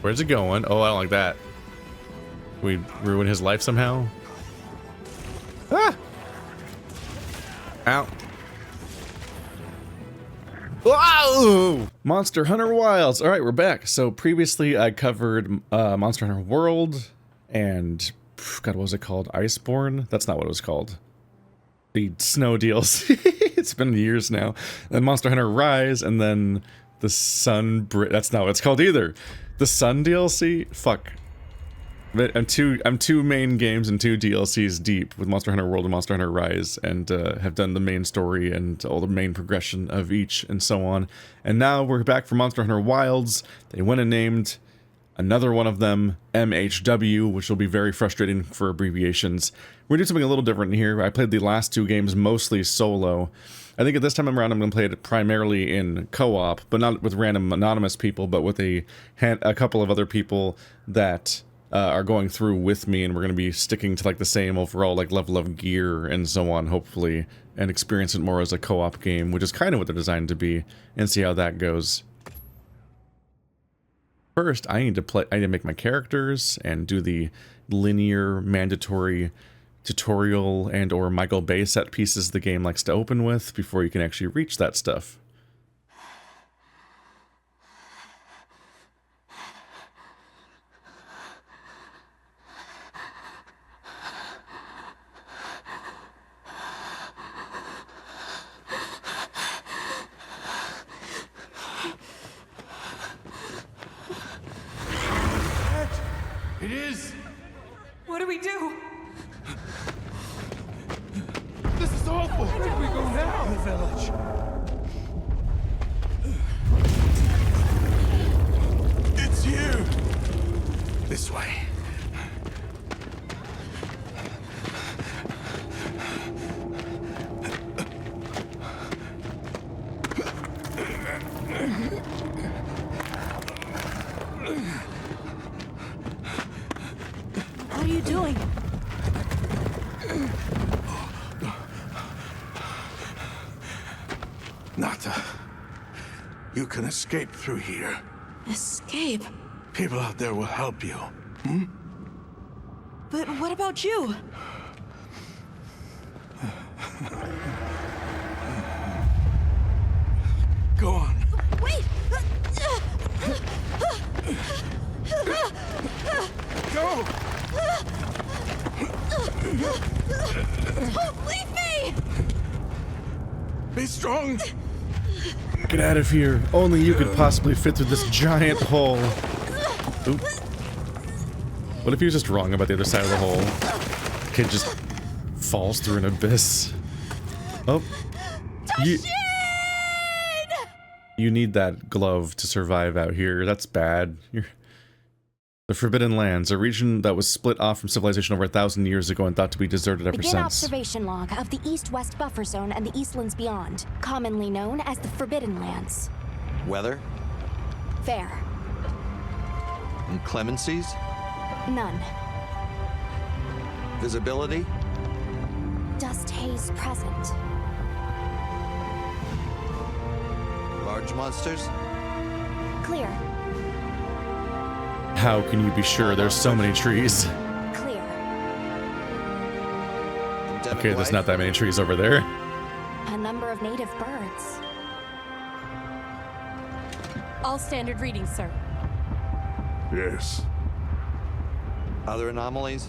Where's it going? Oh, I don't like that. We ruin his life somehow? Ah! Ow. Whoa! Monster Hunter Wilds. All right, we're back. So previously I covered Monster Hunter World and God, what was it called? Iceborne? That's not what it was called. The snow DLC. It's been years now. Then Monster Hunter Rise, and then the Sun. That's not what it's called either. The Sun DLC. Fuck. But I'm two main games and 2 DLCs deep with Monster Hunter World and Monster Hunter Rise, and have done the main story and all the main progression of each and so on. And now we're back for Monster Hunter Wilds. They went and named another one of them MHW, which will be very frustrating for abbreviations. We're gonna do something a little different here. I played the last 2 games mostly solo. I think at this time around I'm gonna play it primarily in co-op, but not with random anonymous people, but with a couple of other people that are going through with me, and we're going to be sticking to like the same overall like level of gear and so on, hopefully, and experience it more as a co-op game, which is kind of what they're designed to be, and see how that goes. First, I need to make my characters and do the linear mandatory tutorial and or Michael Bay set pieces the game likes to open with before you can actually reach that stuff. It is! What do we do? This is awful! Where do we go now? The village. It's you! This way. What are you doing? Nata, you can escape through here. Escape? People out there will help you. But what about you? Go on. Wait! Go! Don't leave me! Be strong! Get out of here. Only you could possibly fit through this giant hole. Oop. What if he was just wrong about the other side of the hole? The kid just falls through an abyss. Oh. You need that glove to survive out here. That's bad. The Forbidden Lands, a region that was split off from civilization over 1,000 years ago and thought to be deserted ever Begin since. observation log of the East-West Buffer Zone and the Eastlands beyond, commonly known as the Forbidden Lands. Weather? Fair. Inclemencies? None. Visibility? Dust haze present. Large monsters? Clear. How can you be sure? There's so many trees. Clear. Endemic Okay, there's life? not that many trees over there. A number of native birds. All standard readings, sir. Yes. Other anomalies?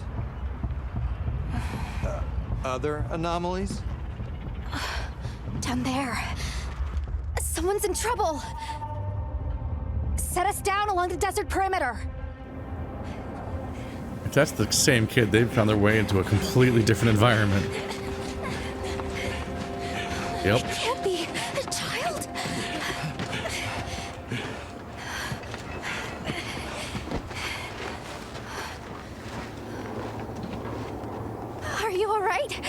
Other anomalies? Down there. Someone's in trouble. Set us down along the desert perimeter. If that's the same kid, they've found their way into a completely different environment. Yep. It can't be a child. Are you all right?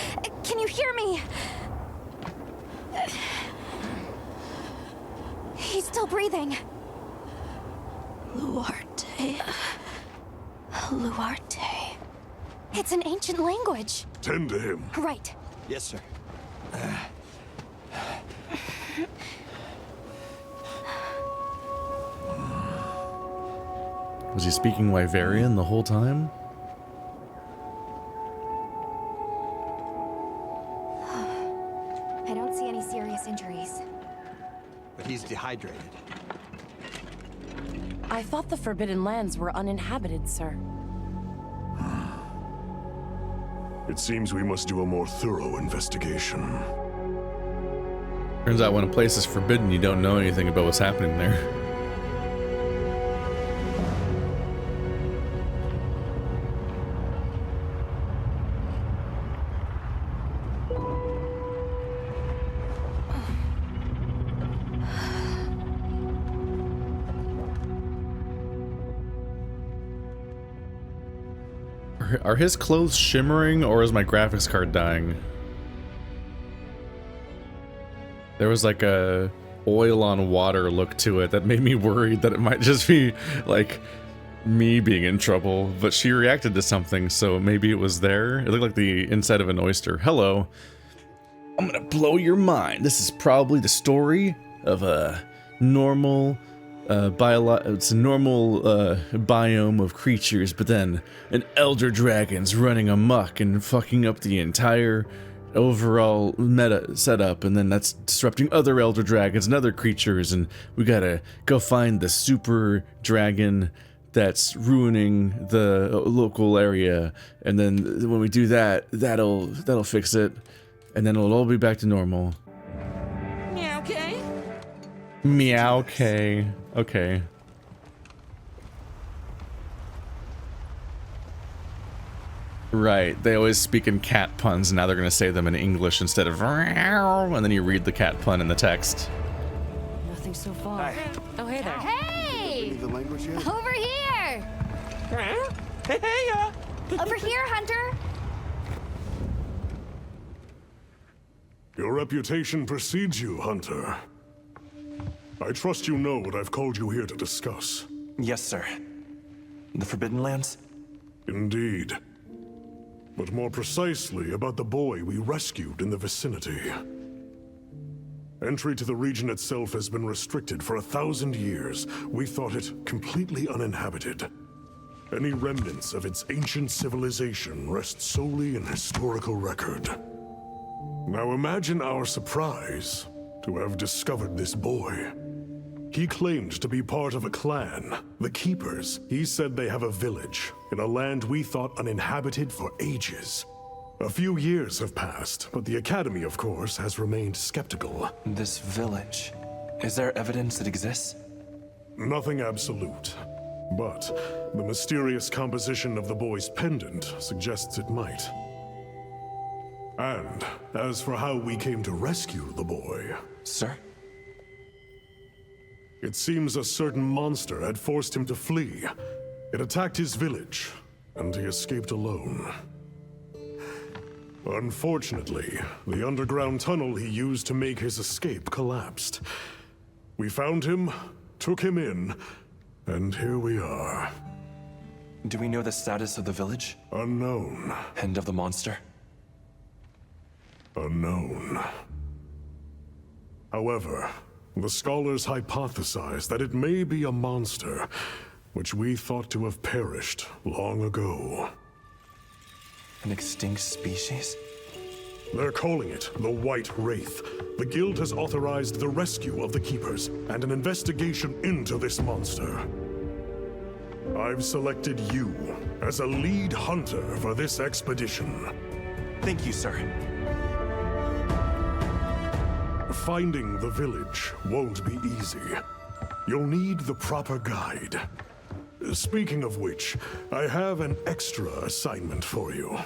Can you hear me? He's still breathing. Luarte. Luarte. It's an ancient language. Tend to him. Right. Yes, sir. Was he speaking Wyverian the whole time? I don't see any serious injuries. But he's dehydrated. I thought the Forbidden Lands were uninhabited, sir. It seems we must do a more thorough investigation. Turns out when a place is forbidden, you don't know anything about what's happening there. Are his clothes shimmering, or is my graphics card dying? There was like a oil on water look to it that made me worried that it might just be like me being in trouble, but she reacted to something, so maybe it was there. It looked like the inside of an oyster. Hello. I'm gonna blow your mind. This is probably the story of a normal it's a normal biome of creatures, but then an elder dragon's running amok and fucking up the entire overall meta setup, and then that's disrupting other elder dragons and other creatures, and we gotta go find the super dragon that's ruining the local area, and then when we do that, that'll fix it, and then it'll all be back to normal. Meow-K? Meow-K. Okay. Right, they always speak in cat puns, and now they're gonna say them in English instead of and then you read the cat pun in the text. Nothing so far. Oh, hey there. Hey! The language yet? Over here! Over here, Hunter! Your reputation precedes you, Hunter. I trust you know what I've called you here to discuss. Yes, sir. The Forbidden Lands? Indeed. But more precisely about the boy we rescued in the vicinity. Entry to the region itself has been restricted for 1,000 years. We thought it completely uninhabited. Any remnants of its ancient civilization rest solely in historical record. Now imagine our surprise to have discovered this boy. He claimed to be part of a clan, the Keepers. He said they have a village in a land we thought uninhabited for ages. A few years have passed, but the Academy, of course, has remained skeptical. This village. Is there evidence it exists? Nothing absolute, but the mysterious composition of the boy's pendant suggests it might. And as for how we came to rescue the boy, Sir? it seems a certain monster had forced him to flee. It attacked his village, and he escaped alone. Unfortunately, the underground tunnel he used to make his escape collapsed. We found him, took him in, and here we are. Do we know the status of the village? Unknown. And of the monster? Unknown. However, the scholars hypothesize that it may be a monster, which we thought to have perished long ago. An extinct species? They're calling it the White Wraith. The Guild has authorized the rescue of the Keepers and an investigation into this monster. I've selected you as a lead hunter for this expedition. Thank you, sir. Finding the village won't be easy. You'll need the proper guide. Speaking of which, I have an extra assignment for you.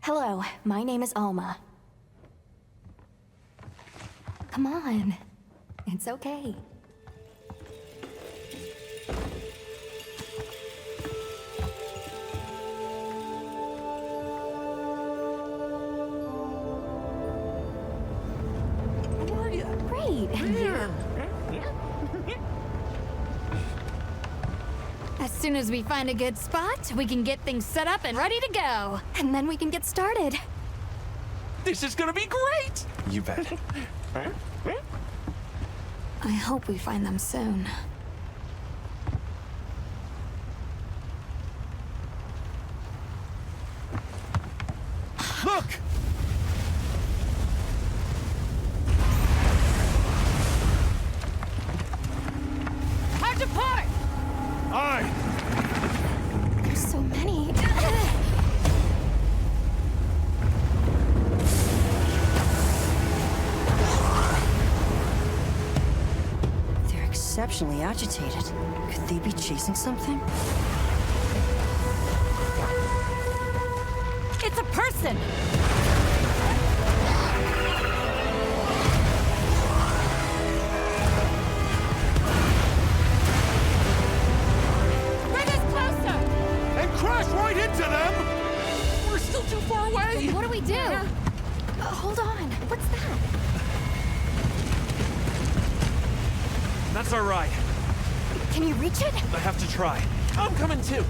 Hello, my name is Alma. Come on. It's okay. How are you? Great. And you? As soon as we find a good spot, we can get things set up and ready to go. And then we can get started. This is gonna be great! You bet. I hope we find them soon. Look! Hard to part! Aye! There's so many. They're exceptionally agitated. Could they be chasing something? It's a person! Bring us closer! And crash right into them! We're still too far away! What do we do? Hold on. What's that? That's our ride. Can you reach it? I have to try. I'm coming too.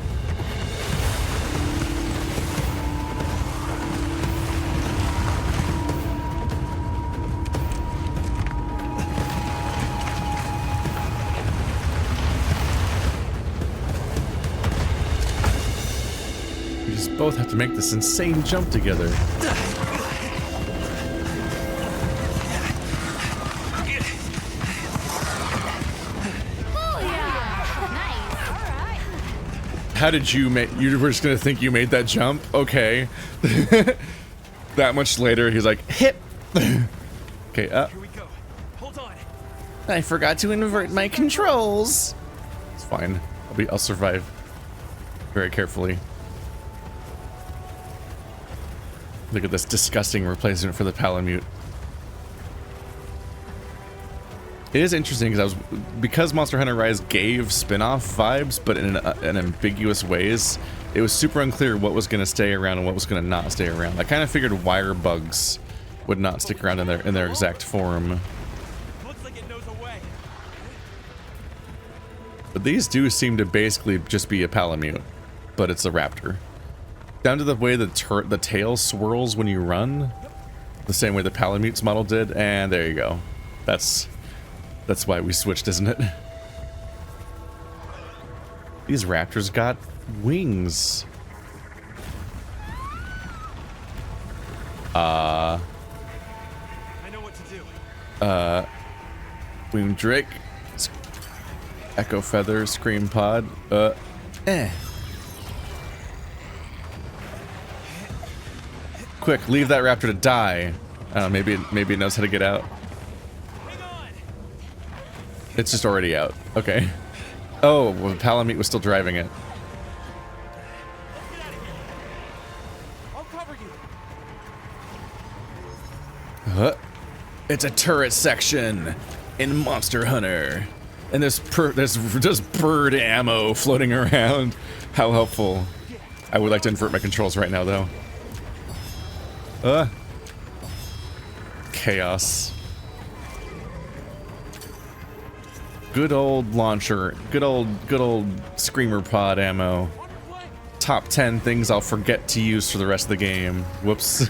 We just both have to make this insane jump together. Oh yeah. Nice. All right. How did you make? You were just gonna think you made that jump? Okay. That much later, he's like, hip. Okay, up. Here we go. Hold on. I forgot to invert my controls. It's fine. I'll survive. Very carefully. Look at this disgusting replacement for the Palamute. It is interesting because Monster Hunter Rise gave spin-off vibes, but in ambiguous ways. It was super unclear what was going to stay around and what was going to not stay around. I kind of figured wire bugs would not stick around in their exact form. Looks like it knows a way. But these do seem to basically just be a Palamute, but it's a raptor. Down to the way the tail swirls when you run, the same way the Palamute's model did, and there you go. That's why we switched, isn't it? These raptors got wings. I know what to do. Wound Drake, Echo Feather, Scream Pod, Quick, leave that raptor to die. I don't know, maybe it knows how to get out. Hang on. It's just already out. Okay. Oh, well, Palamute was still driving it. Get out of here. I'll cover you. It's a turret section in Monster Hunter. And there's just bird ammo floating around. How helpful. I would like to invert my controls right now, though. Chaos. Good old launcher. Good old screamer pod ammo. Top 10 things I'll forget to use for the rest of the game. Whoops.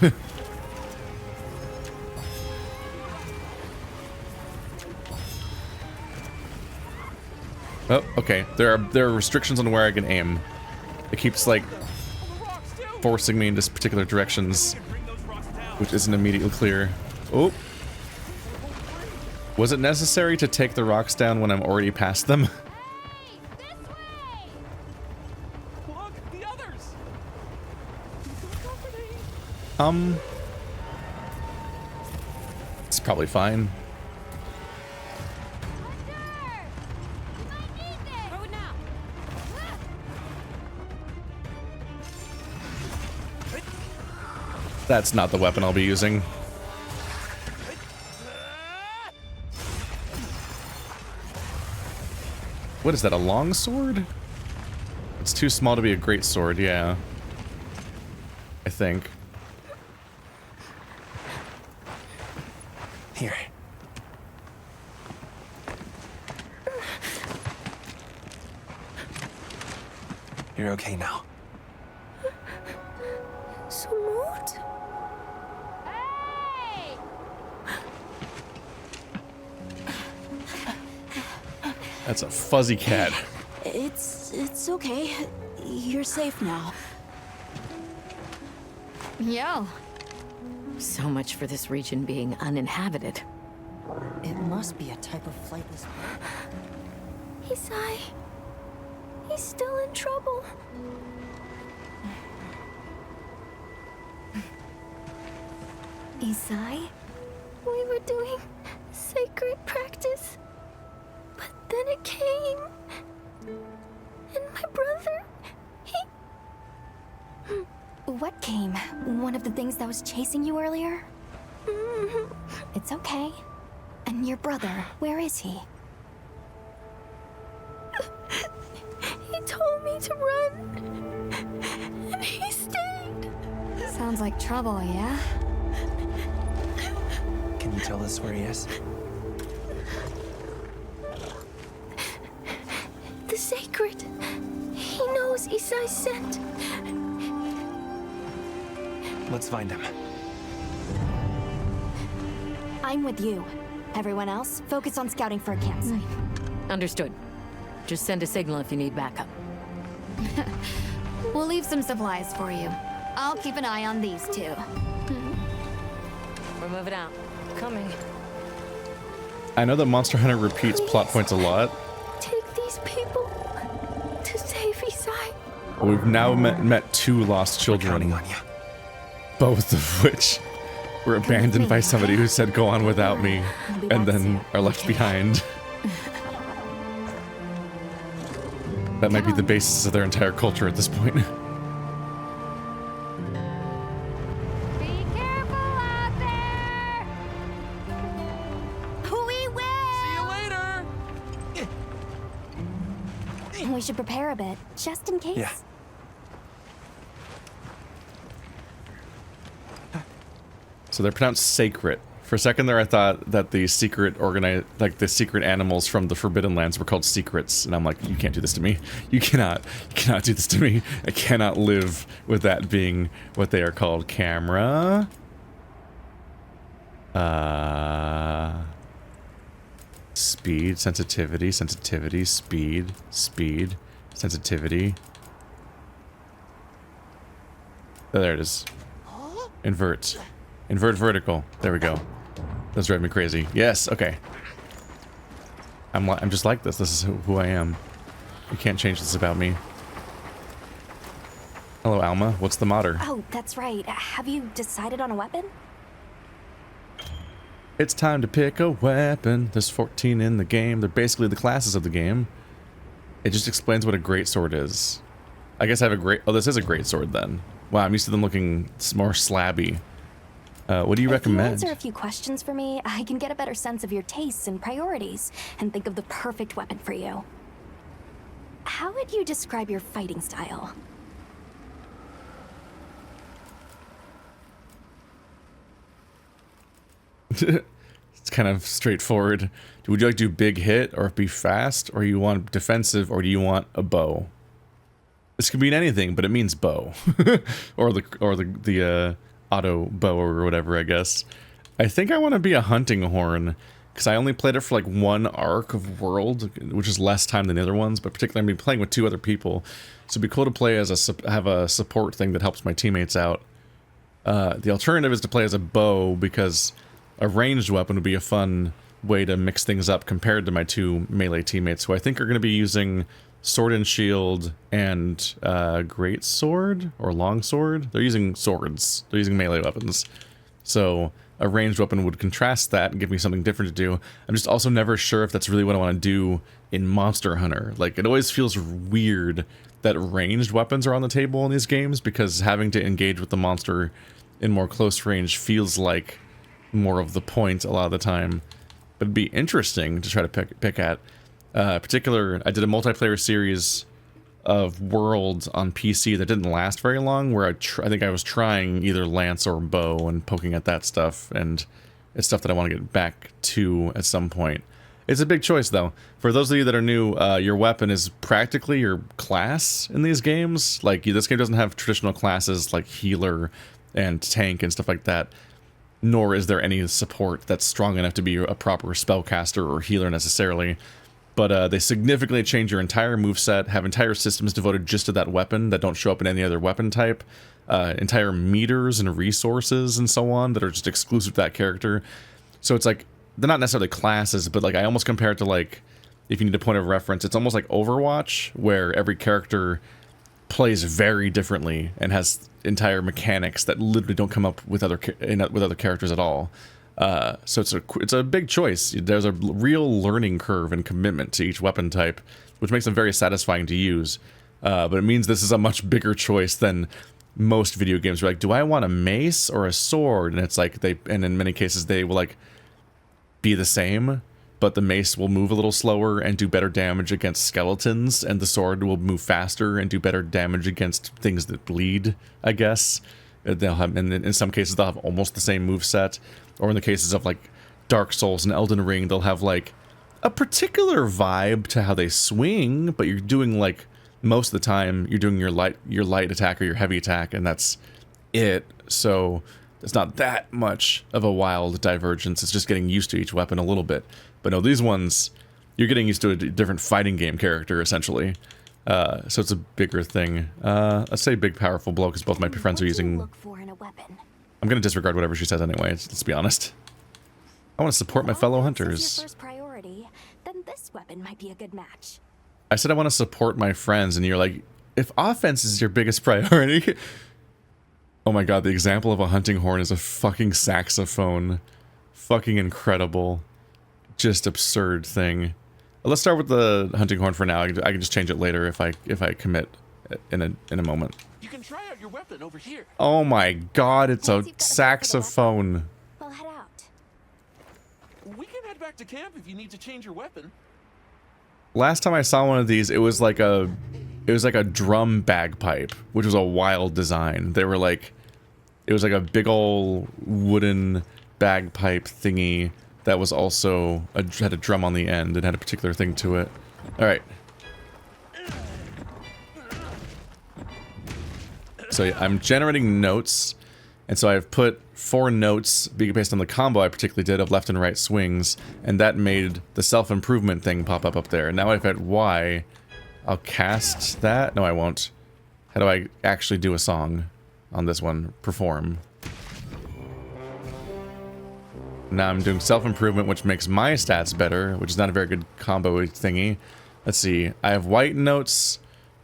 Oh, okay. There are restrictions on where I can aim. It keeps like forcing me into particular directions, which isn't immediately clear. Oh. Was it necessary to take the rocks down when I'm already past them? Look, the others. It's probably fine. That's not the weapon I'll be using. What is that, a long sword? It's too small to be a great sword, yeah. I think. Here. You're okay now. So mood? That's a fuzzy cat. It's okay. You're safe now. Yo. So much for this region being uninhabited. It must be a type of flightless bird. He's still in trouble. Isai, we were doing sacred practice, but then it came, and my brother, he... What came? One of the things that was chasing you earlier? It's okay. And your brother, where is he? He told me to run, and he stayed. Sounds like trouble, yeah? Can you tell us where he is? The sacred. He knows Isai sent. Let's find him. I'm with you. Everyone else, focus on scouting for a campsite. Understood. Just send a signal if you need backup. We'll leave some supplies for you. I'll keep an eye on these two. We're moving out. Coming. I know that Monster Hunter repeats plot points a lot. Take these people to save Isai. We've now met two lost Counting children, on you. both of which were abandoned by somebody who said, "Go on without me," and then are left behind. That might be the basis of their entire culture at this point. Be careful out there! We will! See you later! We should prepare a bit, just in case. Yeah. So they're pronounced sacred. For a second there, I thought that the secret the secret animals from the Forbidden Lands were called secrets, and I'm like, you can't do this to me. You cannot do this to me. I cannot live with that being what they are called. Camera. Speed, sensitivity, sensitivity, speed, speed, sensitivity. Oh, there it is. Invert. Invert vertical. There we go. That's driving me crazy. Yes, okay. I'm just like this. This is who I am. You can't change this about me. Hello, Alma. What's the matter? Oh, that's right. Have you decided on a weapon? It's time to pick a weapon. There's 14 in the game. They're basically the classes of the game. It just explains what a great sword is. I guess I have a great... Oh, this is a great sword then. Wow, I'm used to them looking more slabby. What do you recommend? If you answer a few questions for me, I can get a better sense of your tastes and priorities and think of the perfect weapon for you. How would you describe your fighting style? It's kind of straightforward. Would you like to do big hit or be fast, or you want defensive, or do you want a bow? This could mean anything, but it means bow, or the auto bow or whatever. I guess. I think I want to be a hunting horn because I only played it for like one arc of World, which is less time than the other ones. But particularly, I'm playing with 2 other people, so it'd be cool to play as have a support thing that helps my teammates out. The alternative is to play as a bow because a ranged weapon would be a fun way to mix things up compared to my 2 melee teammates, who I think are going to be using sword and shield and great sword or long sword. They're using swords. They're using melee weapons. So a ranged weapon would contrast that and give me something different to do. I'm just also never sure if that's really what I want to do in Monster Hunter. Like, it always feels weird that ranged weapons are on the table in these games, because having to engage with the monster in more close range feels like more of the point a lot of the time. But it'd be interesting to try to pick at. I did a multiplayer series of World on PC that didn't last very long, where I think I was trying either lance or bow and poking at that stuff, and it's stuff that I want to get back to at some point. It's a big choice, though. For those of you that are new, your weapon is practically your class in these games. Like, this game doesn't have traditional classes like healer and tank and stuff like that, nor is there any support that's strong enough to be a proper spellcaster or healer necessarily. but they significantly change your entire moveset, have entire systems devoted just to that weapon that don't show up in any other weapon type, entire meters and resources and so on that are just exclusive to that character. So it's like, they're not necessarily classes, but like I almost compare it to like, if you need a point of reference, it's almost like Overwatch, where every character plays very differently and has entire mechanics that literally don't come up with other characters at all. So it's a big choice. There's a real learning curve and commitment to each weapon type, which makes them very satisfying to use. But it means this is a much bigger choice than most video games. You're like, do I want a mace or a sword? And it's like and in many cases they will like be the same, but the mace will move a little slower and do better damage against skeletons, and the sword will move faster and do better damage against things that bleed, I guess. They'll have, and in some cases they'll have almost the same moveset, or in the cases of like Dark Souls and Elden Ring, they'll have like a particular vibe to how they swing, but you're doing like, most of the time you're doing your light attack or your heavy attack, and that's it. So it's not that much of a wild divergence. It's just getting used to each weapon a little bit. But no, these ones, you're getting used to a different fighting game character, essentially. So it's a bigger thing. Let's say big powerful blow, because both my friends are using... I'm going to disregard whatever she says anyway, let's be honest. I want to support my fellow hunters. Your first priority, then this weapon might be a good match. I said I want to support my friends, and you're like, if offense is your biggest priority... Oh my god, the example of a hunting horn is a fucking saxophone. Fucking incredible. Just absurd thing. Let's start with the hunting horn for now. I can just change it later if I commit in a moment. You can try out your weapon over here. Oh my god, it's a saxophone. We'll head out. We can head back to camp if you need to change your weapon. Last time I saw one of these, it was like a drum bagpipe, which was a wild design. They were like, it was like a big ol' wooden bagpipe thingy that was also had a drum on the end and had a particular thing to it. All right. So I'm generating notes, and so I've put 4 notes based on the combo I particularly did of left and right swings, and that made the self-improvement thing pop up there. And now if I hit Y, I'll cast that. No, I won't. How do I actually do a song on this one? Perform. Now I'm doing self-improvement, which makes my stats better, which is not a very good combo thingy. Let's see. I have white notes,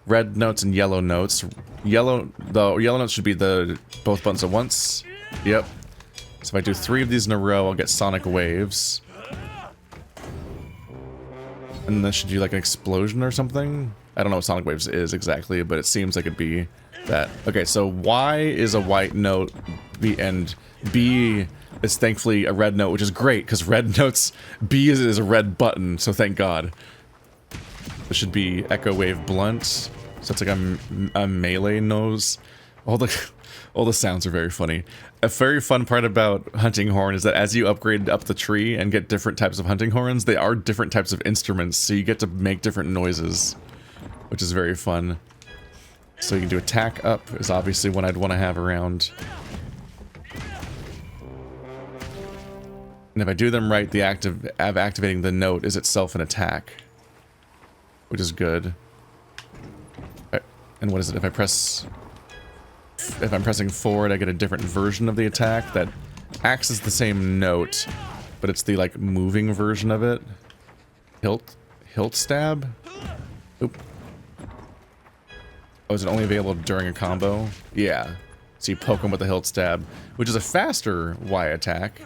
red notes, and yellow notes. The yellow notes should be both buttons at once. Yep. So if I do 3 of these in a row, I'll get sonic waves. And that should do like an explosion or something. I don't know what sonic waves is exactly, but it seems like it'd be that. Okay, so Y is a white note, and B is thankfully a red note, which is great, because red notes, B is a red button, so thank God. This should be echo wave blunt, so it's like a melee nose. All the sounds are very funny. A very fun part about hunting horn is that as you upgrade up the tree and get different types of hunting horns, they are different types of instruments, so you get to make different noises, which is very fun. So you can do attack up is obviously one I'd want to have around. And if I do them right, the act of activating the note is itself an attack, which is good. And what is it? If I'm pressing forward, I get a different version of the attack that acts as the same note, but it's the like moving version of it. Hilt stab? Oop. Oh, is it only available during a combo? Yeah. So you poke him with the hilt stab, which is a faster Y attack.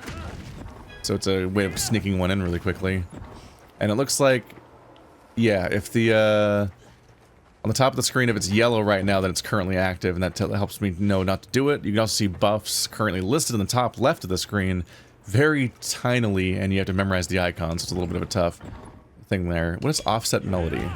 So it's a way of sneaking one in really quickly. And it looks like, yeah, if the, on the top of the screen, if it's yellow right now, then it's currently active, and that helps me know not to do it. You can also see buffs currently listed in the top left of the screen, very tinily, and you have to memorize the icons, so it's a little bit of a tough thing there. What is offset melody?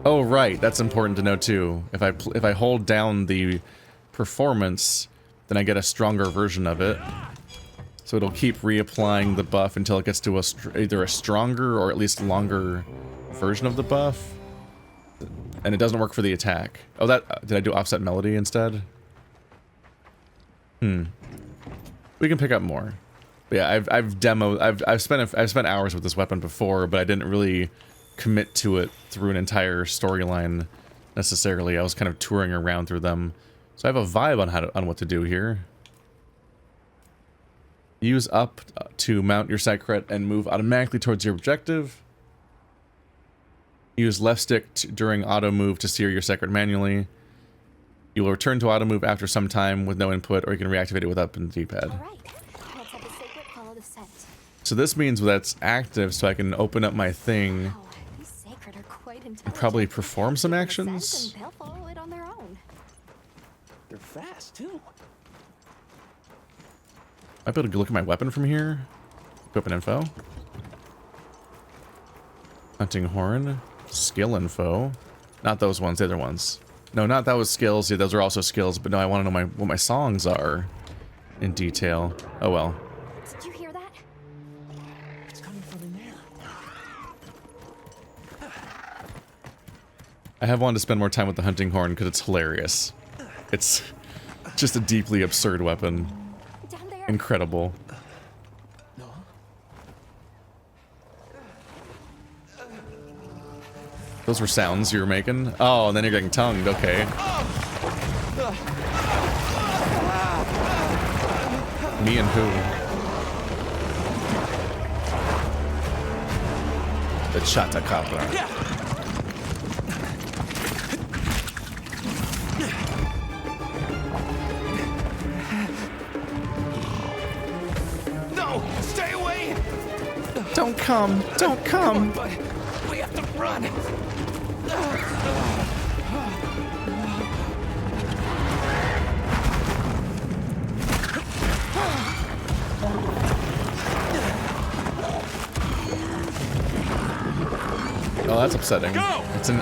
Oh right, that's important to know too. If I hold down the performance, then I get a stronger version of it. So it'll keep reapplying the buff until it gets to either a stronger or at least longer version of the buff. And it doesn't work for the attack. Oh, that did I do offset melody instead? We can pick up more. But yeah, I've spent hours with this weapon before, but I didn't really commit to it through an entire storyline necessarily. I was kind of touring around through them. So I have a vibe on what to do here. Use up to mount your secret and move automatically towards your objective. Use left stick during auto move to steer your secret manually. You will return to auto move after some time with no input, or you can reactivate it with up and D-pad. All right. Let's have the sacred follow the scent. So this means that's active, so I can open up my thing Wow, these sacred are quite and intelligent. probably perform some Give it a scent actions. and they'll follow it on their own. They're fast, too. Might be able to look at my weapon from here. Equipment info. Hunting horn. Skill info. Not those ones, the other ones. No, not that was skills. Yeah, those are also skills, but no, I want to know what my songs are in detail. Oh well. Did you hear that? It's coming from in there. I have wanted to spend more time with the hunting horn because it's hilarious. It's just a deeply absurd weapon. Down there. Incredible. Those were sounds you were making? Oh, and then you're getting tongued. Okay. Me and who? The Chattacabra. No! Stay away! Don't come! Don't come! But we have to run! Oh, that's upsetting. Go! It's in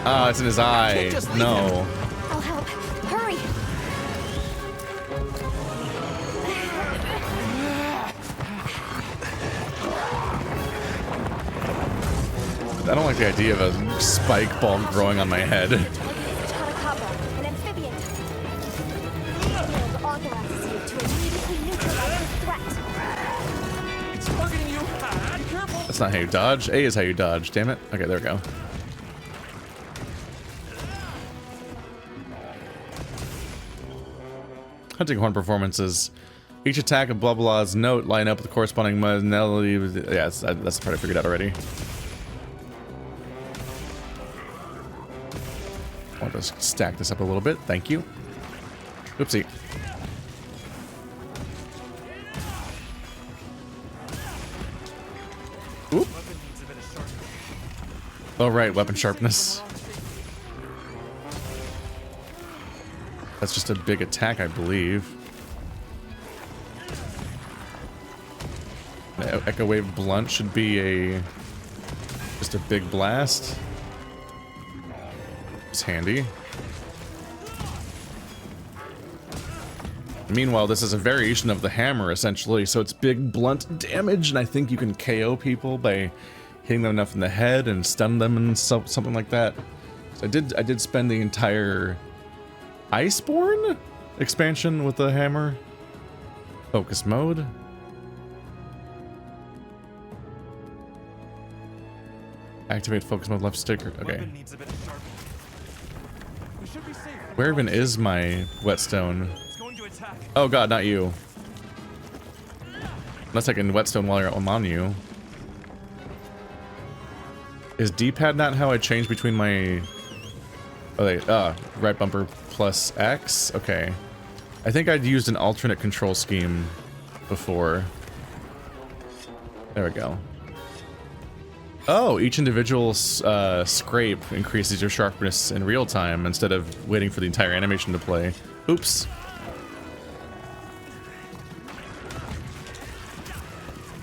his eye. Just leave No. I'll help. Hurry. I don't like the idea of a spike ball growing on my head. Your target is Chattacabra, an amphibian type. Field authorizes you to immediately neutralize this threat. It's targeting you! Ah, careful! That's not how you dodge. A is how you dodge. Damn it. Okay, there we go. Hunting horn performances. Each attack of blah blah's note line up with the corresponding melody. Yeah, that's the part I figured out already. I'll just stack this up a little bit. Thank you. Oopsie. Oop. Oh, right, weapon sharpness. That's just a big attack, I believe. Echo Wave Blunt should be just a big blast. It's handy. Meanwhile, this is a variation of the hammer, essentially, so it's big, blunt damage, and I think you can KO people by hitting them enough in the head and stun them and something like that. So I did spend the entire Iceborne expansion with the hammer. Focus mode. Activate focus mode left stick. Okay. Where even is my whetstone? Oh god, not you. Unless I can whetstone while I'm on you. Is D-pad not how I change between my... Oh, wait, right bumper plus X? Okay. I think I'd used an alternate control scheme before. There we go. Oh, each individual scrape increases your sharpness in real time instead of waiting for the entire animation to play. Oops.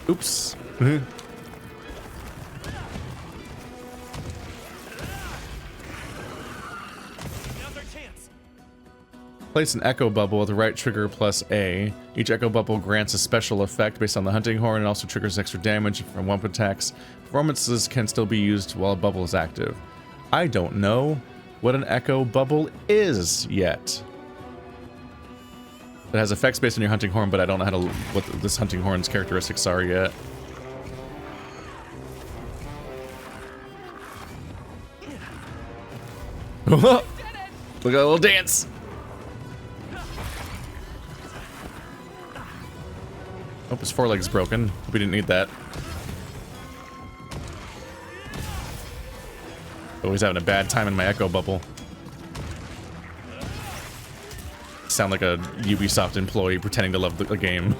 Oops. Place an echo bubble with the right trigger plus A. Each echo bubble grants a special effect based on the hunting horn and also triggers extra damage from weapon attacks. Performances can still be used while a bubble is active. I don't know, what an echo bubble is yet. It has effects based on your hunting horn, but I don't know how to what this hunting horn's characteristics are yet. Look at that little dance. Oh, his foreleg's broken. We didn't need that. Oh, he's having a bad time in my echo bubble. Sound like a Ubisoft employee pretending to love the game.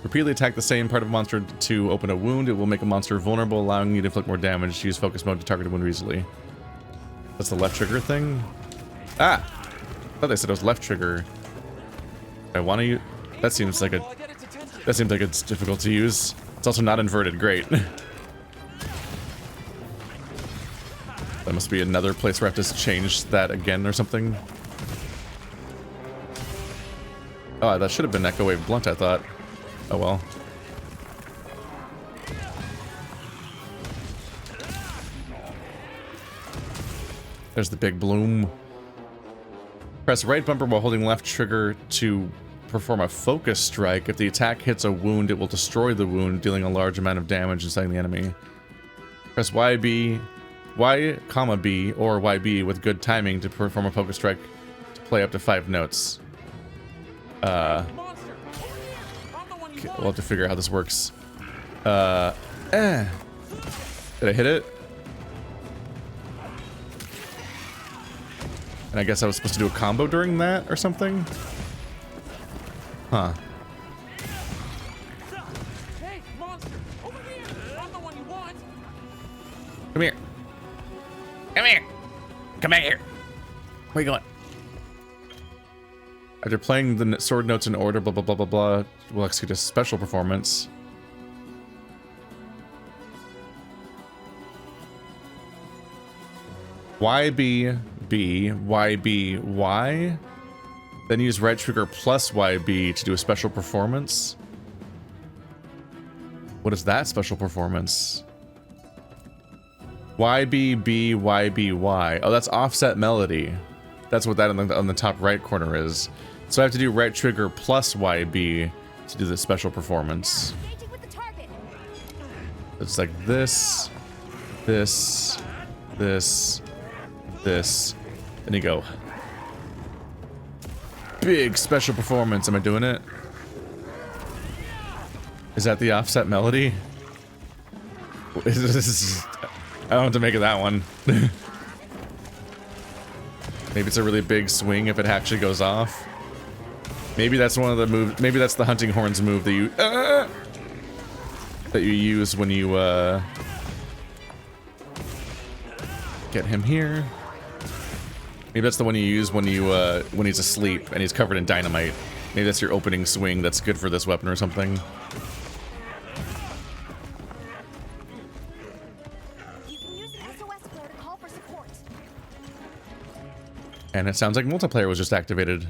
Repeatedly attack the same part of a monster to open a wound. It will make a monster vulnerable, allowing you to inflict more damage. Use focus mode to target a wound easily. That's the left trigger thing? Ah! I thought they said it was left trigger. I want to use... That seems like it's difficult to use. It's also not inverted. Great. That must be another place where I have to change that again or something. Oh, that should have been Echo Wave Blunt, I thought. Oh well. There's the big bloom. Press right bumper while holding left trigger to perform a focus strike. If the attack hits a wound, it will destroy the wound, dealing a large amount of damage and setting the enemy. Press Y, comma B, or YB with good timing to perform a focus strike to play up to 5 notes. Okay, we'll have to figure out how this works. Did I hit it? And I guess I was supposed to do a combo during that or something? Huh. Hey, monster! Over here! I'm the one you want! Come here. Come here. Come back here. Where you going? After playing the sword notes in order, blah, blah, blah, blah, blah, we'll execute a special performance. YB, B, YB, Y. Then use right trigger plus YB to do a special performance. What is that special performance? YB, B, YB, Y. Oh, that's offset melody. That's what that on the top right corner is. So I have to do right trigger plus YB to do the special performance. It's like this, this, this, this, and you go. Big special performance. Am I doing it? Is that the offset melody? I don't have to make it that one. Maybe it's a really big swing if it actually goes off. Maybe that's one of the moves. Maybe that's the hunting horns move that you use when you get him here. Maybe that's the one you use when he's asleep and he's covered in dynamite. Maybe that's your opening swing that's good for this weapon or something. And it sounds like multiplayer was just activated.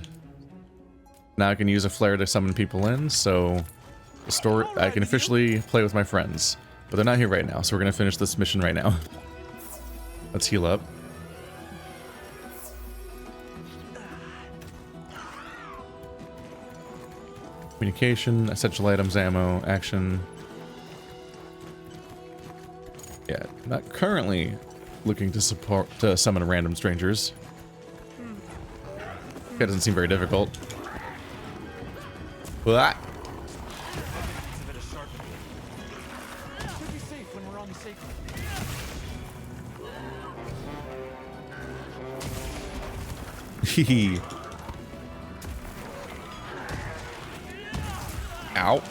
Now I can use a flare to summon people in, so I can officially play with my friends. But they're not here right now, so we're gonna finish this mission right now. Let's heal up. Communication, essential items, ammo, action. Yeah, not currently looking to summon random strangers. That doesn't seem very difficult. What? Hee. Ow.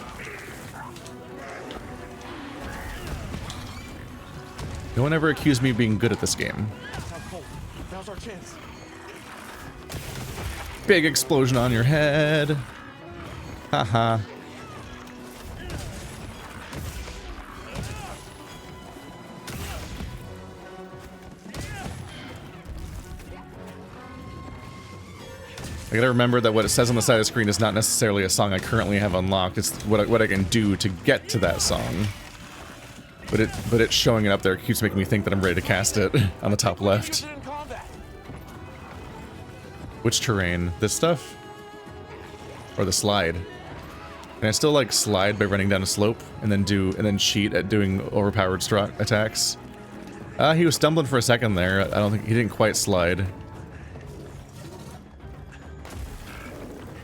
No one ever accused me of being good at this game. Now's our chance. Big explosion on your head. Haha. I gotta remember that what it says on the side of the screen is not necessarily a song I currently have unlocked. It's what I can do to get to that song. But it showing it up there keeps making me think that I'm ready to cast it on the top left. Which terrain? This stuff? Or the slide? And I still like slide by running down a slope and then cheat at doing overpowered attacks. He was stumbling for a second there. I don't think he didn't quite slide. I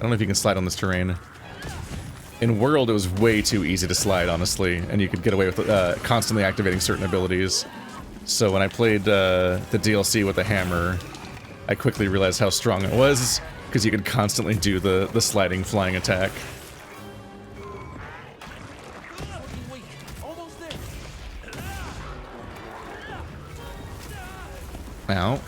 don't know if you can slide on this terrain. In World, it was way too easy to slide, honestly, and you could get away with constantly activating certain abilities. So when I played the DLC with the hammer, I quickly realized how strong it was, because you could constantly do the sliding flying attack. Ow.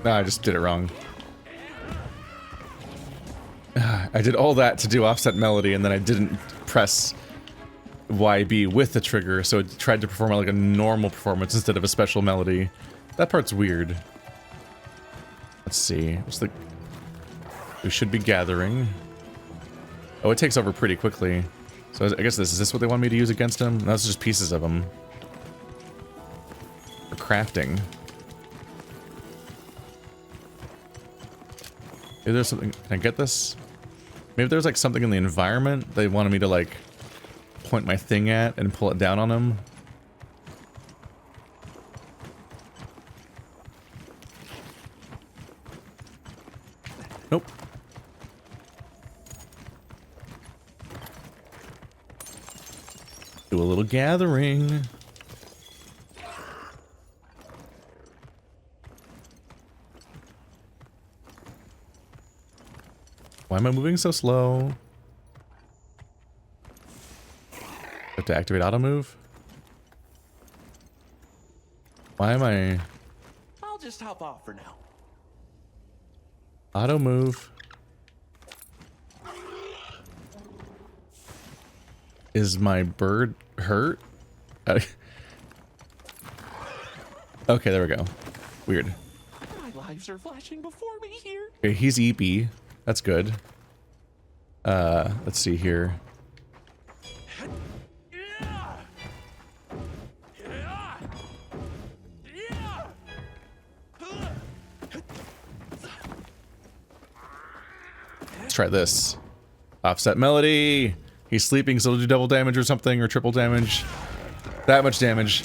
No, I just did it wrong. I did all that to do offset melody, and then I didn't press YB with the trigger, so it tried to perform like a normal performance instead of a special melody. That part's weird. Let's see. What's the... We should be gathering. Oh, it takes over pretty quickly. So I guess is this what they want me to use against him? No, it's just pieces of them. For crafting. Maybe there's something... Can I get this? Maybe there's like something in the environment they wanted me to like point my thing at and pull it down on him. Nope. Do a little gathering. Why am I moving so slow? Have to activate auto move? Why am I... I'll just hop off for now. Auto move. Is my bird hurt? Okay, there we go. Weird. My lives are flashing before me here. Okay, he's EP. That's good. Let's see here. Let's try this. Offset melody. He's sleeping, so it'll do double damage or something, or triple damage. That much damage.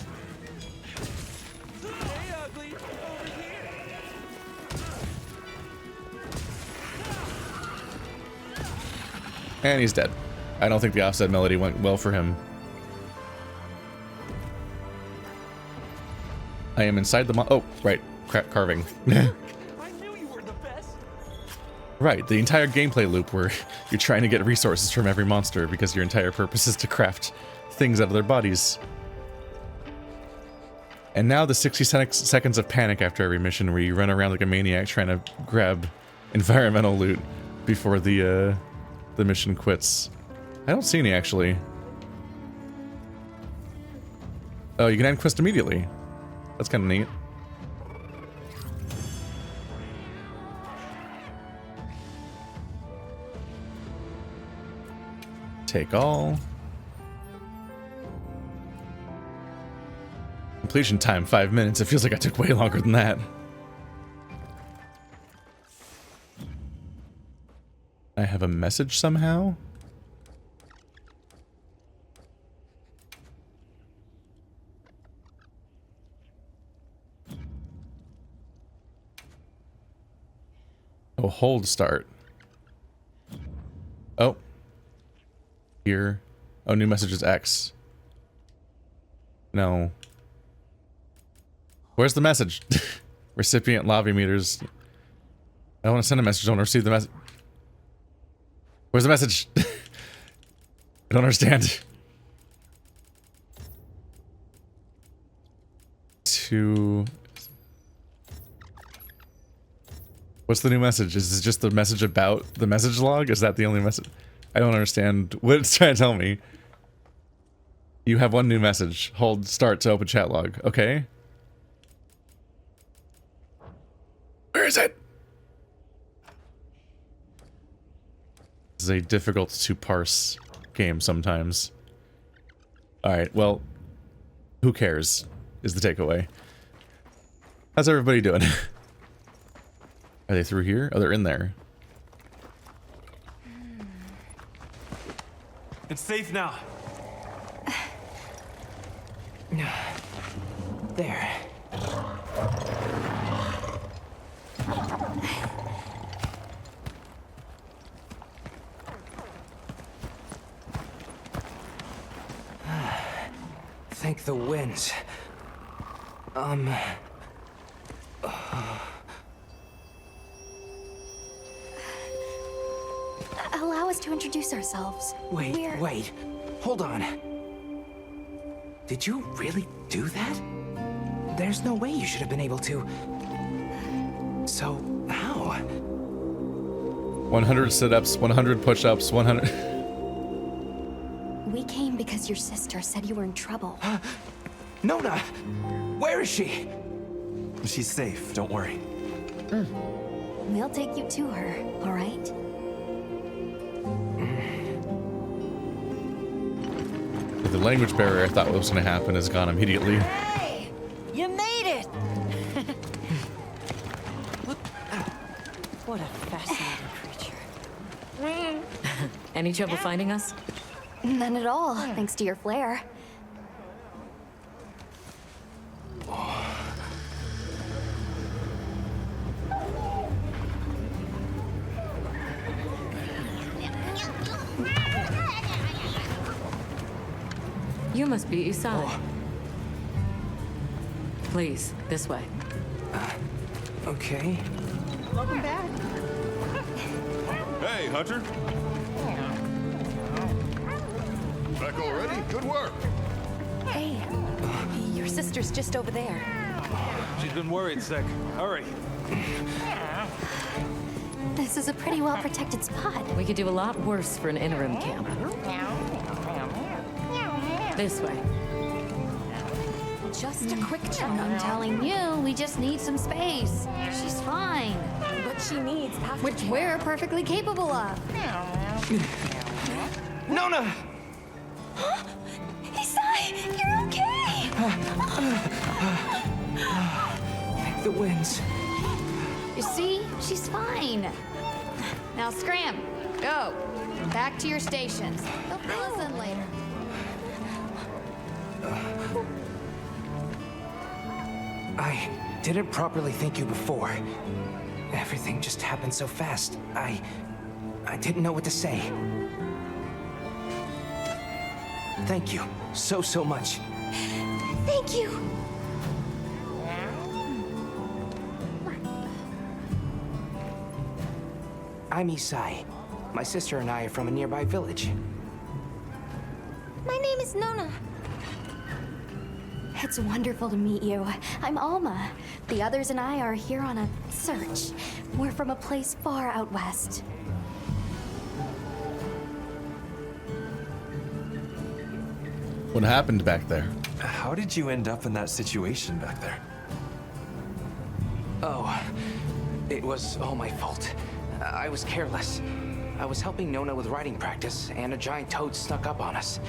And he's dead. I don't think the offset melody went well for him. I am inside the oh, right. Carving. I knew you were the best. Right, the entire gameplay loop where you're trying to get resources from every monster because your entire purpose is to craft things out of their bodies. And now the 60 seconds of panic after every mission where you run around like a maniac trying to grab environmental loot before the mission quits. I don't see any, actually. Oh, you can end quest immediately. That's kind of neat. Take all. Completion time 5 minutes. It feels like I took way longer than that. I have a message somehow? Oh, hold start. Oh. Here. Oh, new message is X. No. Where's the message? Recipient lobby meters. I don't want to send a message. I want to receive the message. Where's the message? I don't understand. What's the new message? Is this just the message about the message log? Is that the only message? I don't understand what it's trying to tell me. You have one new message. Hold start to open chat log. Okay. Where is it? This is a difficult to parse game sometimes. Alright, well, who cares is the takeaway. How's everybody doing? Are they through here? Oh, they're in there. It's safe now. There. Thank the winds. Allow us to introduce ourselves. Wait. Hold on. Did you really do that? There's no way you should have been able to. So, how? 100 sit-ups, 100 push-ups, 100... We came because your sister said you were in trouble. Nona! Where is she? She's safe, don't worry. We'll take you to her, all right? The language barrier I thought was going to happen is gone immediately. Hey! You made it! What a fascinating creature. Any trouble finding us? None at all, thanks to your flair. You must be Isai. Please, this way. Okay. Welcome back. Hey, Hunter. Back already? Good work. Hey, your sister's just over there. She's been worried sick. Hurry. This is a pretty well-protected spot. We could do a lot worse for an interim camp. This way. Just a quick check. I'm telling you, we just need some space. She's fine. But she needs aftercare. Which we're perfectly capable of. Nona! Isai, you're okay! Thank the winds. You see? She's fine. Now scram. Go. Back to your stations. They'll fill us in later. I didn't properly thank you before. Everything just happened so fast. I didn't know what to say. Thank you so much. Thank you! I'm Isai. My sister and I are from a nearby village. My name is Nona. It's wonderful to meet you. I'm Alma. The others and I are here on a search. We're from a place far out west. What happened back there? How did you end up in that situation back there? Oh, it was all my fault. I was careless. I was helping Nona with riding practice, and a giant toad snuck up on us.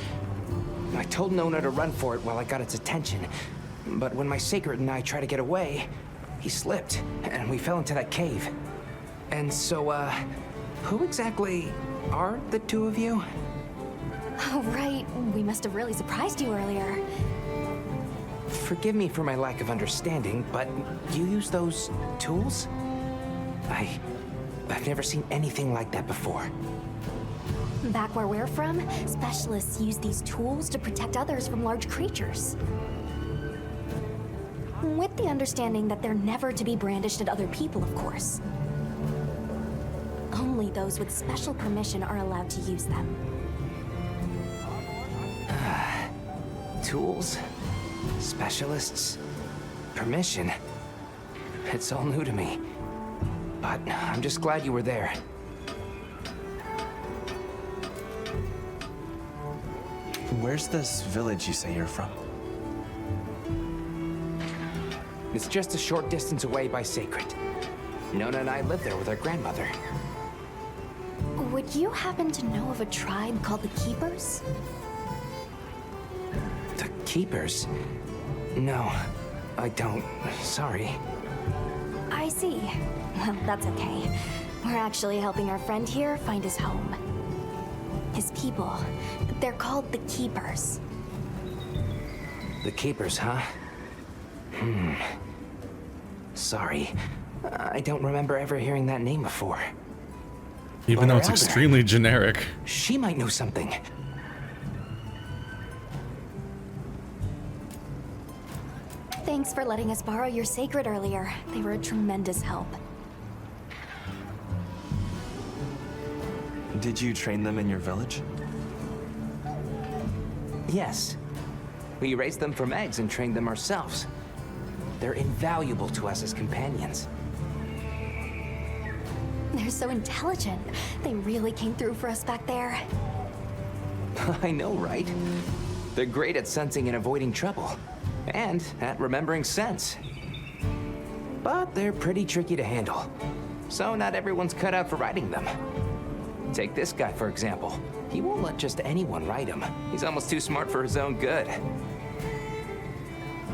I told Nona to run for it while I got its attention, but when my sacred and I tried to get away, he slipped, and we fell into that cave. And so, who exactly are the two of you? Oh, right. We must have really surprised you earlier. Forgive me for my lack of understanding, but you use those tools? I've never seen anything like that before. Back where we're from, specialists use these tools to protect others from large creatures. With the understanding that they're never to be brandished at other people, of course. Only those with special permission are allowed to use them. Tools? Specialists? Permission? It's all new to me. But I'm just glad you were there. Where's this village you say you're from? It's just a short distance away by Sacred. Nona and I live there with our grandmother. Would you happen to know of a tribe called the Keepers? The Keepers? No, I don't. Sorry. I see. Well, that's okay. We're actually helping our friend here find his home. His people. They're called the Keepers. The Keepers, huh? Sorry. I don't remember ever hearing that name before. Even though it's extremely generic. She might know something. Thanks for letting us borrow your Sacred earlier. They were a tremendous help. Did you train them in your village? Yes. We raised them from eggs and trained them ourselves. They're invaluable to us as companions. They're so intelligent. They really came through for us back there. I know, right? They're great at sensing and avoiding trouble. And at remembering sense. But they're pretty tricky to handle. So not everyone's cut out for riding them. Take this guy, for example. He won't let just anyone ride him. He's almost too smart for his own good.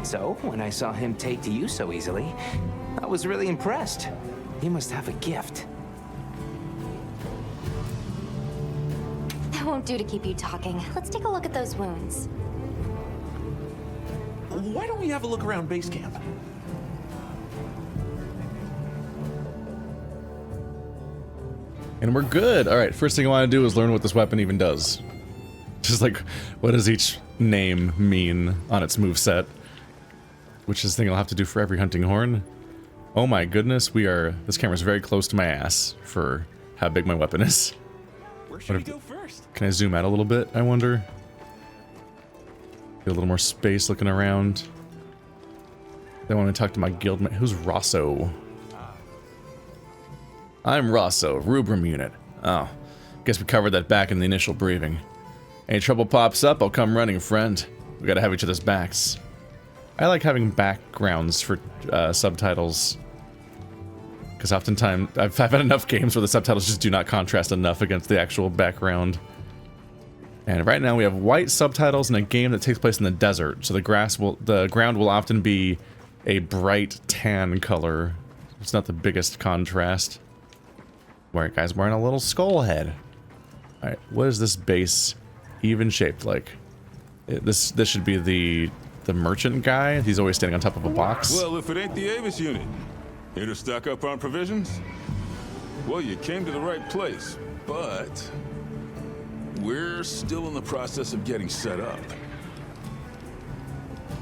So, when I saw him take to you so easily, I was really impressed. He must have a gift. That won't do to keep you talking. Let's take a look at those wounds. Why don't we have a look around base camp? And we're good. All right, first thing I want to do is learn what this weapon even does. Just like, what does each name mean on its moveset? Which is the thing I'll have to do for every hunting horn. Oh my goodness, this camera's very close to my ass for how big my weapon is. Where should we go first? Can I zoom out a little bit, I wonder? Get a little more space looking around. Then when I talk to my guildmate, who's Rosso? I'm Rosso, Rubrum unit. Oh, guess we covered that back in the initial briefing. Any trouble pops up, I'll come running, friend. We gotta have each other's backs. I like having backgrounds for subtitles. Because oftentimes, I've had enough games where the subtitles just do not contrast enough against the actual background. And right now we have white subtitles in a game that takes place in the desert. So the ground will often be a bright tan color. It's not the biggest contrast. Alright, guys, wearing a little skull head. Alright, what is this base even shaped like? This should be the merchant guy. He's always standing on top of a box. Well, if it ain't the Avis unit, here to stock up on provisions? Well, you came to the right place, but we're still in the process of getting set up.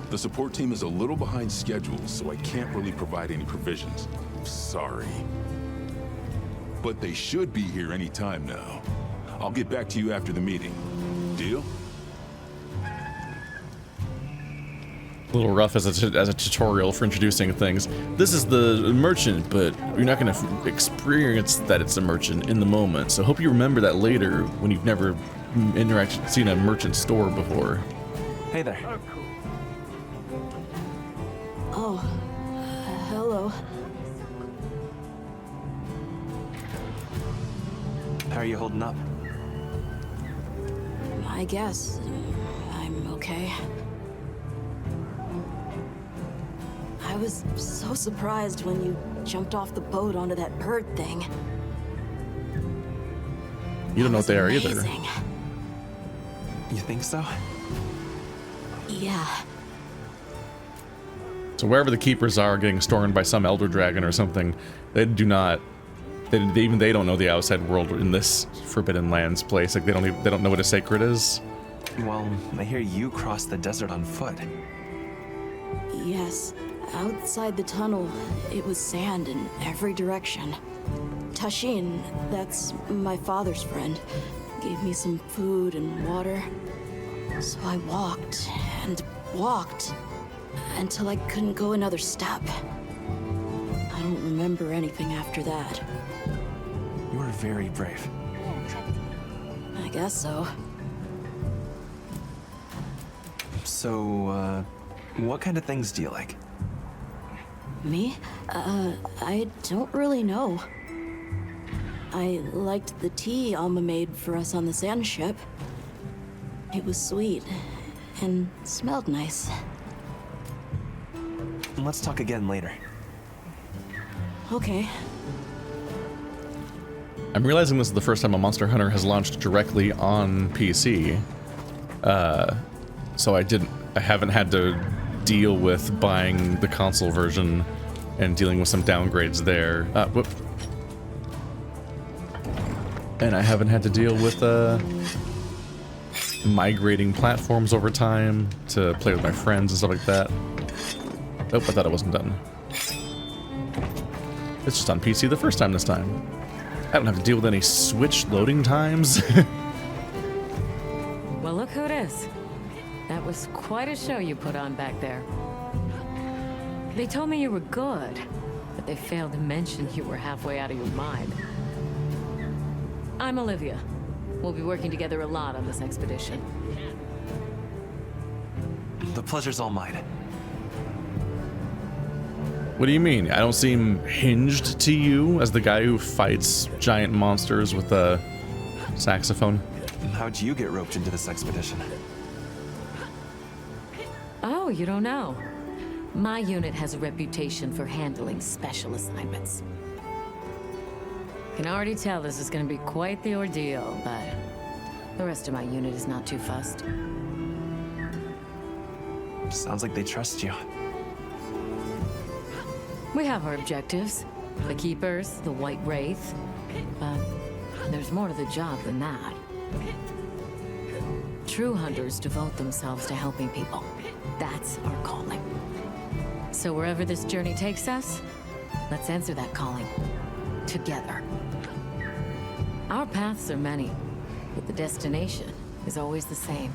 The support team is a little behind schedule, so I can't really provide any provisions. Sorry. But they should be here any time now. I'll get back to you after the meeting. Deal? A little rough as a tutorial for introducing things. This is the merchant, but you're not going to experience that it's a merchant in the moment. So hope you remember that later when you've never seen a merchant store before. Hey there. Oh, hello. How are you holding up? I guess I'm okay. I was so surprised when you jumped off the boat onto that bird thing. You don't know what they are either. You think so? Yeah. So wherever the keepers are getting stormed by some elder dragon or something, they do not. Even they don't know the outside world in this Forbidden Lands place. Like they don't know what a sacred is. Well, I hear you crossed the desert on foot. Yes. Outside the tunnel, it was sand in every direction. Tashin, that's my father's friend, gave me some food and water. So I walked and walked until I couldn't go another step. I don't remember anything after that. You were very brave. I guess so. So, what kind of things do you like? Me? I don't really know. I liked the tea Alma made for us on the sand ship. It was sweet and smelled nice. Let's talk again later. Okay. I'm realizing this is the first time a Monster Hunter has launched directly on PC. So I haven't had to deal with buying the console version and dealing with some downgrades there. Whoop. And I haven't had to deal with migrating platforms over time to play with my friends and stuff like that. Oh, I thought it wasn't done. It's just on PC the first time this time. I don't have to deal with any Switch loading times. Well, look who it is. That was quite a show you put on back there. They told me you were good, but they failed to mention you were halfway out of your mind. I'm Olivia. We'll be working together a lot on this expedition. The pleasure's all mine. What do you mean? I don't seem hinged to you as the guy who fights giant monsters with a saxophone? How'd you get roped into this expedition? Oh, you don't know. My unit has a reputation for handling special assignments. Can already tell this is going to be quite the ordeal, but the rest of my unit is not too fussed. Sounds like they trust you. We have our objectives. The Keepers, the White Wraith. But there's more to the job than that. True hunters devote themselves to helping people. That's our calling. So wherever this journey takes us, let's answer that calling. Together. Our paths are many, but the destination is always the same.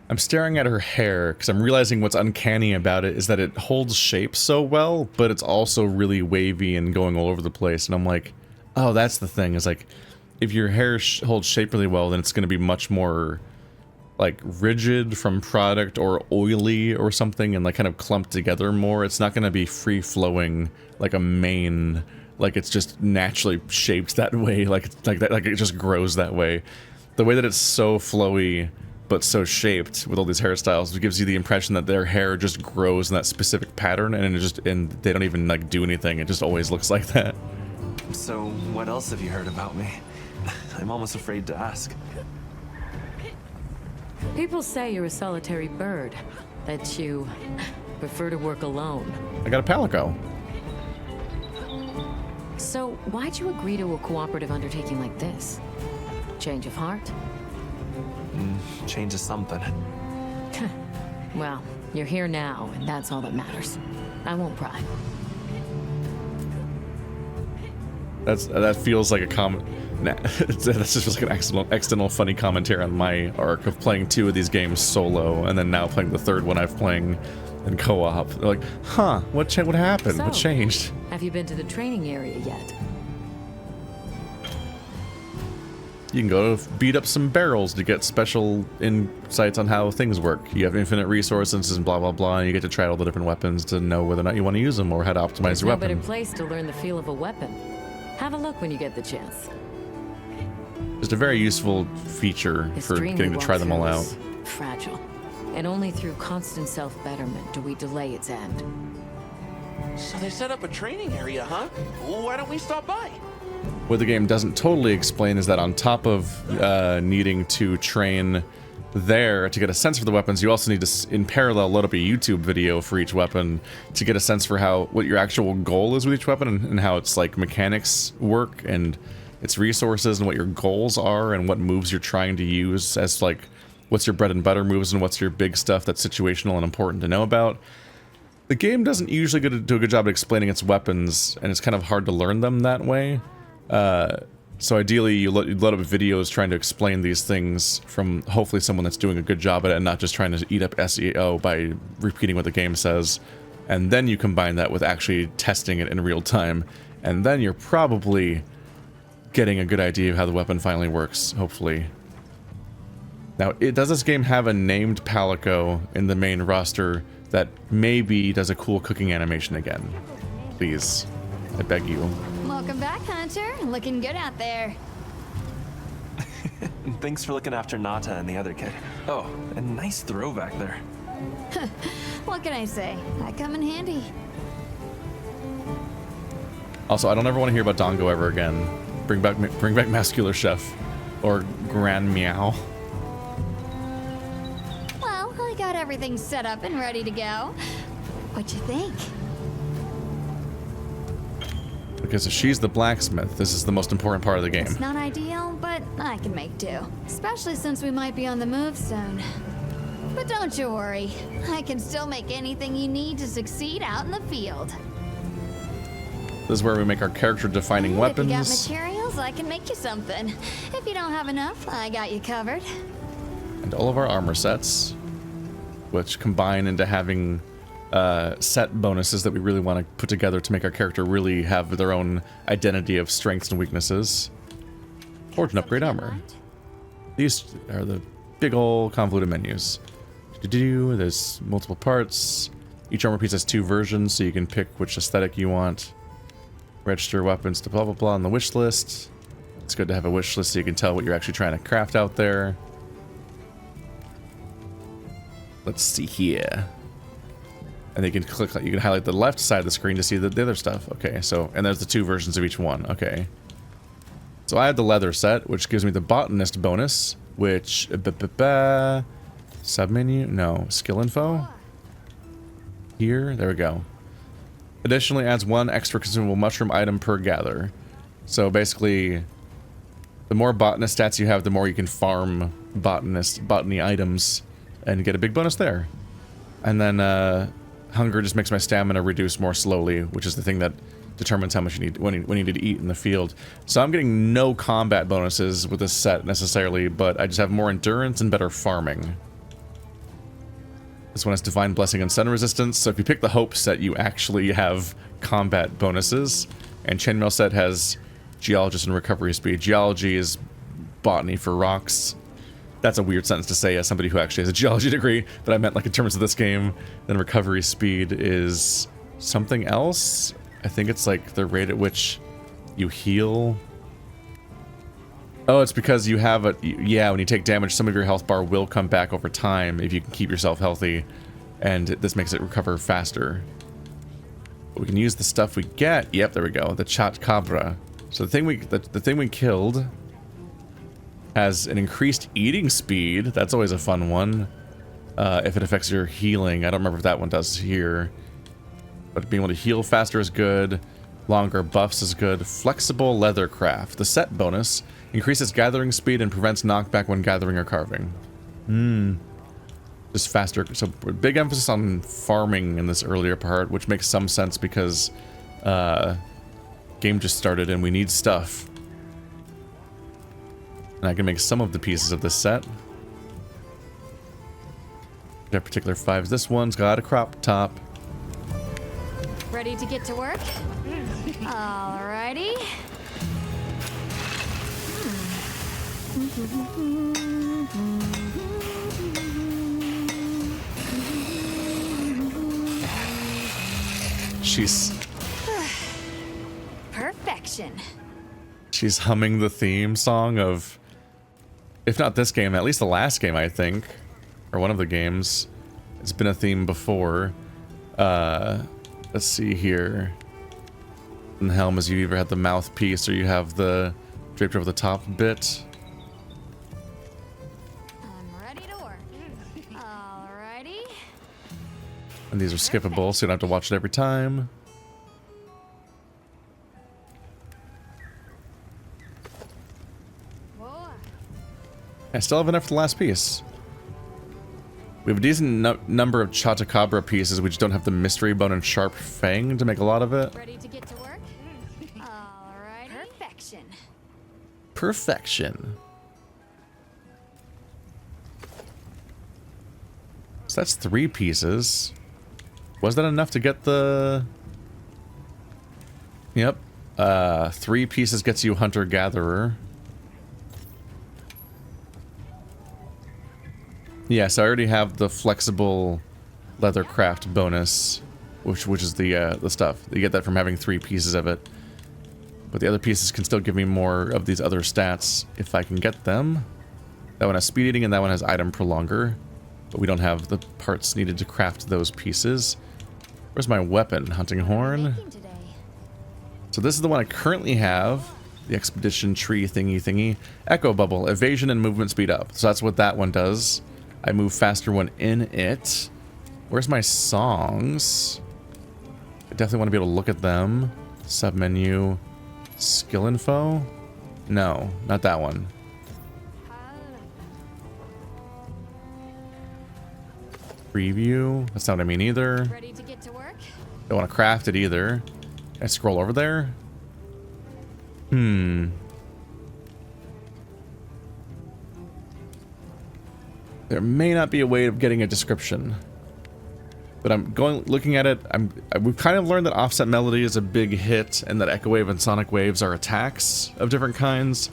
I'm staring at her hair because I'm realizing what's uncanny about it is that it holds shape so well, but it's also really wavy and going all over the place. And I'm like, oh, that's the thing. Is like, if your hair holds shape really well, then it's going to be much more like rigid from product or oily or something and like kind of clumped together more. It's not going to be free flowing like a mane, like it's just naturally shaped that way, like it just grows that way. The way that it's so flowy but so shaped with all these hairstyles, it gives you the impression that their hair just grows in that specific pattern, and they don't even like do anything. It just always looks like that. So, what else have you heard about me? I'm almost afraid to ask. People say you're a solitary bird, that you prefer to work alone. I got a palico. So, why'd you agree to a cooperative undertaking like this? Change of heart? Changes something. Well, you're here now, and that's all that matters. I won't pry. That feels like a comment. Nah, that just feels like an accidental funny commentary on my arc of playing 2 of these games solo, and then now playing the 3rd one I've playing in co-op. They're like, huh? What happened? So, what changed? Have you been to the training area yet? You can go beat up some barrels to get special insights on how things work. You have infinite resources and blah blah blah, and you get to try all the different weapons to know whether or not you want to use them or how to optimize There's your no weapon. better place to learn the feel of a weapon. Have a look when you get the chance. Just a very useful feature for getting to try them all out. Fragile, and only through constant self-betterment do we delay its end. So they set up a training area, huh? Why don't we stop by? What the game doesn't totally explain is that on top of needing to train there to get a sense for the weapons, you also need to, in parallel, load up a YouTube video for each weapon to get a sense for what your actual goal is with each weapon and how its like mechanics work and its resources and what your goals are and what moves you're trying to use as like what's your bread and butter moves and what's your big stuff that's situational and important to know about. The game doesn't usually do a good job at explaining its weapons, and it's kind of hard to learn them that way. So ideally, you load up videos trying to explain these things from hopefully someone that's doing a good job at it and not just trying to eat up SEO by repeating what the game says. And then you combine that with actually testing it in real time. And then you're probably getting a good idea of how the weapon finally works, hopefully. Now, does this game have a named Palico in the main roster that maybe does a cool cooking animation again? Please, I beg you. Welcome back, Hunter. Looking good out there. Thanks for looking after Nata and the other kid. Oh, a nice throw back there. What can I say? I come in handy. Also, I don't ever want to hear about Dongo ever again. Bring back Mascular Chef or Grand Meow. Well, I got everything set up and ready to go. What you think? Because if she's the blacksmith, this is the most important part of the game. It's not ideal, but I can make do. Especially since we might be on the move soon. But don't you worry. I can still make anything you need to succeed out in the field. This is where we make our character-defining weapons. If you got materials, I can make you something. If you don't have enough, I got you covered. And all of our armor sets, which combine into having set bonuses that we really want to put together to make our character really have their own identity of strengths and weaknesses. Forge and upgrade armor. These are the big old convoluted menus. There's multiple parts. Each armor piece has 2 versions, so you can pick which aesthetic you want. Register weapons to blah blah blah on the wish list. It's good to have a wish list so you can tell what you're actually trying to craft out there. Let's see here. And you can click, you can highlight the left side of the screen to see the other stuff. Okay, so, and there's the 2 versions of each one. Okay. So I have the leather set, which gives me the botanist bonus, which, submenu, no, skill info. Here, there we go. Additionally adds 1 extra consumable mushroom item per gather. So basically, the more botanist stats you have, the more you can farm botany items and get a big bonus there. And then, hunger just makes my stamina reduce more slowly, which is the thing that determines how much you need when you need to eat in the field. So I'm getting no combat bonuses with this set necessarily, but I just have more endurance and better farming. This one has Divine Blessing and Sun Resistance, so if you pick the Hope set, you actually have combat bonuses. And Chainmail set has Geologist and Recovery Speed. Geology is botany for rocks. That's a weird sentence to say as somebody who actually has a geology degree, but I meant like in terms of this game. Then recovery speed is something else. I think it's like the rate at which you heal. Oh, it's because you have a... Yeah, when you take damage, some of your health bar will come back over time if you can keep yourself healthy. And this makes it recover faster. But we can use the stuff we get. Yep, there we go. The Chat Cabra. So the thing we killed has an increased eating speed. That's always a fun one. If it affects your healing. I don't remember if that one does here. But being able to heal faster is good. Longer buffs is good. Flexible Leathercraft. The set bonus increases gathering speed and prevents knockback when gathering or carving. Just faster. So big emphasis on farming in this earlier part, which makes some sense because game just started and we need stuff. And I can make some of the pieces of this set. Got particular 5s. This one's got a crop top. Ready to get to work? Alrighty. Perfection. She's humming the theme song of, if not this game, at least the last game, I think, or one of the games. It's been a theme before. Let's see here. In the helm, as you either have the mouthpiece or you have the draped over the top bit. I'm ready to work. Alrighty. And these are skippable, so you don't have to watch it every time. I still have enough for the last piece. We have a decent number of Chattacabra pieces. We just don't have the Mystery Bone and Sharp Fang to make a lot of it. Ready to get to work? Alright. Perfection. Perfection. So that's 3 pieces. Was that enough to get the... Yep. 3 pieces gets you Hunter-Gatherer. Yeah, so I already have the flexible leather craft bonus, which is the stuff. You get that from having 3 pieces of it. But the other pieces can still give me more of these other stats if I can get them. That one has speed eating and that one has item prolonger. But we don't have the parts needed to craft those pieces. Where's my weapon? Hunting horn? So this is the one I currently have. The expedition tree thingy. Echo bubble. Evasion and movement speed up. So that's what that one does. I move faster when in it. Where's my songs? I definitely want to be able to look at them. Submenu. Skill info? No, not that one. Preview? That's not what I mean either. Ready to get to work? Don't want to craft it either. Can I scroll over there? There may not be a way of getting a description. But I'm looking at it, we've kind of learned that offset melody is a big hit and that echo wave and sonic waves are attacks of different kinds.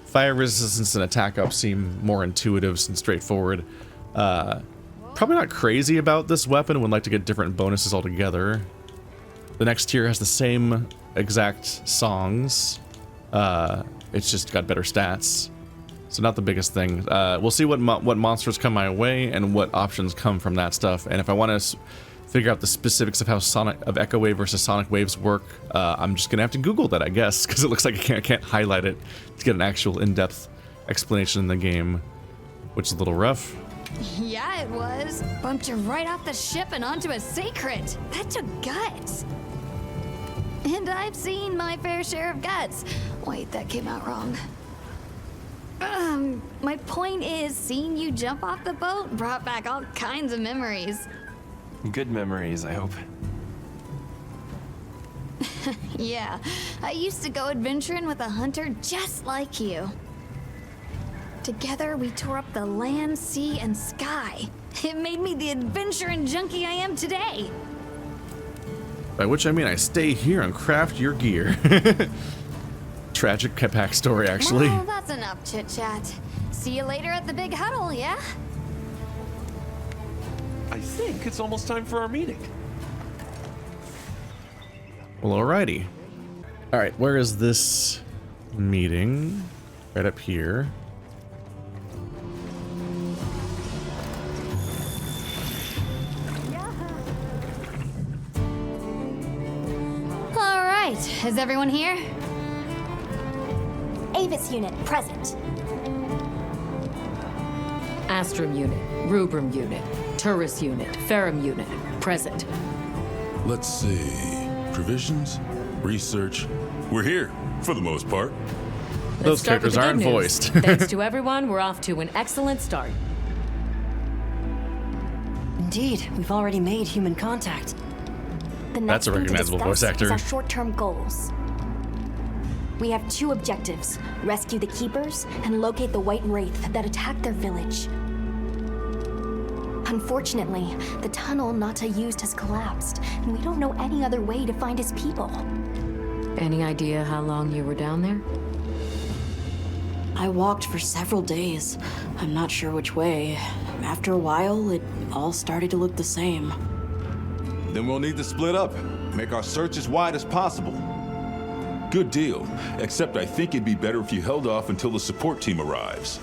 Fire resistance and attack up seem more intuitive and straightforward. Probably not crazy about this weapon, would like to get different bonuses altogether. The next tier has the same exact songs. It's just got better stats. So not the biggest thing. We'll see what monsters come my way and what options come from that stuff. And if I want to figure out the specifics of how Echo Wave versus Sonic Waves work, I'm just gonna have to Google that, I guess, because it looks like I can't highlight it to get an actual in-depth explanation in the game, which is a little rough. Yeah, it was. Bumped you right off the ship and onto a sacred. That took guts. And I've seen my fair share of guts. Wait, that came out wrong. My point is, seeing you jump off the boat brought back all kinds of memories. Good memories, I hope. Yeah, I used to go adventuring with a hunter just like you. Together, we tore up the land, sea, and sky. It made me the adventuring junkie I am today. By which I mean I stay here and craft your gear. Tragic backstory, actually. Well, that's enough chit-chat. See you later at the big huddle, yeah? I think it's almost time for our meeting. Well, alrighty. Alright, where is this meeting? Right up here. Alright, is everyone here? Avis unit, present. Astrum unit, Rubrum unit, Turris unit, Ferrum unit, present. Let's see. Provisions? Research? We're here, for the most part. Those characters aren't voiced. Thanks to everyone, we're off to an excellent start. Indeed, we've already made human contact. The next That's a recognizable voice actor. Is our short-term goals. We have 2 objectives: rescue the Keepers and locate the White Wraith that attacked their village. Unfortunately, the tunnel Nata used has collapsed, and we don't know any other way to find his people. Any idea how long you were down there? I walked for several days. I'm not sure which way. After a while, it all started to look the same. Then we'll need to split up. Make our search as wide as possible. Good deal, except I think it'd be better if you held off until the support team arrives.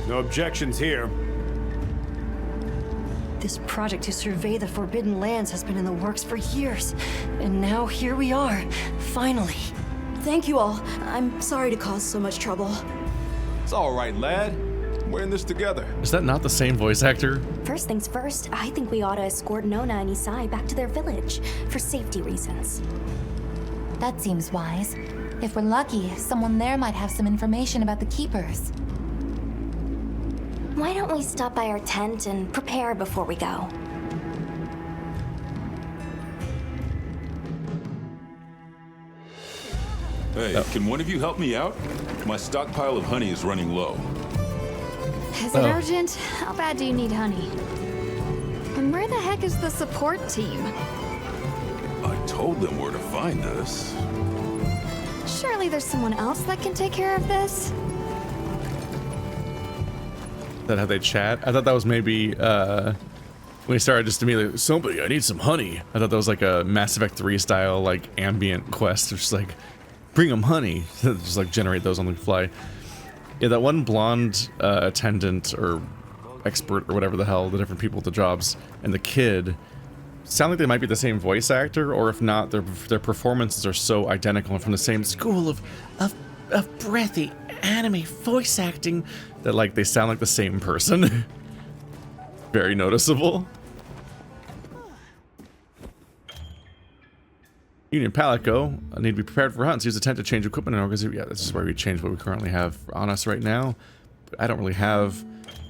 No objections here. This project to survey the Forbidden Lands has been in the works for years. And now here we are, finally. Thank you all. I'm sorry to cause so much trouble. It's all right, lad. We're in this together. Is that not the same voice actor? First things first, I think we ought to escort Nona and Isai back to their village, for safety reasons. That seems wise. If we're lucky, someone there might have some information about the Keepers. Why don't we stop by our tent and prepare before we go? Hey, can one of you help me out? My stockpile of honey is running low. Is it urgent? How bad do you need honey? And where the heck is the support team? I told them where to find us. Surely there's someone else that can take care of this? that how they chat? I thought that was maybe when he started just immediately, somebody, I need some honey. I thought that was like a Mass Effect 3 style like ambient quest. It's just like, bring them honey. Just like generate those on the fly. Yeah, that one blonde attendant or expert or whatever the hell, the different people with the jobs, and the kid sound like they might be the same voice actor, or if not, their performances are so identical and from the same school of breathy anime voice acting that like they sound like the same person. Very noticeable. Union Palico, I need to be prepared for hunts. Use the tent to change equipment and organize. Yeah, this is where we change what we currently have on us right now. But I don't really have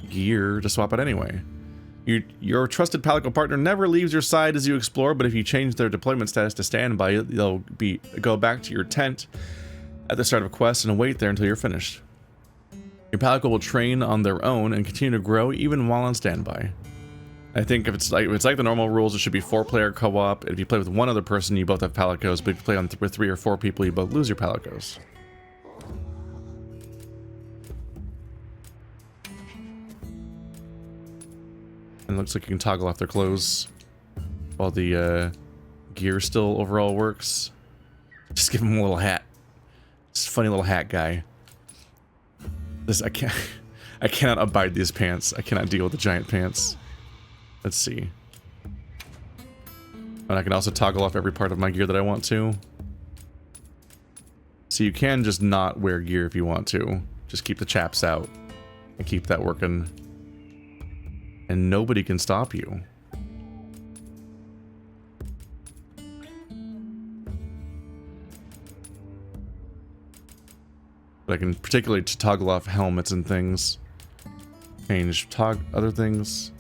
gear to swap out anyway. Your trusted Palico partner never leaves your side as you explore, but if you change their deployment status to standby, they'll go back to your tent at the start of a quest and wait there until you're finished. Your Palico will train on their own and continue to grow even while on standby. I think if it's like the normal rules, it should be 4-player co-op. If you play with one other person, you both have Palicos, but if you play with 3 or 4 people, you both lose your Palicos. And it looks like you can toggle off their clothes while the gear still overall works. Just give him a little hat. Just a funny little hat guy. I cannot abide these pants. I cannot deal with the giant pants. Let's see. And I can also toggle off every part of my gear that I want to. So you can just not wear gear if you want to. Just keep the chaps out and keep that working. And nobody can stop you. But I can particularly toggle off helmets and things. Change other things.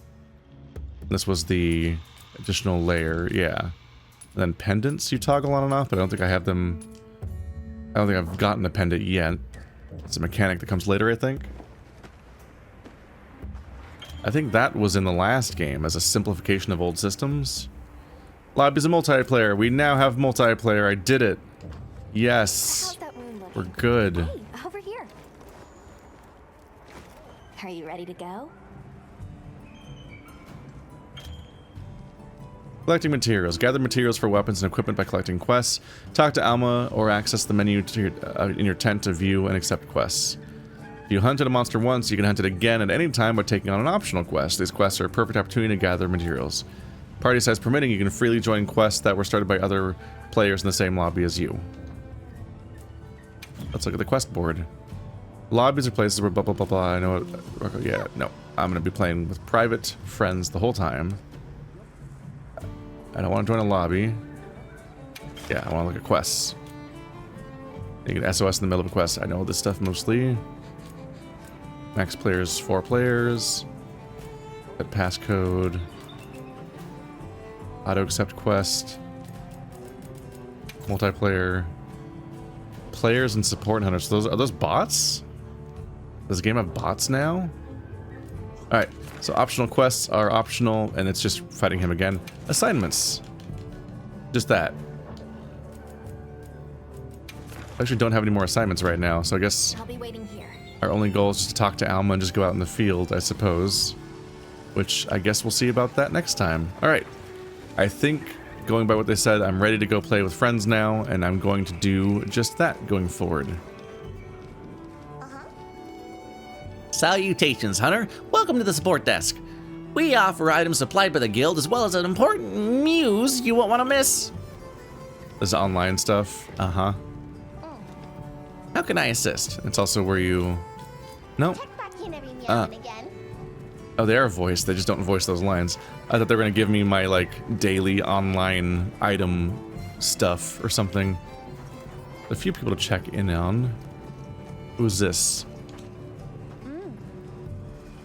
This was the additional layer, yeah. And then pendants you toggle on and off, but I don't think I have them. I don't think I've gotten a pendant yet. It's a mechanic that comes later, I think. I think that was in the last game as a simplification of old systems. Lobby's a multiplayer. We now have multiplayer. I did it. Yes. We're good. Hey, over here. Are you ready to go? Collecting materials. Gather materials for weapons and equipment by collecting quests. Talk to Alma or access the menu in your tent to view and accept quests. If you hunted a monster once, you can hunt it again at any time by taking on an optional quest. These quests are a perfect opportunity to gather materials. Party size permitting, you can freely join quests that were started by other players in the same lobby as you. Let's look at the quest board. Lobbies are places where blah blah blah blah. I know what. Yeah, no. I'm going to be playing with private friends the whole time. I don't want to join a lobby. Yeah, I want to look at quests. You get SOS in the middle of a quest. I know this stuff mostly. Max players, 4 players. Set passcode. Auto accept quest. Multiplayer. Players and support hunters. So are those bots? Does the game have bots now? Alright, so optional quests are optional, and it's just fighting him again. Assignments. Just that. I actually don't have any more assignments right now, so I guess I'll be waiting here. Our only goal is to talk to Alma and just go out in the field, I suppose. Which I guess we'll see about that next time. Alright. I think, going by what they said, I'm ready to go play with friends now, and I'm going to do just that going forward. Salutations, Hunter. Welcome to the support desk. We offer items supplied by the guild as well as an important news you won't want to miss. This online stuff. Uh-huh. How can I assist? It's also where you... No. Oh, they are voiced. They just don't voice those lines. I thought they were going to give me my, like, daily online item stuff or something. A few people to check in on. Who's this?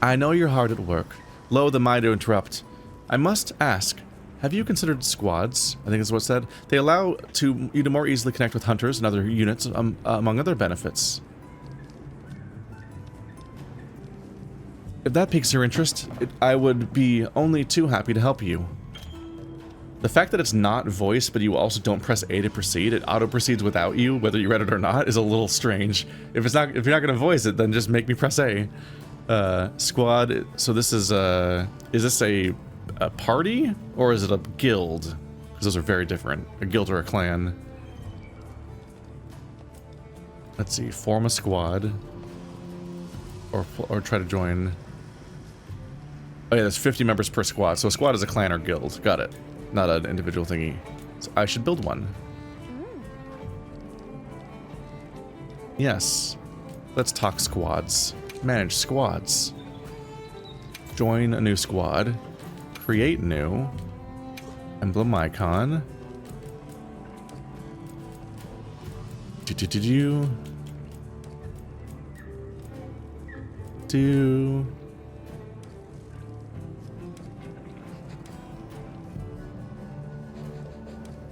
I know you're hard at work. Loath am I to interrupt. I must ask, have you considered squads? I think that's what it said. They allow you to more easily connect with hunters and other units, among other benefits. If that piques your interest, I would be only too happy to help you. The fact that it's not voiced, but you also don't press A to proceed, it auto-proceeds without you, whether you read it or not, is a little strange. If you're not going to voice it, then just make me press A. Squad. So this is this a party or is it a guild? Because those are very different. A guild or a clan. Let's see. Form a squad. Or try to join. Oh yeah, there's 50 members per squad. So a squad is a clan or guild. Got it. Not an individual thingy. So I should build one. Yes. Let's talk squads. Manage squads. Join a new squad. Create new. Emblem icon.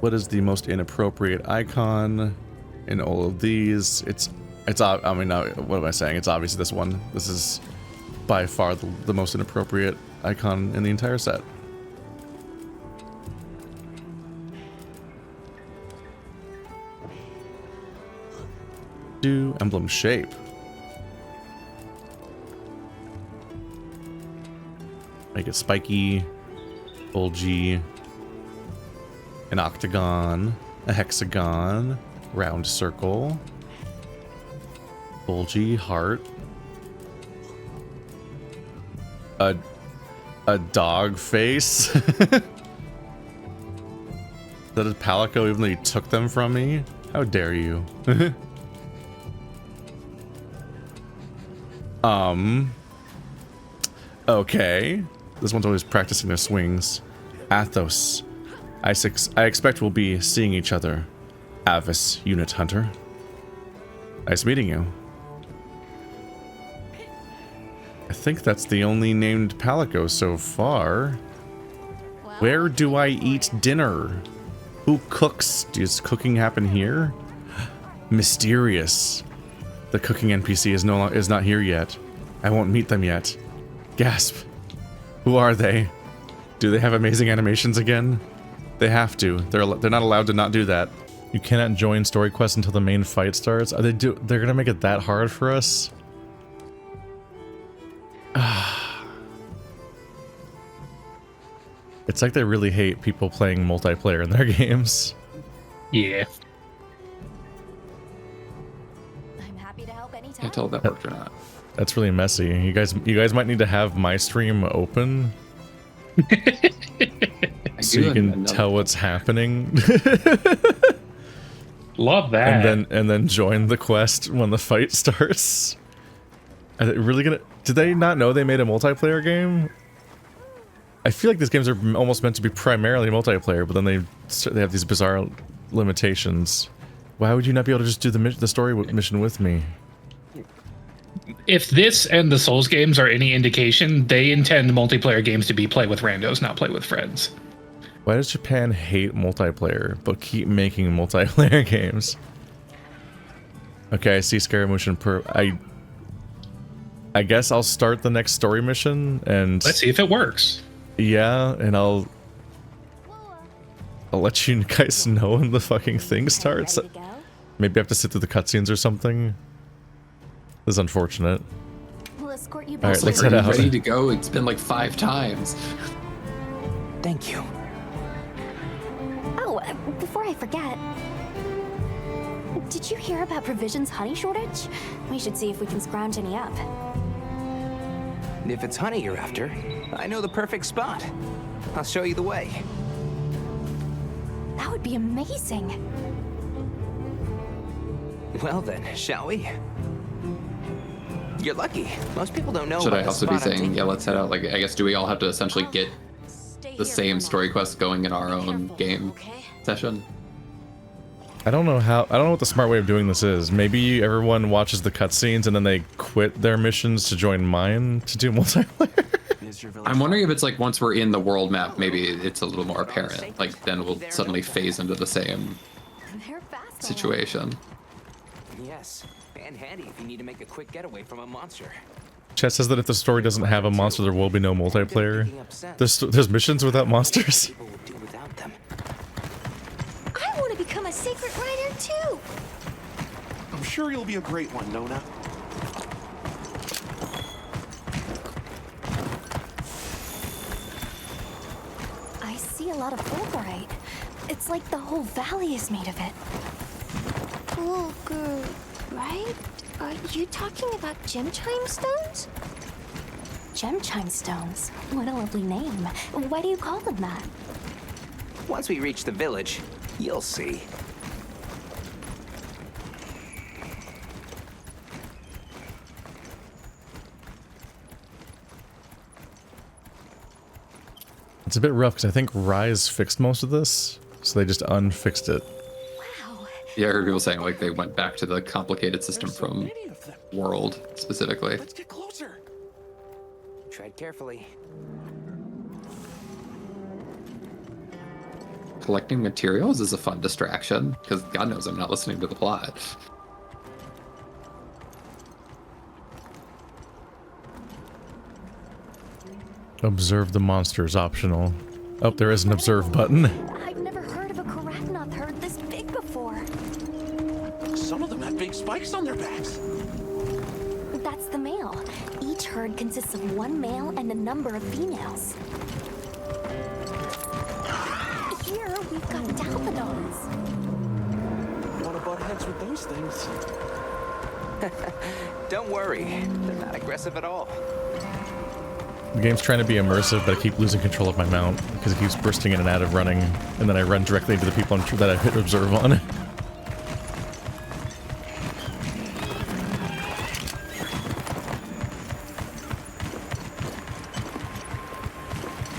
What is the most inappropriate icon in all of these? I mean, what am I saying? It's obviously this one. This is by far the most inappropriate icon in the entire set. Do emblem shape. Make it spiky, bulgy, an octagon, a hexagon, round circle, bulgy heart, a dog face. That is Palico even though you took them from me? How dare you? Okay. This one's always practicing their swings. Athos. I expect we'll be seeing each other. Avis, unit hunter. Nice meeting you. I think that's the only named Palico so far. Where do I eat dinner? Who cooks? Does cooking happen here? Mysterious. The cooking NPC is not here yet. I won't meet them yet. Gasp. Who are they? Do they have amazing animations again? They have to. They're not allowed to not do that. You cannot join story quests until the main fight starts. They're gonna make it that hard for us? It's like they really hate people playing multiplayer in their games. Yeah. I'm happy to help anytime. Can't tell if that worked or not. That's really messy. You guys might need to have my stream open so you can tell what's happening. Love that. And then join the quest when the fight starts. Are they really gonna? Did they not know they made a multiplayer game? I feel like these games are almost meant to be primarily multiplayer, but then they have these bizarre limitations. Why would you not be able to just do the story mission with me? If this and the Souls games are any indication, they intend multiplayer games to be play with randos, not play with friends. Why does Japan hate multiplayer, but keep making multiplayer games? Okay, I see Scaramouche per... I guess I'll start the next story mission, and... Let's see if it works. Yeah, and I'll let you guys know when the fucking thing starts. Maybe I have to sit through the cutscenes or something. This is unfortunate. We'll escort you back. All right, let's head out. Ready to go. It's been like 5 times. Thank you. Oh, before I forget, did you hear about Provision's honey shortage? We should see if we can scrounge any up. If it's honey you're after, I know the perfect spot. I'll show you the way. That would be amazing. Well then, shall we? You're lucky. Most people don't know. Should I also be saying, yeah, let's head out? Like, I guess, do we all have to essentially get the same story quest going in our own game session? I don't know what the smart way of doing this is. Maybe everyone watches the cutscenes and then they quit their missions to join mine to do multiplayer. I'm wondering if it's like once we're in the world map, maybe it's a little more apparent. Like then we'll suddenly phase into the same situation. Yes, and handy if you need to make a quick getaway from a monster. Chet says that if the story doesn't have a monster, there will be no multiplayer. There's missions without monsters. I want to become a secret rider too. I'm sure you'll be a great one, Nona. lot of fulgurite. It's like the whole valley is made of it. Fulgur, right? Are you talking about gem chime stones? Gem chime stones? What a lovely name. Why do you call them that? Once we reach the village, you'll see. It's a bit rough because I think Rise fixed most of this, so they just unfixed it. Yeah, I heard people saying like they went back to the complicated system from World specifically. Let's get closer. Tread carefully. Collecting materials is a fun distraction because God knows I'm not listening to the plot. Observe the monsters optional. Oh, there is an observe button. I've never heard of a Karatnoth herd this big before. Some of them have big spikes on their backs. That's the male. Each herd consists of one male and a number of females. Here we've got Dalphodons. Want to butt heads with those things? Don't worry, they're not aggressive at all. The game's trying to be immersive, but I keep losing control of my mount because it keeps bursting in and out of running, and then I run directly into the people that I hit observe on.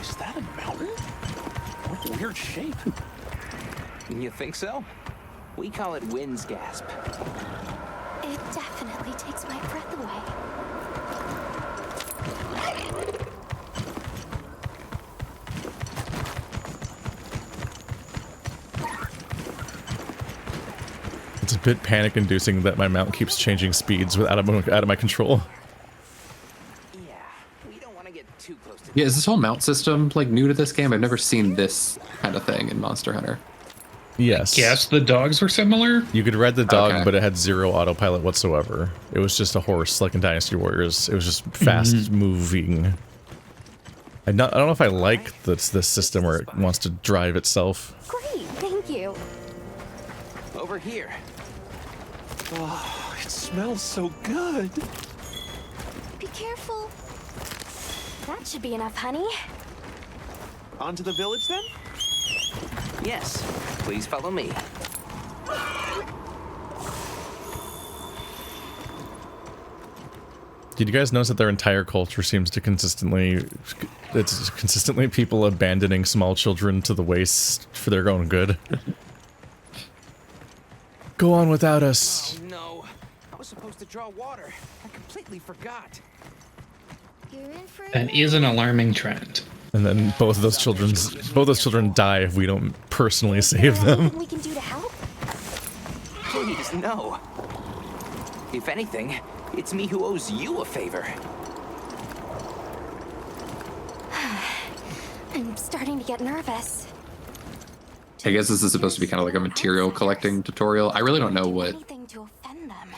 Is that a mountain? What a weird shape. You think so? We call it wind's gasp. It definitely takes my breath away. It's a bit panic-inducing that my mount keeps changing speeds out of my control. Yeah, is this whole mount system like new to this game? I've never seen this kind of thing in Monster Hunter. Yes. Yes, the dogs were similar. You could ride the dog, Okay. but it had zero autopilot whatsoever. It was just a horse, like in Dynasty Warriors. It was just fast-moving. I don't know if I like this system where it wants to drive itself. Great, thank you. Over here. Oh, it smells so good. Be careful. That should be enough, honey. On to the village then? Yes, please follow me. Did you guys notice that their entire culture seems to consistently people abandoning small children to the waste for their own good? Go on without us. Oh no, I was supposed to draw water. I completely forgot. That is an alarming trend. And then both those children die if we don't personally save them. Anything we can do to help? Please, no. If anything, it's me who owes you a favor. I'm starting to get nervous. I guess this is supposed to be kind of like a material collecting tutorial. I really don't know what.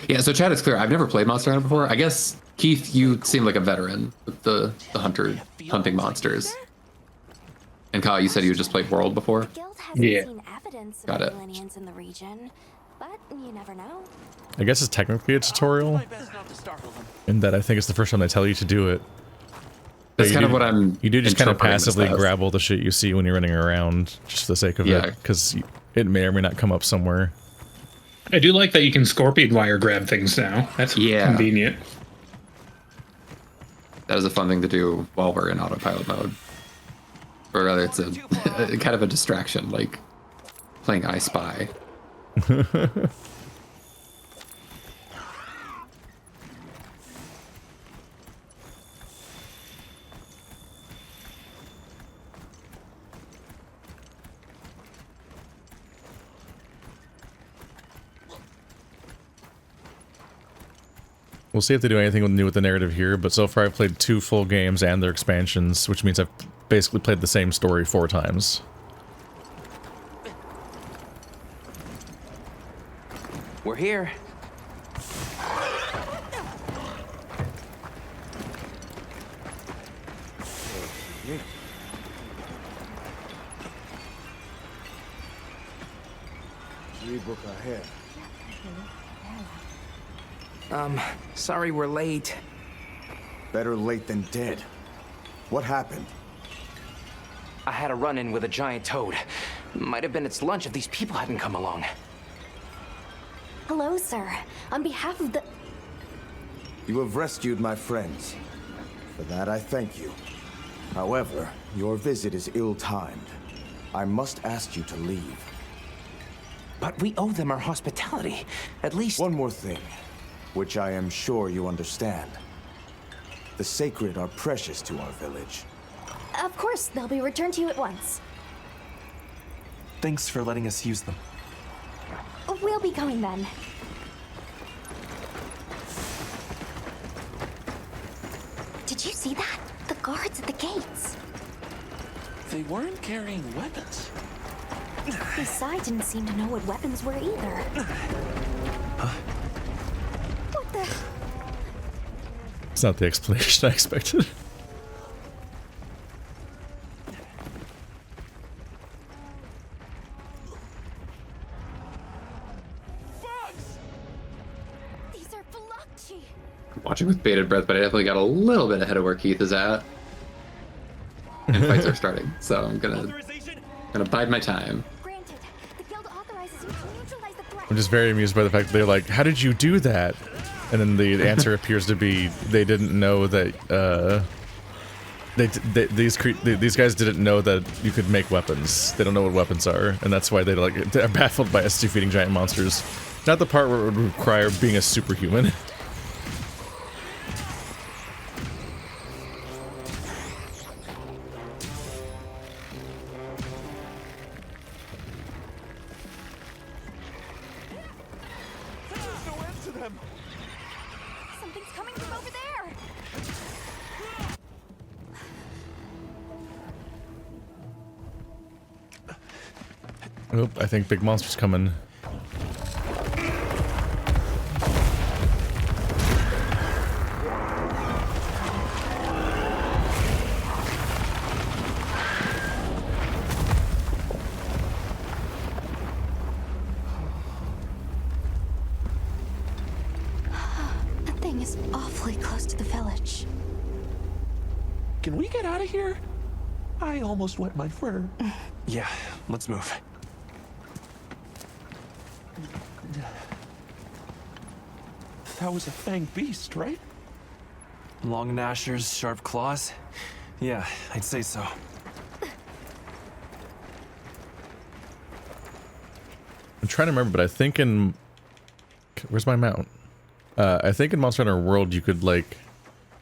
Yeah, so chat is clear. I've never played Monster Hunter before. I guess, Keith, you seem like a veteran with the hunting monsters. And Kyle, you said you just played World before? Yeah. Got it. In the region, but you never know. I guess it's technically a tutorial, in that I think it's the first time they tell you to do it. That's kind of what I'm. You do just kind of interpreting this passively as. grab all the shit you see when you're running around, just for the sake of Yeah. it, because it may or may not come up somewhere. I do like that you can scorpion wire grab things now. That's convenient. That is a fun thing to do while we're in autopilot mode. Or rather, it's a kind of a distraction, like playing I Spy. We'll see if they do anything new with the narrative here, but so far I've played 2 full games and their expansions, which means I've basically played the same story 4 times. We're here. rebook ahead. Sorry we're late. Better late than dead. What happened? I had a run-in with a giant toad. Might have been its lunch if these people hadn't come along. Hello, sir. On behalf of the... You have rescued my friends. For that, I thank you. However, your visit is ill-timed. I must ask you to leave. But we owe them our hospitality. At least... One more thing, which I am sure you understand. The sacred are precious to our village. Of course, they'll be returned to you at once. Thanks for letting us use them. We'll be going then. Did you see that? The guards at the gates. They weren't carrying weapons. Besides, didn't seem to know what weapons were either. What the? It's not the explanation I expected. Watching with bated breath, but I definitely got a little bit ahead of where Keith is at. And fights are starting, so I'm gonna bide my time. I'm just very amused by the fact that they're like, "How did you do that?" And then the answer appears to be they didn't know that these guys didn't know that you could make weapons. They don't know what weapons are, and that's why they're baffled by us defeating giant monsters. Not the part where it would require being a superhuman. Something's coming from over there. Oop, I think big monster's coming. That thing is awfully close to the village. Can we get out of here? I almost wet my fur. Yeah, let's move. That was a fanged beast, right? Long gnashers, sharp claws. Yeah, I'd say so. I'm trying to remember, but I think in... Where's my mount? I think in Monster Hunter World you could, like,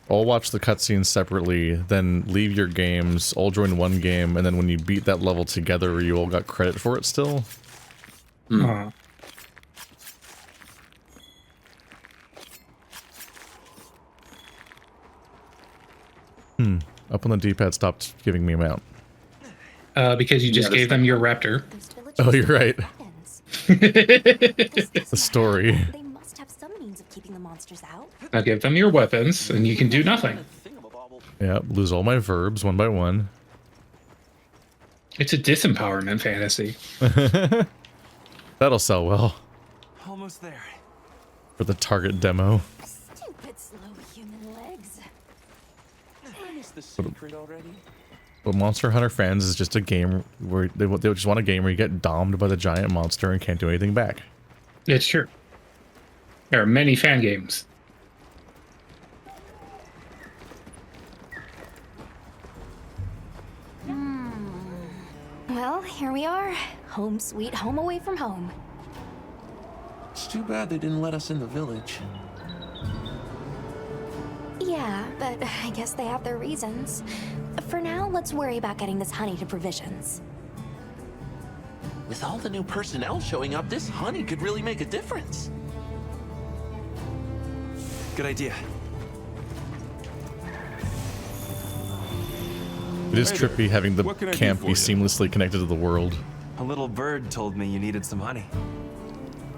all watch the cutscenes separately, then leave your games, all join one game, and then when you beat that level together, you all got credit for it still. Mm. Up on the D-pad stopped giving me a mount. Because you just gave them your raptor. Oh, you're right. The story. They must have some means of keeping the monsters out. Now give them your weapons, and you can do nothing. Yeah, lose all my verbs one by one. It's a disempowerment fantasy. That'll sell well. Almost there. For the target demo. Stupid slow human legs. The secret already? But Monster Hunter Fans is just a game where they just want a game where you get domed by the giant monster and can't do anything back. It's true. There are many fan games. Well, here we are. Home sweet home away from home. It's too bad they didn't let us in the village. Yeah, but I guess they have their reasons. For now, let's worry about getting this honey to provisions. With all the new personnel showing up, this honey could really make a difference. Good idea. It is Hey trippy there. having the What can I do camp for be you? seamlessly connected to the world. A little bird told me you needed some honey.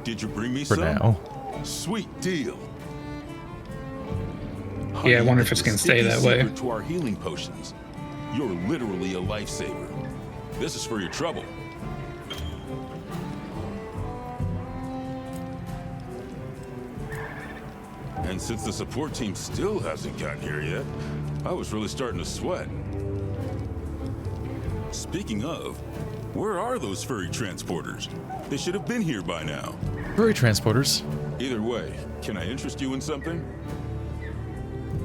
Did you bring me For some? now. Sweet deal. Yeah, I wonder if Honey it's gonna is the stay sticky that way. secret to our healing potions. You're literally a lifesaver. This is for your trouble. And since the support team still hasn't gotten here yet, I was really starting to sweat. Speaking of, where are those furry transporters? They should have been here by now. Furry transporters? Either way, can I interest you in something?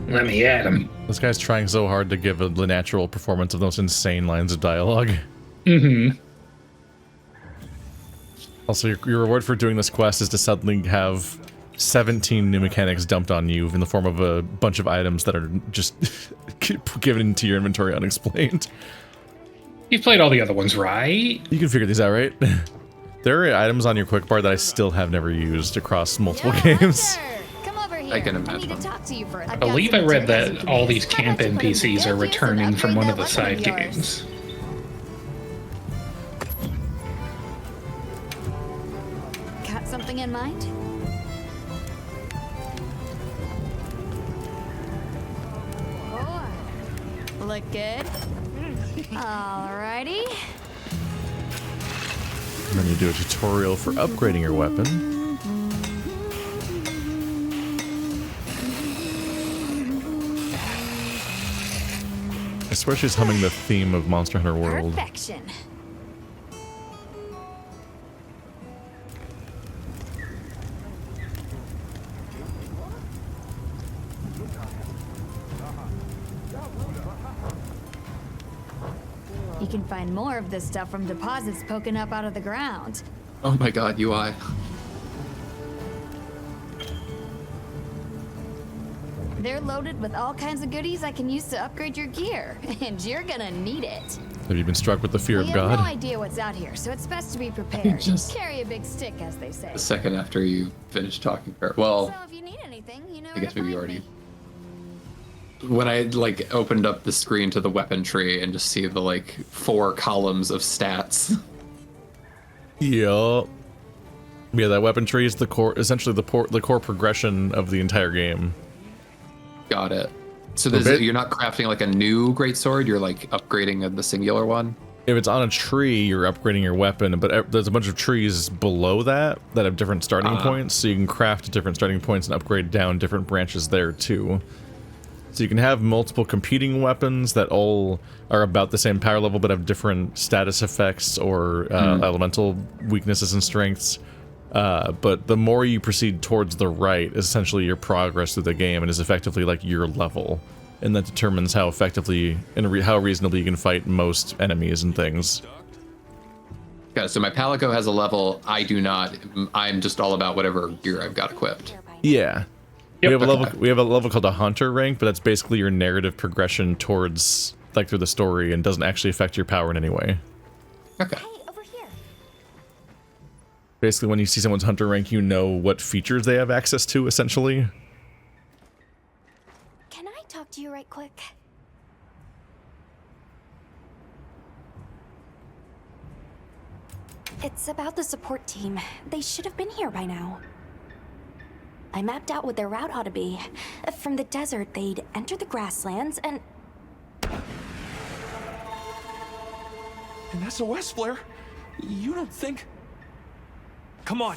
Let me at him. This guy's trying so hard to give the natural performance of those insane lines of dialogue. Mm-hmm. Also, your reward for doing this quest is to suddenly have 17 new mechanics dumped on you in the form of a bunch of items that are just given into your inventory unexplained. You've played all the other ones, right? You can figure these out, right? There are items on your quick bar that I still have never used across multiple games. Come over here. I can imagine. I need to talk to you for I believe I read that all these camp NPCs are returning from one of the side games. Got something in mind? Look good. Alrighty. And then you do a tutorial for upgrading your weapon. I swear she's humming the theme of Monster Hunter World. Perfection. You can find more of this stuff from deposits poking up out of the ground. Oh my god, UI. They're loaded with all kinds of goodies I can use to upgrade your gear, and you're gonna need it. Have you been struck with the fear We of have God? no idea what's out here, so it's best to be prepared. Just- Carry a big stick, as they say. A second after you finish talking. Well, So if you need anything, you know I guess where to maybe you find already. me. When I like opened up the screen to the weapon tree and just see the like 4 columns of stats. Yup. Yeah, that weapon tree is the core, essentially the core progression of the entire game. Got it. So you're not crafting like a new greatsword, you're like upgrading the singular one? If it's on a tree, you're upgrading your weapon, but there's a bunch of trees below that have different starting points, so you can craft different starting points and upgrade down different branches there too. So you can have multiple competing weapons that all are about the same power level but have different status effects or elemental weaknesses and strengths. But the more you proceed towards the right is essentially your progress through the game and is effectively like your level. And that determines how effectively and how reasonably you can fight most enemies and things. Okay, so my Palico has a level, I do not. I'm just all about whatever gear I've got equipped. Yeah. We have a level called a hunter rank, but that's basically your narrative progression towards like through the story and doesn't actually affect your power in any way. Okay. Basically, when you see someone's hunter rank, you know what features they have access to, essentially. Can I talk to you right quick? It's about the support team. They should have been here by now. I mapped out what their route ought to be. From the desert, they'd enter the grasslands and... An SOS flare? You don't think... Come on.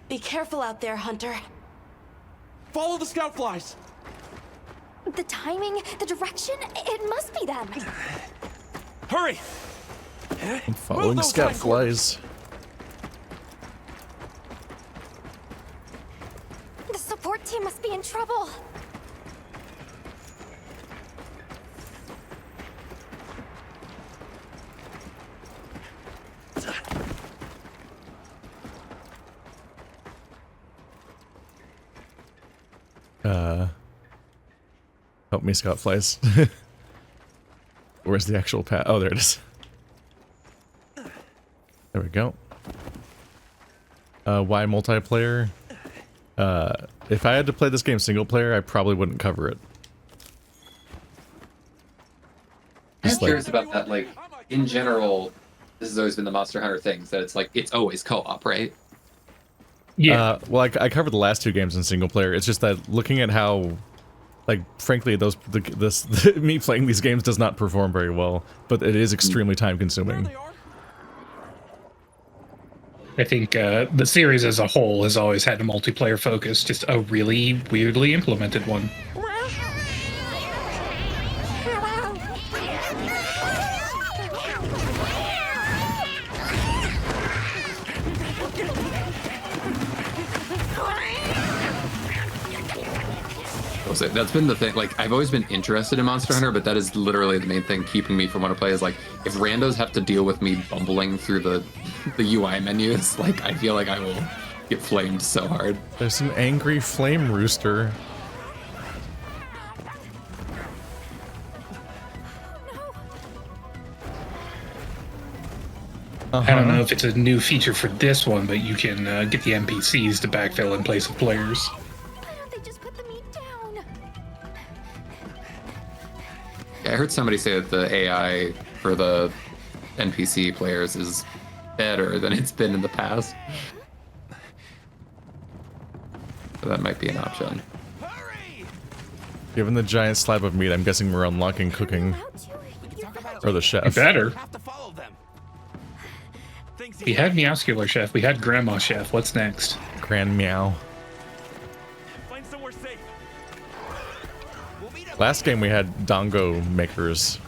Be careful out there, Hunter. Follow the scout flies. The timing, the direction, it must be them. Hurry! I'm following scout flies. The support team must be in trouble. Help me, scout flies. Where's the actual path? Oh, there it is. There we go. Why multiplayer? If I had to play this game single player, I probably wouldn't cover it. I'm curious about that, like, in general, this has always been the Monster Hunter thing, that it's like, it's always co-op, right? Yeah. Well, I covered the last 2 games in single player. It's just that looking at how, like, frankly, me playing these games does not perform very well, but it is extremely time consuming. I think the series as a whole has always had a multiplayer focus, just a really weirdly implemented one. That's been the thing. Like, I've always been interested in Monster Hunter, but that is literally the main thing keeping me from want to play. Is like, if randos have to deal with me bumbling through the UI menus, like, I feel like I will get flamed so hard. There's an angry flame rooster. I don't know if it's a new feature for this one, but you can get the NPCs to backfill in place of players. Yeah, I heard somebody say that the AI for the NPC players is better than it's been in the past. So that might be an option. Given the giant slab of meat, I'm guessing we're unlocking cooking. Or the chef. Better. We had Meowscular Chef, we had Grandma Chef, what's next? Grand Meow. Last game we had Dongo makers.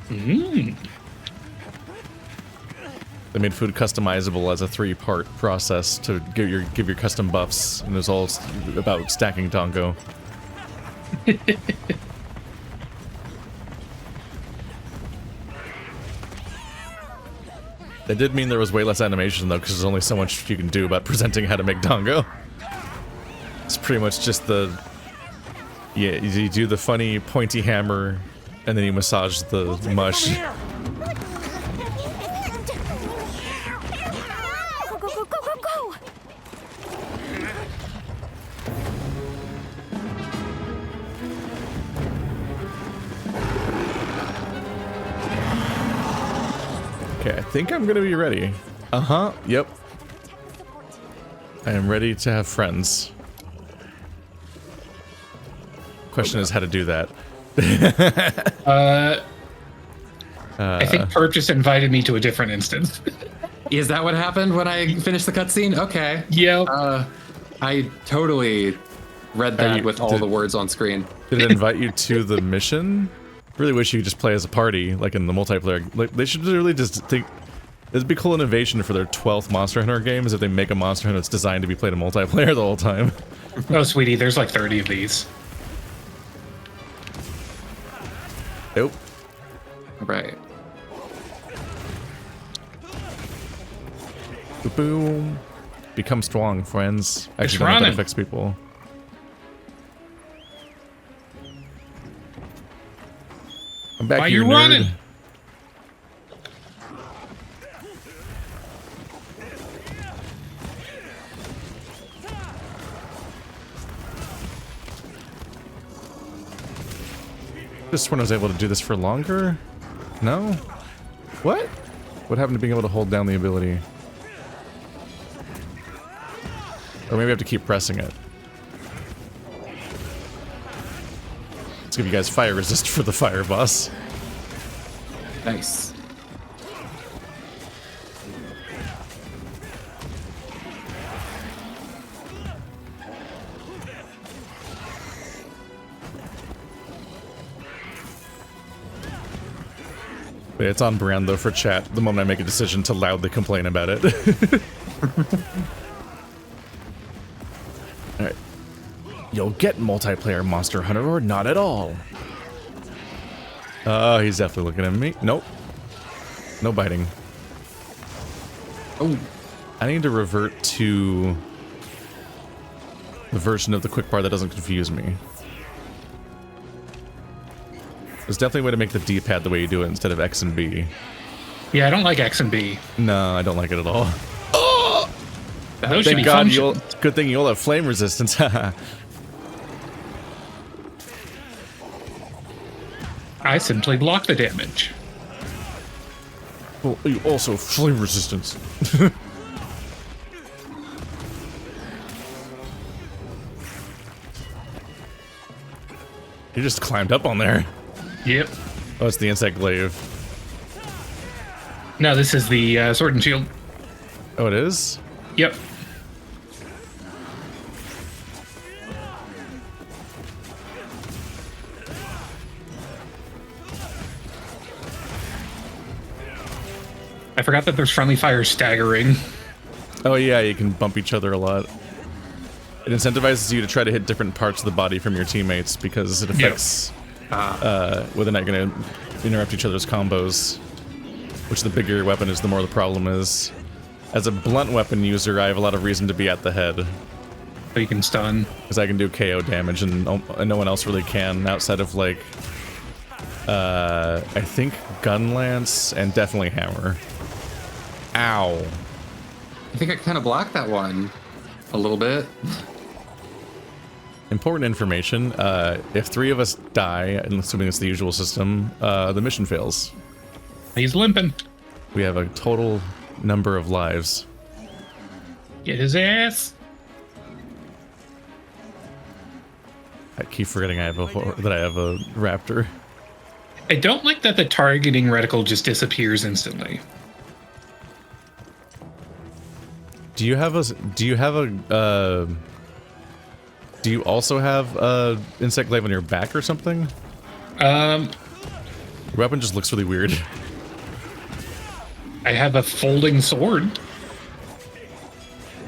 Mm. They made food customizable as a 3-part process to give your custom buffs, and it was all about stacking Dongo. That did mean there was way less animation though, because there's only so much you can do about presenting how to make Dongo. It's pretty much just the... Yeah, you do the funny pointy hammer, and then you massage the mush. Go, go, go, go, go, go! Okay, I think I'm gonna be ready. Uh-huh, yep. I am ready to have friends. Question is how to do that. I think Perp just invited me to a different instance. Is that what happened when I finished the cutscene? Okay. Yeah. I totally read that with all the words on screen. Did it invite you to the mission? Really wish you could just play as a party, like in the multiplayer. Like, they should really just think... It'd be cool innovation for their 12th Monster Hunter game is if they make a Monster Hunter that's designed to be played in multiplayer the whole time. Oh, sweetie, there's like 30 of these. Nope. Right. Boom. Become strong, friends. Actually, It's don't know if that running. affects people. I'm back Why here, you nerd. running? Just when I was able to do this for longer? No? What? What happened to being able to hold down the ability? Or maybe I have to keep pressing it. Let's give you guys fire resist for the fire boss. Nice. But it's on brand though for chat the moment I make a decision to loudly complain about it. Alright. You'll get multiplayer Monster Hunter or not at all. Oh, he's definitely looking at me. Nope. No biting. Oh. I need to revert to the version of the quick bar that doesn't confuse me. There's definitely a way to make the D-pad the way you do it instead of X and B. Yeah, I don't like X and B. No, I don't like it at all. Those should be Thank God, function. good thing you'll have flame resistance. I simply block the damage. Well, you also have flame resistance. You just climbed up on there. Yep. Oh, it's the insect glaive. No, this is the sword and shield. Oh, it is? Yep. I forgot that there's friendly fire staggering. Oh yeah, you can bump each other a lot. It incentivizes you to try to hit different parts of the body from your teammates because it affects whether or not you're going to interrupt each other's combos. Which the bigger your weapon is, the more the problem is. As a blunt weapon user, I have a lot of reason to be at the head. So you can stun. Because I can do KO damage and no one else really can outside of like... I think Gun Lance and definitely Hammer. Ow. I think I kind of blocked that one a little bit. Important information. If 3 of us die, and assuming it's the usual system, the mission fails. He's limping. We have a total number of lives. Get his ass. I keep forgetting that I have a raptor. I don't like that the targeting reticle just disappears instantly. Do you also have a insect glaive on your back or something? Your weapon just looks really weird. I have a folding sword.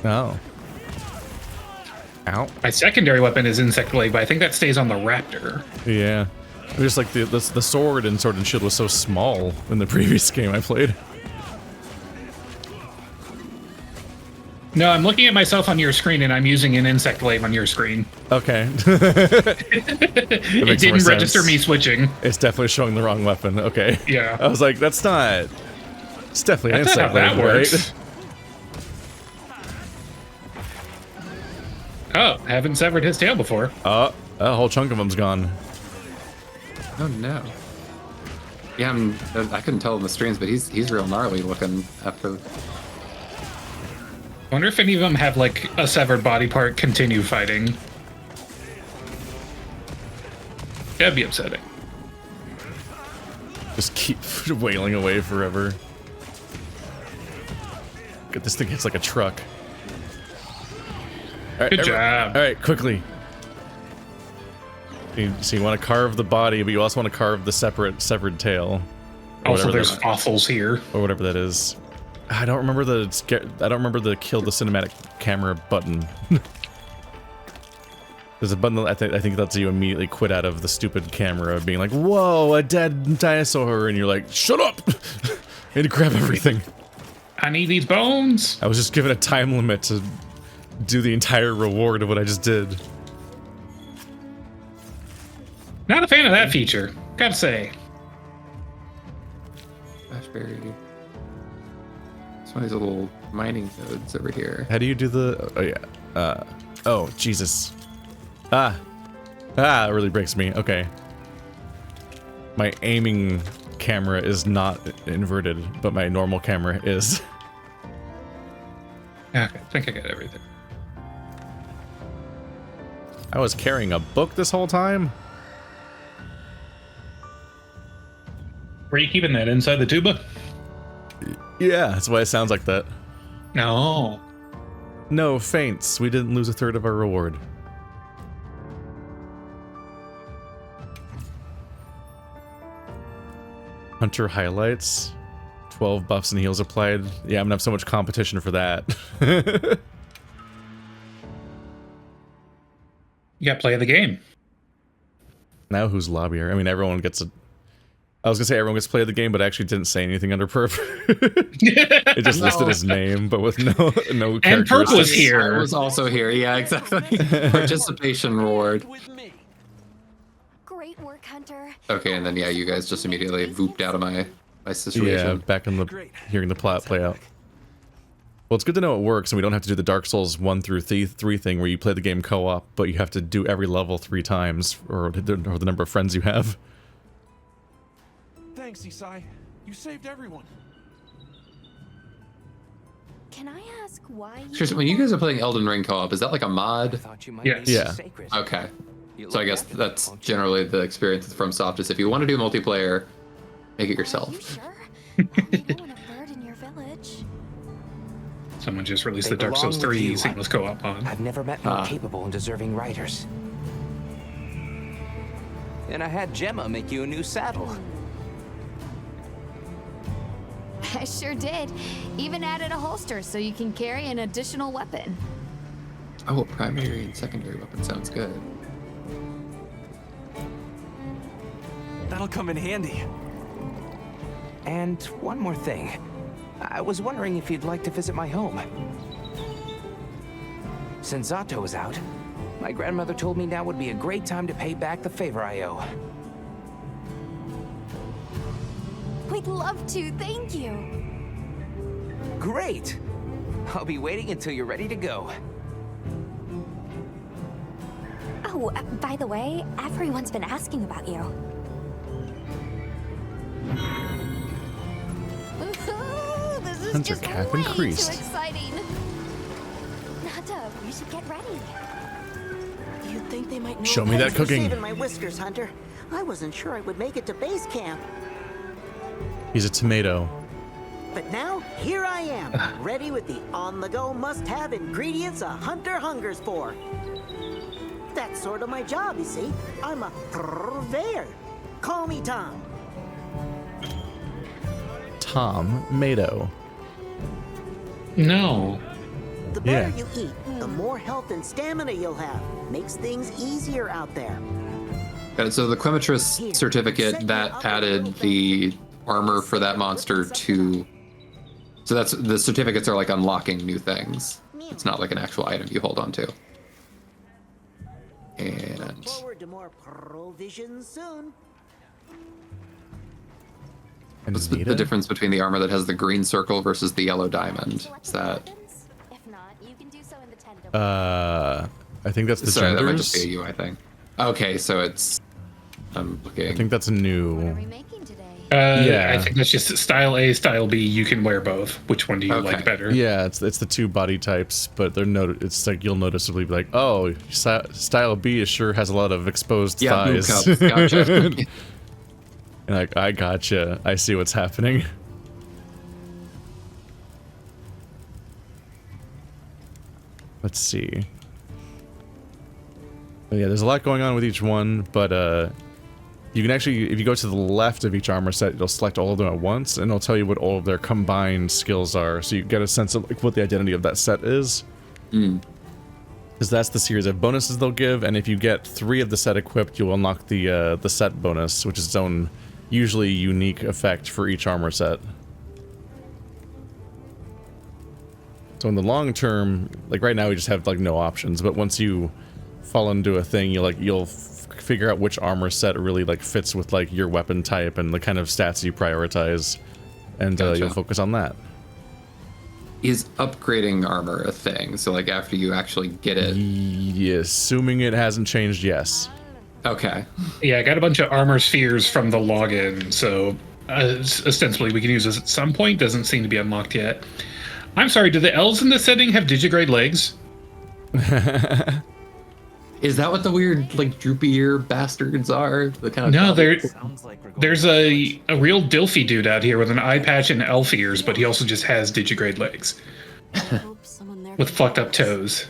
Oh. Ow. My secondary weapon is insect glaive, but I think that stays on the raptor. Yeah. Just like the sword and Sword and Shield was so small in the previous game I played. No, I'm looking at myself on your screen and I'm using an insect glaive on your screen. Okay. It didn't register me switching. It's definitely showing the wrong weapon. Okay. Yeah. I was like, that's not... It's definitely an That's insect not how glaive, that right? works. Oh, haven't severed his tail before. A whole chunk of him's gone. Oh no. Yeah, I couldn't tell in the streams, but he's real gnarly looking after. I wonder if any of them have like a severed body part continue fighting. That'd be upsetting. Just keep wailing away forever. God, this thing hits like a truck. All right, Good job. All right, quickly. So you want to carve the body, but you also want to carve the severed tail. Also, there's fossils here, or whatever that is. I don't remember the kill the cinematic camera button. There's a button that I think that's you immediately quit out of the stupid camera, being like, "Whoa, a dead dinosaur," and you're like, "Shut up!" I need to grab everything. I need these bones. I was just given a time limit to do the entire reward of what I just did. Not a fan of that feature, gotta say. Flashberry. It's one of these little mining nodes over here. How do you do the... Oh, yeah. Oh, Jesus. It really breaks me. Okay. My aiming camera is not inverted, but my normal camera is. Okay, I think I got everything. I was carrying a book this whole time? Were you keeping that inside the tuba? Yeah, that's why it sounds like that. No. No, feints. We didn't lose a third of our reward. Hunter highlights. 12 buffs and heals applied. Yeah, I'm gonna have so much competition for that. You gotta play the game. Now who's lobbyer? I mean, everyone gets a... I was gonna say everyone gets to play the game, but I actually didn't say anything under Perp. It just listed his name, but with no And characteristics. Perp was here. I was also here. Yeah, exactly. Participation reward. Great work, Hunter. Okay, and then yeah, you guys just immediately vooped out of my situation. Yeah, back in the hearing the plot play out. Well, it's good to know it works, and we don't have to do the Dark Souls 1 through 3 thing where you play the game co-op, but you have to do every level 3 times, or the number of friends you have. Thanks, Isai. You saved everyone. Can I ask why you... Seriously, when you guys are playing Elden Ring co-op, is that like a mod? Yes. Yeah. Okay. So I guess that's generally the experience with FromSoft is if you want to do multiplayer, make it yourself. Sure. I'll be a bird in your village. Someone just released They the Dark belong Souls with 3 you. seamless co-op mod. I've never met more capable and deserving riders. And I had Gemma make you a new saddle. I sure did. Even added a holster so you can carry an additional weapon. Oh, primary and secondary weapon sounds good. That'll come in handy. And one more thing. I was wondering if you'd like to visit my home. Since Zato is out, my grandmother told me now would be a great time to pay back the favor I owe. We'd love to, thank you. Great! I'll be waiting until you're ready to go. Oh, by the way, everyone's been asking about you. Ooh, this is Hunter just cap way increased. too exciting. Nata, we should get ready. You'd think they might know. Show me that Thanks for cooking. saving my whiskers, Hunter. I wasn't sure I would make it to base camp. He's a tomato. But now, here I am, ready with the on-the-go must-have ingredients a hunter hungers for. That's sort of my job, you see. I'm a purveyor. Call me Tom. Tom Mato. No. The better you eat, the more health and stamina you'll have. Makes things easier out there. So the Quematrus certificate, that added the armor for that monster to... So that's the certificates are like unlocking new things. It's not like an actual item you hold on to. And Forward to more provisions soon. what's the difference between the armor that has the green circle versus the yellow diamond? Is that... I think that's the Sorry, that might genders. just be a UI thing. Okay, so it's... I'm looking... I think that's a new... I think that's just style A, style B. You can wear both. Which one do you like better? Yeah, it's the two body types, but they're it's like you'll noticeably be like, oh, style B sure has a lot of exposed thighs. Boob cups. Gotcha. And like, I gotcha. I see what's happening. Let's see. But yeah, there's a lot going on with each one, but you can actually, if you go to the left of each armor set, it'll select all of them at once, and it'll tell you what all of their combined skills are, so you get a sense of like, what the identity of that set is. Because that's the series of bonuses they'll give, and if you get 3 of the set equipped, you'll unlock the set bonus, which is its own, usually unique effect for each armor set. So in the long term, like right now we just have like no options, but once you fall into a thing, you'll figure out which armor set really like fits with like your weapon type and the kind of stats you prioritize, and you'll focus on that. Is upgrading armor a thing? So like after you actually get it? Yeah, assuming it hasn't changed, yes. Okay. Yeah, I got a bunch of armor spheres from the login, so ostensibly we can use this at some point. Doesn't seem to be unlocked yet. I'm sorry, do the elves in this setting have digigrade legs? Is that what the weird, like, droopy ear bastards are? The kind of No, there's a real Dilfy dude out here with an eye patch and elf ears, but he also just has digigrade legs. With fucked up toes.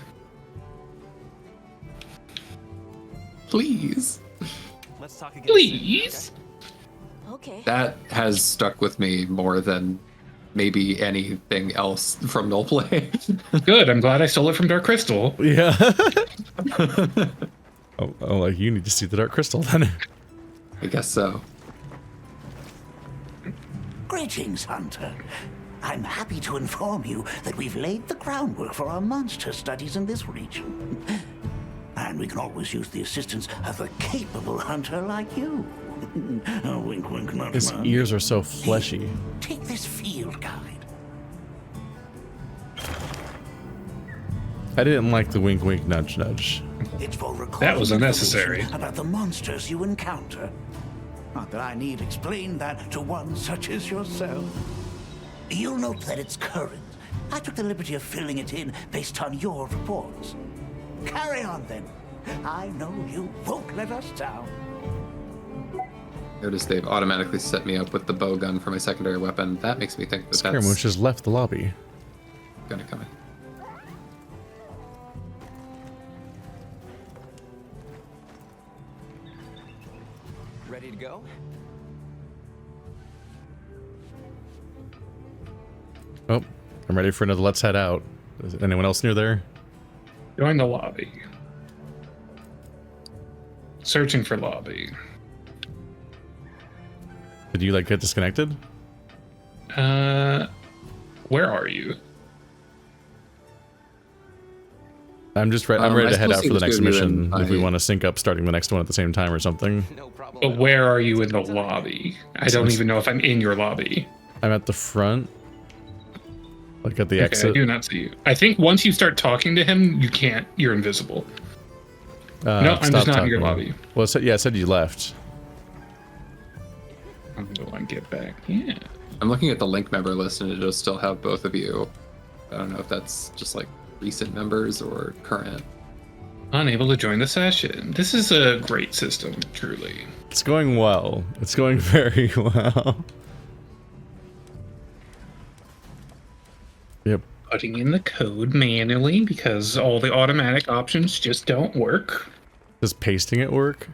Please. Let's talk again. Please. Okay. That has stuck with me more than maybe anything else from Nullplay. Good, I'm glad I stole it from Dark Crystal. Yeah. oh, like you need to see the Dark Crystal then. I guess so. Greetings, Hunter. I'm happy to inform you that we've laid the groundwork for our monster studies in this region. And we can always use the assistance of a capable hunter like you. Wink, wink, nudge, His nudge. ears are so fleshy. Take this field guide. I didn't like the wink wink nudge nudge. It's for That was recording unnecessary. information about the monsters you encounter. Not that I need explain that to one such as yourself. You'll note that it's current. I took the liberty of filling it in based on your reports. Carry on then. I know you won't let us down. Notice they've automatically set me up with the bow gun for my secondary weapon. That makes me think that Scaramouche has left the lobby. gonna come in. Ready to go? Oh, I'm ready for another let's head out. Is anyone else near there? Join the lobby. Searching for lobby. Did you like get disconnected? Where are you? I'm just I'm ready to head out for the next mission if we I- want to sync up starting the next one at the same time or something. But where are you in the lobby? I don't even know if I'm in your lobby. I'm at the front. Like at the Okay, exit. I do not see you. I think once you start talking to him, you can't. You're invisible. No, I'm stop just not in your talking. lobby. Well, it said you left. I'm going to get back. Yeah. I'm looking at the link member list and it does still have both of you. I don't know if that's just like recent members or current. Unable to join the session. This is a great system, truly. It's going well. It's going very well. Yep. Putting in the code manually because all the automatic options just don't work. Does pasting it work?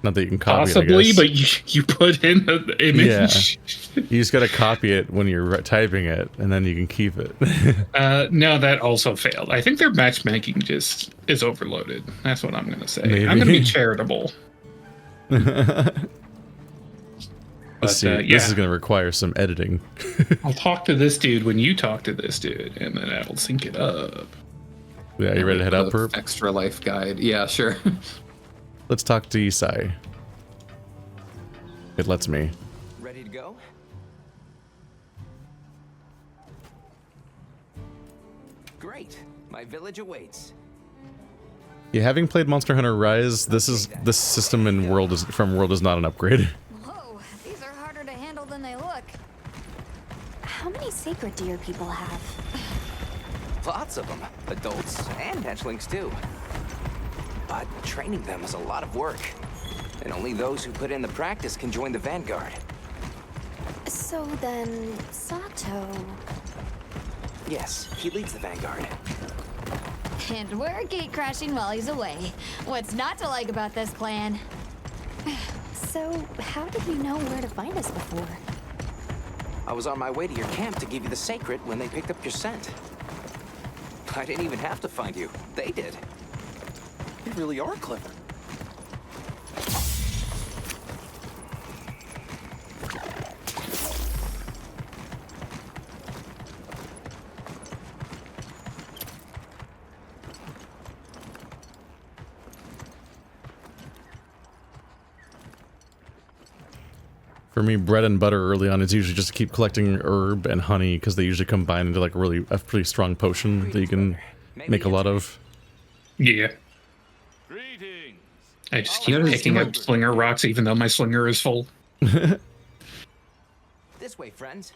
Not that you can copy Possibly, it, I guess. but you put in the image. Yeah. You just gotta copy it when you're typing it, and then you can keep it. No, that also failed. I think their matchmaking just is overloaded. That's what I'm going to say. Maybe. I'm going to be charitable. Let's see. yeah. This is gonna require some editing. I'll talk to this dude when you talk to this dude, and then that'll sync it up. Yeah, you ready to head out, Perp? Extra life guide. Yeah, sure. Let's talk to Isai. It lets me. Ready to go? Great. My village awaits. Yeah, having played Monster Hunter Rise, this system in World is not an upgrade. Whoa, these are harder to handle than they look. How many sacred deer people have? Lots of them. Adults and hatchlings too. But training them is a lot of work. And only those who put in the practice can join the Vanguard. So then, Sato... Yes, he leads the Vanguard. And we're gate crashing while he's away. What's not to like about this plan? So, how did you know where to find us before? I was on my way to your camp to give you the sacred when they picked up your scent. I didn't even have to find you. They did. You really are clever. For me, bread and butter early on is usually just to keep collecting herb and honey because they usually combine into like a pretty strong potion that you can make a lot of. Yeah. I just keep picking up slinger rocks even though my slinger is full. This way, friends.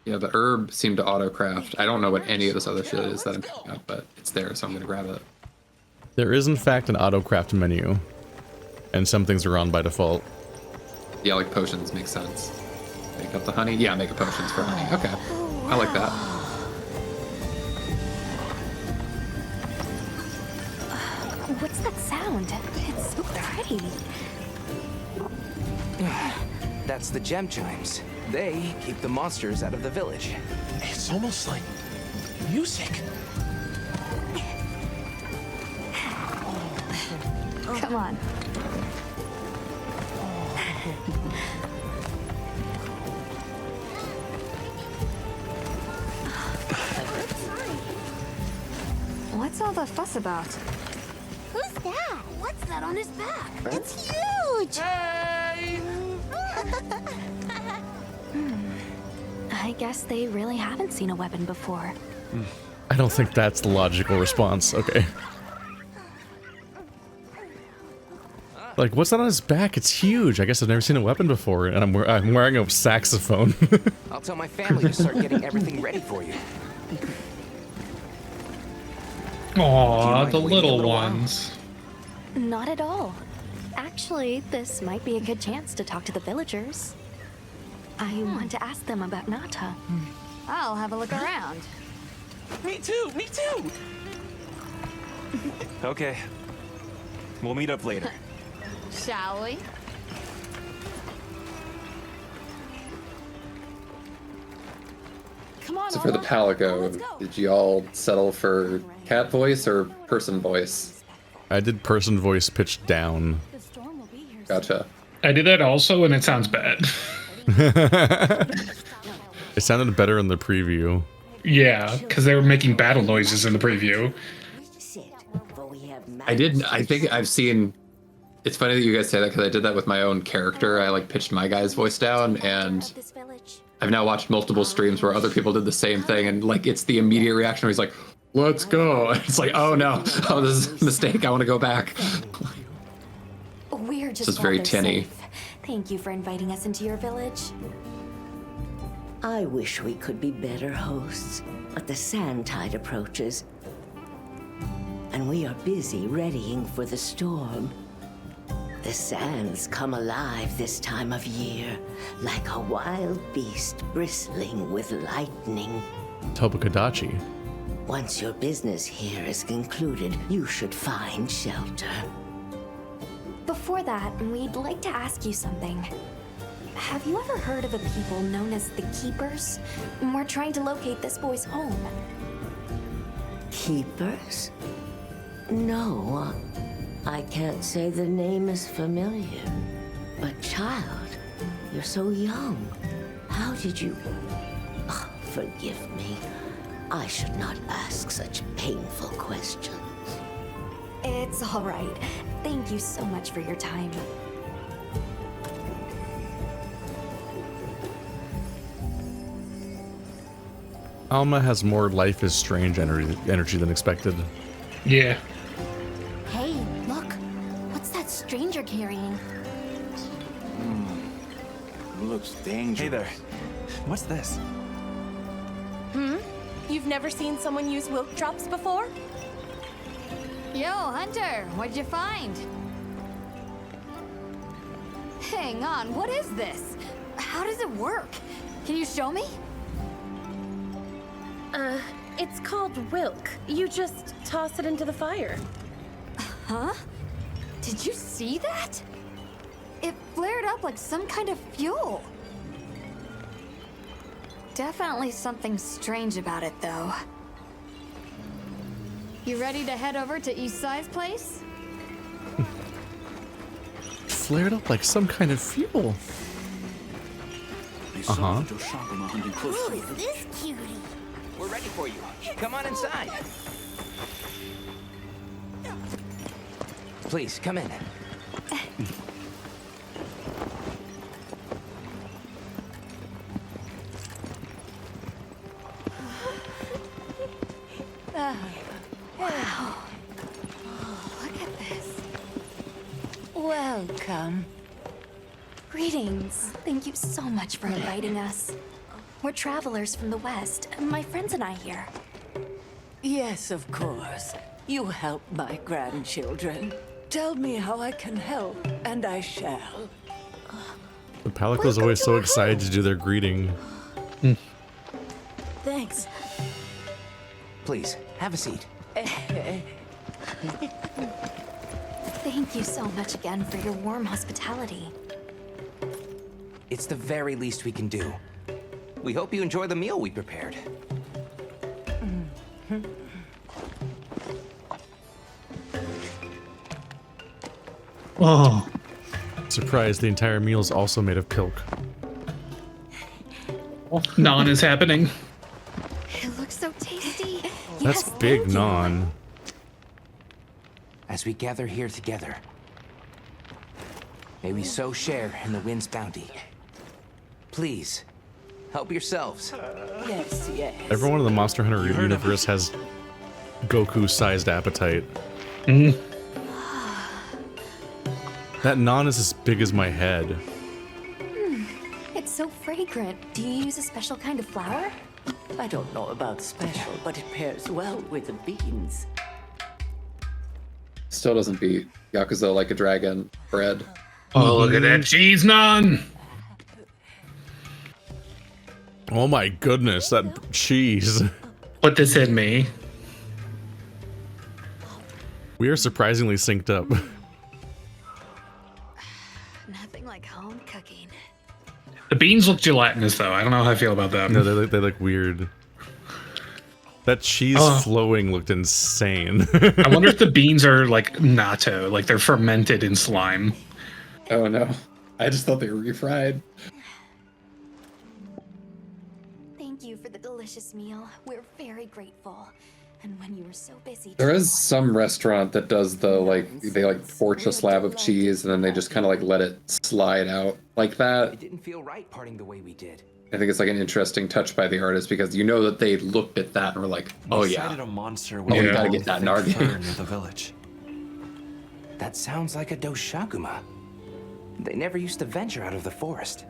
Yeah, the herb seemed to auto-craft. I don't know what any of this other shit is that I'm picking up, but it's there, so I'm gonna grab it. There is in fact an auto-craft menu, and some things are on by default. Yeah, like potions make sense. Make up the honey? Yeah, make a potions for honey. Okay. I like that. What's that sound? It's so pretty. That's the gem chimes. They keep the monsters out of the village. It's almost like music. Come on. What's all the fuss about? Who's that? What's that on his back? It's huge! I guess they really haven't seen a weapon before. I don't think that's the logical response. Okay. Like, what's that on his back? It's huge. I guess I've never seen a weapon before, and I'm wearing a saxophone. I'll tell my family to start getting everything ready for you. Aw, the little ones. Not at all. Actually, this might be a good chance to talk to the villagers. I want to ask them about Nata. I'll have a look around. Me too, me too! Okay. We'll meet up later. Shall we? Come on, So for the Palico, did you all settle for cat voice or person voice? I did person voice pitched down. Gotcha. I did that also, and it sounds bad. It sounded better in the preview. Yeah, because they were making battle noises in the preview. I think I've seen. It's funny that you guys say that because I did that with my own character. I like pitched my guy's voice down, and I've now watched multiple streams where other people did the same thing, and like it's the immediate reaction where he's like, "Let's go!" It's like, "Oh no, oh this is a mistake. I want to go back." We're just This is very rather tinny. safe. Thank you for inviting us into your village. I wish we could be better hosts, but the sand tide approaches, and we are busy readying for the storm. The sands come alive this time of year, like a wild beast bristling with lightning. Tobakadachi. Once your business here is concluded, you should find shelter. Before that, we'd like to ask you something. Have you ever heard of a people known as the Keepers? We're trying to locate this boy's home. Keepers? No, I can't say the name is familiar. But child, you're so young. How did you... Oh, forgive me. I should not ask such painful questions. It's all right. Thank you so much for your time. Alma has more Life is Strange energy than expected. Yeah. Hey, look. What's that stranger carrying? Looks dangerous. Hey there. What's this? You've never seen someone use wilk drops before? Yo, Hunter, what'd you find? Hang on, what is this? How does it work? Can you show me? It's called wilk. You just toss it into the fire. Huh? Did you see that? It flared up like some kind of fuel. Definitely something strange about it, though. You ready to head over to Eastside's place? Flared up like some kind of fuel. Uh-huh. Who is this cutie? We're ready for you. Come on inside. Please, come in. Wow. Look at this. Welcome. Greetings. Thank you so much for inviting us. We're travelers from the West, my friends and I here. Yes, of course. You help my grandchildren. Tell me how I can help, and I shall. The Palico's always so excited to do their greeting. Thanks. Please, have a seat. Thank you so much again for your warm hospitality. It's the very least we can do. We hope you enjoy the meal we prepared. Oh. Surprised the entire meal is also made of pilk. Naan is happening. It looks so tasty. That's Yes, big thank you. naan. As we gather here together, may we so share in the wind's bounty. Please, help yourselves. Yes, yes. Everyone in the Monster Hunter universe has Goku-sized appetite. That naan is as big as my head. It's so fragrant. Do you use a special kind of flour? I don't know about special, but it pairs well with the beans. Still doesn't beat Yakuza Like a Dragon bread. Oh, look at that cheese naan! Oh my goodness, that cheese. Put this in me. We are surprisingly synced up. Nothing like home cooking. The beans look gelatinous, though. I don't know how I feel about them. No, they look weird. That cheese flowing looked insane. I wonder if the beans are like natto, like they're fermented in slime. Oh no. I just thought they were refried. Thank you for the delicious meal. We're very grateful. And when you were so busy... There is some restaurant that does the, like, they like torch a slab of cheese and then they just kind of like let it slide out like that. It didn't feel right parting the way we did. I think it's like an interesting touch by the artist because you know that they looked at that and were like, oh We yeah. sighted a monster We gotta get that in our game. near the village. That sounds like a doshaguma. They never used to venture out of the forest.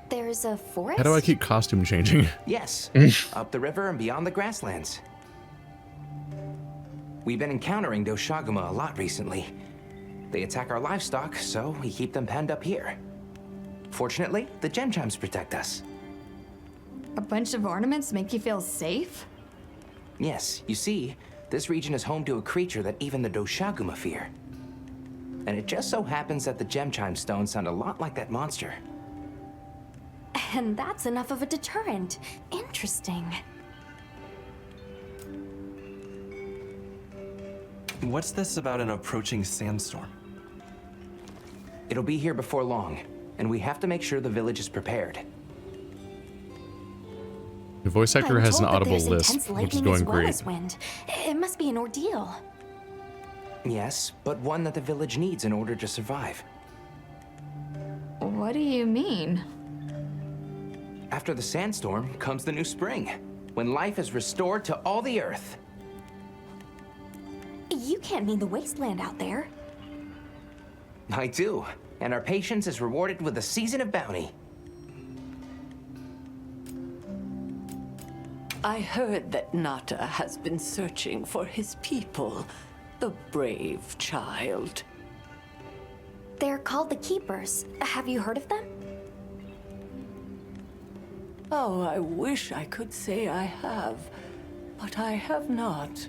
There's a forest? How do I keep costume changing? Yes, up the river and beyond the grasslands. We've been encountering doshaguma a lot recently. They attack our livestock, so we keep them penned up here. Fortunately, the gem chimes protect us. A bunch of ornaments make you feel safe? Yes, you see, this region is home to a creature that even the doshaguma fear. And it just so happens that the gem chime stones sound a lot like that monster. And that's enough of a deterrent. Interesting. What's this about an approaching sandstorm? It'll be here before long, and we have to make sure the village is prepared. The voice actor I'm has an told that audible there's lisp, intense which is lightning going as well great. as wind. It must be an ordeal. Yes, but one that the village needs in order to survive. What do you mean? After the sandstorm comes the new spring, when life is restored to all the earth. You can't mean the wasteland out there. I do, and our patience is rewarded with a season of bounty. I heard that Nata has been searching for his people, the brave child. They're called the Keepers. Have you heard of them? Oh, I wish I could say I have, but I have not.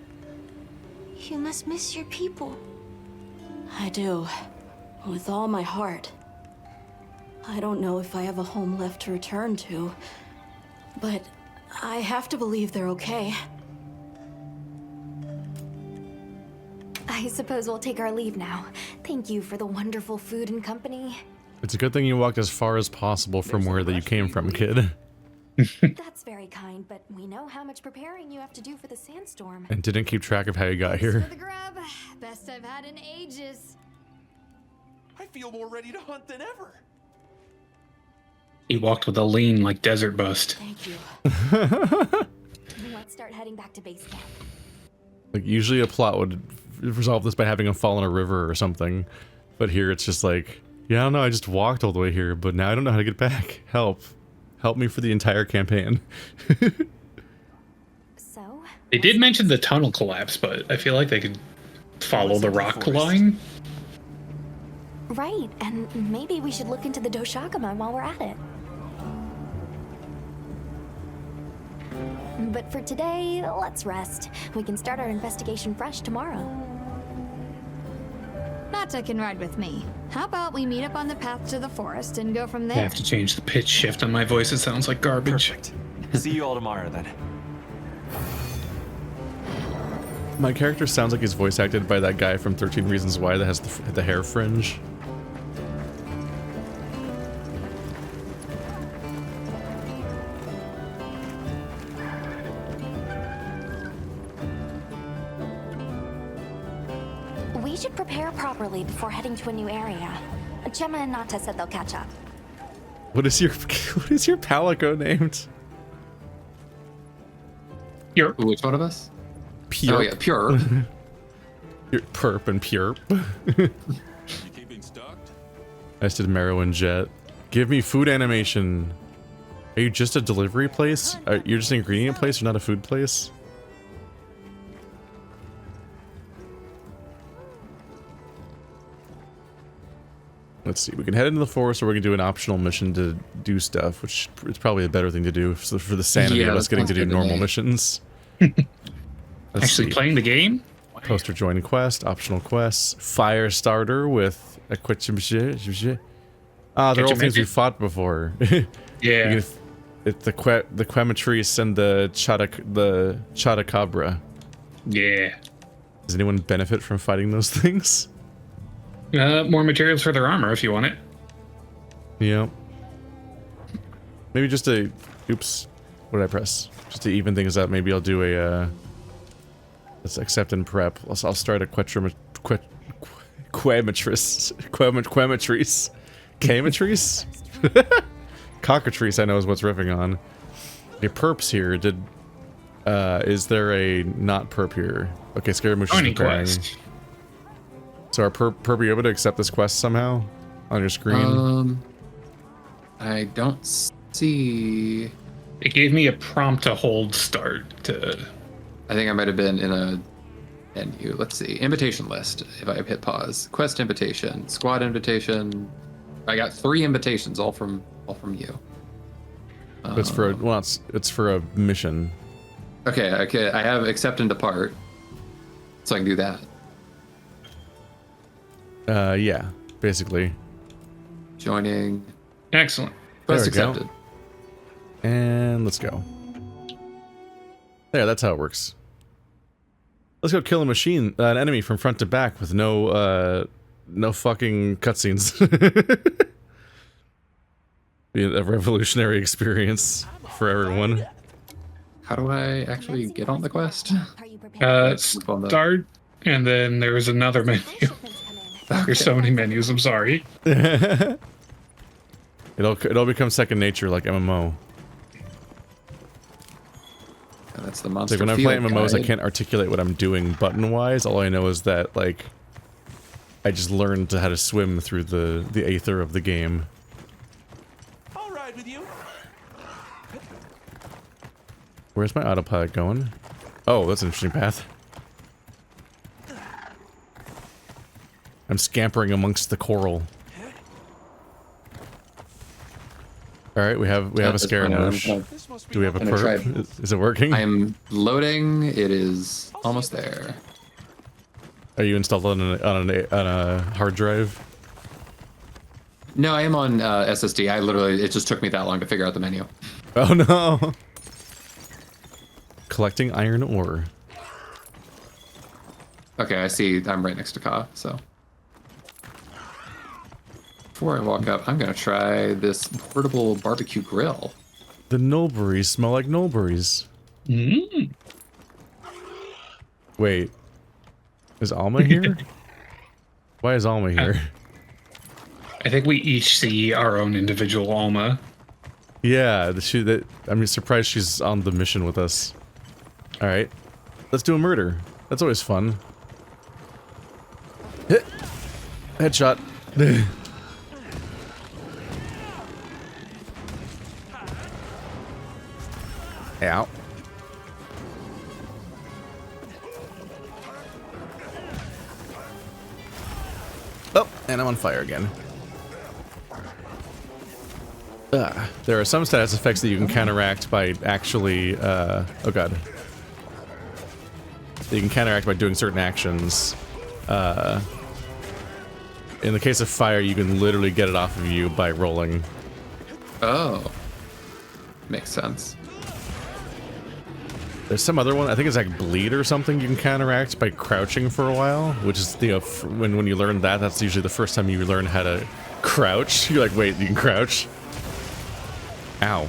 You must miss your people. I do. With all my heart. I don't know if I have a home left to return to, but I have to believe they're okay. I suppose we'll take our leave now. Thank you for the wonderful food and company. It's a good thing you walked as far as possible from where that you came from, kid. That's very kind, but we know how much preparing you have to do for the sandstorm. And didn't keep track of how you got For here. the grub. Best I've had in ages. I feel more ready to hunt than ever. He walked with a lean like desert bust. Thank you. Let's start heading back to base camp. Like, usually a plot would resolve this by having him fall in a river or something. But here it's just like, yeah, I don't know, I just walked all the way here, but now I don't know how to get back. Help. Help me for the entire campaign. So? They did mention the tunnel collapse, but I feel like they could follow the rock line. Right, and maybe we should look into the doshaguma while we're at it. But for today, let's rest. We can start our investigation fresh tomorrow. Nata can ride with me. How about we meet up on the path to the forest and go from I there? have to change the pitch shift on my voice. It sounds like garbage. Perfect. See you all tomorrow then. My character sounds like he's voice acted by that guy from 13 Reasons Why that has the hair fringe. We should prepare properly before heading to a new area. Gemma and Nata said they'll catch up. What is your palico named? Pure. Which one of us? Pure. Oh yeah, Pure. Perp and Pure. I did Marrow and Jet. Give me food animation. Are you just a delivery place? You're just an ingredient place, or not a food place? Let's see. We can head into the forest, or we can do an optional mission to do stuff, which is probably a better thing to do for the sanity of us getting to do normal missions. Actually playing the game? Poster join quest, optional quests, fire starter with a they're all things we fought before. Yeah. It's the Quematrice and the Chadacabra. Yeah. Does anyone benefit from fighting those things? More materials for their armor if you want it. Yeah. Maybe just a... Oops. What did I press? Just to even things up, maybe I'll do a... let's accept and prep. I'll start a Quematrice. Quematrice? Cockatrice, I know, is what's riffing on. Okay, perps here. Is there a not perp here? Okay, Scaramouche is preparing. So are perp you able to accept this quest somehow on your screen? I don't see. It gave me a prompt to hold start to. I think I might have been in a menu. Let's see. Invitation list. If I hit pause. Quest invitation. Squad invitation. I got 3 invitations, all from you. It's for it's for a mission. Okay. I have accept and depart, so I can do that. Yeah, basically. Joining. Excellent. Quest accepted. Go. And let's go. Yeah, that's how it works. Let's go kill an enemy from front to back with no fucking cutscenes. Be a revolutionary experience for everyone. How do I actually get on the quest? Start, and then there's another menu. Okay. There's so many menus, I'm sorry. It'll become second nature like MMO. And that's the monster. Like when I play MMOs, I can't articulate what I'm doing button-wise. All I know is that, like, I just learned how to swim through the aether of the game. I'll ride with you. Where's my autopilot going? Oh, that's an interesting path. I'm scampering amongst the coral. All right, we have a Scaramouche. Do we have a perp? Is it working? I am loading. It is almost there. Are you installed on a hard drive? No, I am on SSD. It just took me that long to figure out the menu. Oh no! Collecting iron ore. Okay, I see. I'm right next to Ka, so. Before I walk up, I'm gonna try this portable barbecue grill. The Nulberries smell like Nulberries. Mm. Wait. Is Alma here? Why is Alma here? I think we each see our own individual Alma. Yeah, I'm surprised she's on the mission with us. Alright. Let's do a murder. That's always fun. Hit! Headshot. Ow. Oh, and I'm on fire again. There are some status effects that you can counteract by actually, oh god. You can counteract by doing certain actions. In the case of fire, you can literally get it off of you by rolling. Oh. Makes sense. There's some other one, I think it's like bleed or something, you can counteract by crouching for a while, which is, you know, when you learn that, that's usually the first time you learn how to crouch. You're like, wait, you can crouch? Ow.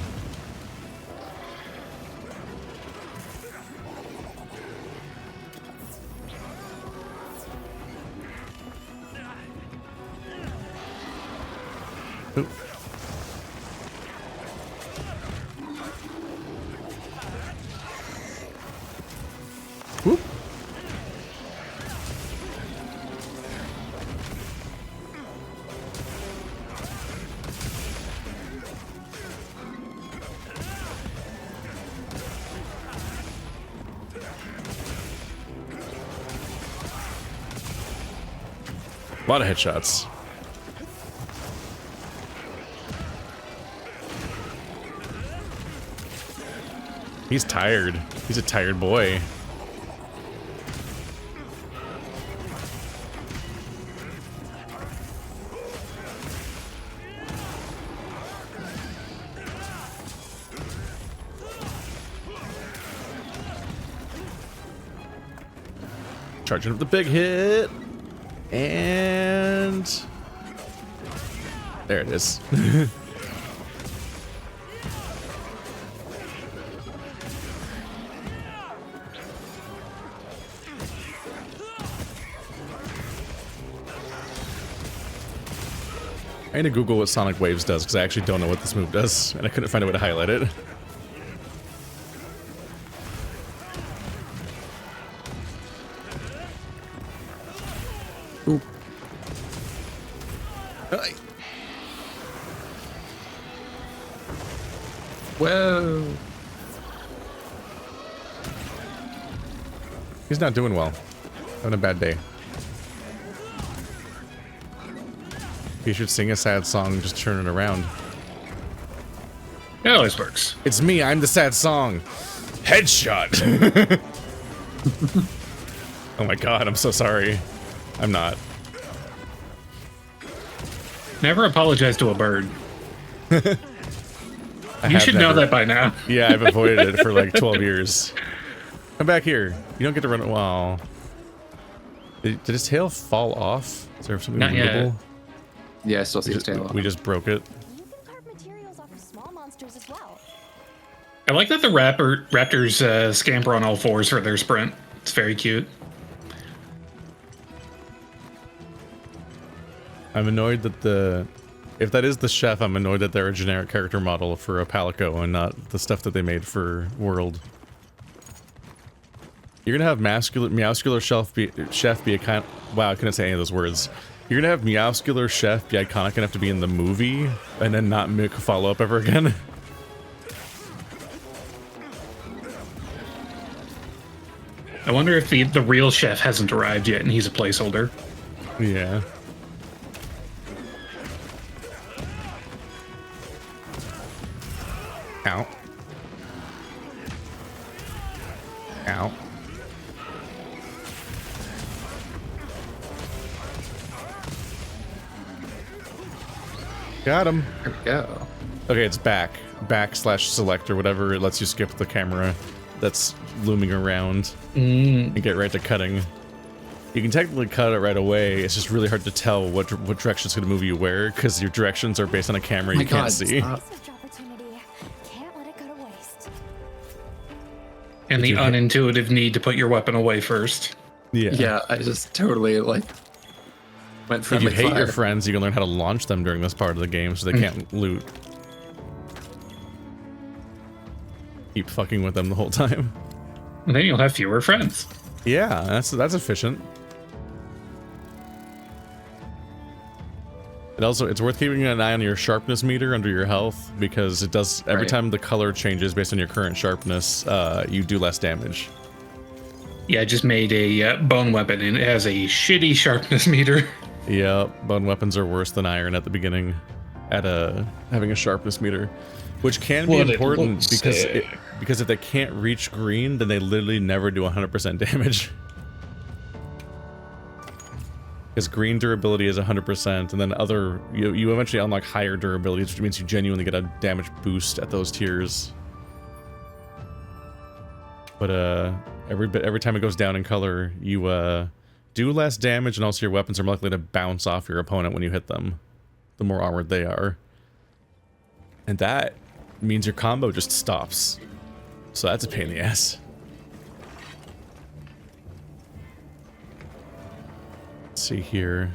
Oop. Whoop. A lot of headshots. He's tired. He's a tired boy. Charging up the big hit. And there it is. I need to Google what Sonic Waves does because I actually don't know what this move does, and I couldn't find a way to highlight it. Ooh. Hi. Whoa. He's not doing well. Having a bad day. He should sing a sad song and just turn it around. It always works. It's me, I'm the sad song. Headshot. Oh my god, I'm so sorry. I'm not. Never apologize to a bird. You should know that by now. Yeah, I've avoided it for like 12 years. Come back here. You don't get to run it. Wow. Did his tail fall off? Is there something Not movable? yet. Yeah, I still see his tail. We just broke it. I like that the raptors scamper on all fours for their sprint. It's very cute. I'm annoyed that if that is the chef, I'm annoyed that they're a generic character model for a Palico and not the stuff that they made for World. You're gonna have Meowscular chef be a kind. Wow, I couldn't say any of those words. You're gonna have Meowscular chef be iconic enough to be in the movie and then not make a follow up ever again. I wonder if the real chef hasn't arrived yet and he's a placeholder. Yeah. Ow. Ow. Got him. There we go. Okay, it's back. Back/select or whatever. It lets you skip the camera that's looming around and get right to cutting. You can technically cut it right away. It's just really hard to tell what direction it's going to move you where because your directions are based on a camera you can't see. And the unintuitive need to put your weapon away first. Yeah. Yeah, I just totally like went If from you hate your friends, you can learn how to launch them during this part of the game so they can't loot. Keep fucking with them the whole time. And then you'll have fewer friends. Yeah, that's efficient. It also, it's worth keeping an eye on your sharpness meter under your health because it does, every time the color changes based on your current sharpness, you do less damage. Yeah, I just made a bone weapon and it has a shitty sharpness meter. Yeah, bone weapons are worse than iron at the beginning at having a sharpness meter, which can be important because if they can't reach green, then they literally never do 100% damage. Because green durability is 100%, and then you eventually unlock higher durabilities, which means you genuinely get a damage boost at those tiers. But every time it goes down in color, you do less damage, and also your weapons are more likely to bounce off your opponent when you hit them, the more armored they are. And that means your combo just stops. So that's a pain in the ass. Let's see here.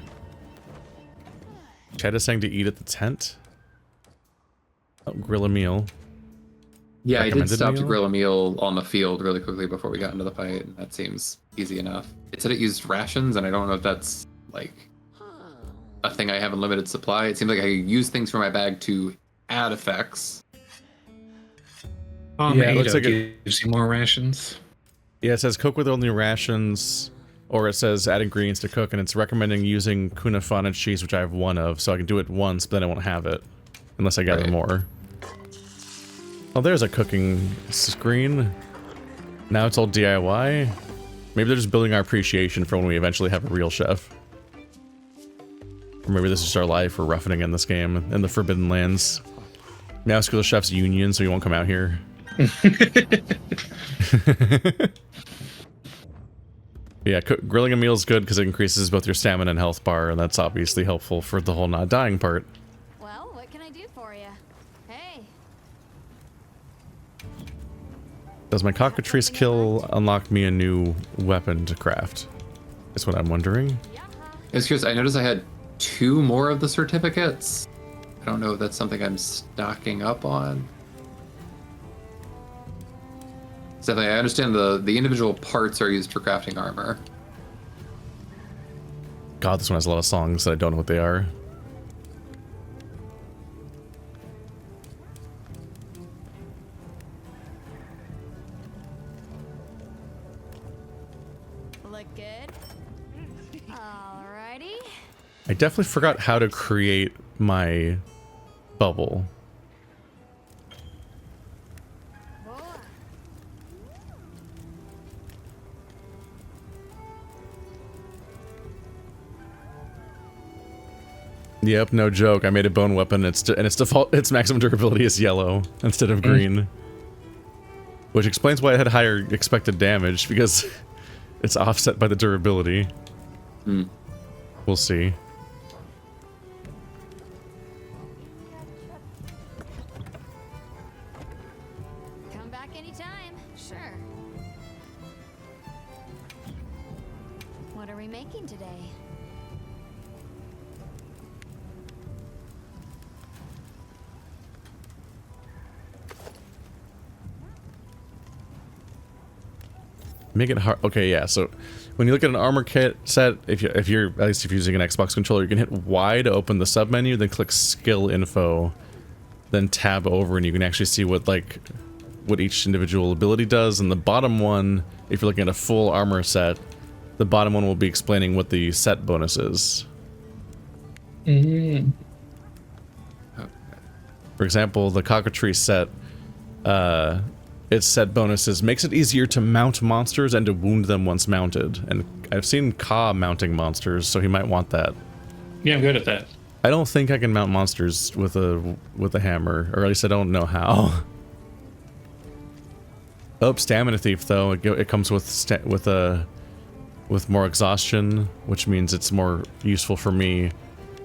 Chad is saying to eat at the tent. Oh, grill a meal. Yeah, I did stop to grill a meal on the field really quickly before we got into the fight, and that seems easy enough. It said it used rations, and I don't know if that's like a thing I have in limited supply. It seems like I use things from my bag to add effects. Yeah, it looks like it gives you more rations. Yeah, it says cook with only rations, or it says add ingredients to cook, and it's recommending using Kunafana cheese, which I have one of, so I can do it once, but then I won't have it unless I gather more. Oh, there's a cooking screen. Now it's all DIY. Maybe they're just building our appreciation for when we eventually have a real chef. Or maybe this is just our life. We're roughing it in this game in the Forbidden Lands. Now it's the chef's union, so he won't come out here. Yeah, grilling a meal is good because it increases both your stamina and health bar, and that's obviously helpful for the whole not dying part. Well, what can I do for you? Hey. Does my cockatrice kill unlock me a new weapon to craft? Is what I'm wondering. I was curious, I noticed I had 2 more of the certificates. I don't know if that's something I'm stocking up on. So I understand the individual parts are used for crafting armor. God, this one has a lot of songs that I don't know what they are. Look good. Alrighty. I definitely forgot how to create my bubble. Yep, no joke. I made a bone weapon. Its default, its maximum durability is yellow instead of green, which explains why it had higher expected damage because it's offset by the durability. We'll see. Come back anytime. Sure. What are we making today? Make it hard. Okay, yeah. So when you look at an armor kit set, if you're at least if you're using an Xbox controller, you can hit Y to open the sub menu, then click skill info, then tab over, and you can actually see what each individual ability does. And the bottom one, if you're looking at a full armor set, the bottom one will be explaining what the set bonus is. For example, the cockatrice set, its set bonuses makes it easier to mount monsters and to wound them once mounted. And I've seen Ka mounting monsters, so he might want that. Yeah, I'm good at that. I don't think I can mount monsters with a hammer, or at least I don't know how. Oh, Stamina Thief though. It comes with more exhaustion, which means it's more useful for me,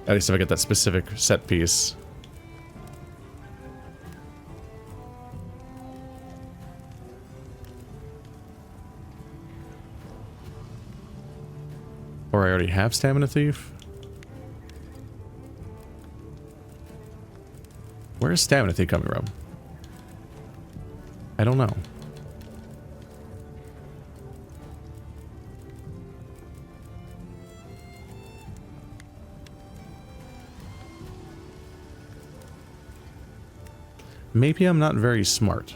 at least if I get that specific set piece. Or I already have Stamina Thief? Where is Stamina Thief coming from? I don't know. Maybe I'm not very smart.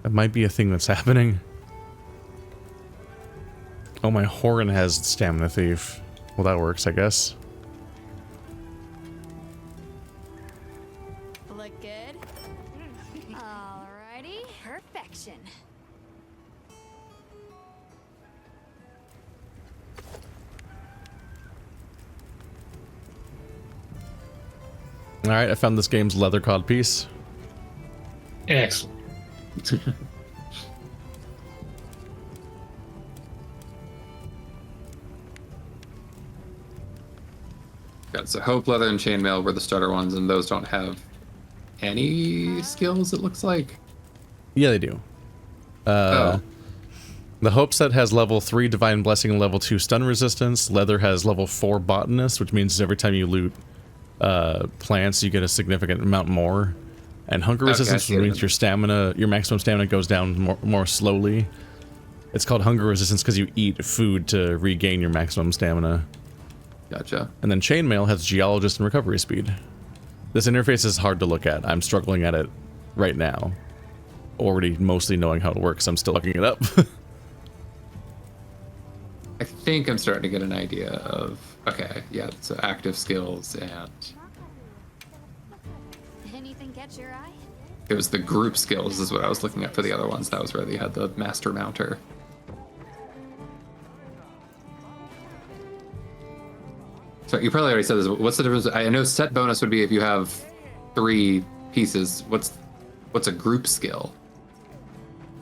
That might be a thing that's happening. Oh, my Horan has Stamina Thief. Well, that works, I guess. Look good? Alrighty. Perfection. Alright, I found this game's leather cod piece. Excellent. Got so Hope, Leather, and Chainmail were the starter ones, and those don't have any skills, it looks like. Yeah, they do. The Hope set has level 3 Divine Blessing and level 2 Stun Resistance. Leather has level 4 Botanist, which means every time you loot plants, you get a significant amount more. And Hunger Resistance means your maximum stamina goes down more slowly. It's called Hunger Resistance because you eat food to regain your maximum stamina. Gotcha. And then Chainmail has Geologist and Recovery Speed. This interface is hard to look at. I'm struggling at it right now. Already mostly knowing how it works. I'm still looking it up. I think I'm starting to get an idea of, okay, yeah, so active skills and... Anything catch your eye? It was the group skills is what I was looking at for the other ones. That was where they had the master mounter. So you probably already said this. What's the difference? I know set bonus would be if you have 3 pieces. What's a group skill?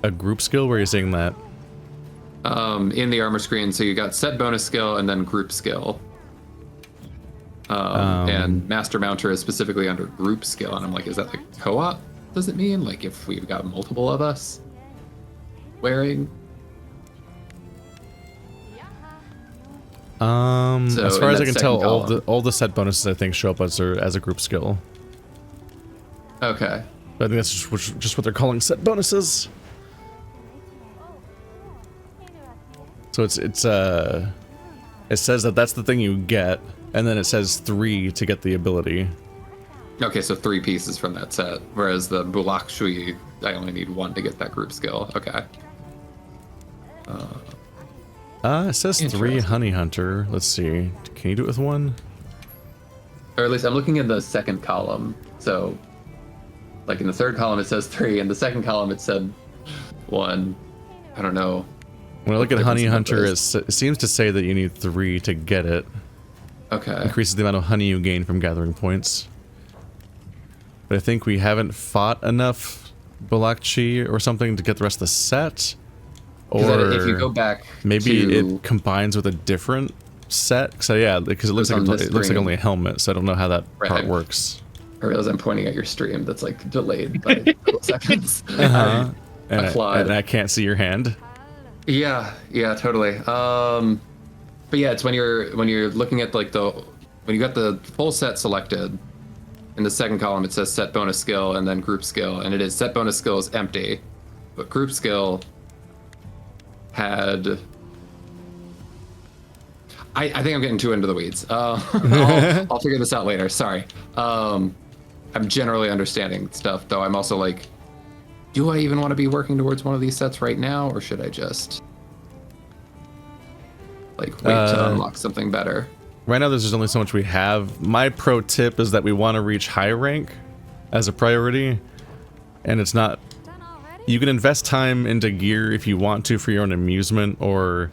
A group skill? Where are you seeing that? In the armor screen. So you got set bonus skill and then group skill. And master mounter is specifically under group skill. And I'm like, is that like co-op? Does it mean like if we've got multiple of us wearing? So as far as I can tell, all the set bonuses I think show up as a group skill. Okay. But I think that's just what they're calling set bonuses. So it says that that's the thing you get, and then it says 3 to get the ability. Okay, so 3 pieces from that set, whereas the Bulak Shui, I only need 1 to get that group skill. Okay. It says 3 Honey Hunter. Let's see. Can you do it with 1? Or at least I'm looking in the second column. So, like in the third column it says 3, in the second column it said 1. I don't know. When I look at Honey Hunter, it seems to say that you need 3 to get it. Okay. Increases the amount of honey you gain from gathering points. But I think we haven't fought enough Bulak or something to get the rest of the set. Or if you go back, maybe it combines with a different set. So yeah, because it looks like only a helmet. So I don't know how that part works. I realize I'm pointing at your stream that's like delayed by a couple seconds. And I can't see your hand. Yeah, totally. But yeah, it's when you're looking at like when you got the full set selected. In the second column, it says set bonus skill and then group skill, and it is set bonus skill is empty, but group skill had. I think I'm getting too into the weeds. I'll figure this out later. Sorry. I'm generally understanding stuff, though. I'm also like, do I even want to be working towards one of these sets right now, or should I just like wait to unlock something better? Right now, there's only so much we have. My pro tip is that we want to reach high rank as a priority, and it's not. You can invest time into gear if you want to for your own amusement, or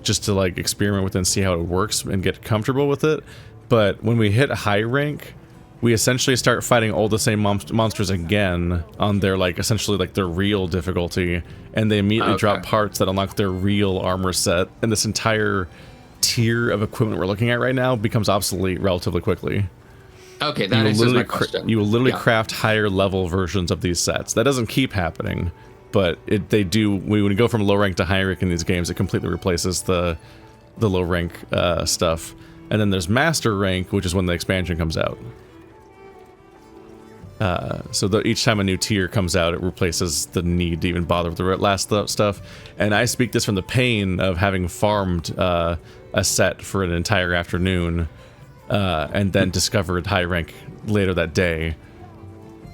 just to like experiment with it and see how it works and get comfortable with it. But when we hit high rank, we essentially start fighting all the same monsters again on their like essentially like their real difficulty, and they immediately drop parts that unlock their real armor set, and this entire tier of equipment we're looking at right now becomes obsolete relatively quickly. Okay, that answers my question. You will literally craft higher level versions of these sets. That doesn't keep happening, but they do. When you go from low rank to high rank in these games, it completely replaces the low rank stuff. And then there's master rank, which is when the expansion comes out. So each time a new tier comes out, it replaces the need to even bother with the last stuff. And I speak this from the pain of having farmed a set for an entire afternoon, and then discovered high rank later that day.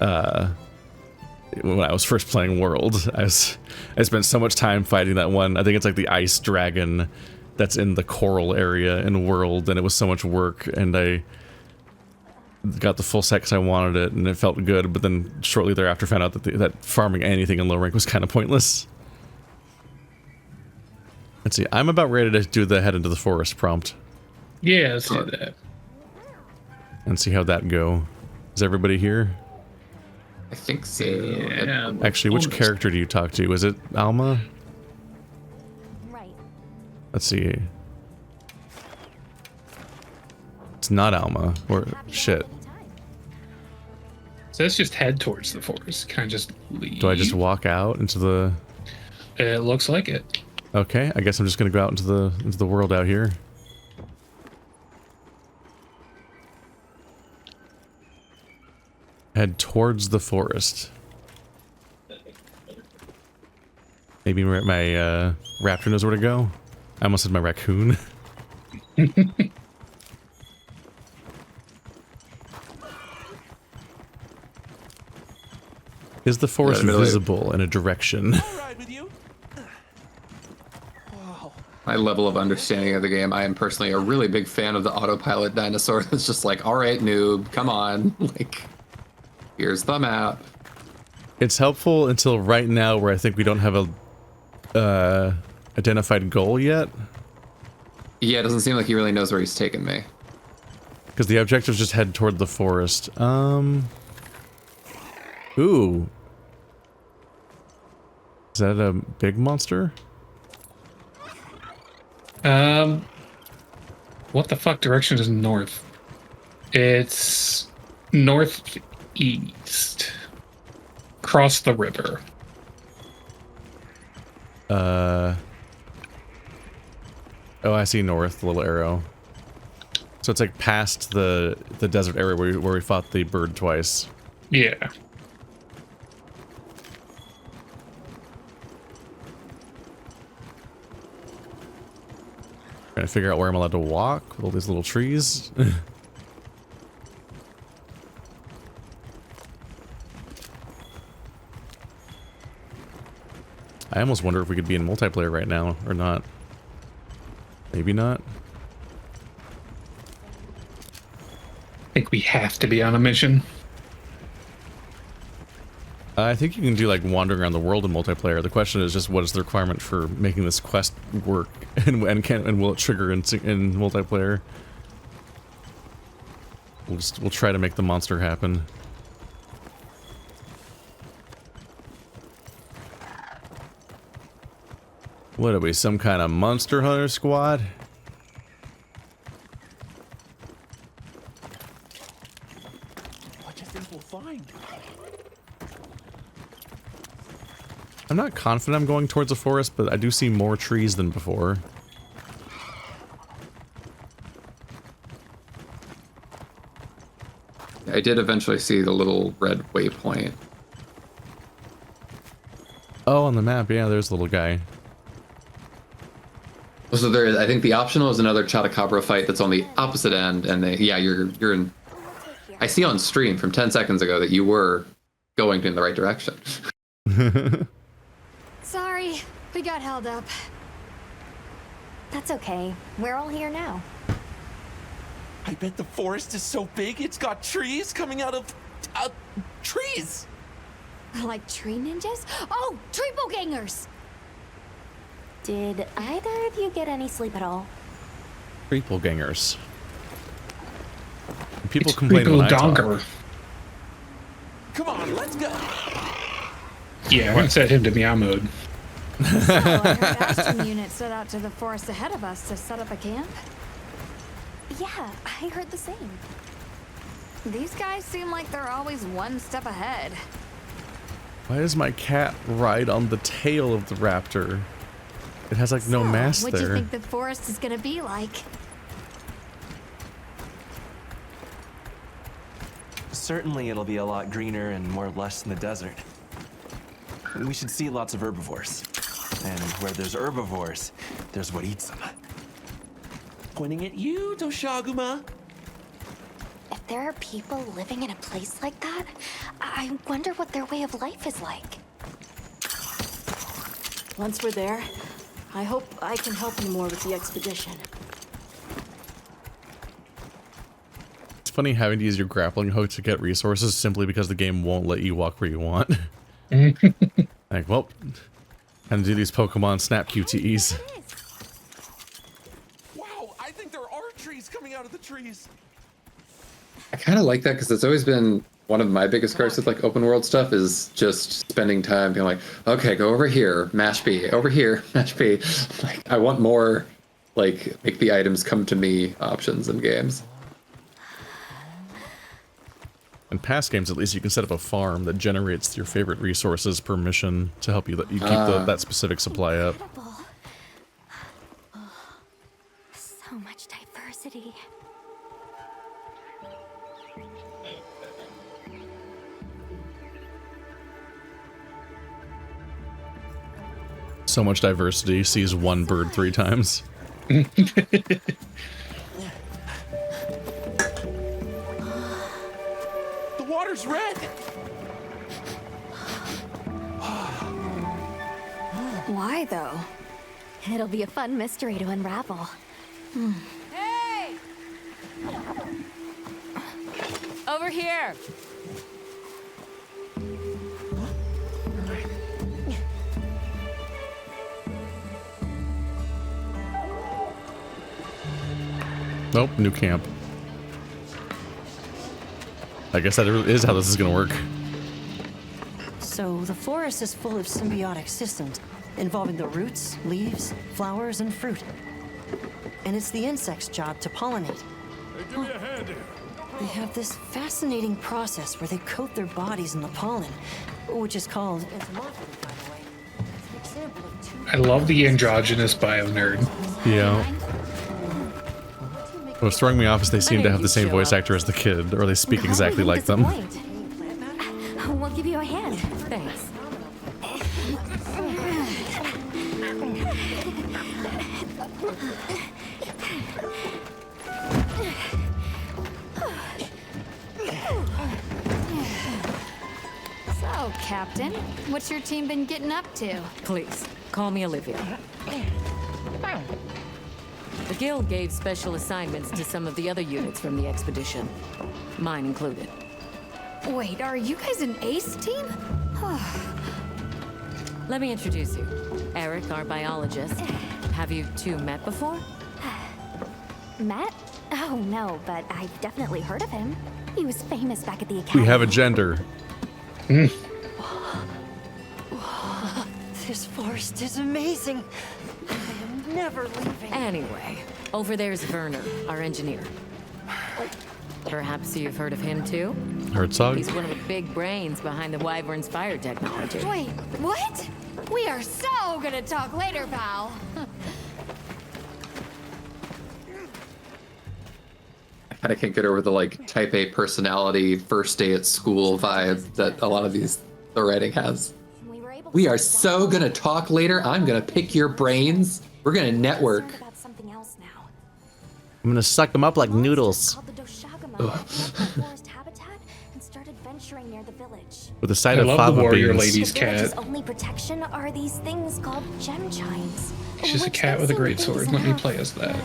When I was first playing World, I spent so much time fighting that one. I think it's like the ice dragon that's in the coral area in World, and it was so much work, and I got the full set because I wanted it, and it felt good, but then shortly thereafter found out that farming anything in low rank was kind of pointless. Let's see, I'm about ready to do the head into the forest prompt. Yeah, let's do that. And see how that go. Is everybody here? I think so. Yeah. Actually, which character do you talk to? Is it Alma? Right. Let's see. It's not Alma. Or shit. So let's just head towards the forest. Can I just leave? Do I just walk out into the... It looks like it. Okay, I guess I'm just gonna go out into the world out here. Head towards the forest. Maybe my raptor knows where to go. I almost said my raccoon. Is the forest visible in a direction? My level of understanding of the game, I am personally a really big fan of the autopilot dinosaur that's just like, all right, noob, come on. Like, here's the map. It's helpful until right now where I think we don't have a identified goal yet. Yeah, it doesn't seem like he really knows where he's taken me. Because the objectives just head toward the forest. Ooh. Is that a big monster? What the fuck direction is north? It's northeast. Cross the river. Oh, I see north, the little arrow. So it's like past the desert area where we fought the bird twice. Yeah. Trying to figure out where I'm allowed to walk with all these little trees. I almost wonder if we could be in multiplayer right now or not. Maybe not. I think we have to be on a mission. I think you can do like wandering around the world in multiplayer. The question is just what is the requirement for making this quest work, and will it trigger in multiplayer? We'll try to make the monster happen. What are we, some kind of monster hunter squad? What do you think we'll find? I'm not confident I'm going towards a forest, but I do see more trees than before. I did eventually see the little red waypoint. Oh, on the map, yeah, there's the little guy. So there is, I think the optional is another Chotacabra fight that's on the opposite end, and you're in. I see on stream from 10 seconds ago that you were going in the right direction. Sorry, we got held up. That's okay. We're all here now. I bet the forest is so big it's got trees coming out of trees. Like tree ninjas? Oh, triple gangers! Did either of you get any sleep at all? Triple gangers. People complain when I talk. Come on, let's go. Yeah, I set him to meow mode. So, I heard Bastion units set out to the forest ahead of us to set up a camp. Yeah, I heard the same. These guys seem like they're always one step ahead. Why does my cat ride on the tail of the raptor? It has like no mast what there. What do you think the forest is gonna be like? Certainly it'll be a lot greener and more lush than the desert. We should see lots of herbivores. And where there's herbivores, there's what eats them. Pointing at you, Toshaguma. If there are people living in a place like that, I wonder what their way of life is like. Once we're there, I hope I can help you more with the expedition. It's funny having to use your grappling hook to get resources simply because the game won't let you walk where you want. Like, well, and do these Pokemon snap QTEs. Wow, I think there are trees coming out of the trees. I kind of like that because it's always been one of my biggest gripes with like open world stuff is just spending time being like, okay, go over here, mash B, over here, mash B. Like, I want more, like, make the items come to me options in games. In past games, at least, you can set up a farm that generates your favorite resources per mission to help you keep that specific supply up. So much diversity. So much diversity, sees one bird 3 times. The water's red. Why, though? It'll be a fun mystery to unravel. Hey! Over here. Nope, new camp. I guess that is how this is gonna work. So the forest is full of symbiotic systems involving the roots, leaves, flowers, and fruit. And it's the insect's job to pollinate. Hey, give me a hand here. They have this fascinating process where they coat their bodies in the pollen, which is called entomophagy, by the way. It's an example of two. I love the androgynous bio nerd. Yeah. What's throwing me off is they seem to have the same voice actor as the kid, or they speak exactly like them. We'll give you a hand. Thanks. So, Captain, what's your team been getting up to? Please, call me Olivia. The Guild gave special assignments to some of the other units from the expedition, mine included. Wait, are you guys an ace team? Let me introduce you. Eric, our biologist. Have you two met before? Matt? Oh, no, but I've definitely heard of him. He was famous back at the academy. We have a gender. This forest is amazing. I am never leaving. Anyway, over there's Werner, our engineer. Perhaps you've heard of him too? Herzog? He's one of the big brains behind the Wyvern's fire technology. Wait, what? We are so gonna talk later, pal. I can't get over the like type A personality first day at school vibe that a lot of the writing has. We are so gonna talk later. I'm gonna pick your brains. We're gonna network. I'm gonna suck them up like noodles. With a side I of love fava the warrior beans. lady's The village's cat. only protection are these things called gem chimes. She's a which cat they with a seem great things sword. in Let me half, play as that. but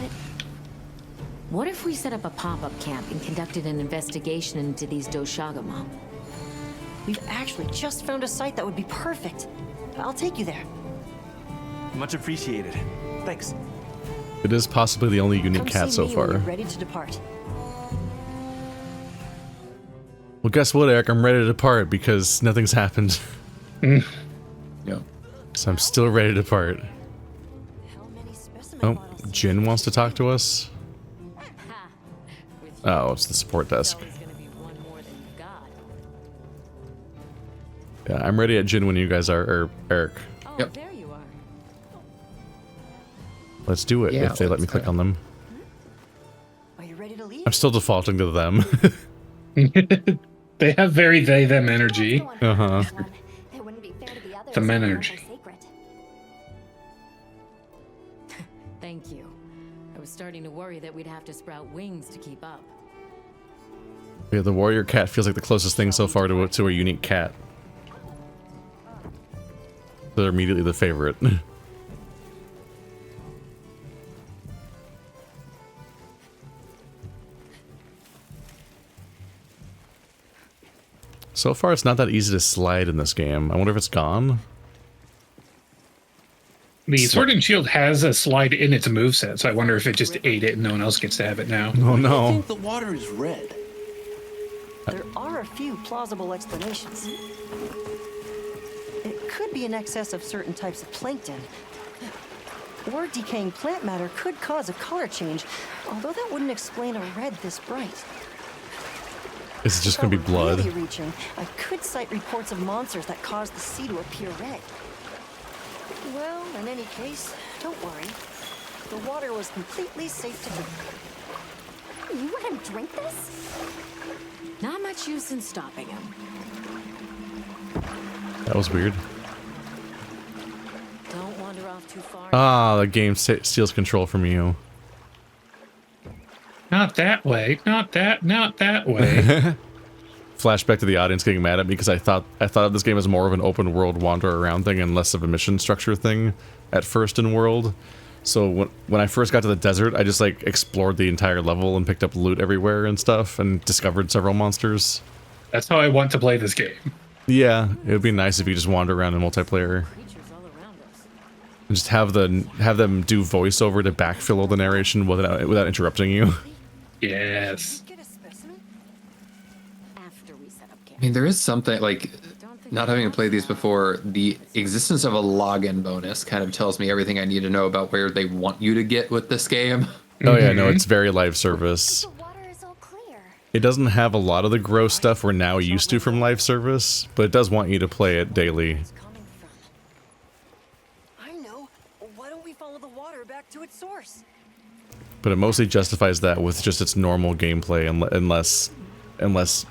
What if we set up a pop-up camp and conducted an investigation into these Doshagama? We've actually just found a site that would be perfect. I'll take you there. Much appreciated. Thanks. It is possibly the only unique Come cat see so me when far. you're ready to depart. Well, guess what, Eric? I'm ready to depart because nothing's happened. Yeah. So I'm still ready to depart. Oh, Jin wants to talk to us. Oh, it's the support desk. Yeah, I'm ready at Jin when you guys are, or Eric. Yep. There you are. Let's do it Yeah, if they let me click on them. Are you ready to leave? I'm still defaulting to them. They have very they-them energy. Uh-huh. The men energy. Thank you. I was starting to worry that we'd have to sprout wings to keep up. Yeah, the warrior cat feels like the closest thing so far to a unique cat. They're immediately the favorite. So far, it's not that easy to slide in this game. I wonder if it's gone. The Sword and Shield has a slide in its moveset, so I wonder if it just ate it and no one else gets to have it now. Oh I no. think the water is red. There are a few plausible explanations. It could be in excess of certain types of plankton. Or decaying plant matter could cause a color change, although that wouldn't explain a red this bright. Is it just If gonna I be were blood? Really reaching, I could cite reports of monsters that cause the sea to appear red. Well, in any case, don't worry. The water was completely safe to drink. You let him drink this? Not much use in stopping him. That was weird. Don't wander off too far. Ah, the game steals control from you. Not that way. Not that way. Flashback to the audience getting mad at me because I thought of this game as more of an open world wander around thing and less of a mission structure thing at first in world. So when I first got to the desert, I just like explored the entire level and picked up loot everywhere and stuff and discovered several monsters. That's how I want to play this game. Yeah, it would be nice if you just wander around in multiplayer. And just have them do voiceover to backfill all the narration without interrupting you. Yes. I mean, there is something like not having played these before. The existence of a login bonus kind of tells me everything I need to know about where they want you to get with this game. Oh yeah, no, it's very live service. It doesn't have a lot of the gross stuff we're now used to from live service, but it does want you to play it daily. I know. Why don't we follow the water back to its source? But it mostly justifies that with just its normal gameplay, unless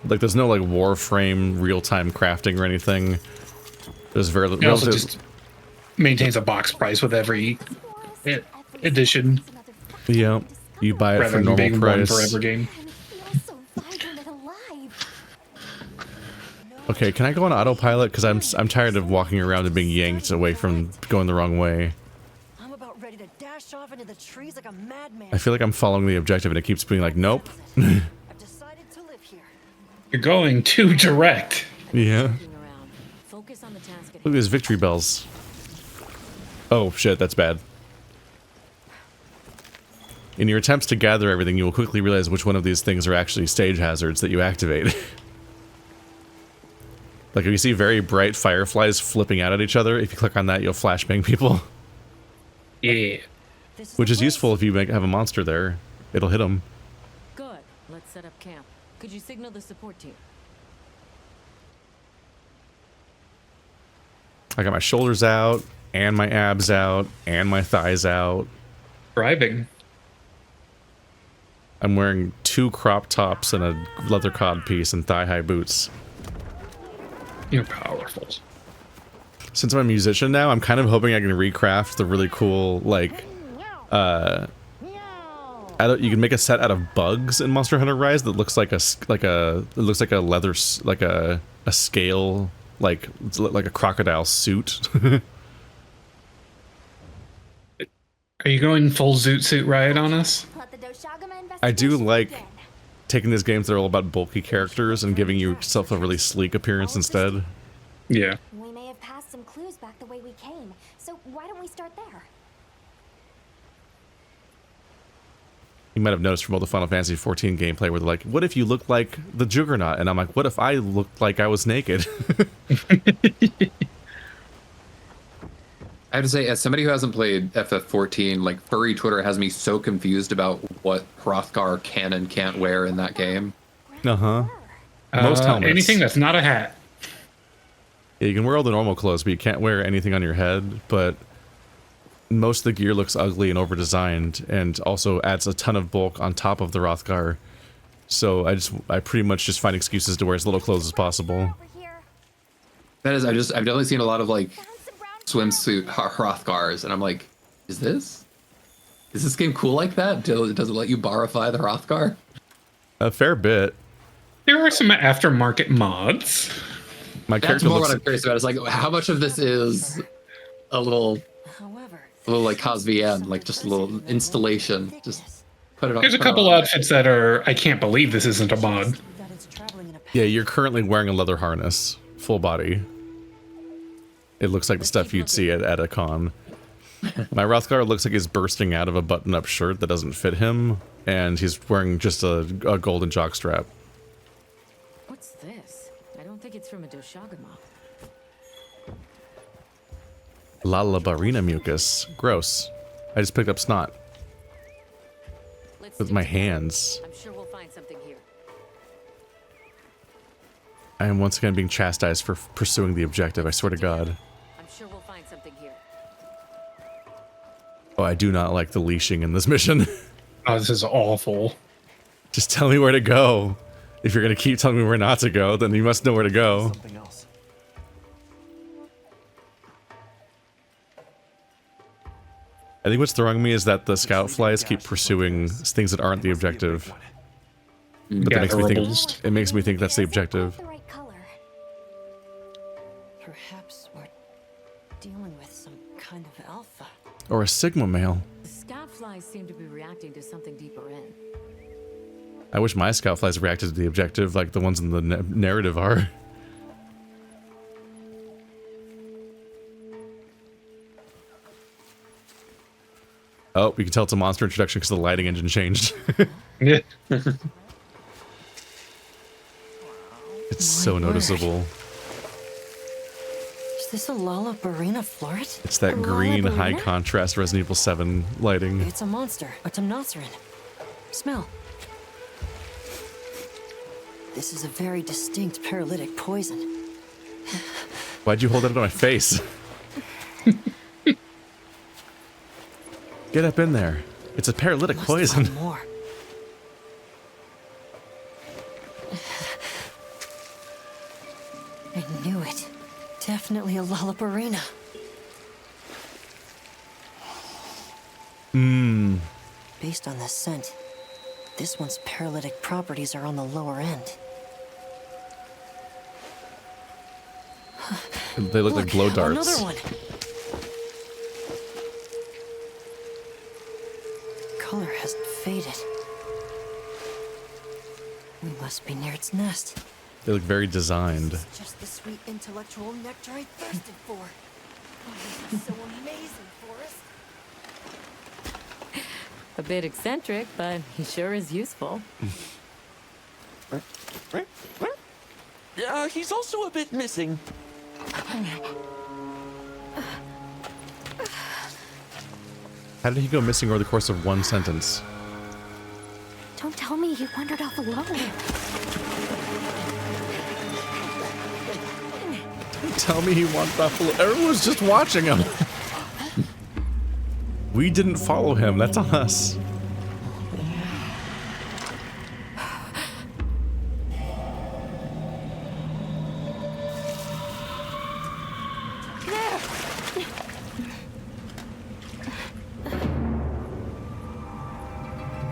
like there's no like Warframe real-time crafting or anything. There's very It also just maintains a box price with every edition. Yeah, you buy it for normal price. Forever game. Okay, can I go on autopilot? Because I'm tired of walking around and being yanked away from going the wrong way. I'm about ready to dash off into the trees like a madman. I feel like I'm following the objective and it keeps being like, nope. You're going too direct. Yeah. Look at these victory bells. Oh shit, that's bad. In your attempts to gather everything, you will quickly realize which one of these things are actually stage hazards that you activate. Like if you see very bright fireflies flipping out at each other, if you click on that, you'll flashbang people. Yeah. Which is useful if you have a monster there. It'll hit them. Good. Let's set up camp. Could you signal the support team? I got my shoulders out, and my abs out, and my thighs out. Driving. I'm wearing 2 crop tops and a leather codpiece and thigh-high boots. You're powerful. Since I'm a musician now, I'm kind of hoping I can recraft the really cool, like, you can make a set out of bugs in Monster Hunter Rise that looks like a leather, like a scale, like a crocodile suit. Are you going full Zoot Suit Riot on us? I do like taking these games that are all about bulky characters and giving yourself a really sleek appearance instead. Yeah. We may have passed some clues back the way we came, so why don't we start there? You might have noticed from all the Final Fantasy XIV gameplay where they're like, what if you looked like the Juggernaut? And I'm like, what if I looked like I was naked? I have to say, as somebody who hasn't played FF14, like, furry Twitter has me so confused about what Hrothgar can and can't wear in that game. Uh-huh. Most helmets. Anything that's not a hat. Yeah, you can wear all the normal clothes, but you can't wear anything on your head, but most of the gear looks ugly and over-designed, and also adds a ton of bulk on top of the Hrothgar. So I pretty much just find excuses to wear as little clothes as possible. That is, I've definitely seen a lot of, like, swimsuit Hrothgars, and I'm like, is this game cool like that? Does it let you barify the Hrothgar? A fair bit. There are some aftermarket mods. That's more what I'm curious about. It's like, how much of this is a little like CosVN, like just a little installation. Just put it on. There's a couple outfits that are, I can't believe this isn't a mod. Yeah, you're currently wearing a leather harness, full body. It looks like the stuff you'd see at a con. My Hrothgar looks like he's bursting out of a button-up shirt that doesn't fit him, and he's wearing just a golden jockstrap. What's this? I don't think it's from a Doshagama. Lalabarina mucus. Gross. I just picked up snot. With my hands. I'm sure we'll find something here. I am once again being chastised for pursuing the objective, I swear to God. I'm sure we'll find something here. Oh, I do not like the leashing in this mission. Oh, this is awful. Just tell me where to go. If you're gonna keep telling me where not to go, then you must know where to go. Something else. I think what's throwing me is that the scout flies keep pursuing things that aren't the objective. But that makes me think that's the objective. Perhaps we're dealing with some kind of alpha. Or a Sigma male. The scout flies seem to be reacting to something deeper in. I wish my scout flies reacted to the objective like the ones in the narrative are. Oh, you can tell it's a monster introduction because the lighting engine changed. Yeah. It's so noticeable. Is this a Lollabarina floret? It's that green, high contrast Resident Evil 7 lighting. It's a monster. A Temnoceran. Smell. This is a very distinct paralytic poison. Why'd you hold it on my face? Get up in there. It's a paralytic poison. More. I knew it. Definitely a Lollabarina. Mmm. Based on the scent, this one's paralytic properties are on the lower end. They look like blow darts. Another one. Color hasn't faded. We must be near its nest. They look very designed. This is just the sweet intellectual nectar I thirsted for. Oh, this is so amazing, Forrest. A bit eccentric, but he sure is useful. He's also a bit missing. How did he go missing over the course of one sentence? Don't tell me he wandered off alone. Tell me he wandered off alone. Everyone was just watching him. We didn't follow him. That's on us.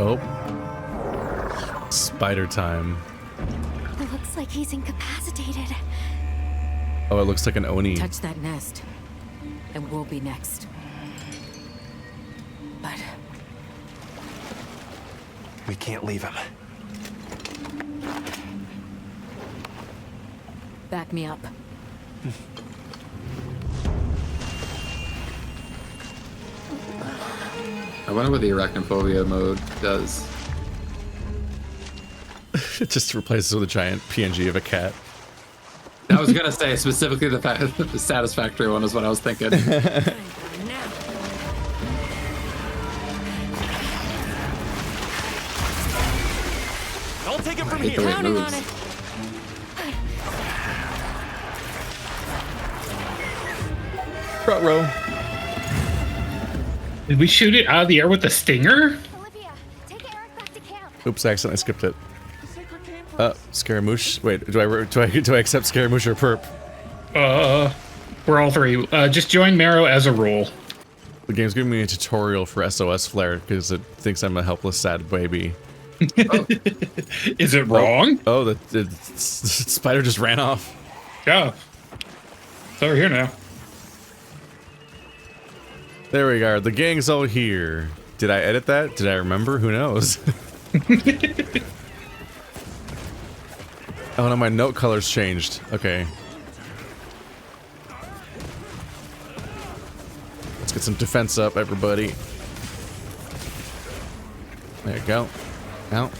Oh. Spider time. It looks like he's incapacitated. Oh, it looks like an Oni. Touch that nest, and we'll be next. But we can't leave him. Back me up. I wonder what the arachnophobia mode does. It just replaces with a giant PNG of a cat. I was gonna say specifically the satisfactory one is what I was thinking. I'll take it from here. Counting on it. Front row. Did we shoot it out of the air with the stinger? Oops, I accidentally skipped it. Scaramouche. Wait, do I accept Scaramouche or Perp? We're all three. Just join Marrow as a role. The game's giving me a tutorial for SOS Flare because it thinks I'm a helpless, sad baby. Is it wrong? Oh, the spider just ran off. Yeah. It's over here now. There we go. The gang's all here. Did I edit that? Did I remember? Who knows? Oh no, my note color's changed. Okay. Let's get some defense up, everybody. There you go. Out.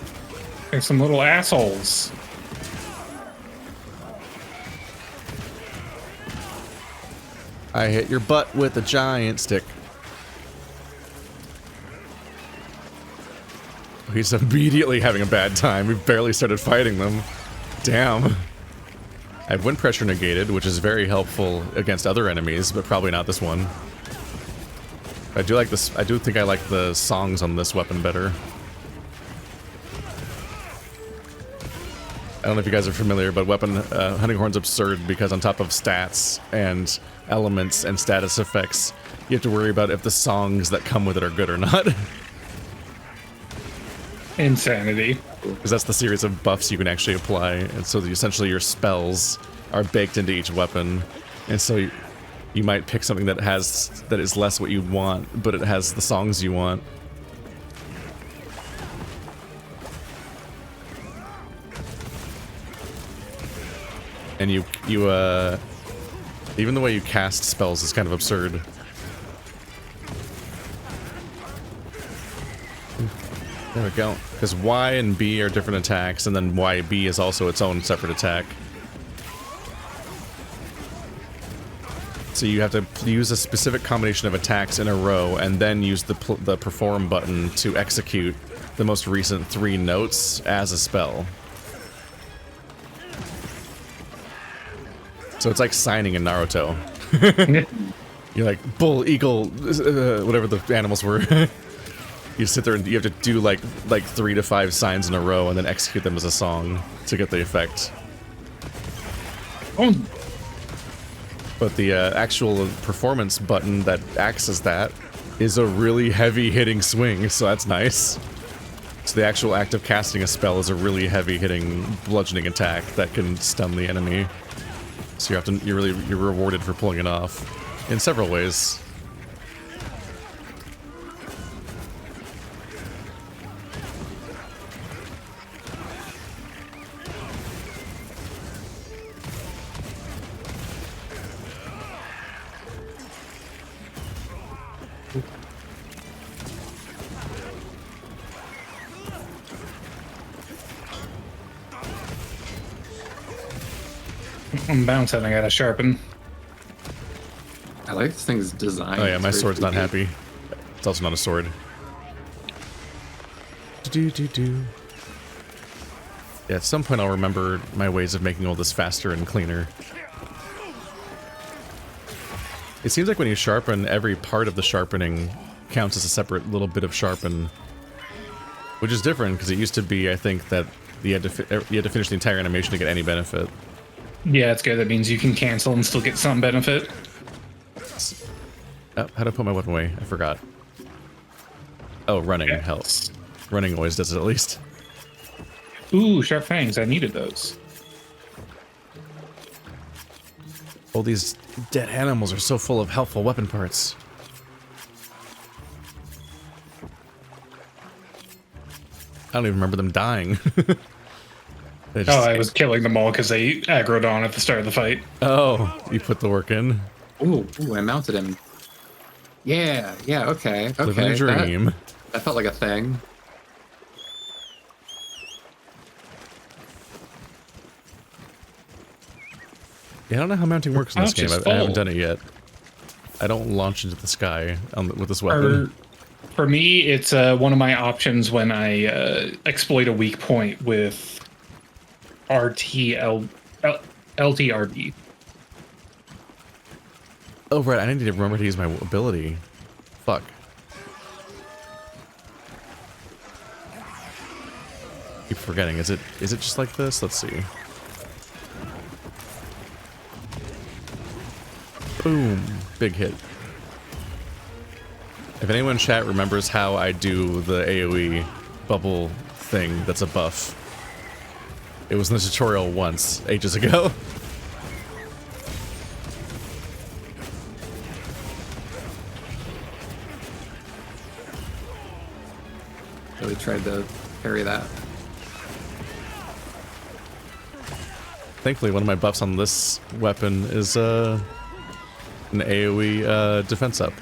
There's some little assholes. I hit your butt with a giant stick. He's immediately having a bad time. We've barely started fighting them. Damn. I have wind pressure negated, which is very helpful against other enemies, but probably not this one. I do like this. I do think I like the songs on this weapon better. I don't know if you guys are familiar, but weapon Hunting Horn's absurd because on top of stats and elements and status effects, you have to worry about if the songs that come with it are good or not. Insanity. Because that's the series of buffs you can actually apply, and so essentially your spells are baked into each weapon, and so you might pick something that is less what you want, but it has the songs you want. And even the way you cast spells is kind of absurd. There we go. Because Y and B are different attacks, and then YB is also its own separate attack. So you have to use a specific combination of attacks in a row, and then use the perform button to execute the most recent 3 notes as a spell. So it's like signing in Naruto. You're like, bull, eagle, whatever the animals were. You sit there and you have to do like 3 to 5 signs in a row and then execute them as a song to get the effect. Oh. But the actual performance button that acts as that is a really heavy hitting swing, so that's nice. So the actual act of casting a spell is a really heavy hitting bludgeoning attack that can stun the enemy. So you're rewarded for pulling it off in several ways. I'm bouncing, I gotta sharpen. I like this thing's design. Oh yeah, my sword's not happy. It's also not a sword. Do. Yeah, at some point I'll remember my ways of making all this faster and cleaner. It seems like when you sharpen, every part of the sharpening counts as a separate little bit of sharpen. Which is different, because it used to be, I think, that you had to finish the entire animation to get any benefit. Yeah, it's good. That means you can cancel and still get some benefit. Oh, how do I put my weapon away? I forgot. Oh, running helps. Running always does it, at least. Ooh, sharp fangs. I needed those. All these dead animals are so full of helpful weapon parts. I don't even remember them dying. I was killing them all because they aggroed on at the start of the fight. Oh, you put the work in. Ooh, I mounted him. Yeah, okay. Living a dream. That felt like a thing. Yeah, I don't know how mounting works in this game. I haven't done it yet. I don't launch into the sky with this weapon. For me, it's one of my options when I exploit a weak point with LTRB. Oh, right. I need to remember to use my ability. Fuck. Keep forgetting. Is it just like this? Let's see. Boom. Big hit. If anyone in chat remembers how I do the AoE bubble thing that's a buff, it was in the tutorial once, ages ago. Really tried to parry that. Thankfully, one of my buffs on this weapon is an AoE defense up.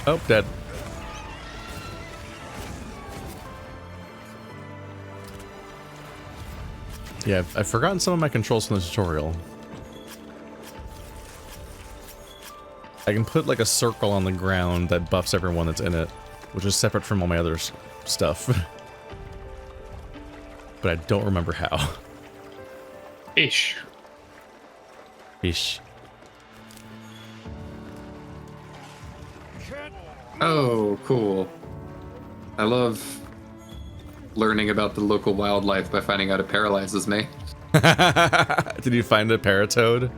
Oh, dead. Yeah, I've forgotten some of my controls from the tutorial. I can put like a circle on the ground that buffs everyone that's in it, which is separate from all my other stuff. But I don't remember how. Ish. Oh, cool. I love learning about the local wildlife by finding out it paralyzes me. Did you find a paratoad?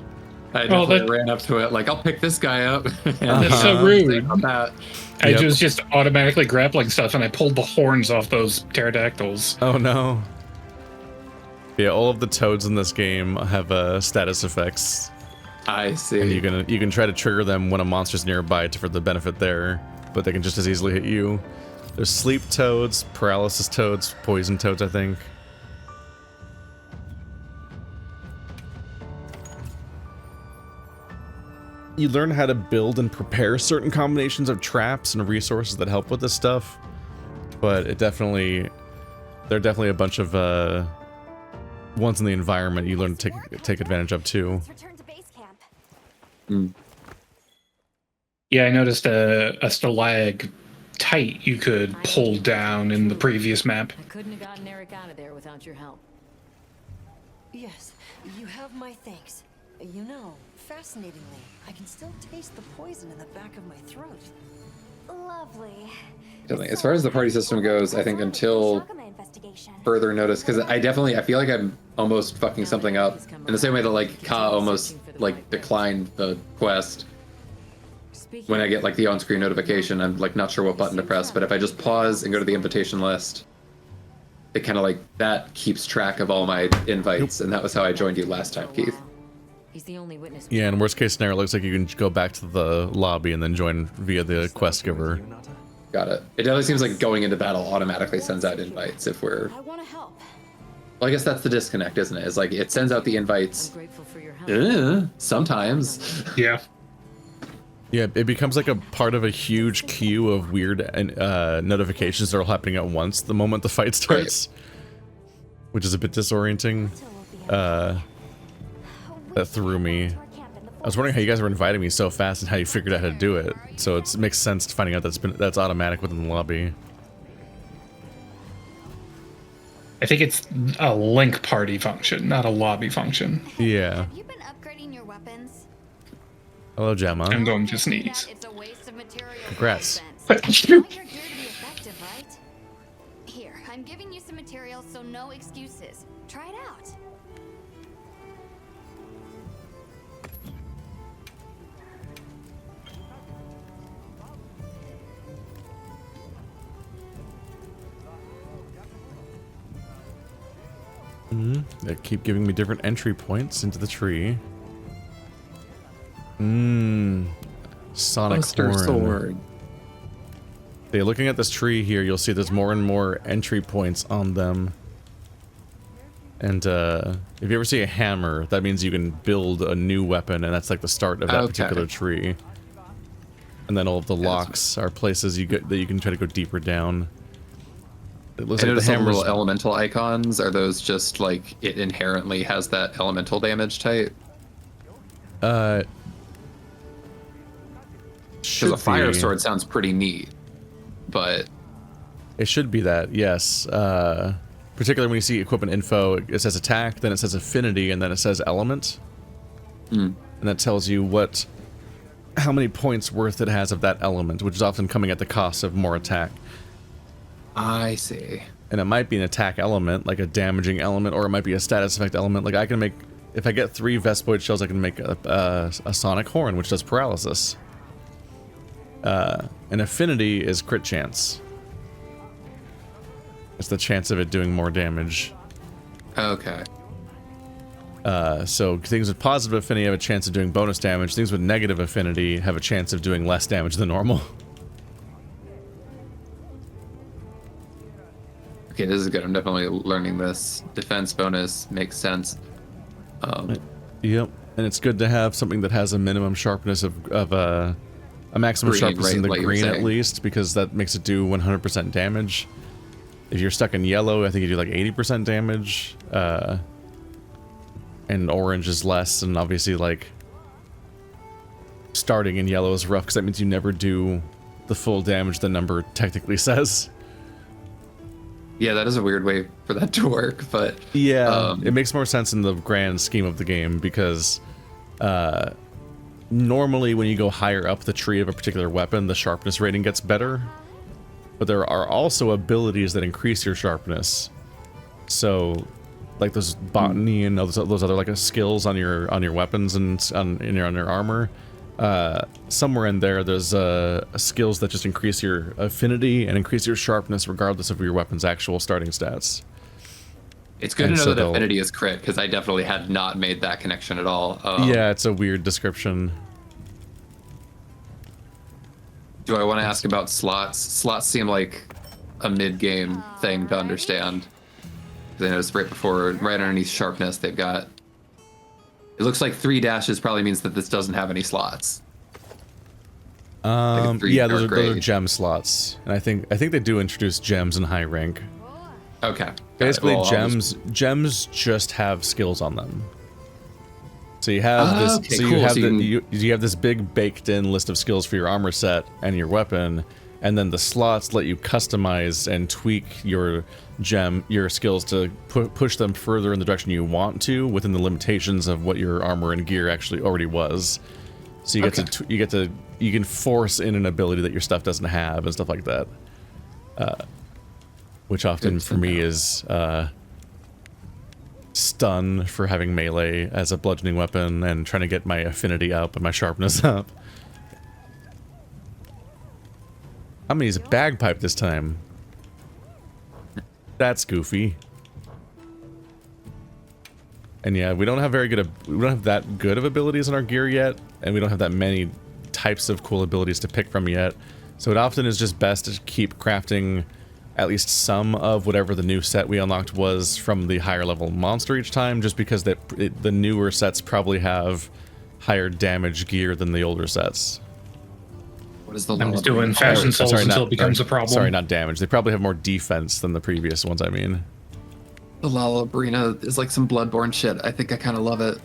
I definitely ran up to it like, I'll pick this guy up. That's so rude. That. I was just automatically grappling stuff and I pulled the horns off those pterodactyls. Oh no. Yeah, all of the toads in this game have status effects. I see. And you can try to trigger them when a monster's nearby for the benefit there, but they can just as easily hit you. There's sleep toads, paralysis toads, poison toads, I think. you learn how to build and prepare certain combinations of traps and resources that help with this stuff. But there are definitely a bunch of ones in the environment you learn to take advantage of too. Yeah, I noticed a stalactite you could pull down in the previous map. I couldn't have gotten Eric out of there without your help. Yes, you have my thanks. You know, fascinatingly, I can still taste the poison in the back of my throat. Lovely. Definitely. As far as the party system goes, I think until further notice, because I feel like I'm almost fucking something up in the same way that like Ka almost like declined the quest. When I get like the on-screen notification, I'm like not sure what button to press, but if I just pause and go to the invitation list, it kind of like that keeps track of all my invites, and that was how I joined you last time, Keith. He's the only witness. Yeah, in worst case scenario, it looks like you can go back to the lobby and then join via the quest giver. Got it. It definitely seems like going into battle automatically sends out invites if we're... I want to help. Well, I guess that's the disconnect, isn't it? It's like it sends out the invites. I'm grateful for your help. Sometimes. Yeah. Yeah, it becomes like a part of a huge queue of weird notifications that are all happening at once the moment the fight starts, which is a bit disorienting. That threw me. I was wondering how you guys were inviting me so fast and how you figured out how to do it. So it makes sense finding out that's automatic within the lobby. I think it's a link party function, not a lobby function. Yeah. Have you been upgrading your weapons? Hello, Gemma. I'm going to sneeze. It's a waste of material. Congrats. You're due to be effective, right? Here, I'm giving you some materials, so no excuses. Try it out. They keep giving me different entry points into the tree. Sonic Buster Horn. Sword. Okay, looking at this tree here, you'll see there's more and more entry points on them. And if you ever see a hammer, that means you can build a new weapon, and that's like the start of that particular tree. And then all of the locks are places that you can try to go deeper down. It looks like the hammer's little elemental icons. Are those just like it inherently has that elemental damage type? Because a fire sword sounds pretty neat, but it should be that, yes. Particularly when you see equipment info, it says attack, then it says affinity, and then it says element. And that tells you how many points worth it has of that element, which is often coming at the cost of more attack. I see. And it might be an attack element, like a damaging element, or it might be a status effect element. Like I can make, if I get 3 Vespoid shells, I can make a Sonic Horn, which does paralysis. An affinity is crit chance. It's the chance of it doing more damage. Okay. So things with positive affinity have a chance of doing bonus damage. Things with negative affinity have a chance of doing less damage than normal. Okay, this is good. I'm definitely learning this. Defense bonus makes sense. Yep, and it's good to have something that has a minimum sharpness of a maximum Green, sharpness right, in the like you were green at saying. least, because that makes it do 100% damage. If you're stuck in yellow, I think you do like 80% damage. And orange is less, and obviously like starting in yellow is rough because that means you never do the full damage the number technically says. Yeah, that is a weird way for that to work, but yeah, it makes more sense in the grand scheme of the game because normally when you go higher up the tree of a particular weapon, the sharpness rating gets better. But there are also abilities that increase your sharpness. So, like those botany and those other like skills on your weapons and on your armor. Somewhere in there's skills that just increase your affinity and increase your sharpness regardless of your weapon's actual starting stats. it's good to know that affinity is crit, because I definitely had not made that connection at all. Yeah, it's a weird description. Do I want to ask about slots? Slots seem like a mid-game thing to understand. Because I noticed right underneath sharpness, they've got... It looks like 3 dashes probably means that this doesn't have any slots. Yeah, those are gem slots, and I think they do introduce gems in high rank. Okay. Basically, Well, gems just have skills on them. So you have this. Okay, so cool. you have So you have this big baked-in list of skills for your armor set and your weapon, and then the slots let you customize and tweak your skills to push them further in the direction you want to within the limitations of what your armor and gear actually already was. So you you can force in an ability that your stuff doesn't have and stuff like that. Which often for me is stun for having melee as a bludgeoning weapon and trying to get my affinity up and my sharpness up. I'm gonna use a bagpipe this time. That's goofy. And yeah, we don't have that good of abilities in our gear yet, and we don't have that many types of cool abilities to pick from yet. So it often is just best to keep crafting at least some of whatever the new set we unlocked was from the higher level monster each time, just because the newer sets probably have higher damage gear than the older sets. What is the I'm just doing fashion souls until it becomes a problem. Sorry, not damage. They probably have more defense than the previous ones, I mean. The Lalabrina is like some Bloodborne shit. I think I kind of love it.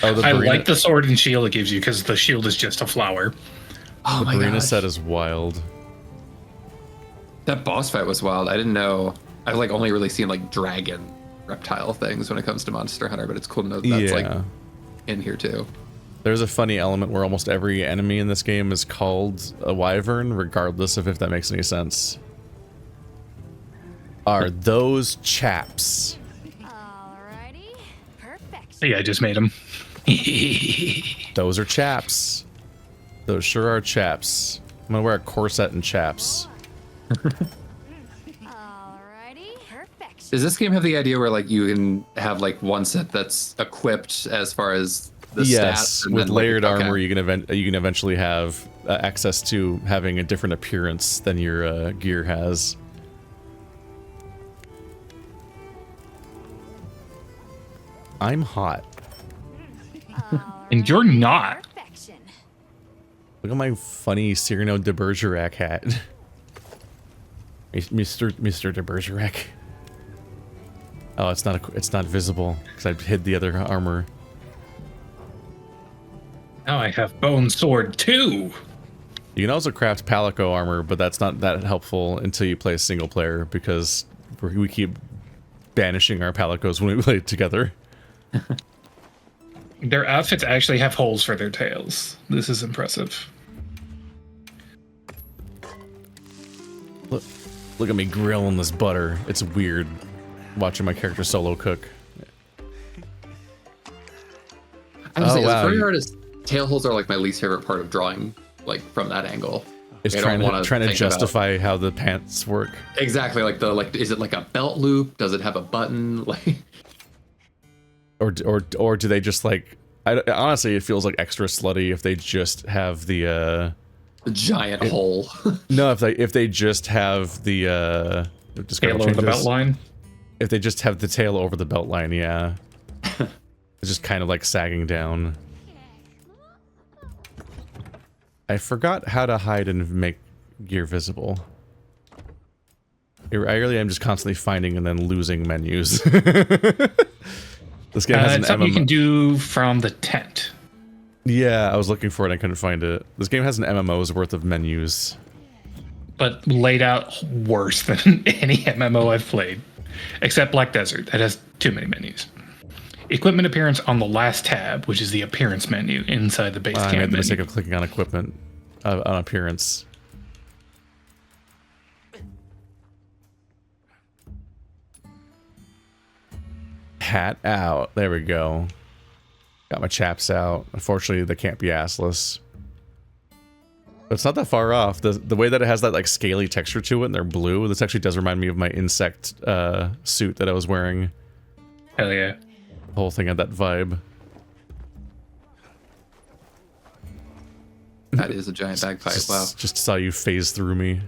I like the sword and shield it gives you because the shield is just a flower. Oh the Brina set is wild. That boss fight was wild. I didn't know. I've like only really seen like dragon reptile things when it comes to Monster Hunter, but it's cool to know that's like in here too. There's a funny element where almost every enemy in this game is called a wyvern, regardless of if that makes any sense. Are those chaps? Yeah, I just made them. Those are chaps. Those sure are chaps. I'm gonna wear a corset and chaps. Does this game have the idea where like you can have like one set that's equipped as far as the stats? And with then, layered like, armor, you can eventually have access to having a different appearance than your gear has. I'm hot. And you're not. Look at my funny Cyrano de Bergerac hat. Mr. de Bergerac. Oh, it's not visible because I hid the other armor. Now I have bone sword too. You can also craft palico armor, but that's not that helpful until you play single player because we keep banishing our palicos when we play together. Their outfits actually have holes for their tails. This is impressive. Look at me grilling this butter. It's weird watching my character solo cook. I was as a furry artist, tail holes are like my least favorite part of drawing, like from that angle. It's trying to justify how the pants work. Exactly, is it like a belt loop? Does it have a button? Like, or do they just like? Honestly, it feels like extra slutty if they just have the giant hole. No, if they just have the tail over the belt line. If they just have the tail over the belt line, yeah. It's just kind of like sagging down. I forgot how to hide and make gear visible. I really am just constantly finding and then losing menus. This game has an something you can do from the tent. Yeah, I was looking for it. I couldn't find it. This game has an MMO's worth of menus, but laid out worse than any MMO I've played, except Black Desert. That has too many menus. Equipment appearance on the last tab, which is the appearance menu inside the base camp I made the menu. mistake of clicking on equipment, on appearance. Hat out. There we go. Got my chaps out. Unfortunately, they can't be assless. But it's not that far off. The way that it has that like scaly texture to it and they're blue, this actually does remind me of my insect suit that I was wearing. Hell yeah. The whole thing had that vibe. That is a giant bagpipe. Wow. Just saw you phase through me.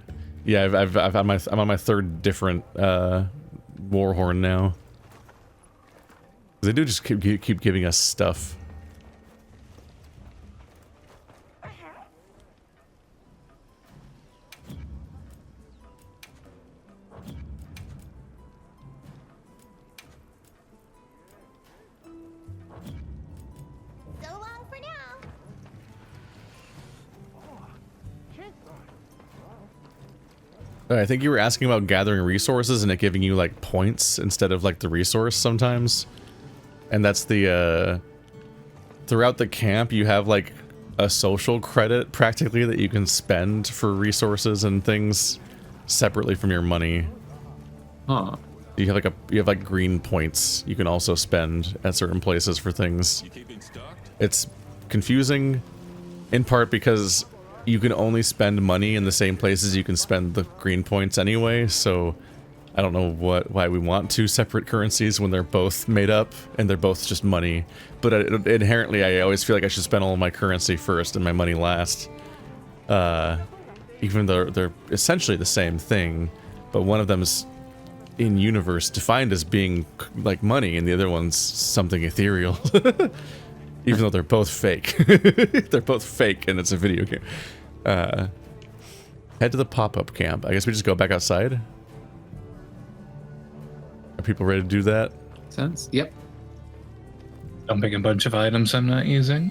Yeah, I'm on my third different war horn now. They do just keep giving us stuff. I think you were asking about gathering resources and it giving you like points instead of like the resource sometimes. And that's the throughout the camp you have like a social credit practically that you can spend for resources and things separately from your money. Huh. You have like green points you can also spend at certain places for things. It's confusing in part because you can only spend money in the same places you can spend the green points anyway, so I don't know why we want two separate currencies when they're both made up and they're both just money. But inherently, I always feel like I should spend all of my currency first and my money last. Even though they're essentially the same thing, but one of them's in universe defined as being like money and the other one's something ethereal. Even though they're both fake. They're both fake and it's a video game. Head to the pop-up camp. I guess we just go back outside. Are people ready to do that? Sense? Yep. Dumping a bunch of items I'm not using.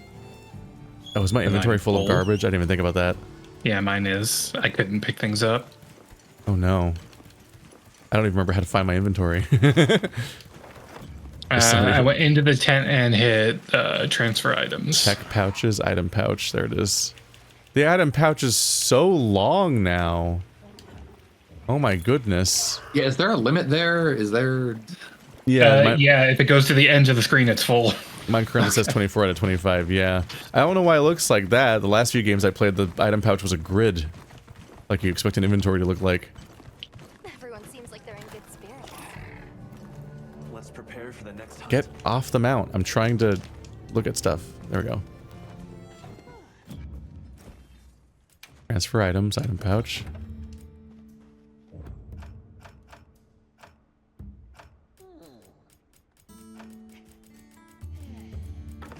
Oh, is my inventory full of garbage? I didn't even think about that. Yeah, mine is. I couldn't pick things up. Oh no. I don't even remember how to find my inventory. I went into the tent and hit transfer items. Check pouches, item pouch. There it is. The item pouch is so long now. Oh my goodness. Yeah, is there a limit there? Is there... Yeah, yeah, if it goes to the end of the screen, it's full. Mine currently says 24 out of 25, yeah. I don't know why it looks like that. The last few games I played, the item pouch was a grid. Like you expect an inventory to look like. Everyone seems like they're in good spirits. Let's prepare for the next hunt. Get off the mount. I'm trying to look at stuff. There we go. Transfer items, item pouch.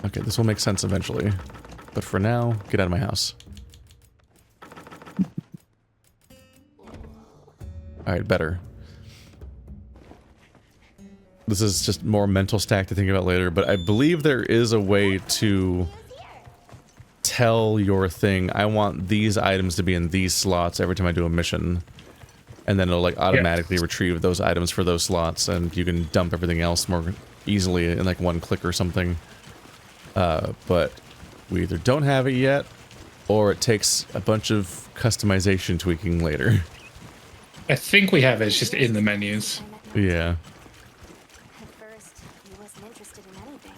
Okay, this will make sense eventually. But for now, get out of my house. Alright, better. This is just more mental stack to think about later, but I believe there is a way to tell your thing, I want these items to be in these slots every time I do a mission. And then it'll like automatically retrieve those items for those slots, and you can dump everything else more easily in like one click or something. But we either don't have it yet, or it takes a bunch of customization tweaking later. I think we have it, it's just in the menus. Yeah.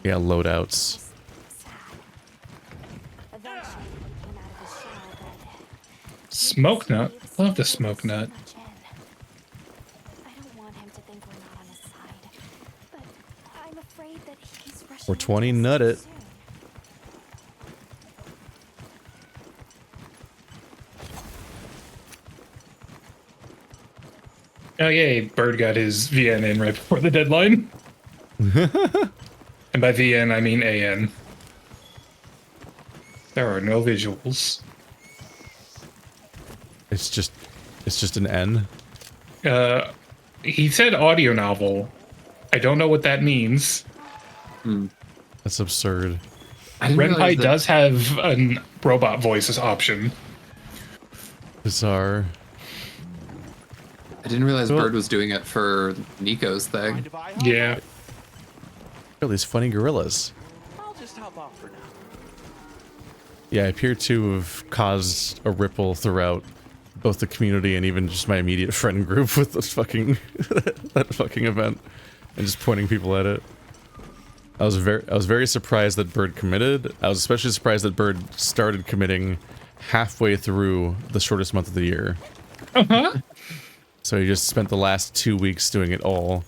Yeah, loadouts. Smoke nut? Love the smoke nut. 420, nut it. Oh yay, Bird got his VN in right before the deadline. And by VN, I mean AN. There are no visuals. It's just an N. He said audio novel. I don't know what that means. That's absurd. Renpai does have a robot voices option. Bizarre. I didn't realize Bird was doing it for Nico's thing. Yeah. Oh, these funny gorillas. I'll just hop off for now. Yeah, I appear to have caused a ripple throughout both the community and even just my immediate friend group with this fucking that fucking event and just pointing people at it. I was very surprised that Bird committed. I was especially surprised that Bird started committing halfway through the shortest month of the year. So he just spent the last 2 weeks doing it all.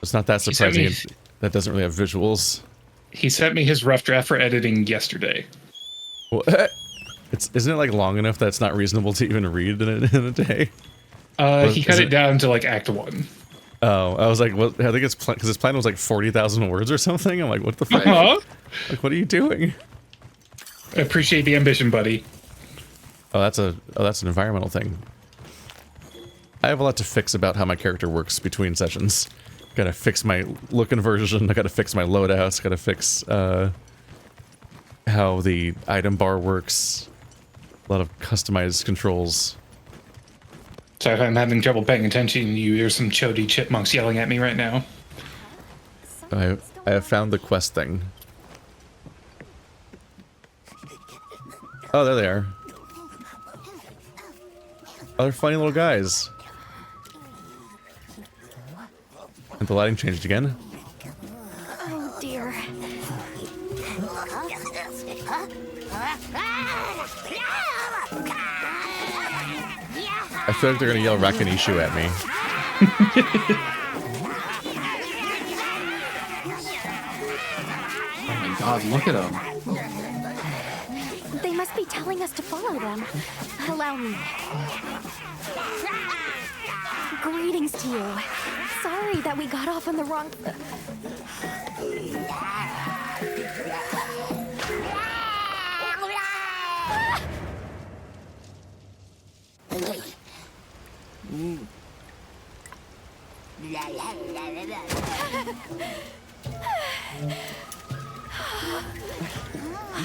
It's not that surprising. That doesn't really have visuals. He sent me his rough draft for editing yesterday. What? Isn't it like long enough that it's not reasonable to even read in a day? He cut it down to like Act 1. Oh, I was like, well, I think it's because his plan was like 40,000 words or something. I'm like, what the fuck? Like, what are you doing? I appreciate the ambition, buddy. Oh, that's an environmental thing. I have a lot to fix about how my character works between sessions. Gotta fix my look inversion, I gotta fix my loadouts, gotta fix how the item bar works. A lot of customized controls. So if I'm having trouble paying attention, you hear some chody chipmunks yelling at me right now. I have found the quest thing. Oh, there they are. Oh, they're funny little guys. And the lighting changed again. Oh dear. I feel like they're gonna yell Rakinishu at me. Oh my god, look at them. They must be telling us to follow them. Allow me. Greetings to you. Sorry that we got off on the wrong...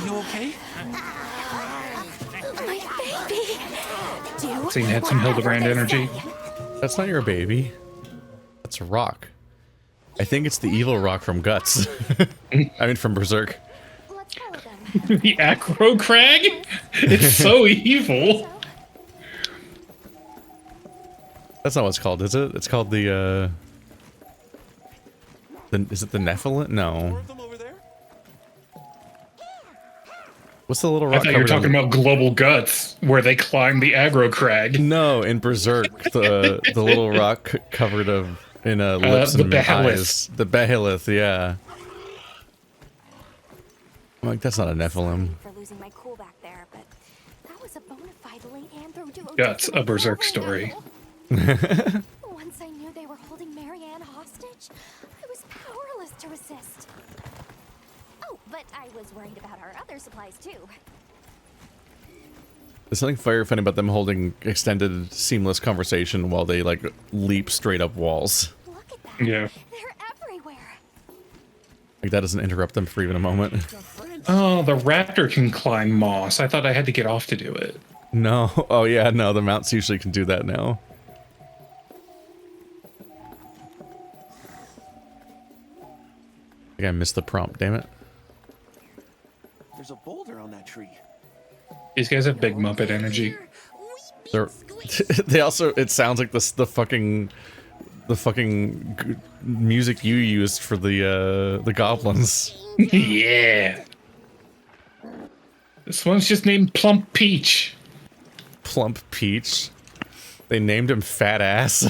You okay? My baby. Seeing had some Hildebrand energy. That's not your baby. That's a rock. I think it's the evil rock from Guts. I mean, from Berserk. The Acro Crag? It's so evil. That's not what it's called, is it? It's called the is it the Nephilim? No. What's the little rock? I thought you were talking about Global Guts, where they climb the Aggro Crag. No, in Berserk, the little rock covered in lips and eyes. The Behemoth, yeah. I'm like, that's not a Nephilim. For losing my cool back there, but that was a bona fide late anthro. Guts, a Berserk story. Once I knew they were holding Marianne hostage, I was powerless to resist. Oh, but I was worried about our other supplies too. There's something very funny about them holding extended, seamless conversation while they, like, leap straight up walls. Look at that. Yeah. They're everywhere. Like, that doesn't interrupt them for even a moment. Oh, the raptor can climb moss. I thought I had to get off to do it. No. Oh, yeah, no, the mounts usually can do that now. I think I missed the prompt, damn it. There's a boulder on that tree. These guys have big Muppet energy. They're, they also, it sounds like the fucking music you used for the goblins. Yeah. This one's just named Plump Peach. Plump Peach. They named him Fat Ass.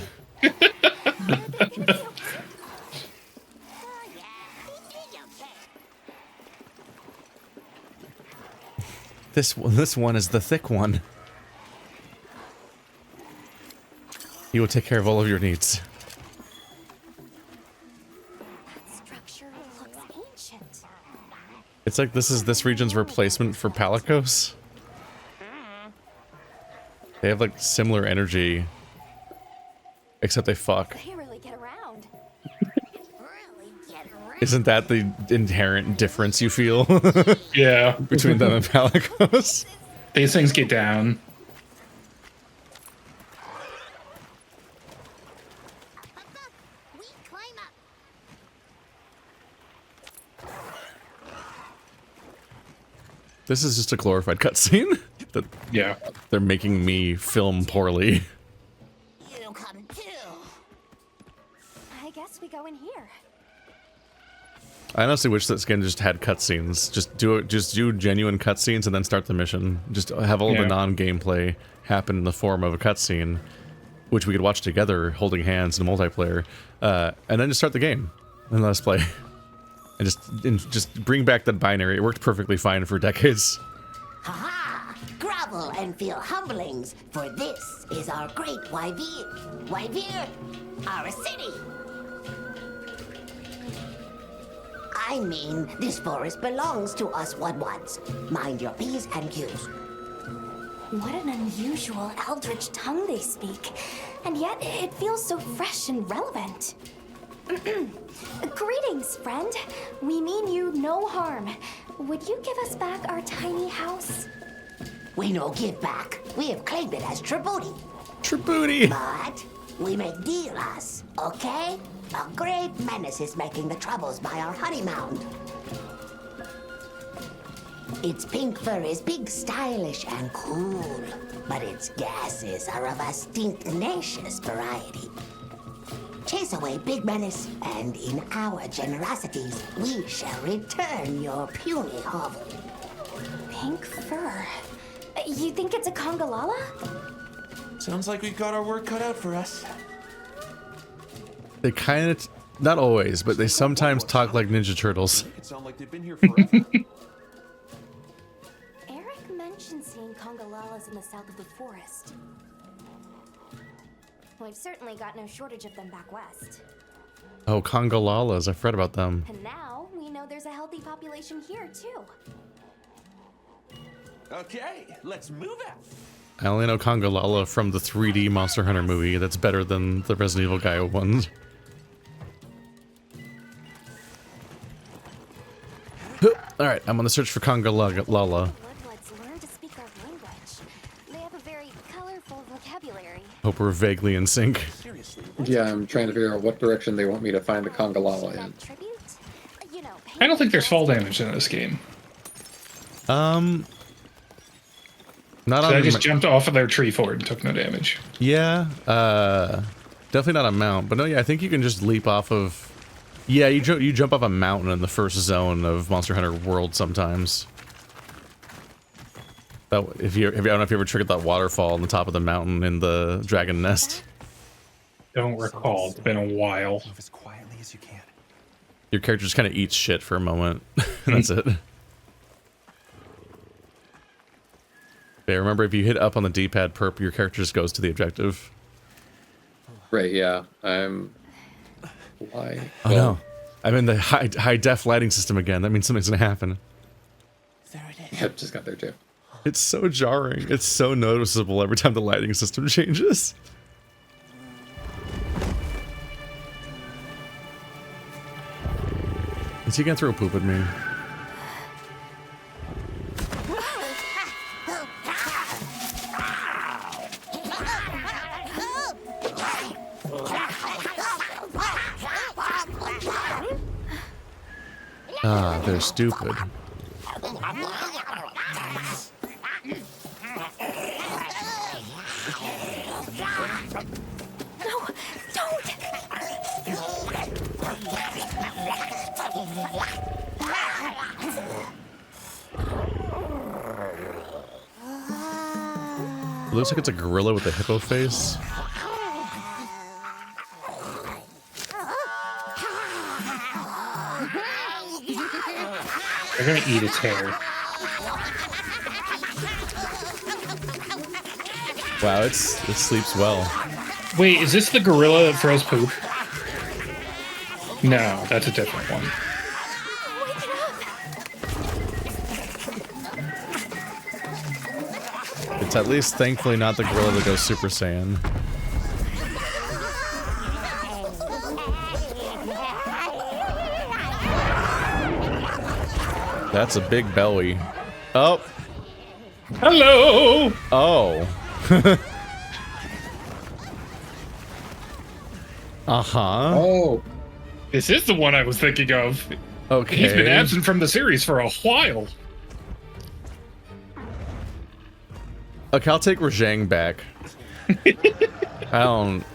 This one is the thick one. He will take care of all of your needs. Structure looks ancient. It's like this region's replacement for Palicos. They have like similar energy, except they fuck. They really get around. Isn't that the inherent difference you feel? Yeah. Between them and Palicos? These things get down. This is just a glorified cutscene. That yeah, they're making me film poorly. You come too. I guess we go in here. I honestly wish this game just had cutscenes. Just do genuine cutscenes and then start the mission. Just have all the non-gameplay happen in the form of a cutscene, which we could watch together, holding hands in multiplayer, and then just start the game and let us play. And just bring back that binary. It worked perfectly fine for decades. Ha-ha! Grovel and feel humblings, for this is our great Wyvir. Wyvir, our city. I mean, this forest belongs to us Wudwuds. Mind your P's and Q's. What an unusual eldritch tongue they speak. And yet, it feels so fresh and relevant. Greetings, friend. We mean you no harm. Would you give us back our tiny house? We no give back. We have claimed it as tribute. Tribooty. But we make dealers, okay? A great menace is making the troubles by our honey mound. Its pink fur is big, stylish, and cool, but its gases are of a stinknacious variety. Chase away Big Menace, and in our generosities, we shall return your puny hovel. Pink fur. You think it's a Congalala? Sounds like we've got our work cut out for us. They kind of, not always, but they sometimes talk like Ninja Turtles. It sounds like they've been here forever. Eric mentioned seeing Congalalas in the south of the forest. We've certainly got no shortage of them back west. Oh, Congalalas, I've read about them. And now we know there's a healthy population here too. Okay, let's move out. I only know Congalala from the 3D Monster Hunter movie. That's better than the Resident Evil Gaia ones. Alright, I'm on the search for Congalala. Bloodbloods learn to speak our language. They have a very colorful vocabulary. Hope we're vaguely in sync. Yeah, I'm trying to figure out what direction they want me to find the Congalala in. I don't think there's fall damage in this game. Not So on I just jumped off of their tree fort and took no damage. Yeah, definitely not a mount, but no, yeah, I think you can just leap off of. Yeah, you jump off a mountain in the first zone of Monster Hunter World sometimes. That I don't know if you ever triggered that waterfall on the top of the mountain in the Dragon Nest. Don't recall. It's been a while. Move as quietly as you can. Your character just kind of eats shit for a moment, and that's it. Yeah, remember if you hit up on the D-pad perp, your character just goes to the objective. Right, yeah. Why? Oh no. I'm in the high def lighting system again. That means something's gonna happen. Yep, just got there too. It's so jarring. It's so noticeable every time the lighting system changes. Is he gonna throw poop at me? Ah, they're stupid. No, don't! It looks like it's a gorilla with a hippo face. They're gonna eat its hair. Wow, it sleeps well. Wait, is this the gorilla that throws poop? No, that's a different one. It's at least thankfully not the gorilla that goes Super Saiyan. That's a big belly. Oh. Hello. Oh. Uh-huh. Oh. This is the one I was thinking of. Okay. He's been absent from the series for a while. Okay, I'll take Rajang back. I don't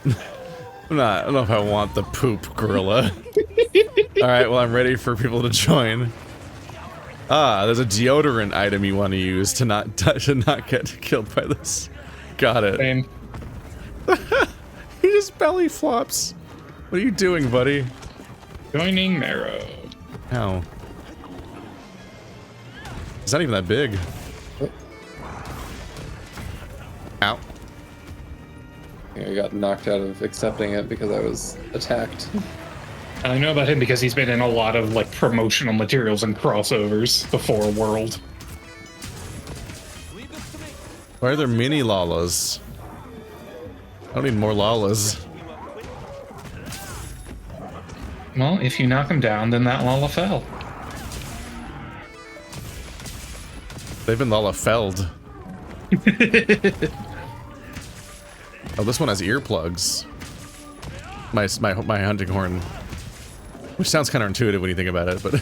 know if I want the poop gorilla. Alright, well I'm ready for people to join. Ah, there's a deodorant item you want to use to not get killed by this. Got it. Same. He just belly flops. What are you doing, buddy? Joining Marrow. Ow. It's not even that big. Ow. I got knocked out of accepting it because I was attacked. I know about him because he's been in a lot of like promotional materials and crossovers before World. Why are there mini Lalas? I don't need more Lalas. Well, if you knock him down, then that Lala fell. They've been Lala felled. Oh, this one has earplugs. My hunting horn. Which sounds counterintuitive when you think about it, but...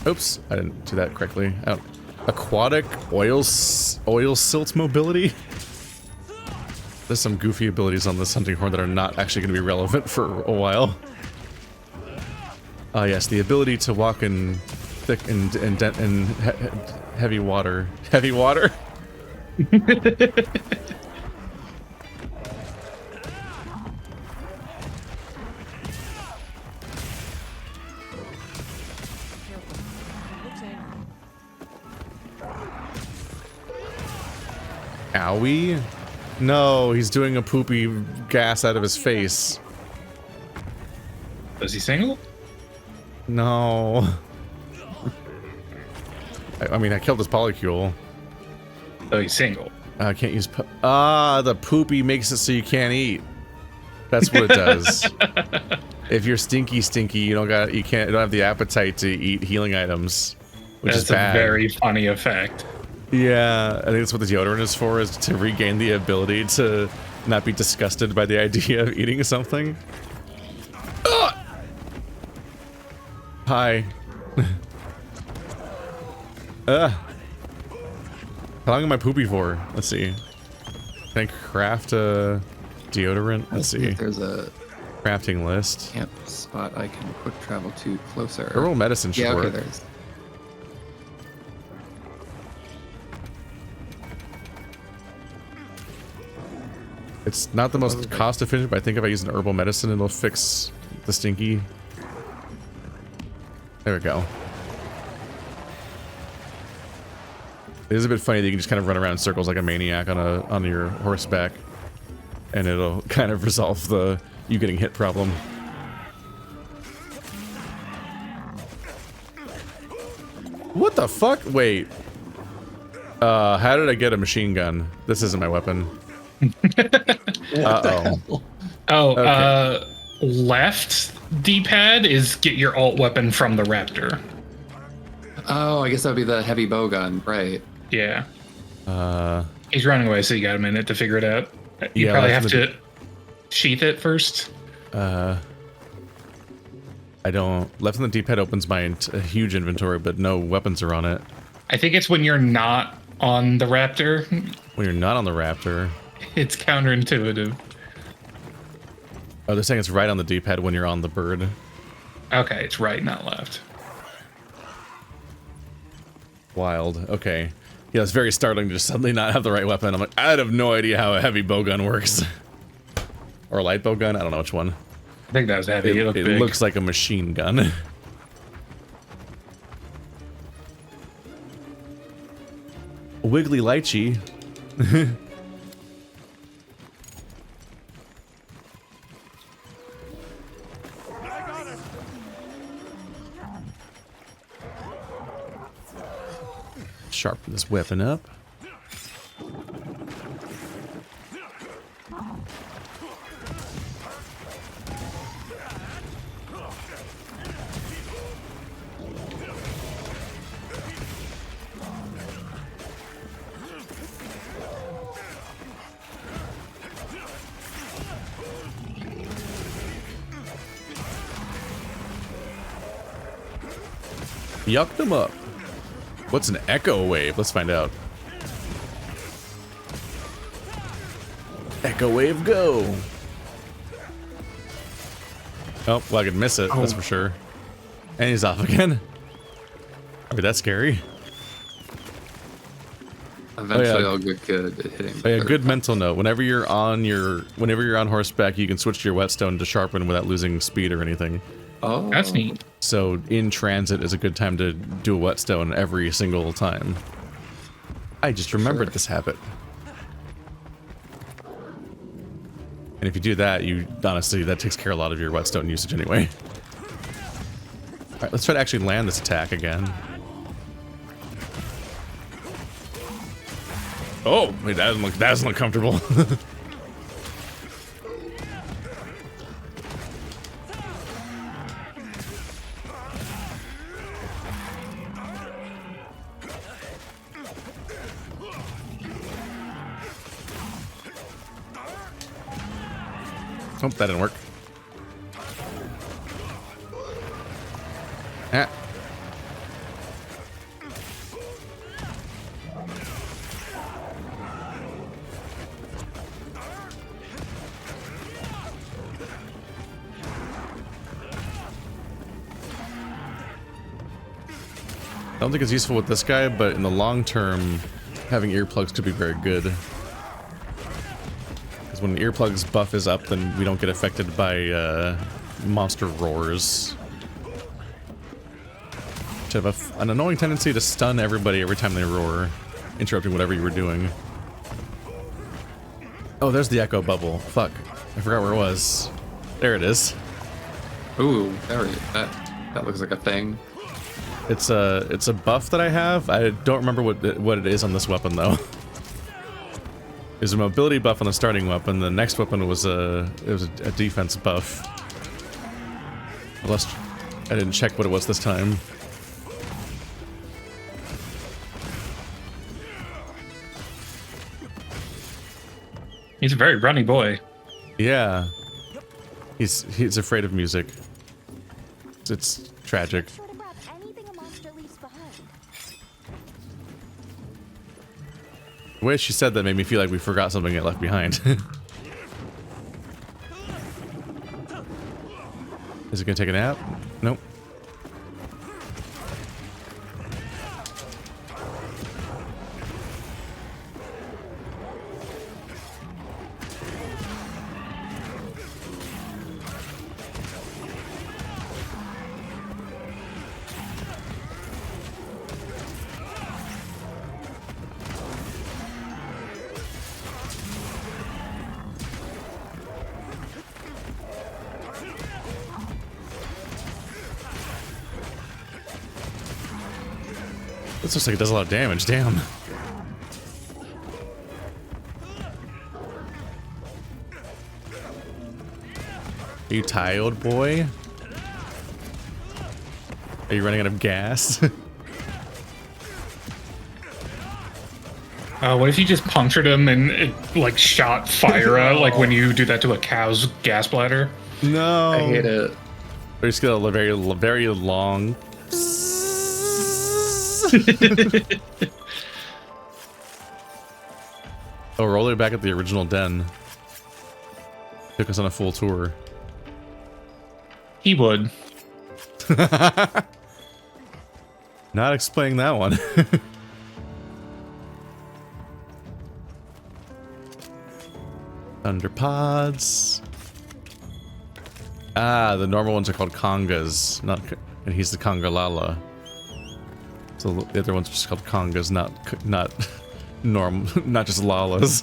Oops, I didn't do that correctly. Oh. Aquatic oil silt mobility? There's some goofy abilities on this hunting horn that are not actually going to be relevant for a while. Yes, the ability to walk in thick and heavy water. Heavy water? Owie? No, he's doing a poopy gas out of his face. Is he single? No. I mean, I killed his polycule. Oh, he's single. I can't use the poopy makes it so you can't eat. That's what it does. If you're stinky, you don't have the appetite to eat healing items, which is bad. That's a very funny effect. Yeah, I think that's what the deodorant is for, is to regain the ability to not be disgusted by the idea of eating something. Ugh! Hi. How long am I poopy for? Let's see. Can I craft a deodorant? Let's see. There's a crafting list. Camp spot I can quick travel to closer. Herbal medicine should work. There's... It's not the most cost efficient, but I think if I use an herbal medicine, it'll fix the stinky. There we go. It is a bit funny that you can just kind of run around in circles like a maniac on your horseback, and it'll kind of resolve the you getting hit problem. What the fuck? Wait. How did I get a machine gun? This isn't my weapon. Uh-oh. Oh, Okay. Left D-pad is get your alt weapon from the raptor. Oh, I guess that would be the heavy bow gun, right? Yeah. He's running away, so you got a minute to figure it out. You Yeah, probably have to sheath it first. I don't. Left on the D-pad opens my huge inventory, but no weapons are on it. I think it's when you're not on the raptor. When you're not on the raptor. It's counterintuitive. Oh, they're saying it's right on the D-pad when you're on the bird. Okay, it's right, not left. Wild. Okay. Yeah, it's very startling to just suddenly not have the right weapon. I'm like, I have no idea how a heavy bowgun works. Or a light bowgun? I don't know which one. I think that was heavy. It It looks like a machine gun. Wiggly lychee. Sharpen this weapon up. Yuck them up. What's an echo wave? Let's find out. Echo wave, go. Oh, well, I could miss it, that's for sure. And he's off again. I mean, that's scary. Eventually, I'll get good at hitting. Oh, yeah, good mental note. Whenever you're on horseback, you can switch to your whetstone to sharpen without losing speed or anything. Oh, that's neat. So in transit is a good time to do a whetstone every single time. I just remembered this habit. And if you do that, honestly, that takes care of a lot of your whetstone usage anyway. Alright, let's try to actually land this attack again. Oh, wait, that doesn't look comfortable. Oh, that didn't work. Ah. I don't think it's useful with this guy, but in the long term, having earplugs could be very good. Because when earplugs buff is up, then we don't get affected by monster roars. Which have an annoying tendency to stun everybody every time they roar, interrupting whatever you were doing. Oh, there's the echo bubble. Fuck. I forgot where it was. There it is. Ooh, that looks like a thing. It's a buff that I have. I don't remember what it is on this weapon though. There's a mobility buff on the starting weapon. The next weapon was a defense buff. Unless I didn't check what it was this time. He's a very runny boy. Yeah. He's afraid of music. It's tragic. The way she said that made me feel like we forgot something get left behind. Is it gonna take a nap? Nope. This looks like it does a lot of damage, damn. Are you tired, old boy? Are you running out of gas? What if you just punctured him and it, like, shot fire out, like when you do that to a cow's gas bladder? No. I hate it. Or just get a very long... Oh, we're all the way back at the original den. Took us on a full tour. He would. Not explaining that one. Underpods. Ah, the normal ones are called congas, and he's the congalala. So the other one's just called congas, not not just lalas.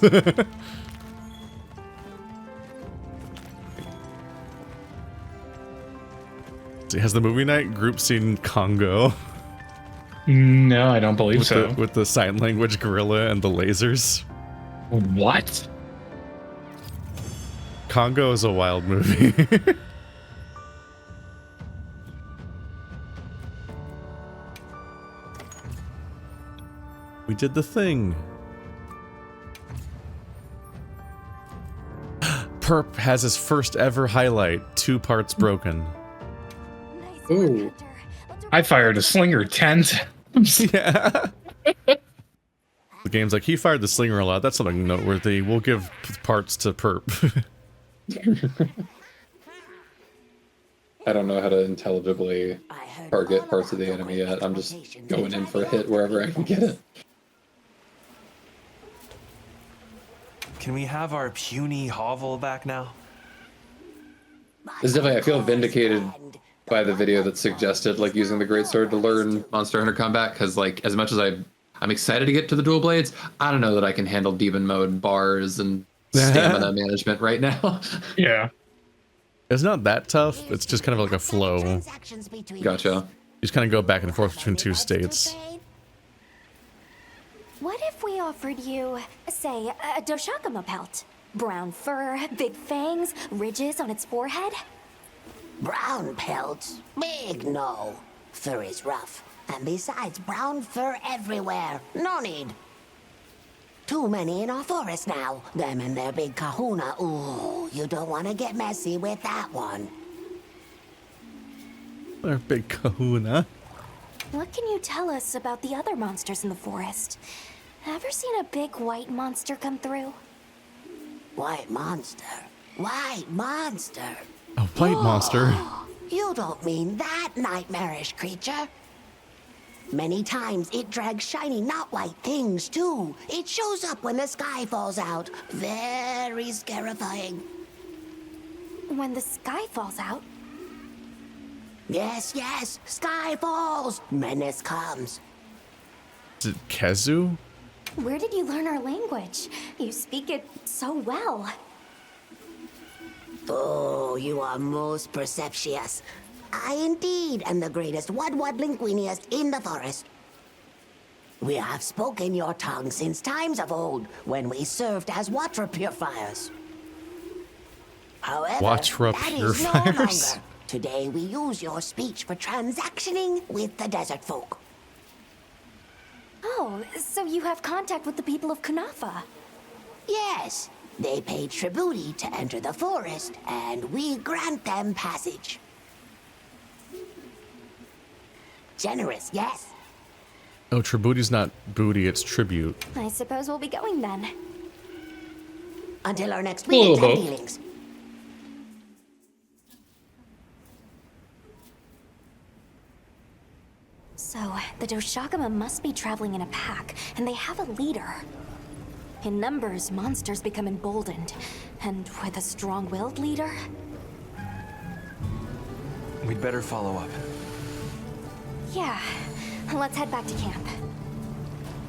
Has the movie night group seen Congo? No, I don't believe so. With the sign language gorilla and the lasers. What? Congo is a wild movie. We did the thing. Perp has his first ever highlight, 2 parts broken. Ooh. I fired a slinger 10 times. Yeah. The game's like, he fired the slinger a lot. That's something noteworthy. We'll give parts to Perp. I don't know how to intelligibly target parts of the enemy yet. I'm just going in for a hit wherever I can get it. Can we have our puny hovel back now? This is definitely, I feel vindicated by the video that suggested like using the greatsword to learn Monster Hunter combat, because like as much as I'm excited to get to the dual blades, I don't know that I can handle demon mode bars and stamina management right now. Yeah. It's not that tough. It's just kind of like a flow. Gotcha. You just kind of go back and forth between 2 states. What if we offered you, say, a Doshakama pelt? Brown fur, big fangs, ridges on its forehead? Brown pelts? Big no. Fur is rough. And besides, brown fur everywhere. No need. Too many in our forest now. Them and their big kahuna. Ooh, you don't want to get messy with that one. Our big kahuna. What can you tell us about the other monsters in the forest? Ever seen a big white monster come through? White monster? White monster? A white monster? You don't mean that nightmarish creature. Many times it drags shiny, not white things, too. It shows up when the sky falls out. Very scarifying. When the sky falls out? Yes, yes. Sky falls. Menace comes. Is it Kezu? Where did you learn our language? You speak it so well. Oh, you are most perceptious. I indeed am the greatest wud-wud-linguiniest in the forest. We have spoken your tongue since times of old, when we served as water purifiers. However, Watra that is no purifiers? longer. Today we use your speech for transactioning with the desert folk. Oh, so you have contact with the people of Kunafa? Yes, they pay tribute to enter the forest, and we grant them passage. Generous, yes. Oh, tributi's not booty, it's tribute. I suppose we'll be going then. Until our next meetings and dealings. So, the Doshagama must be traveling in a pack, and they have a leader. In numbers, monsters become emboldened, and with a strong-willed leader... We'd better follow up. Yeah, let's head back to camp.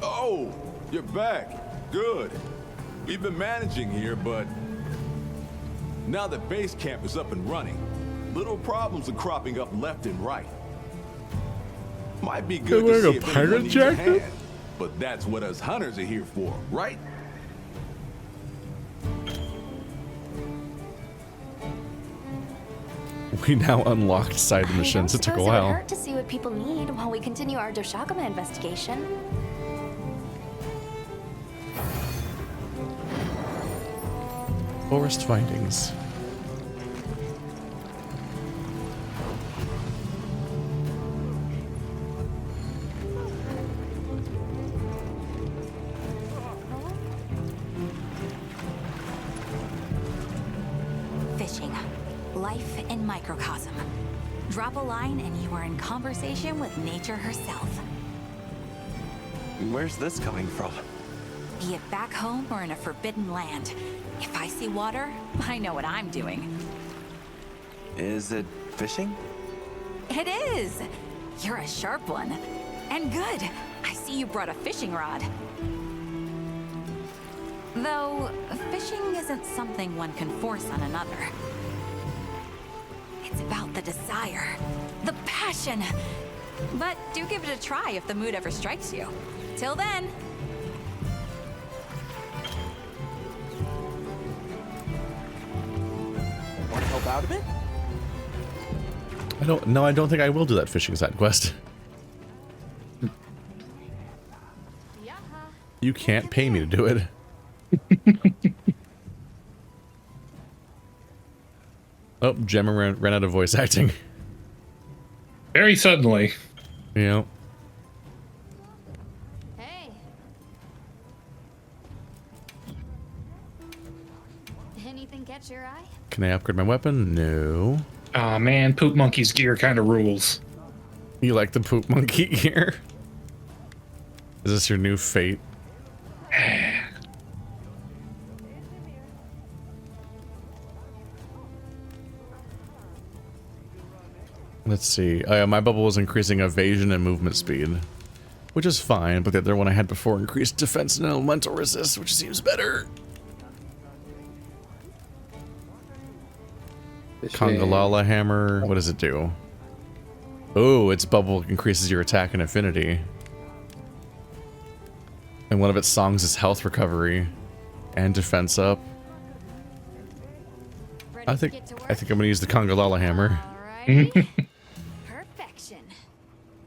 Oh, you're back. Good. We've been managing here, but now that base camp is up and running, little problems are cropping up left and right. Might be good to see if anyone needs a hand, but that's what us hunters are here for, right? We now unlocked side missions. It took a It would while. hurt to see what people need while we continue our Doshagama investigation. Forest findings. Fishing. Life in microcosm. Drop a line and you are in conversation with nature herself. Where's this coming from? Be it back home or in a forbidden land. If I see water, I know what I'm doing. Is it fishing? It is! You're a sharp one. And good. I see you brought a fishing rod. Though, fishing isn't something one can force on another. It's about the desire, the passion. But do give it a try if the mood ever strikes you. Till then. Want to help out a bit? I don't think I will do that fishing side quest. You can't pay me to do it. Oh, Gemma ran out of voice acting. Very suddenly. Yeah. Hey. Anything catch your eye? Can I upgrade my weapon? No. Aw, man, Poop Monkey's gear kind of rules. You like the Poop Monkey gear? Is this your new fate? Let's see. Oh, yeah, my bubble was increasing evasion and movement speed, which is fine, but the other one I had before increased defense and elemental resist, which seems better. Kongalala hammer. What does it do? Oh, its bubble increases your attack and affinity. And one of its songs is health recovery and defense up. I think I'm gonna use the Kongalala hammer. Perfection.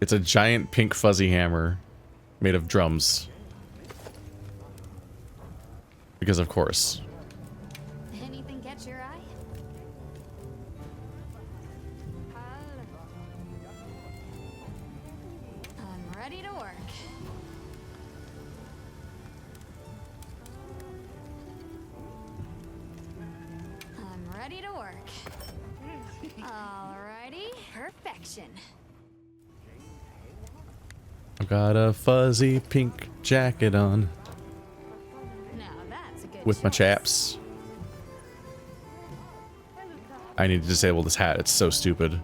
It's a giant pink fuzzy hammer made of drums. Because of course. Anything catch your eye? I'm ready to work. I'm ready to work. Alrighty, perfection. I've got a fuzzy pink jacket on. Now that's a good With my choice. chaps. I need to disable this hat. It's so stupid.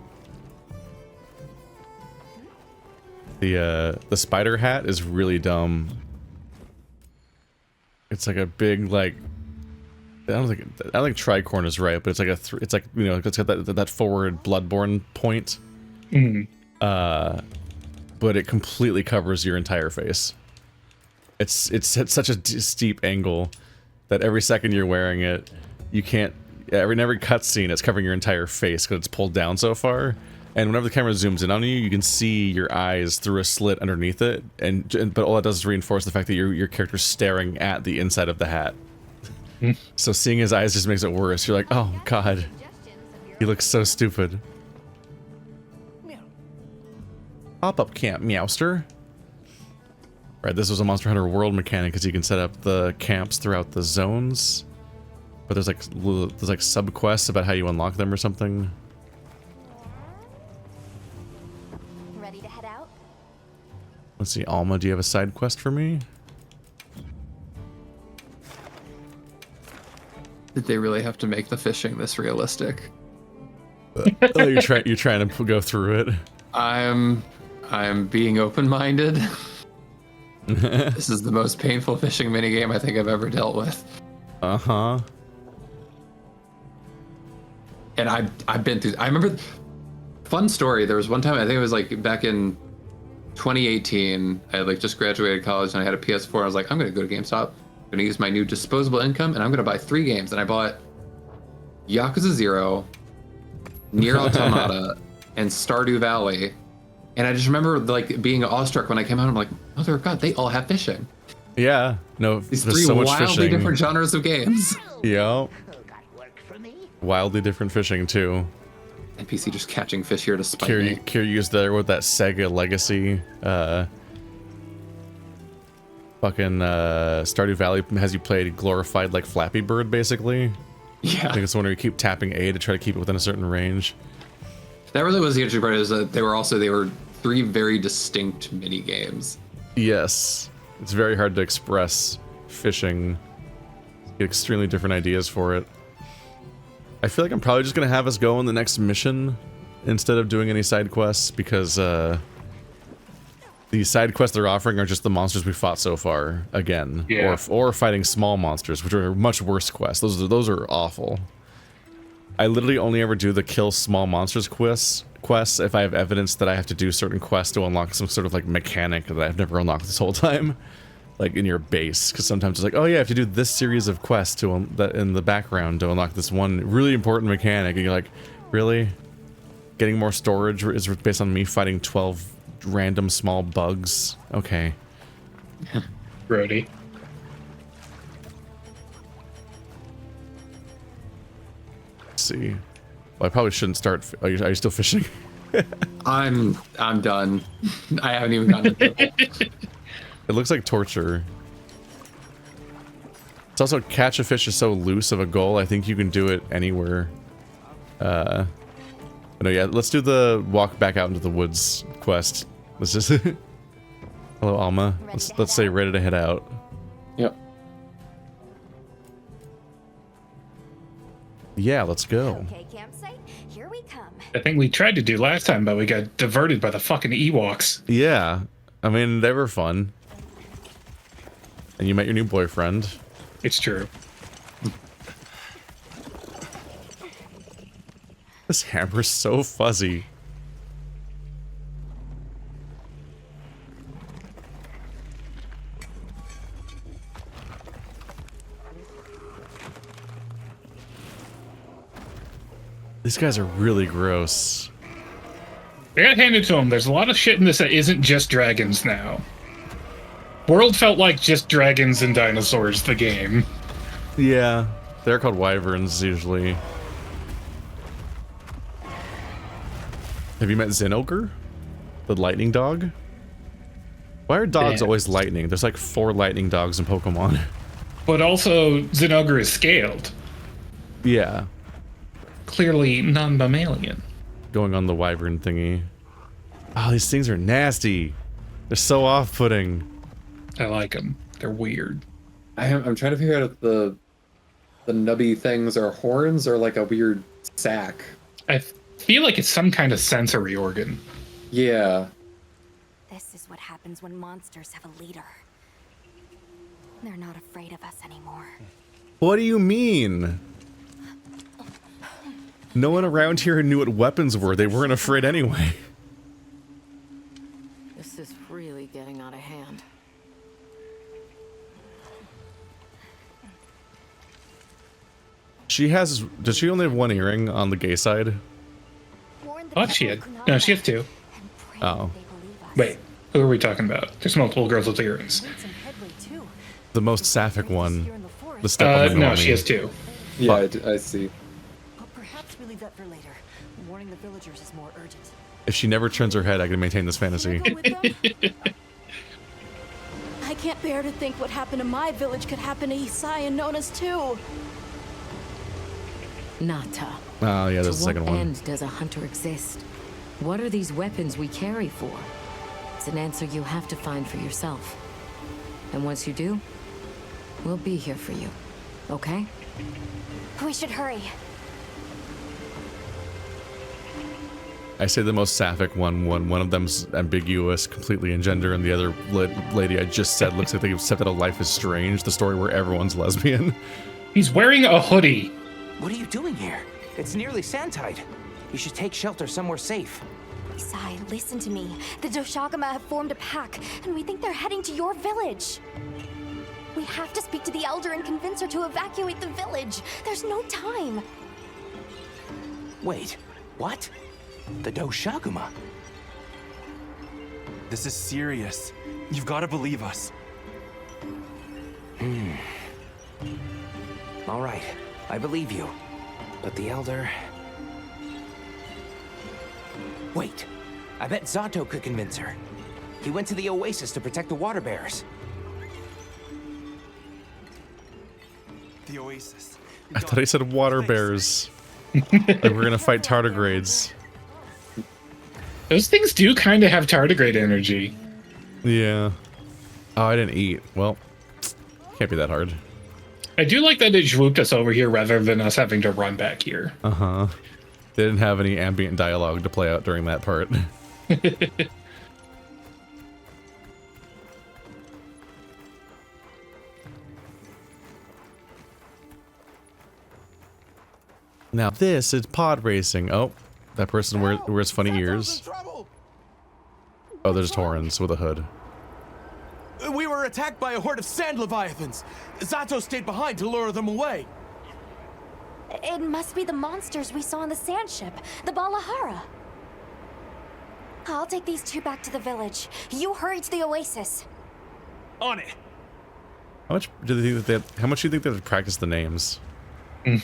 The spider hat is really dumb. It's like a big like. I don't think tricorn is right, but it's like it's like, you know, it's got that forward bloodborne point. But it completely covers your entire face. It's at such a steep angle that every second you're wearing it, you can't. In every cutscene, it's covering your entire face because it's pulled down so far. And whenever the camera zooms in on you, you can see your eyes through a slit underneath it. But all that does is reinforce the fact that your character's staring at the inside of the hat. So seeing his eyes just makes it worse. You're like, oh god, he looks so stupid. Pop-up camp, Meowster. Right, this was a Monster Hunter World mechanic because you can set up the camps throughout the zones. But there's like sub-quests about how you unlock them or something. Ready to head out? Let's see, Alma, do you have a side quest for me? Did they really have to make the fishing this realistic? Oh, you're trying to go through it. I'm being open-minded. This is the most painful fishing minigame I think I've ever dealt with. Uh-huh. And I've been through. I remember, fun story. There was one time, I think it was like back in 2018. I had like just graduated college and I had a PS4. I was like, I'm gonna go to GameStop. I'm gonna use my new disposable income and I'm gonna buy 3 games. And I bought Yakuza 0, Nier Automata, and Stardew Valley. And I just remember like being awestruck when I came out. I'm like, mother of God, they all have fishing. Yeah, no, These there's 3 so much wildly fishing. different genres of games. Yep. Wildly different fishing too. NPC just catching fish here to spite me. Kiryu's there with that Sega Legacy. Fucking Stardew Valley has you played glorified like Flappy Bird basically. Yeah. I think it's the one where you keep tapping A to try to keep it within a certain range. That really was the interesting part, is that they were 3 very distinct mini games. Yes. It's very hard to express fishing. Get extremely different ideas for it. I feel like I'm probably just gonna have us go on the next mission instead of doing any side quests because the side quests they're offering are just the monsters we fought so far again, Yeah. or fighting small monsters, which are much worse quests. Those are awful. I literally only ever do the kill small monsters quests if I have evidence that I have to do certain quests to unlock some sort of like mechanic that I've never unlocked this whole time. Like in your base, because sometimes it's like, oh yeah, I have to do this series of quests to that in the background to unlock this one really important mechanic, and you're like, really? Getting more storage is based on me fighting 12 random small bugs? Okay. Brody. Let's see. Well, I probably shouldn't start. Are you still fishing? I'm done. I haven't even gotten to it. It looks like torture. It's also catch a fish is so loose of a goal. I think you can do it anywhere. But no, yeah. Let's do the walk back out into the woods quest. Let's just. Hello, Alma. Let's say ready to head out. Yep. Yeah, let's go. Okay, campsite, here we come. I think we tried to do last time, but we got diverted by the fucking Ewoks. Yeah, I mean they were fun. And you met your new boyfriend. It's true. This hammer's so fuzzy. These guys are really gross. I gotta hand it to them. There's a lot of shit in this that isn't just dragons now. World felt like just dragons and dinosaurs, the game. Yeah, they're called wyverns usually. Have you met Zinogre? The lightning dog? Why are dogs always lightning? There's like 4 lightning dogs in Pokemon. But also, Zinogre is scaled. Yeah. Clearly non-mammalian. Going on the wyvern thingy. Oh, these things are nasty. They're so off-putting. I like them. They're weird. I'm trying to figure out if the nubby things are horns or like a weird sack. I feel like it's some kind of sensory organ. Yeah. This is what happens when monsters have a leader. They're not afraid of us anymore. What do you mean? No one around here knew what weapons were. They weren't afraid anyway. This is really getting out of hand. She has... Does she only have 1 earring on the gay side? Oh, she had... No, she has 2. Oh. Wait, who are we talking about? There's multiple girls with earrings. The most sapphic one. The step on the no, she has 2. Yeah, I see. But perhaps we leave that for later. Warning the villagers is more urgent. If she never turns her head, I can maintain this fantasy. I can't bear to think what happened to my village could happen to Isai and Nona's too. Nata. Oh, yeah, there's the second one. To what end does a hunter exist? What are these weapons we carry for? It's an answer you have to find for yourself. And once you do, we'll be here for you. Okay? We should hurry. I say the most sapphic one when one of them's ambiguous completely in gender and the other lady I just said looks like they've stepped out of Life is Strange, the story where everyone's lesbian. He's wearing a hoodie. What are you doing here? It's nearly sandtide. You should take shelter somewhere safe. Isai, listen to me. The Doshagama have formed a pack, and we think they're heading to your village. We have to speak to the Elder and convince her to evacuate the village. There's no time. Wait, what? The Doshagama? This is serious. You've got to believe us. All right, I believe you. But the Elder... Wait, I bet Zato could convince her. He went to the Oasis to protect the water bears. The Oasis. I thought he said water bears. Like we're gonna fight tardigrades. Those things do kind of have tardigrade energy. Yeah. Oh, I didn't eat. Well, can't be that hard. I do like that it swooped us over here rather than us having to run back here. Uh-huh. They didn't have any ambient dialogue to play out during that part. Now this is pod racing. Oh, that person wears funny ears. Oh, there's Torrens with a hood. We were attacked by a horde of sand leviathans. Zato stayed behind to lure them away. It must be the monsters we saw on the sand ship, the Balahara. I'll take these 2 back to the village. You hurry to the Oasis. On it. How much do they think that how much do you think they have to practice the names? To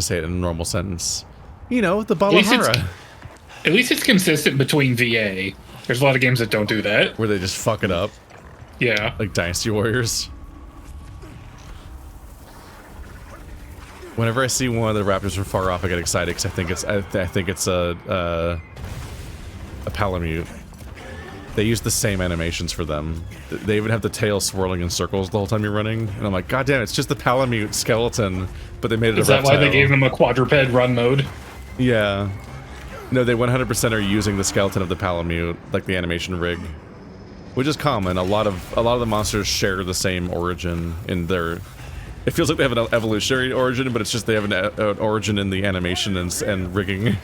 say it in a normal sentence. You know, the Balahara. At least it's consistent between VA. There's a lot of games that don't do that. Where they just fuck it up. Yeah. Like Dynasty Warriors. Whenever I see one of the raptors from far off, I get excited because I think it's a Palamute. They use the same animations for them. They even have the tail swirling in circles the whole time you're running, and I'm like, God damn, it's just the Palamute skeleton, but they made it a reptile. Is that why they gave them a quadruped run mode? Yeah. No, they 100% are using the skeleton of the Palamute, like the animation rig, which is common. A lot of the monsters share the same origin in their. It feels like they have an evolutionary origin, but it's just they have an origin in the animation and rigging.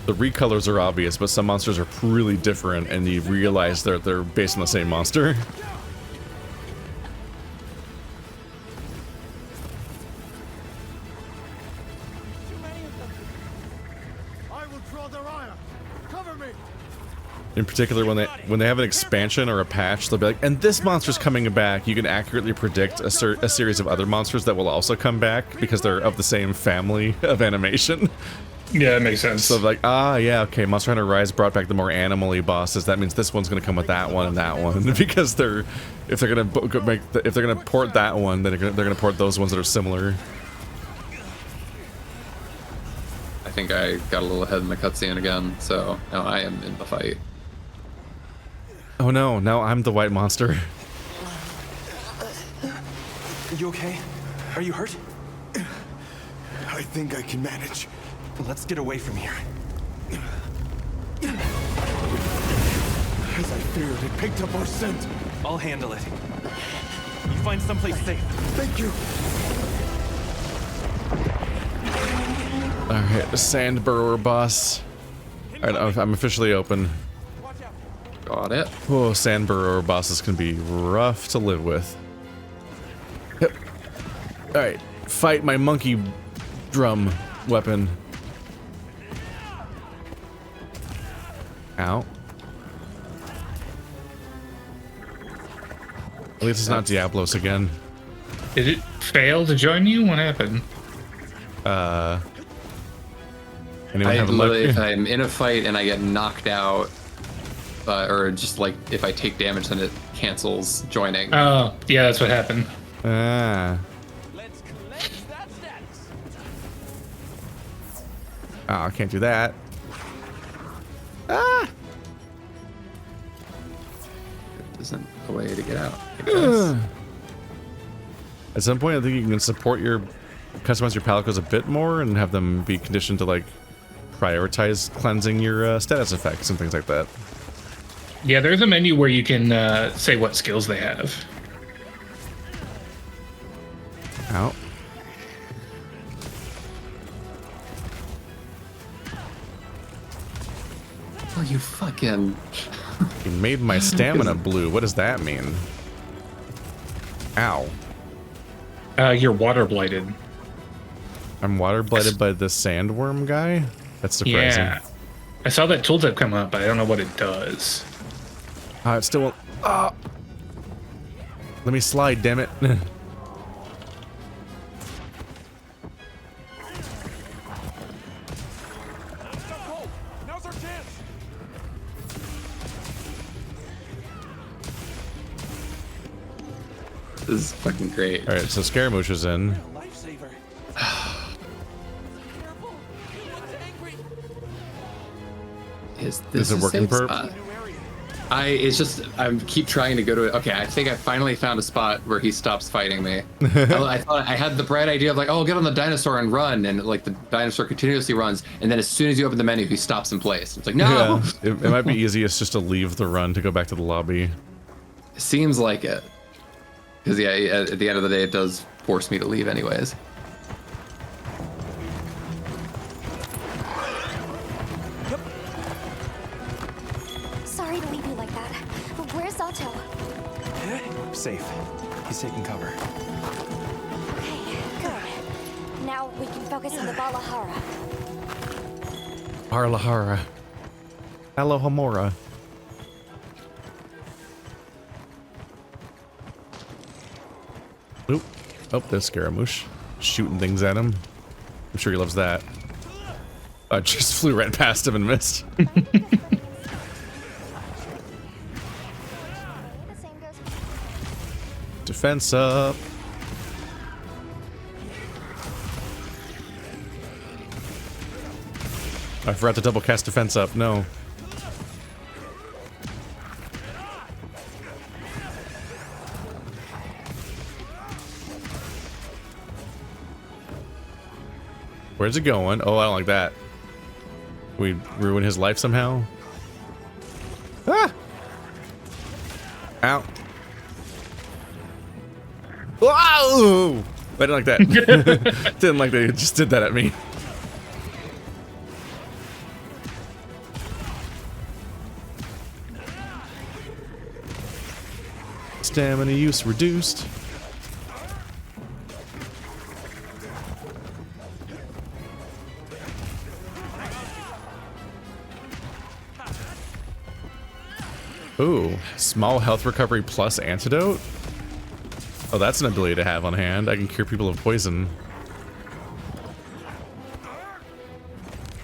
The recolors are obvious, but some monsters are really different, and you realize they're based on the same monster. In particular, when they have an expansion or a patch, they'll be like, and this monster's coming back. You can accurately predict a series of other monsters that will also come back because they're of the same family of animation. Yeah, it makes sense. So like, yeah, okay, Monster Hunter Rise brought back the more animal-y bosses. That means this one's gonna come with that one and that one because if they're gonna port that one, then they're gonna port those ones that are similar. I think I got a little ahead in the cutscene again, so now I am in the fight. Oh no, now I'm the white monster. Are you okay? Are you hurt? I think I can manage. Let's get away from here. As I feared, it picked up our scent. I'll handle it. You find someplace safe. Thank you. Alright, the Sand Burrower boss. Alright, I'm officially open. Got it. Oh, Sand Burrower bosses can be rough to live with. Yep. Alright, fight my monkey drum weapon. Ow. At least it's not Diablos again. Did it fail to join you? What happened? Anyone have a look? If I'm in a fight and I get knocked out, or just like if I take damage, then it cancels joining. Oh, yeah, that's what happened. Oh, I can't do that. Isn't a way to get out. At some point, I think you can customize your palicos a bit more and have them be conditioned to like prioritize cleansing your status effects and things like that. Yeah, there's a menu where you can say what skills they have. Ow. Oh, you fucking... You made my stamina blue. What does that mean? Ow. You're water blighted. I'm water blighted by the sandworm guy? That's surprising. Yeah. I saw that tooltip come up, but I don't know what it does. It still won't... Let me slide, damn it. This is fucking great. Alright, so Scaramouche is in. Is this a working perp? I keep trying to go to it. Okay, I think I finally found a spot where he stops fighting me. I thought I had the bright idea of like, oh, get on the dinosaur and run, and like the dinosaur continuously runs, and then as soon as you open the menu, he stops in place. It's like, no. Yeah, it might be easiest just to leave the run to go back to the lobby. Seems like it. Because yeah, at the end of the day, it does force me to leave anyways. Sorry to leave you like that. Where's Zato? Safe. He's taking cover. Okay, good. Now we can focus on the Balahara. Arlahara. Alohomora. Oop. Oh, there's Scaramouche. Shooting things at him. I'm sure he loves that. I just flew right past him and missed. Defense up. I forgot to double cast defense up. No. Where's it going? Oh, I don't like that. We ruin his life somehow? Ah! Ow. Whoa! I didn't like that. Didn't like that. It just did that at me. Stamina use reduced. Ooh, small health recovery plus antidote? Oh, that's an ability to have on hand. I can cure people of poison.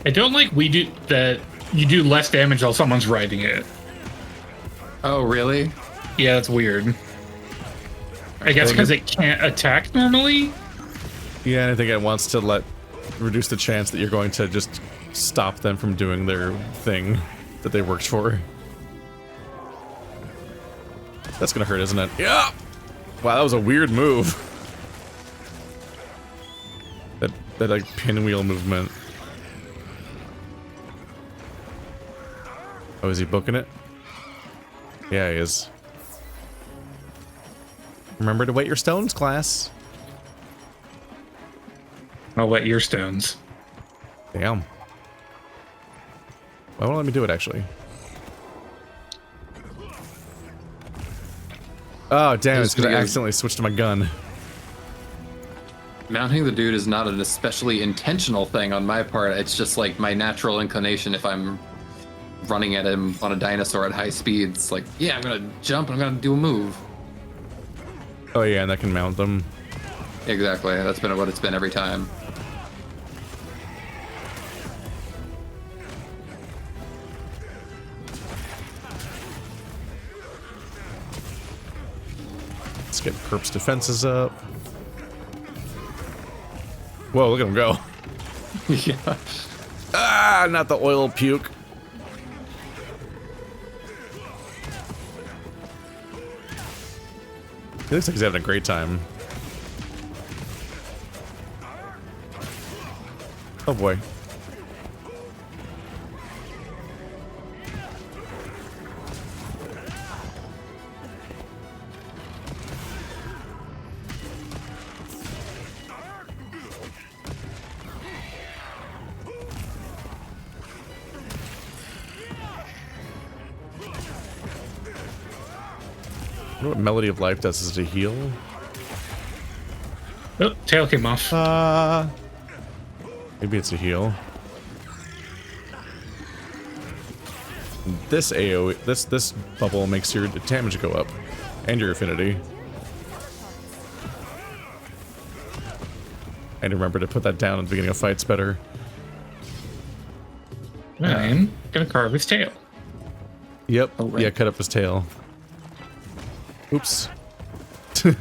I don't like that you do less damage while someone's riding it. Oh, really? Yeah, that's weird. I guess because it can't attack normally? Yeah, I think it wants to reduce the chance that you're going to just stop them from doing their thing that they worked for. That's gonna hurt, isn't it? Yeah! Wow, that was a weird move. That like pinwheel movement. Oh, is he booking it? Yeah, he is. Remember to wet your stones, class. I'll wet your stones. Damn. Why won't let me do it, actually? Oh, damn, it's because I accidentally switched to my gun. Mounting the dude is not an especially intentional thing on my part. It's just like my natural inclination if I'm running at him on a dinosaur at high speeds. Like, yeah, I'm gonna jump and I'm gonna do a move. Oh yeah, and that can mount them. Exactly, that's been what it's been every time. Let's get Perp's defenses up. Whoa, look at him go. Yeah. Ah, not the oil puke. He looks like he's having a great time. Oh boy. I wonder what Melody of Life does. Is it a heal? Oh, tail came off. Maybe it's a heal. This AoE, this bubble makes your damage go up, and your affinity. And remember to put that down at the beginning of fights better. I'm gonna carve his tail. Yep. Oh, right. Yeah, cut up his tail. Oops. Yeah,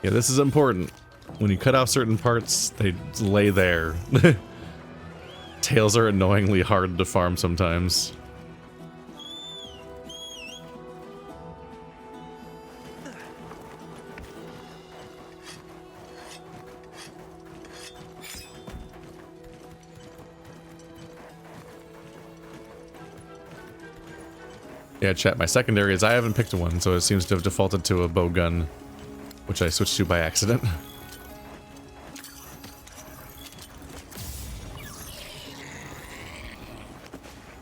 this is important. When you cut off certain parts, they lay there. Tails are annoyingly hard to farm sometimes. Yeah, chat, my secondary is I haven't picked one, so it seems to have defaulted to a bow gun, which I switched to by accident.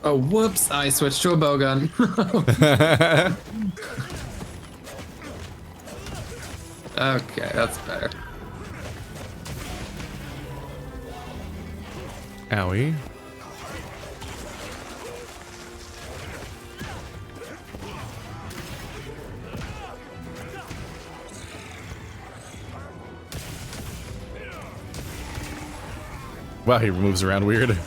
Oh, whoops, I switched to a bow gun. Okay, that's better. Owie. Wow, he moves around weird.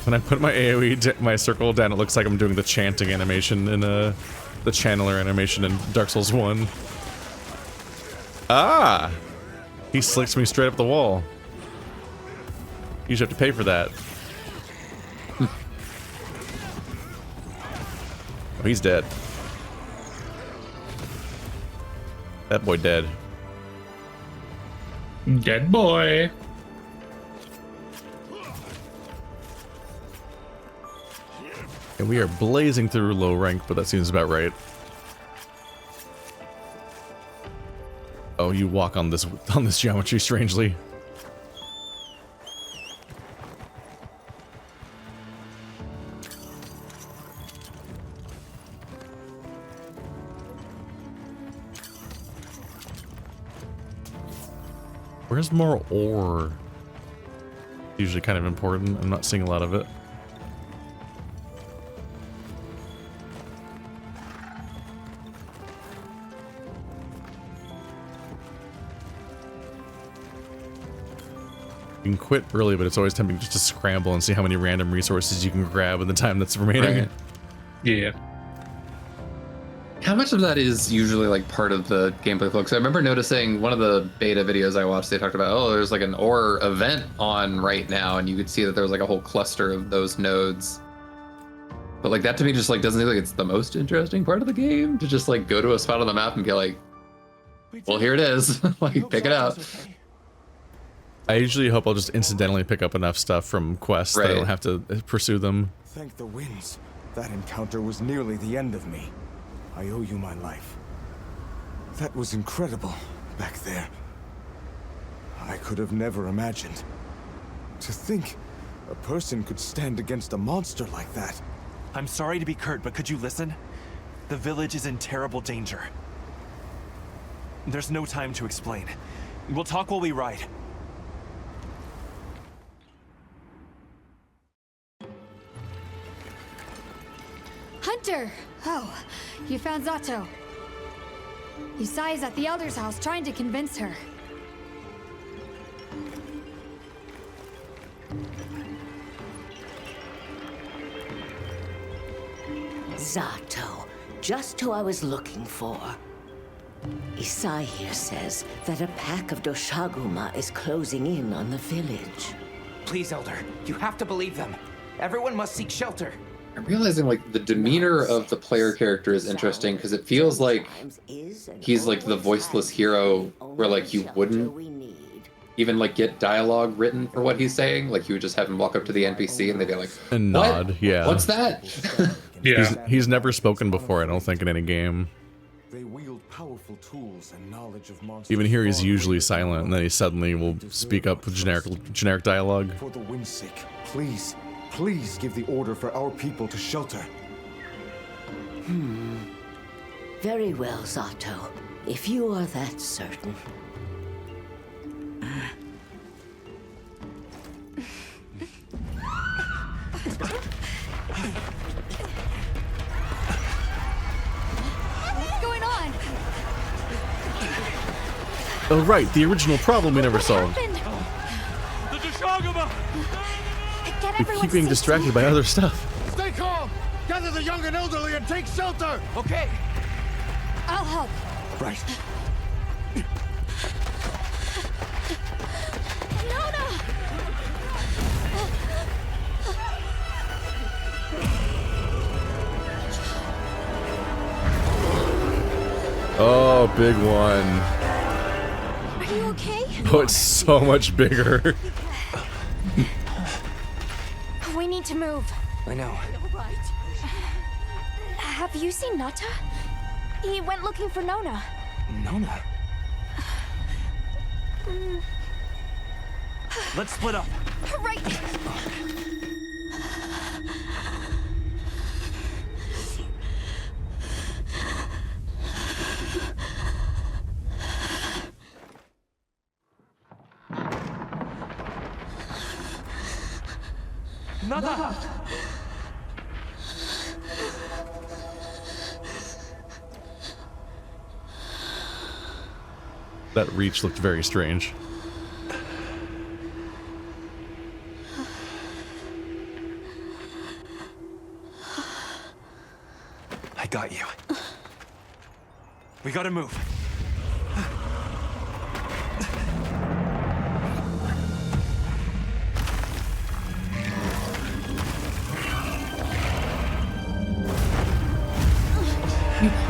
When I put my AoE, my circle down, it looks like I'm doing the chanting animation in the channeler animation in Dark Souls 1. Ah! He slicks me straight up the wall. You should have to pay for that. Oh, he's dead. That boy dead. Dead boy. And we are blazing through low rank, but that seems about right. Oh, you walk on this geometry strangely. Where's more ore? Usually kind of important. I'm not seeing a lot of it. You can quit early, but it's always tempting just to scramble and see how many random resources you can grab in the time that's remaining. Right. Yeah. How much of that is usually like part of the gameplay flow? Because I remember noticing one of the beta videos I watched, they talked about, oh, there's like an ore event on right now, and you could see that there was like a whole cluster of those nodes. But like that to me just like doesn't seem like it's the most interesting part of the game, to just like go to a spot on the map and be like, well, here it is. Like, pick it up. I usually hope I'll just incidentally pick up enough stuff from quests that I don't have to pursue them. Thank the winds. That encounter was nearly the end of me. I owe you my life. That was incredible back there. I could have never imagined. To think a person could stand against a monster like that. I'm sorry to be curt, but could you listen? The village is in terrible danger. There's no time to explain. We'll talk while we ride. Hunter! Oh, you found Zato. Yusai's at the Elder's house trying to convince her. Zato, just who I was looking for. Isai here says that a pack of Doshaguma is closing in on the village. Please, Elder, you have to believe them. Everyone must seek shelter. I'm realizing like the demeanor of the player character is interesting because it feels like he's like the voiceless hero where like you wouldn't even like get dialogue written for what he's saying. Like you would just have him walk up to the NPC and they'd be like, and nod, yeah. What's that? Yeah. He's never spoken before, I don't think, in any game. They wield powerful tools and knowledge of monsters. Even here he's usually silent, and then he suddenly will speak up with generic dialogue. For the wind's sake, please. Please give the order for our people to shelter. Very well, Zato. If you are that certain. What's going on? Oh right, the original problem we never solved. The Dushaguma! We keep being distracted by other stuff. Stay calm! Gather the young and elderly and take shelter! Okay. I'll help. Right. Nona! Oh, big one. Are you okay? Oh, it's so much bigger. We need to move. I know. Right. Have you seen Nata? He went looking for Nona. Nona? Let's split up. Right. Nata! That reach looked very strange. I got you. We gotta move.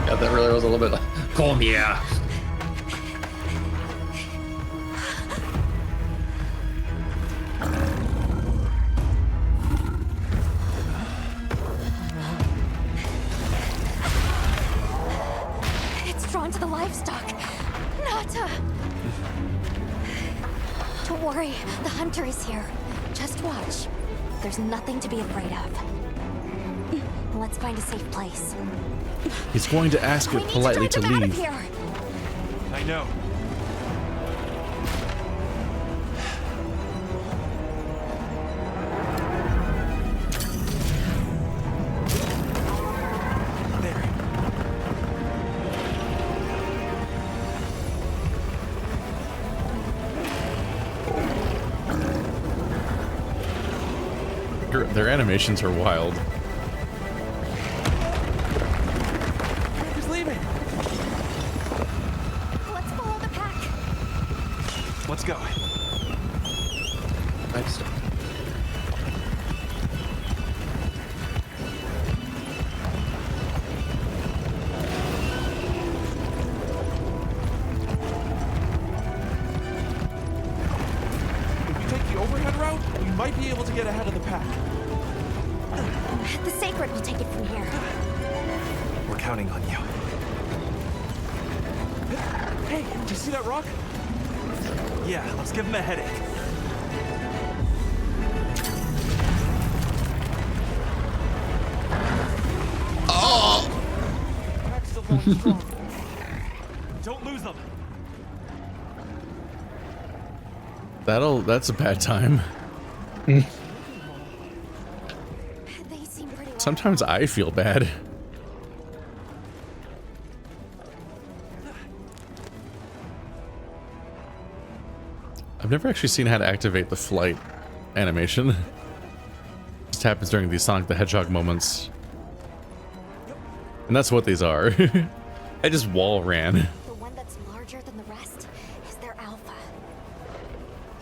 Yeah, that really was a little bit like, come here. It's drawn to the livestock. Nata! Don't worry, the hunter is here. Just watch. There's nothing to be afraid of. Let's find a safe place. He's going to ask it politely to leave. I know. Their animations are wild. He's leaving. Let's follow the pack. Let's go. If we take the overhead route, we might be able to get ahead of the pack. The Sacred will take it from here. We're counting on you. Hey, did you see that rock? Yeah, let's give him a headache. Oh! Pack's still going strong. Don't lose them. That's a bad time. Sometimes I feel bad. I've never actually seen how to activate the flight animation. It just happens during these Sonic the Hedgehog moments. And that's what these are. I just wall ran. The one that's larger than the rest is their alpha.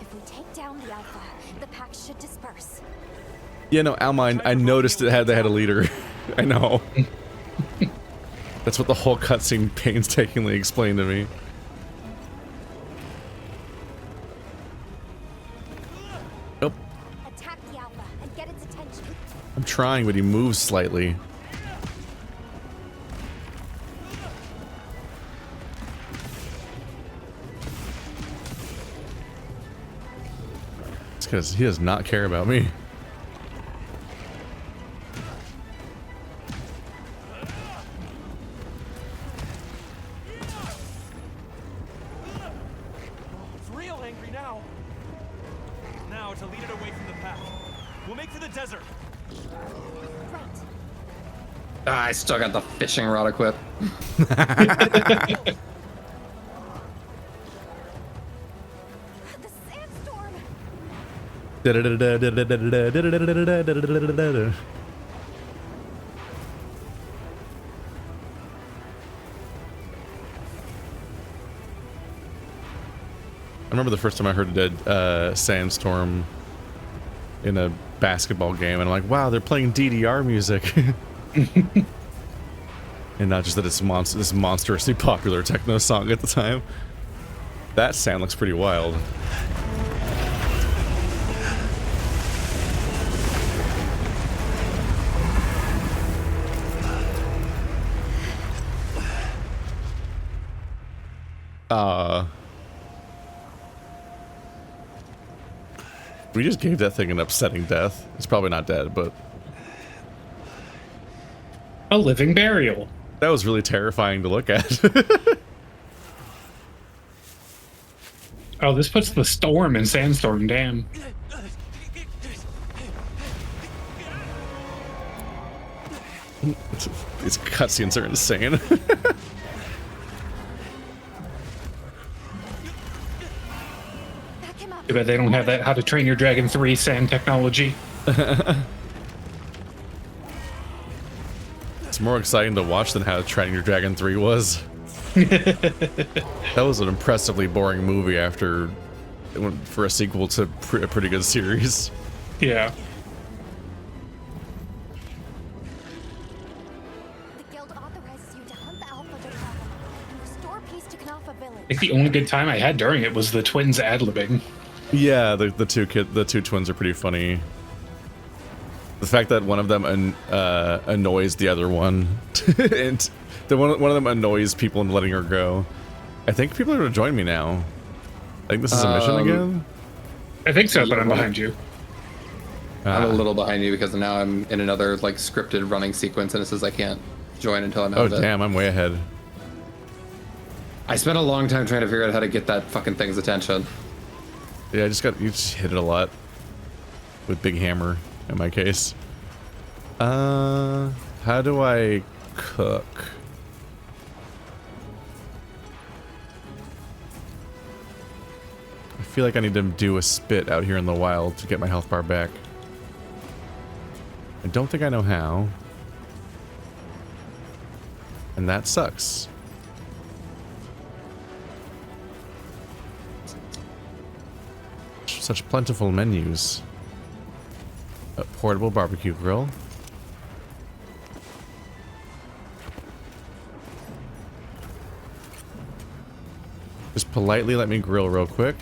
If we take down the alpha, the pack should disperse. Yeah, no, Almine, I noticed they had a leader. I know. That's what the whole cutscene painstakingly explained to me. Nope. Attack the alpha and get its attention. I'm trying, but he moves slightly. It's because he does not care about me. I still got the fishing rod equipped. I remember the first time I heard a sandstorm in a basketball game, and I'm like, wow, they're playing DDR music. And not just that it's this monstrously popular techno song at the time. That sound looks pretty wild. We just gave that thing an upsetting death. It's probably not dead, but... A living burial. That was really terrifying to look at. Oh, this puts the storm in Sandstorm, damn. These cutscenes are insane. Too bad they don't have that How to Train Your Dragon 3 sand technology. It's more exciting to watch than How to Train Your Dragon 3 was. That was an impressively boring movie after it went for a sequel to a pretty good series. Yeah. The guild authorizes you to hunt the alpha Doshagama and restore peace to Knafa village. I think the only good time I had during it was the twins ad-libbing. Yeah, the two twins are pretty funny. The fact that one of them annoys the other one, and one of them annoys people into letting her go. I think people are going to join me now. I think this is a mission again. I think so, but I'm behind you. I'm a little behind you because now I'm in another like scripted running sequence, and it says I can't join until I'm out of it. Oh damn, I'm way ahead. I spent a long time trying to figure out how to get that fucking thing's attention. Yeah, you just hit it a lot with big hammer in my case. How do I cook? I feel like I need to do a spit out here in the wild to get my health bar back. I don't think I know how. And that sucks. Such plentiful menus. A portable barbecue grill. Just politely let me grill real quick.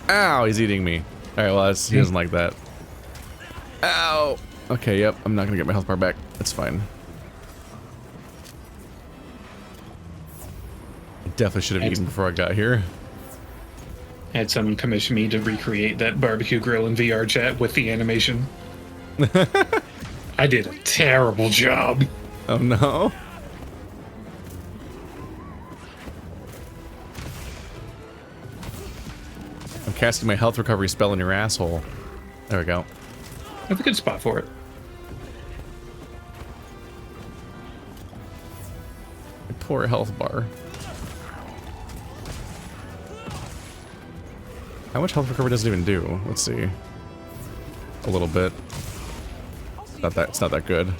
Ow, he's eating me. Alright, well, he doesn't like that. Ow! Okay, yep, I'm not gonna get my health bar back. That's fine. I definitely should have eaten before I got here. Had someone commission me to recreate that barbecue grill in VR chat with the animation. I did a terrible job. Oh no. I'm casting my health recovery spell in your asshole. There we go. That's a good spot for it. A poor health bar. How much health recovery does it even do? Let's see. A little bit. It's not that good.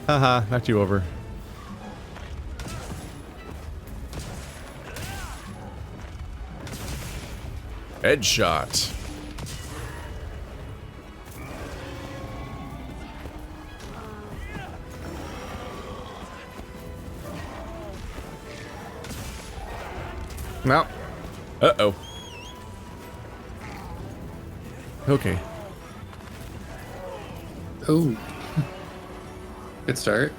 Haha, knocked you over. Headshot. No. Uh-oh. Okay. Oh. Good start.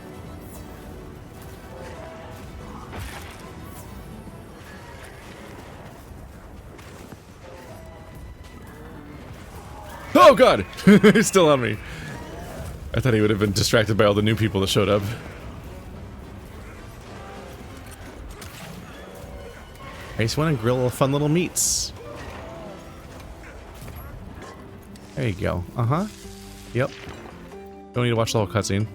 Oh god! He's still on me. I thought he would have been distracted by all the new people that showed up. I just want to grill fun little meats. There you go. Uh-huh. Yep. Don't need to watch the whole cutscene.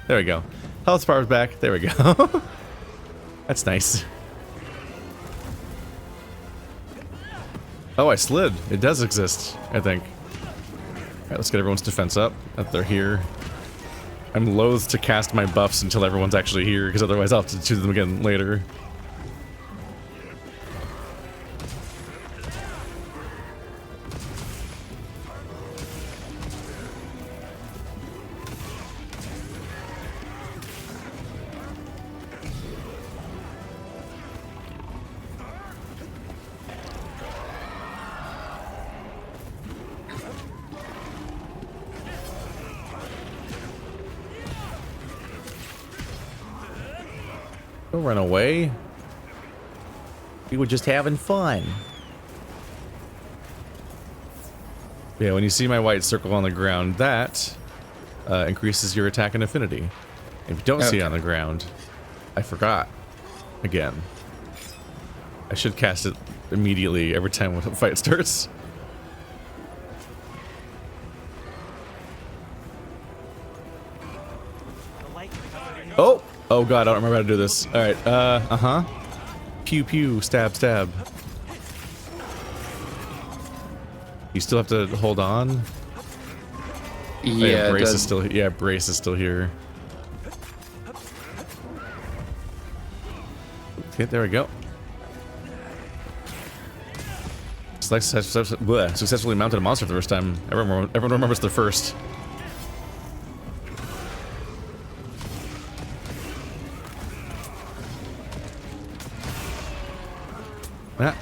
There we go. Health bar's back. There we go. That's nice. Oh, I slid. It does exist, I think. Alright, let's get everyone's defense up. That they're here. I'm loath to cast my buffs until everyone's actually here, because otherwise I'll have to choose them again later. Don't run away. We were just having fun. Yeah, when you see my white circle on the ground, that increases your attack and affinity. If you don't see it on the ground, I forgot. Again. I should cast it immediately every time when the fight starts. Oh! Oh god, I don't remember how to do this. Alright, uh-huh. Pew pew, stab stab. You still have to hold on? Yeah, Brace is still here. Yeah, Brace is still here. Okay, there we go. Successfully mounted a monster the first time. Everyone remembers the first. Ah.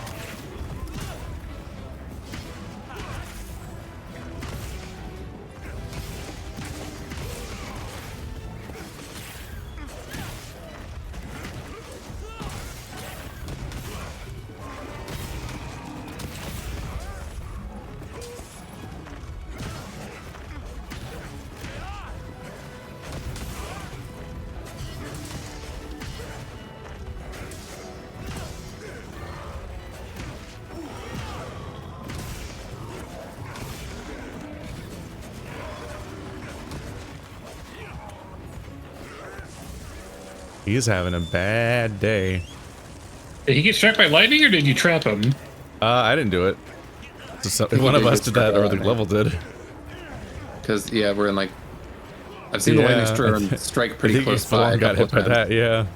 He's having a bad day. Did he get struck by lightning, or did you trap him? I didn't do it. So one of us did that, or the level did. Because yeah, we're in like I've seen the lightning strike pretty close by. Got hit by that. Yeah,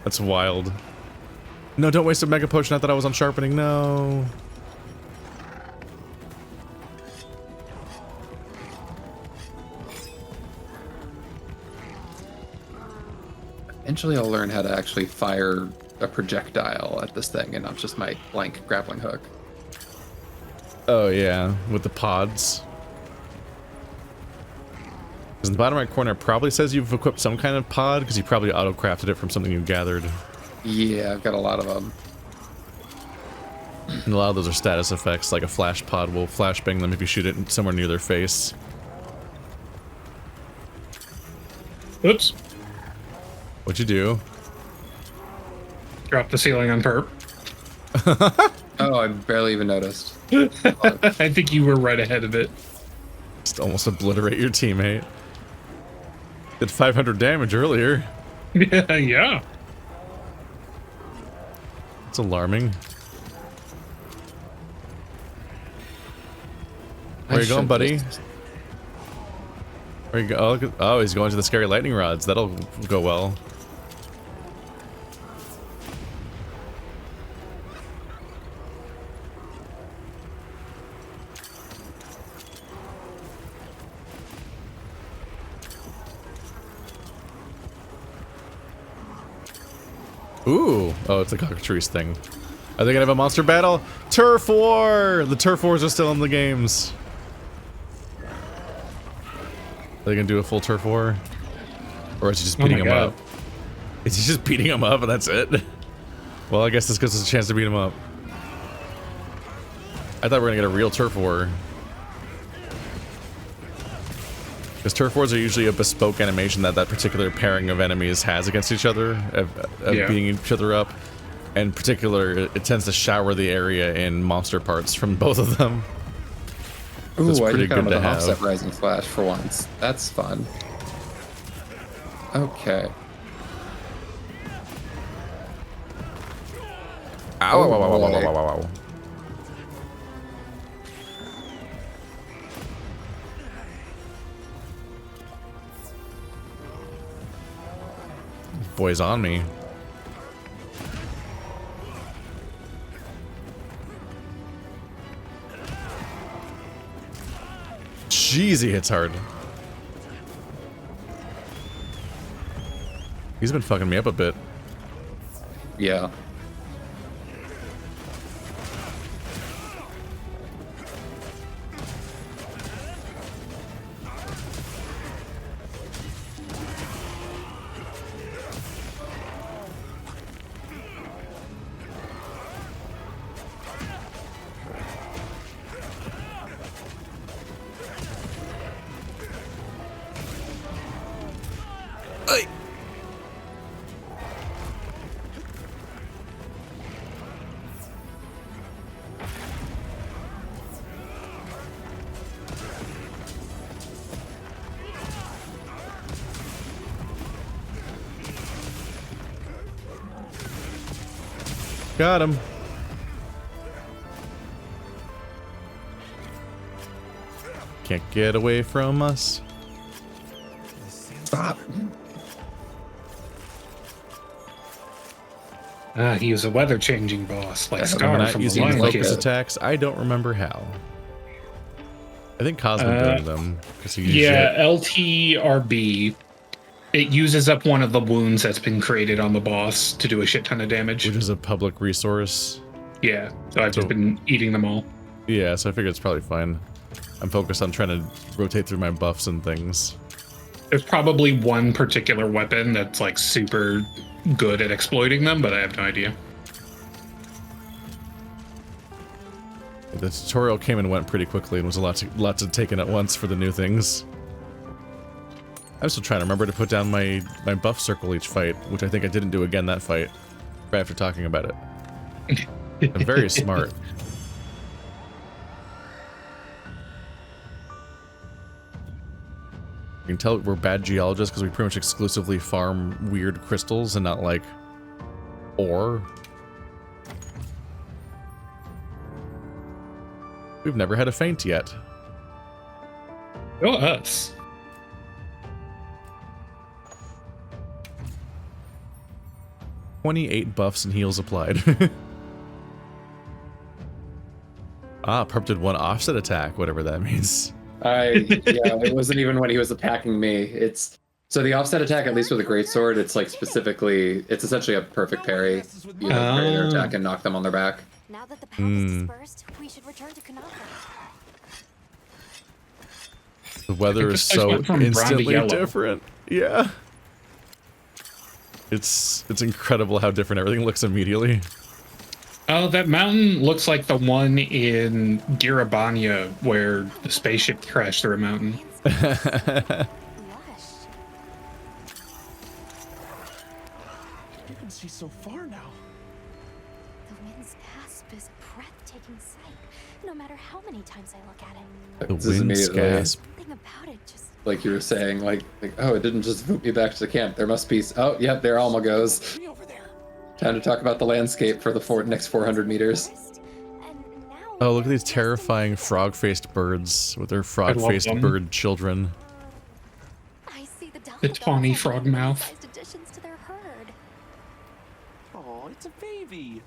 that's wild. No, don't waste a mega potion. I thought I was on sharpening. No. Eventually I'll learn how to actually fire a projectile at this thing and not just my blank grappling hook. Oh yeah, with the pods. Because in the bottom right corner it probably says you've equipped some kind of pod, because you probably auto-crafted it from something you gathered. Yeah, I've got a lot of them. And a lot of those are status effects, like a flash pod will flashbang them if you shoot it somewhere near their face. Oops. What'd you do? Drop the ceiling on perp. Oh, I barely even noticed. I think you were right ahead of it. Just almost obliterate your teammate. Did 500 damage earlier. Yeah. It's alarming. Where you going, buddy? Where you go? Oh, he's going to the scary lightning rods. That'll go well. Ooh. Oh, it's a cockatrice thing. Are they gonna have a monster battle? Turf War! The Turf Wars are still in the games. Are they gonna do a full Turf War? Or is he just beating him up? Is he just beating him up and that's it? Well, I guess this gives us a chance to beat him up. I thought we were gonna get a real Turf War. Because Turf Wars are usually a bespoke animation that particular pairing of enemies has against each other, of beating each other up. In particular, it tends to shower the area in monster parts from both of them. Ooh, That's pretty I just got him good with to an have. offset rising flash for once. That's fun. Okay. Ow, ow, ow, ow, ow, ow, ow, ow. Boy's on me. Jeez, he hits hard. He's been fucking me up a bit. Yeah. Got him. Can't get away from us. Stop. He was a weather-changing boss, like Scar Not from using the Lion focus King. attacks. I don't remember how. I think Cosmo doing them. Yeah, LTRB. It uses up one of the wounds that's been created on the boss to do a shit ton of damage. Which is a public resource. Yeah, so I've just been eating them all. Yeah, so I figure it's probably fine. I'm focused on trying to rotate through my buffs and things. There's probably one particular weapon that's like super good at exploiting them, but I have no idea. The tutorial came and went pretty quickly and was a lot to take in at once for the new things. I'm still trying to remember to put down my buff circle each fight, which I think I didn't do again that fight, right after talking about it. I'm very smart. You can tell we're bad geologists because we pretty much exclusively farm weird crystals and not like ore. We've never had a faint yet. Go us. $28 buffs and heals applied. Perp did 1 offset attack, whatever that means. It wasn't even when he was attacking me. It's so the offset attack, at least with a greatsword, it's like specifically, it's essentially a perfect parry. You know, parry their attack and knock them on their back. Now that the pack is dispersed, we should return to Kanaka. The weather is so instantly different. Yeah. It's incredible how different everything looks immediately. Oh, that mountain looks like the one in Girabania where the spaceship crashed through a mountain. You can see so far now. The wind's gasp is a breathtaking sight, no matter how many times I look at it. The wind's gasp. Something about it just... Like you were saying, like, oh, it didn't just vote me back to the camp. There must be... Oh, yep, there Alma goes. Time to talk about the landscape for the next 400 meters. Oh, look at these terrifying frog-faced birds with their frog-faced bird children. I see the tawny frog mouth. Additions to their herd. Oh, it's a baby.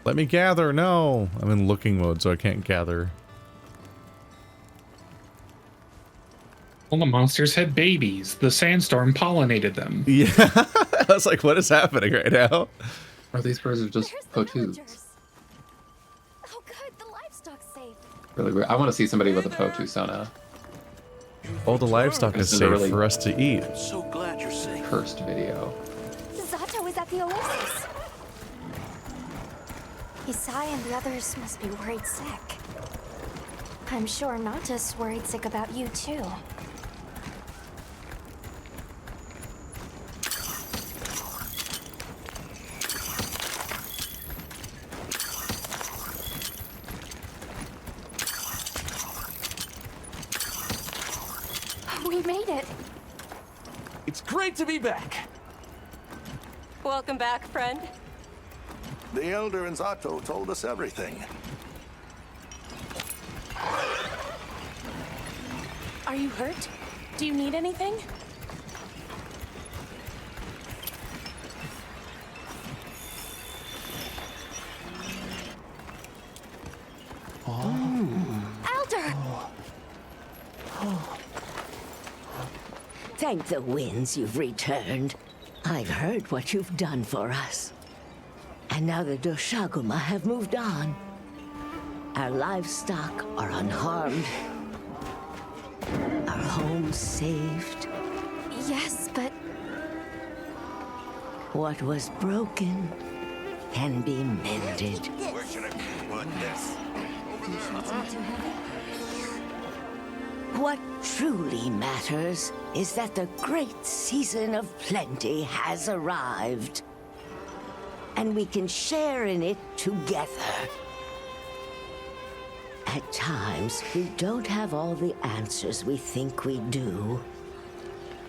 Let me gather. No, I'm in looking mode, so I can't gather. Well, the monsters had babies. The sandstorm pollinated them. Yeah, I was like, what is happening right now? Or these birds are just potus. Oh, good, the livestock's safe. Really weird. I want to see somebody with a potu Sona. Oh, the livestock is safe really for us to eat. I'm so glad you're safe. Cursed video. Zato is at the oasis. Isai and the others must be worried sick. I'm sure Nata's worried sick about you, too. We made it. It's great to be back. Welcome back, friend. The Elder and Zato told us everything. Are you hurt? Do you need anything? Elder! Thank the winds you've returned. I've heard what you've done for us. And now the Doshaguma have moved on. Our livestock are unharmed. Our homes saved. Yes, but... What was broken can be mended. Where should I put this? What truly matters is that the great season of plenty has arrived. And we can share in it together. At times, we don't have all the answers we think we do.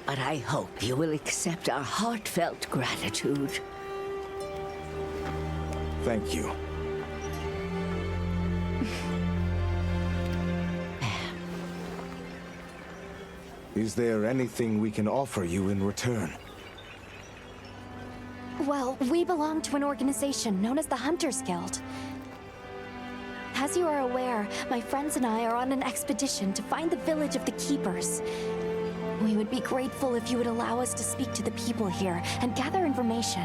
But I hope you will accept our heartfelt gratitude. Thank you. Is there anything we can offer you in return? Well, we belong to an organization known as the Hunters Guild. As you are aware, my friends and I are on an expedition to find the village of the Keepers. We would be grateful if you would allow us to speak to the people here and gather information.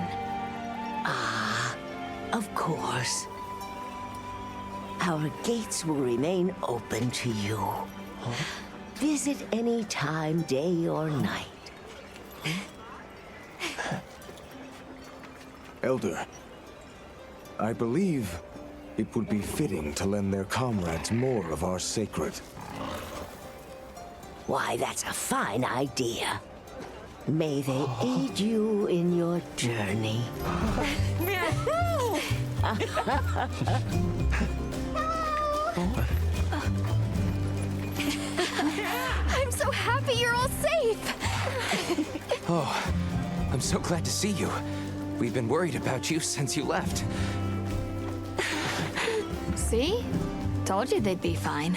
Ah, of course. Our gates will remain open to you. Visit any time, day or night. Elder, I believe it would be fitting to lend their comrades more of our sacred. Why, that's a fine idea. May they aid you in your journey. Oh, I'm so glad to see you. We've been worried about you since you left. See? Told you they'd be fine.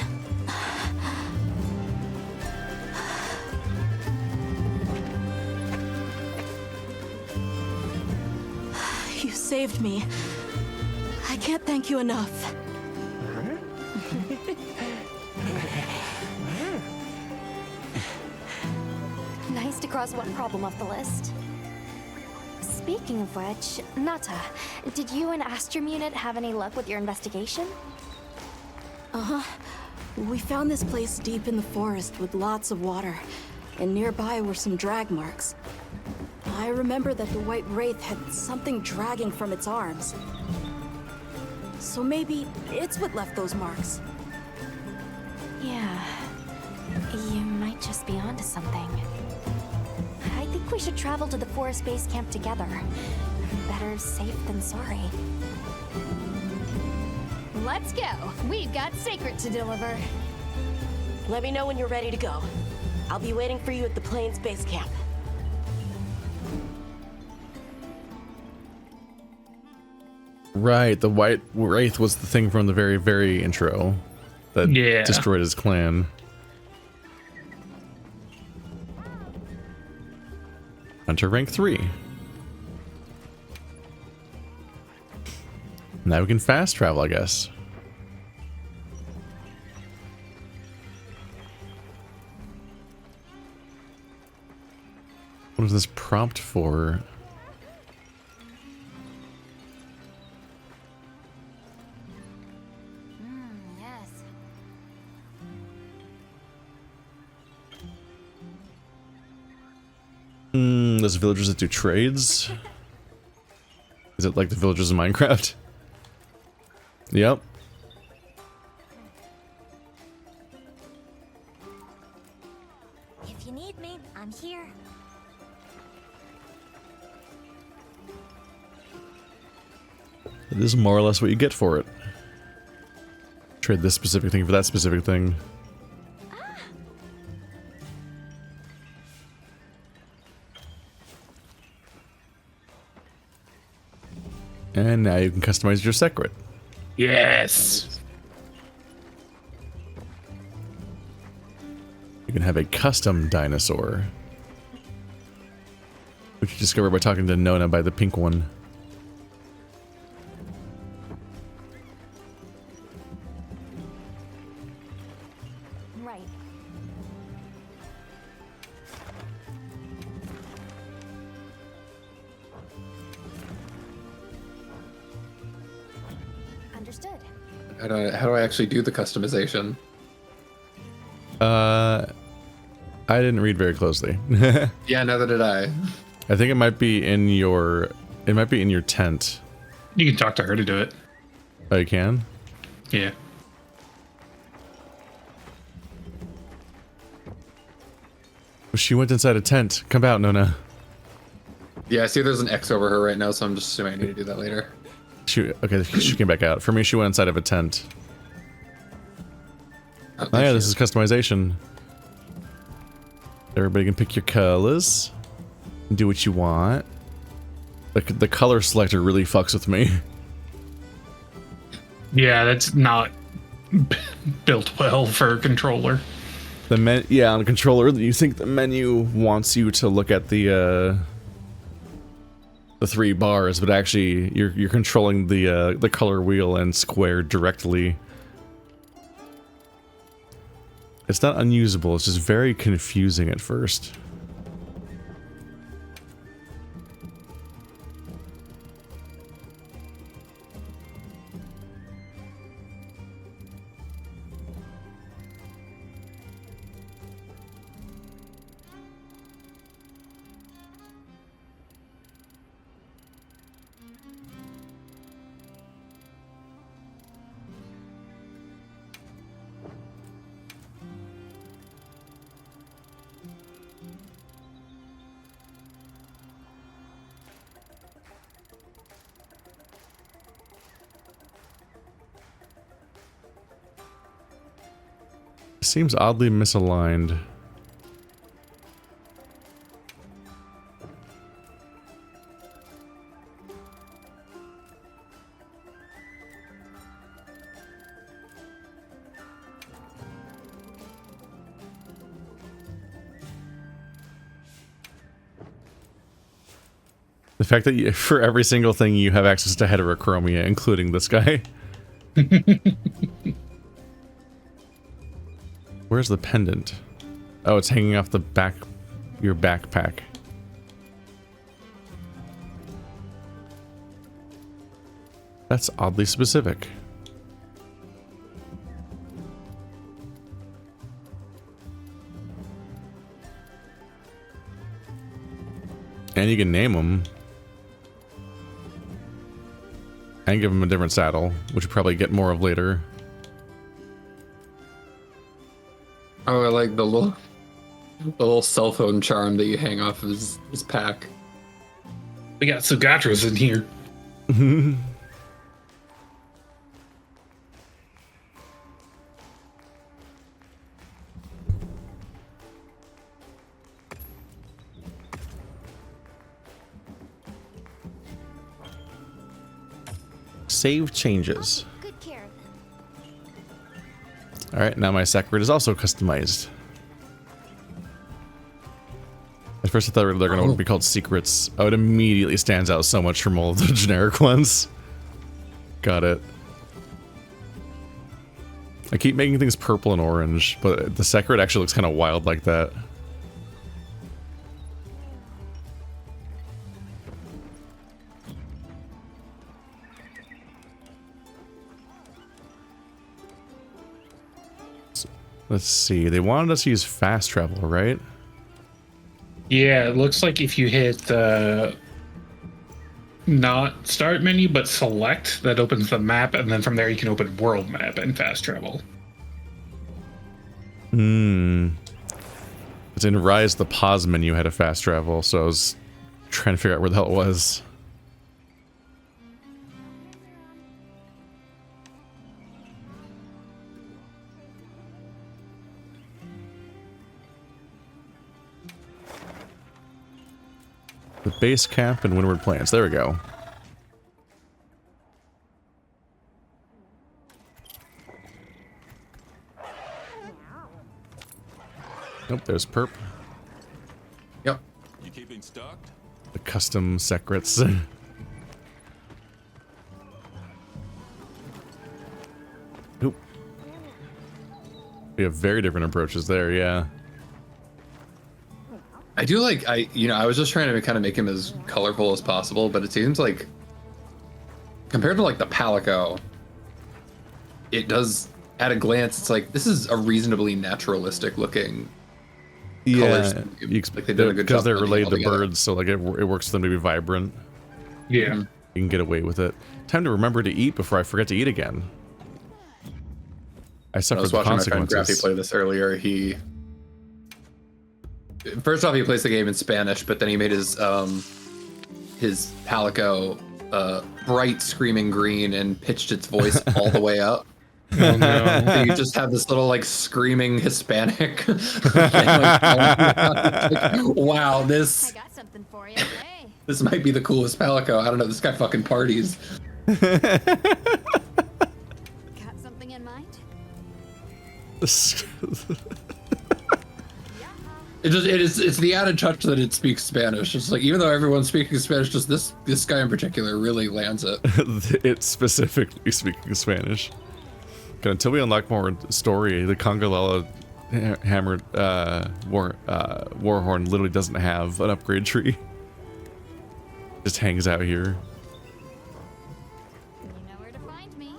You saved me. I can't thank you enough. Nice to cross one problem off the list. Speaking of which, Nata, did you and Astrum Unit have any luck with your investigation? Uh-huh. We found this place deep in the forest with lots of water, and nearby were some drag marks. I remember that the White Wraith had something dragging from its arms. So maybe it's what left those marks. Yeah. You might just be onto something. I think we should travel to the forest base camp together. Better safe than sorry. Let's go. We've got Sacred to deliver. Let me know when you're ready to go. I'll be waiting for you at the Plains base camp. Right, the White Wraith was the thing from the very, very intro that destroyed his clan. Hunter rank 3. Now we can fast travel, I guess. What is this prompt for? Yes. Those villagers that do trades? Is it like the villagers in Minecraft? Yep. If you need me, I'm here. This is more or less what you get for it. Trade this specific thing for that specific thing. And now you can customize your secret. Yes. You can have a custom dinosaur, which you discover by talking to Nona by the pink one. Right. Understood. How do I actually do the customization? I didn't read very closely. Yeah, neither did I. I think it might be in your tent. You can talk to her to do it. Oh, you can? Yeah. She went inside a tent. Come out, Nona. Yeah, I see there's an X over her right now, so I'm just assuming I need to do that later. Okay, she came back out. For me, she went inside of a tent. Oh yeah, this is customization. Everybody can pick your colors and do what you want. The color selector really fucks with me. Yeah, that's not built well for a controller. On a controller, you think the menu wants you to look at the 3 bars, but actually you're controlling the color wheel and square directly. It's not unusable, it's just very confusing at first. Seems oddly misaligned. The fact that for every single thing you have access to heterochromia, including this guy. Where's the pendant? Oh, it's hanging off the back, your backpack. That's oddly specific. And you can name them. And give them a different saddle, which we'll probably get more of later. Oh, I like the little cell phone charm that you hang off of his pack. We got Sugatras in here. Save changes. Alright, now my sacred is also customized. At first I thought they're going to be called secrets. Oh, it immediately stands out so much from all of the generic ones. Got it. I keep making things purple and orange, but the sacred actually looks kind of wild like that. Let's see, they wanted us to use fast travel, right? Yeah, it looks like if you hit the not start menu, but select, that opens the map, and then from there you can open world map and fast travel. It's in Rise, the pause menu had a fast travel, so I was trying to figure out where the hell it was. The base camp and Windward Plains. There we go. Nope, there's Perp. Yep. You keeping stocked? The custom secrets. Oop. We have very different approaches there, yeah. I do like, I was just trying to kind of make him as colorful as possible, but it seems like, compared to like the Palico, it does, at a glance, it's like, this is a reasonably naturalistic looking colors. You expect they did a good job because they're putting it related all to together. birds, so like it works for them to be vibrant. Yeah. You can get away with it. Time to remember to eat before I forget to eat again. I I suffered was the watching my friend consequences. Graffy play this earlier. First off, he plays the game in Spanish, but then he made his Palico bright screaming green and pitched its voice all the way up. Oh no. So you just have this little like screaming Hispanic. Wow, this this might be the coolest Palico. I don't know, this guy fucking parties. Got something in mind? It's the added touch that it speaks Spanish. It's like, even though everyone's speaking Spanish, just this guy in particular really lands it. It's specifically speaking Spanish. Until we unlock more story, the Congalala hammered Warhorn literally doesn't have an upgrade tree. Just hangs out here. You know where to find me.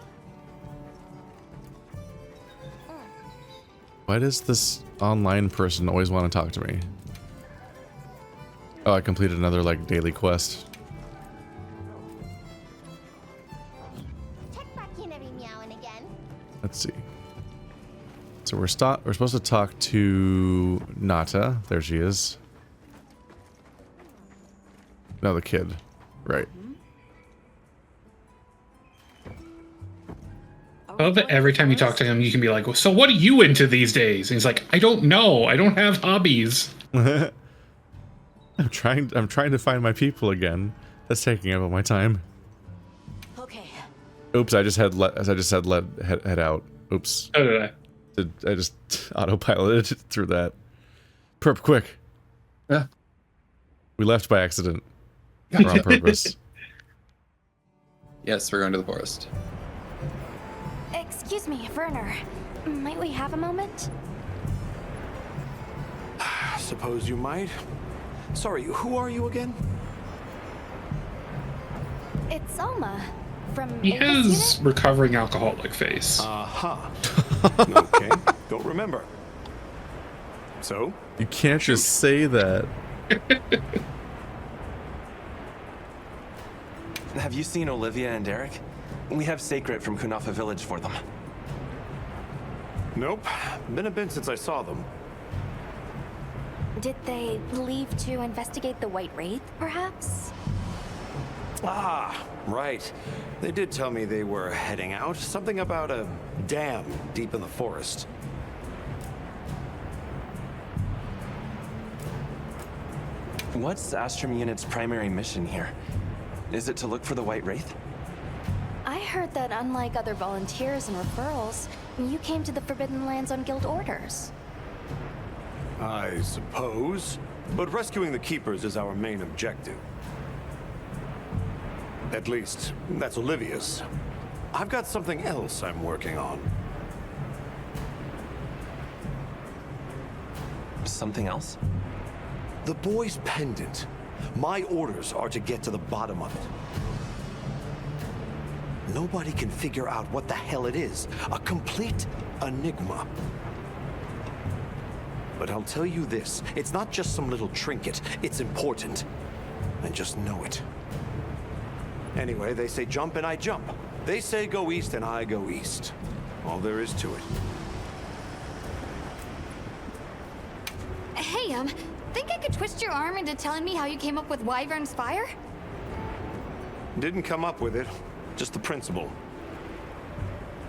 Why does this online person always want to talk to me? Oh, I completed another like daily quest. Let's see. So we're supposed to talk to Nata. There she is. No, the kid. Right. I love that every time you talk to him, you can be like, so what are you into these days? And he's like, I don't know. I don't have hobbies. I'm trying to find my people again. That's taking up all my time. Okay. Oops, I just had head out. Oops. So did I. I just autopiloted through that. Perp, quick. Yeah. We left by accident. Or on purpose. Yes, we're going to the forest. Excuse me, Werner. Might we have a moment? Suppose you might. Sorry, who are you again? It's Alma from He Ava's has recovering alcoholic face. Okay, don't remember. So? You can't just say that. Have you seen Olivia and Derek? We have Sacred from Kunafa Village for them. Nope. Been a bit since I saw them. Did they leave to investigate the White Wraith, perhaps? Ah, right. They did tell me they were heading out. Something about a dam deep in the forest. What's Astrum Unit's primary mission here? Is it to look for the White Wraith? I heard that unlike other volunteers and referrals, you came to the Forbidden Lands on guild orders. I suppose. But rescuing the Keepers is our main objective. At least, that's Olivia's. I've got something else I'm working on. Something else? The boy's pendant. My orders are to get to the bottom of it. Nobody can figure out what the hell it is. A complete enigma. But I'll tell you this, it's not just some little trinket. It's important. And just know it. Anyway, they say jump and I jump. They say go east and I go east. All there is to it. Hey, think I could twist your arm into telling me how you came up with Wyvern's Fire? Didn't come up with it. Just the principle.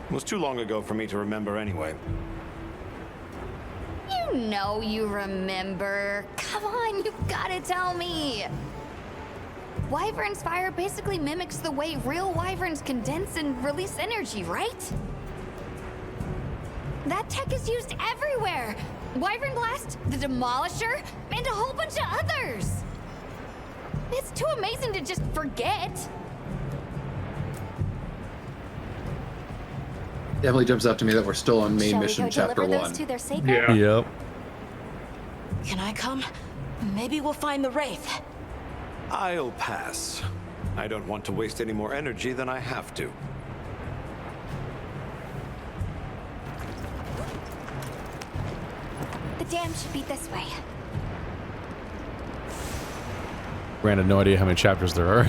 It was too long ago for me to remember anyway. You know you remember. Come on, you gotta tell me. Wyvern's Fire basically mimics the way real wyverns condense and release energy, right? That tech is used everywhere. Wyvern Blast, the Demolisher, and a whole bunch of others. It's too amazing to just forget. Definitely jumps out to me that we're still on main Shall mission we go chapter deliver 1. those to their sacred? Yeah. Yep. Can I come? Maybe we'll find the Wraith. I'll pass. I don't want to waste any more energy than I have to. The dam should be this way. Rand had no idea how many chapters there are.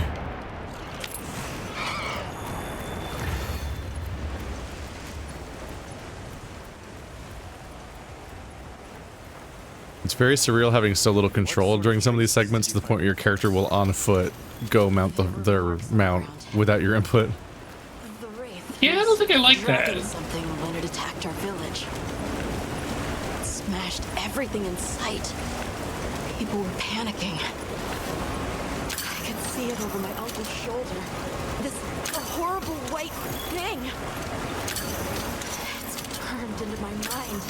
It's very surreal having so little control during some of these segments to the point where your character will on foot go mount their mount without your input. Yeah, I don't think I like Dragging that. something when it attacked our village. It smashed everything in sight. People were panicking. I could see it over my uncle's shoulder. This horrible white thing. It's burned into my mind.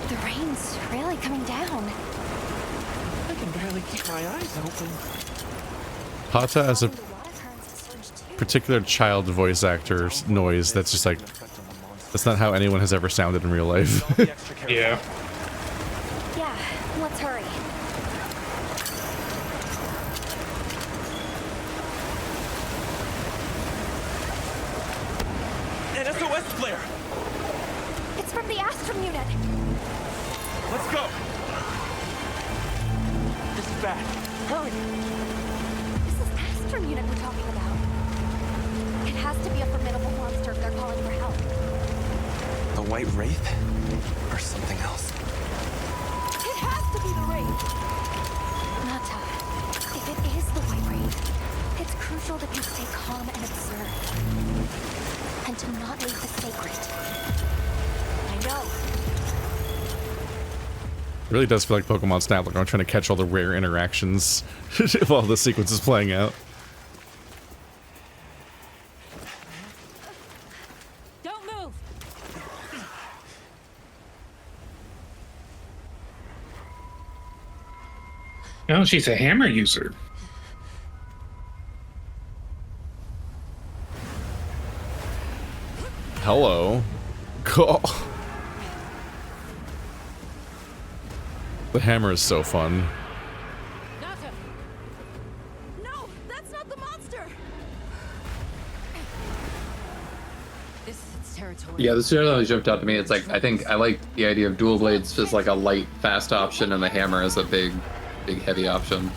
The rain's really coming down. I can barely keep my eyes open. Hata as a particular child voice actor's noise that's just like, that's not how anyone has ever sounded in real life. Yeah. Yeah, let's hurry. An SOS flare! It's from the Astrum unit. Let's go! This is bad. Hurry! This is Astrum unit we're talking about. It has to be a formidable monster if they're calling for help. The White Wraith? Or something else? It has to be the Wraith. Nata, if it is the White Wraith, it's crucial that you stay calm and observe. And to not leave the sacred. I know. It really does feel like Pokemon Snap, like I'm trying to catch all the rare interactions while the sequence is playing out. Don't move! No, she's a hammer user. Hello. Cool. The hammer is so fun. Nata! No, that's not the monster! This is its territory. Yeah, this generally jumped out to me. It's like, I think I like the idea of dual blades as like a light, fast option, and the hammer as a big, heavy option.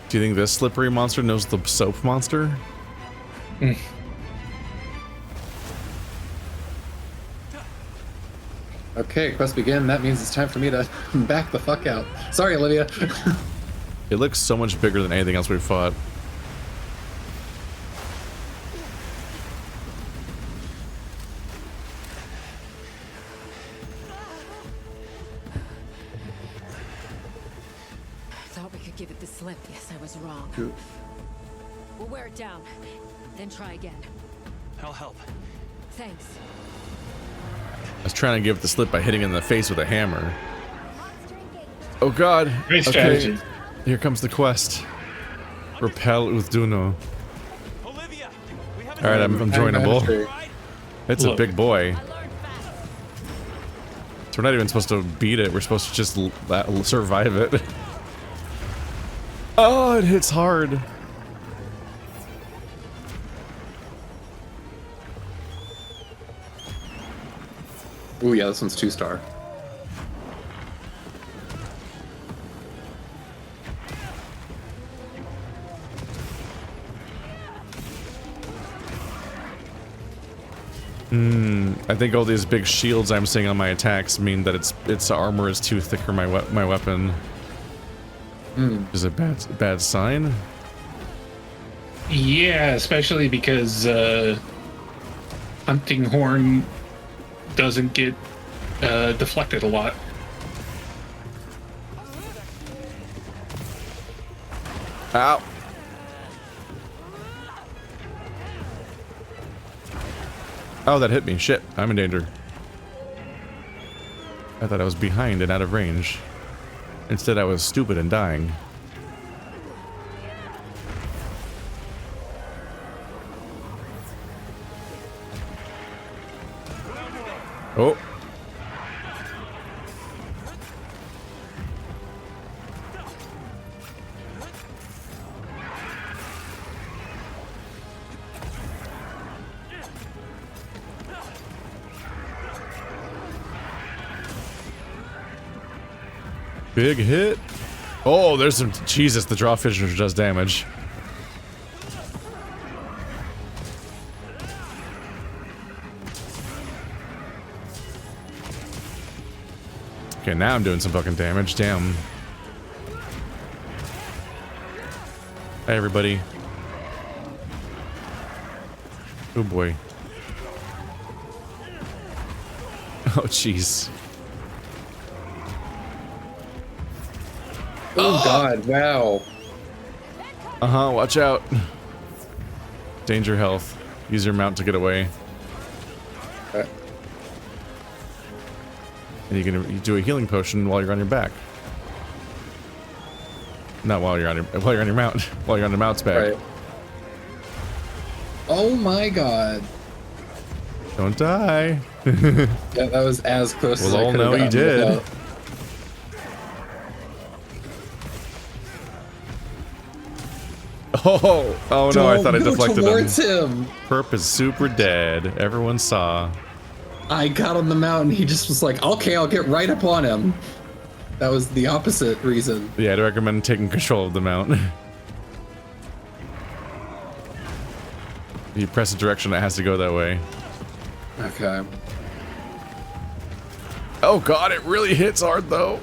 Do you think this slippery monster knows the soap monster? Okay, quest begin. That means it's time for me to back the fuck out. Sorry, Olivia. It looks so much bigger than anything else we've fought. Thought we could give it the slip. Yes, I was wrong. Cool. We'll wear it down, then try again. I'll help. Thanks. I was trying to give it the slip by hitting it in the face with a hammer. Oh god. Great strategy. Here comes the quest. Repel Uthduno. Alright, I'm joinable. It's a big boy. So we're not even supposed to beat it, we're supposed to just survive it. Oh, it hits hard. Ooh, yeah, this one's 2-star. I think all these big shields I'm seeing on my attacks mean that its armor is too thick for my weapon. Is it bad sign? Yeah, especially because hunting horn doesn't get deflected a lot. Ow. Oh, that hit me. Shit, I'm in danger. I thought I was behind and out of range. Instead, I was stupid and dying. Oh. Big hit. Oh, there's some... Jesus, the draw fisher does damage. Okay, now I'm doing some fucking damage. Damn. Hi, everybody. Oh, boy. Oh, jeez. Oh god, wow. Uh-huh, watch out. Danger health. Use your mount to get away. Okay. And you do a healing potion while you're on your back. Not while you're on your mount. While you're on the mount's back. Right. Oh my god. Don't die. Yeah, that was as close as I We'll could all have know you did. without. Oh no, I thought I deflected towards him. Perp is super dead. Everyone saw. I got on the mountain, he just was like, okay, I'll get right up on him. That was the opposite reason. Yeah, I'd recommend taking control of the mount. You press a direction, it has to go that way. Okay. Oh god, it really hits hard though.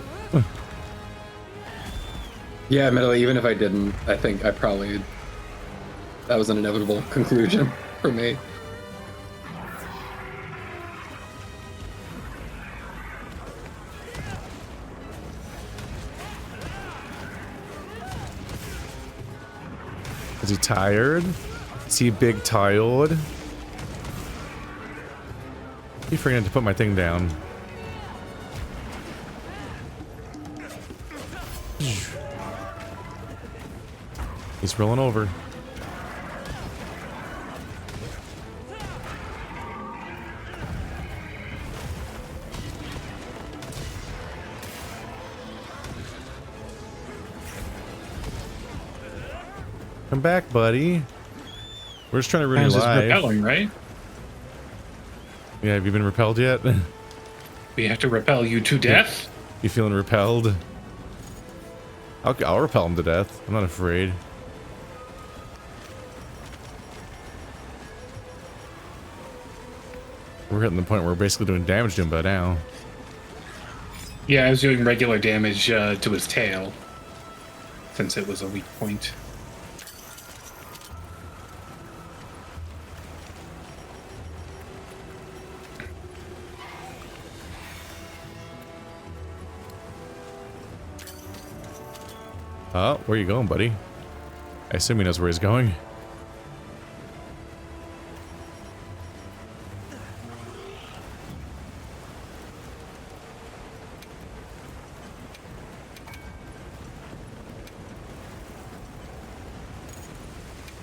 Yeah, admittedly, even if I didn't, I think I probably... That was an inevitable conclusion for me. Is he tired? Is he big tired? Keep forgetting to put my thing down. He's rolling over. Come back, buddy. We're just trying to ruin your life. Repelling, right? Yeah, have you been repelled yet? We have to repel you to death? You feeling repelled? I'll repel him to death. I'm not afraid. We're hitting the point where we're basically doing damage to him by now. Yeah, I was doing regular damage to his tail, since it was a weak point. Oh, where you going, buddy? I assume he knows where he's going.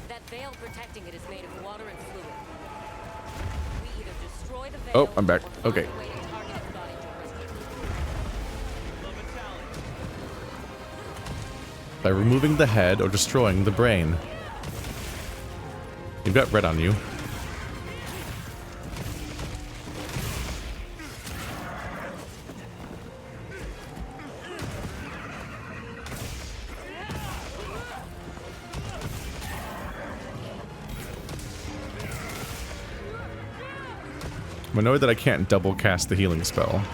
That veil protecting it is made of water and fluid. We either destroy the veil. Oh, I'm back. Okay. By removing the head or destroying the brain. You've got red on you. I'm annoyed that I can't double cast the healing spell.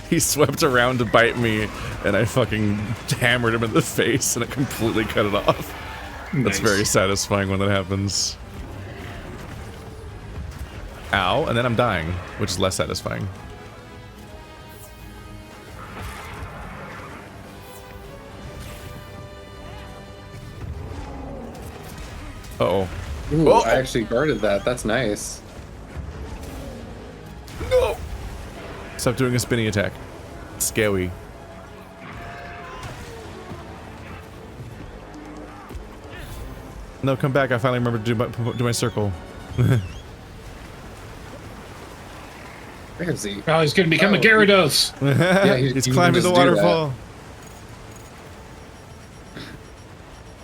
He swept around to bite me, and I fucking hammered him in the face, and it completely cut it off. Nice. That's very satisfying when that happens. Ow, and then I'm dying, which is less satisfying. Uh-oh. Ooh, I actually guarded that. That's nice. No! Stop doing a spinning attack. Scary. No, come back. I finally remembered to do my circle. Where is he? Oh, he's gonna become a Gyarados. Yeah, he's climbing the waterfall.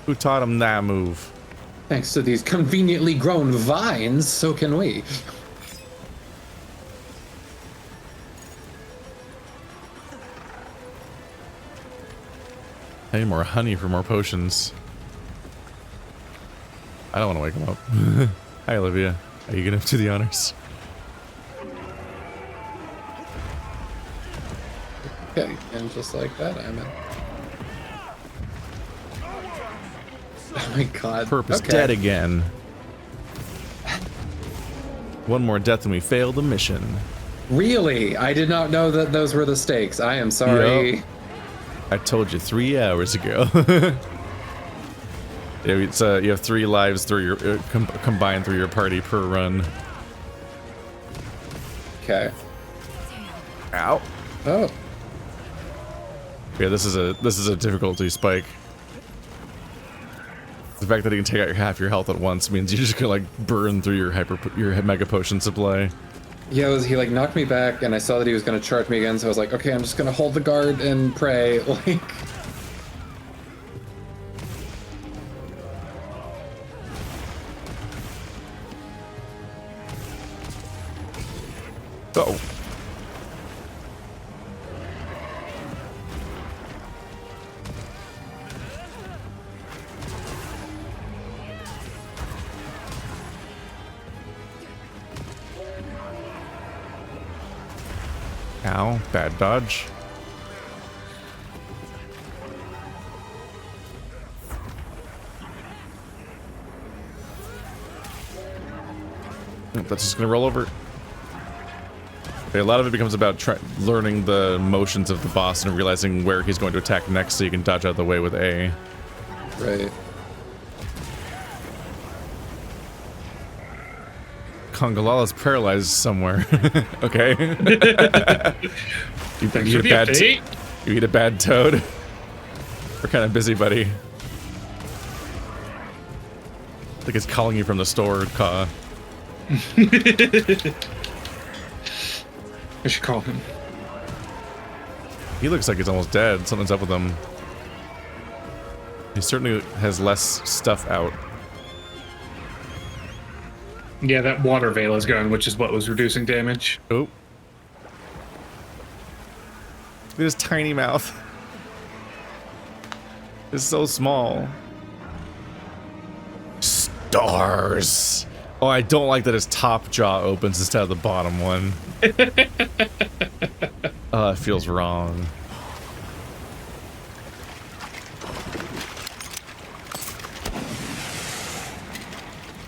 Who taught him that move? Thanks to these conveniently grown vines, so can we. I need more honey for more potions. I don't want to wake him up. Hi, Olivia. Are you gonna do the honors? Okay, and just like that, I'm in. Oh my god. Purpose dead again. One more death and we fail the mission. Really? I did not know that those were the stakes. I am sorry. Yep. I told you 3 hours ago. Yeah, it's you have 3 lives through your combined through your party per run. Okay. Ow. Oh. Yeah, this is a difficulty spike. The fact that he can take out half your health at once means you're just gonna like burn through your mega potion supply. Yeah, he like knocked me back, and I saw that he was gonna charge me again, so I was like, okay, I'm just gonna hold the guard and pray, like. Uh-oh. Ow, bad dodge. That's just gonna roll over. Okay, a lot of it becomes about learning the motions of the boss and realizing where he's going to attack next so you can dodge out of the way with A. Right. Congalala's paralyzed somewhere. Okay. you Thanks for the update. You eat a bad toad? We're kind of busy, buddy. I think it's calling you from the store, Ka. I should call him. He looks like he's almost dead. Something's up with him. He certainly has less stuff out. Yeah, that water veil is gone, which is what was reducing damage. Oh. Look at his tiny mouth. It's so small. Stars. Oh, I don't like that his top jaw opens instead of the bottom one. Oh, it feels wrong.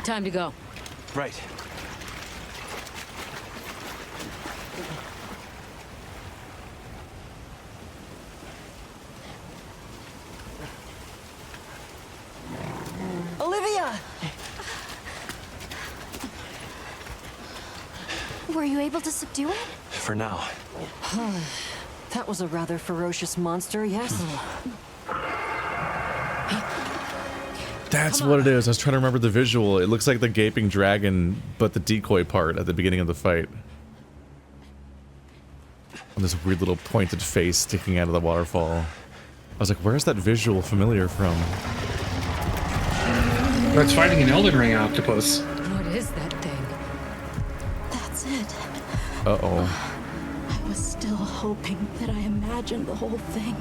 Time to go. Right. Olivia! Were you able to subdue it? For now. That was a rather ferocious monster, yes? That's what it is. I was trying to remember the visual. It looks like the gaping dragon, but the decoy part at the beginning of the fight. And this weird little pointed face sticking out of the waterfall. I was like, where's that visual familiar from? It's fighting an Elden Ring octopus. What is that thing? That's it. Uh-oh. I was still hoping that I imagined the whole thing.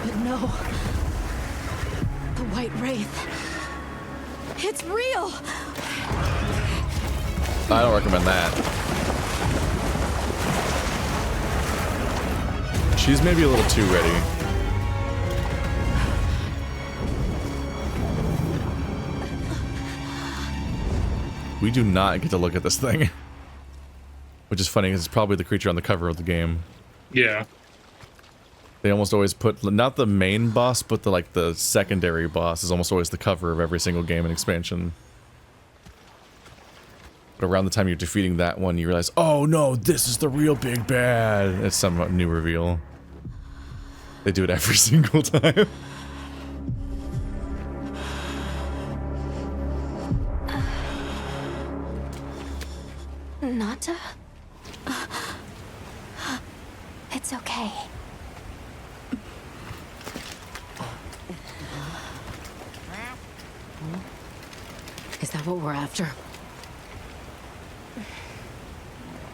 But no. The White Wraith. It's real! I don't recommend that. She's maybe a little too ready. We do not get to look at this thing. Which is funny, because it's probably the creature on the cover of the game. Yeah. They almost always put, not the main boss, but the secondary boss is almost always the cover of every single game and expansion. But around the time you're defeating that one, you realize, oh no, this is the real big bad. It's some new reveal. They do it every single time. Nata? It's okay. Is that what we're after?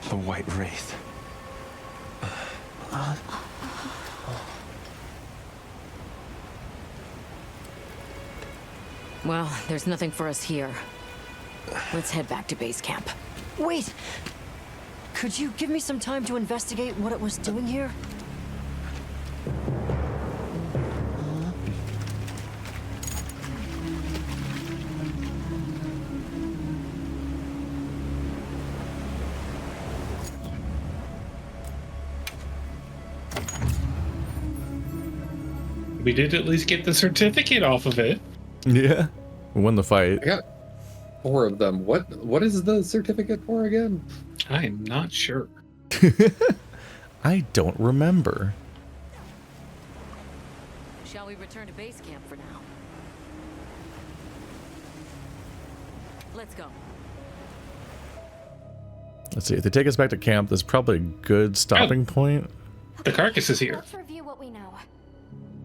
The White Wraith. Well, there's nothing for us here. Let's head back to base camp. Wait! Could you give me some time to investigate what it was doing here? We did at least get the certificate off of it. Yeah. We won the fight. I got 4 of them. What is the certificate for again? I am not sure. I don't remember. Shall we return to base camp for now? Let's go. Let's see. If they take us back to camp, there's probably a good stopping point. The carcass is here. Let's review what we know.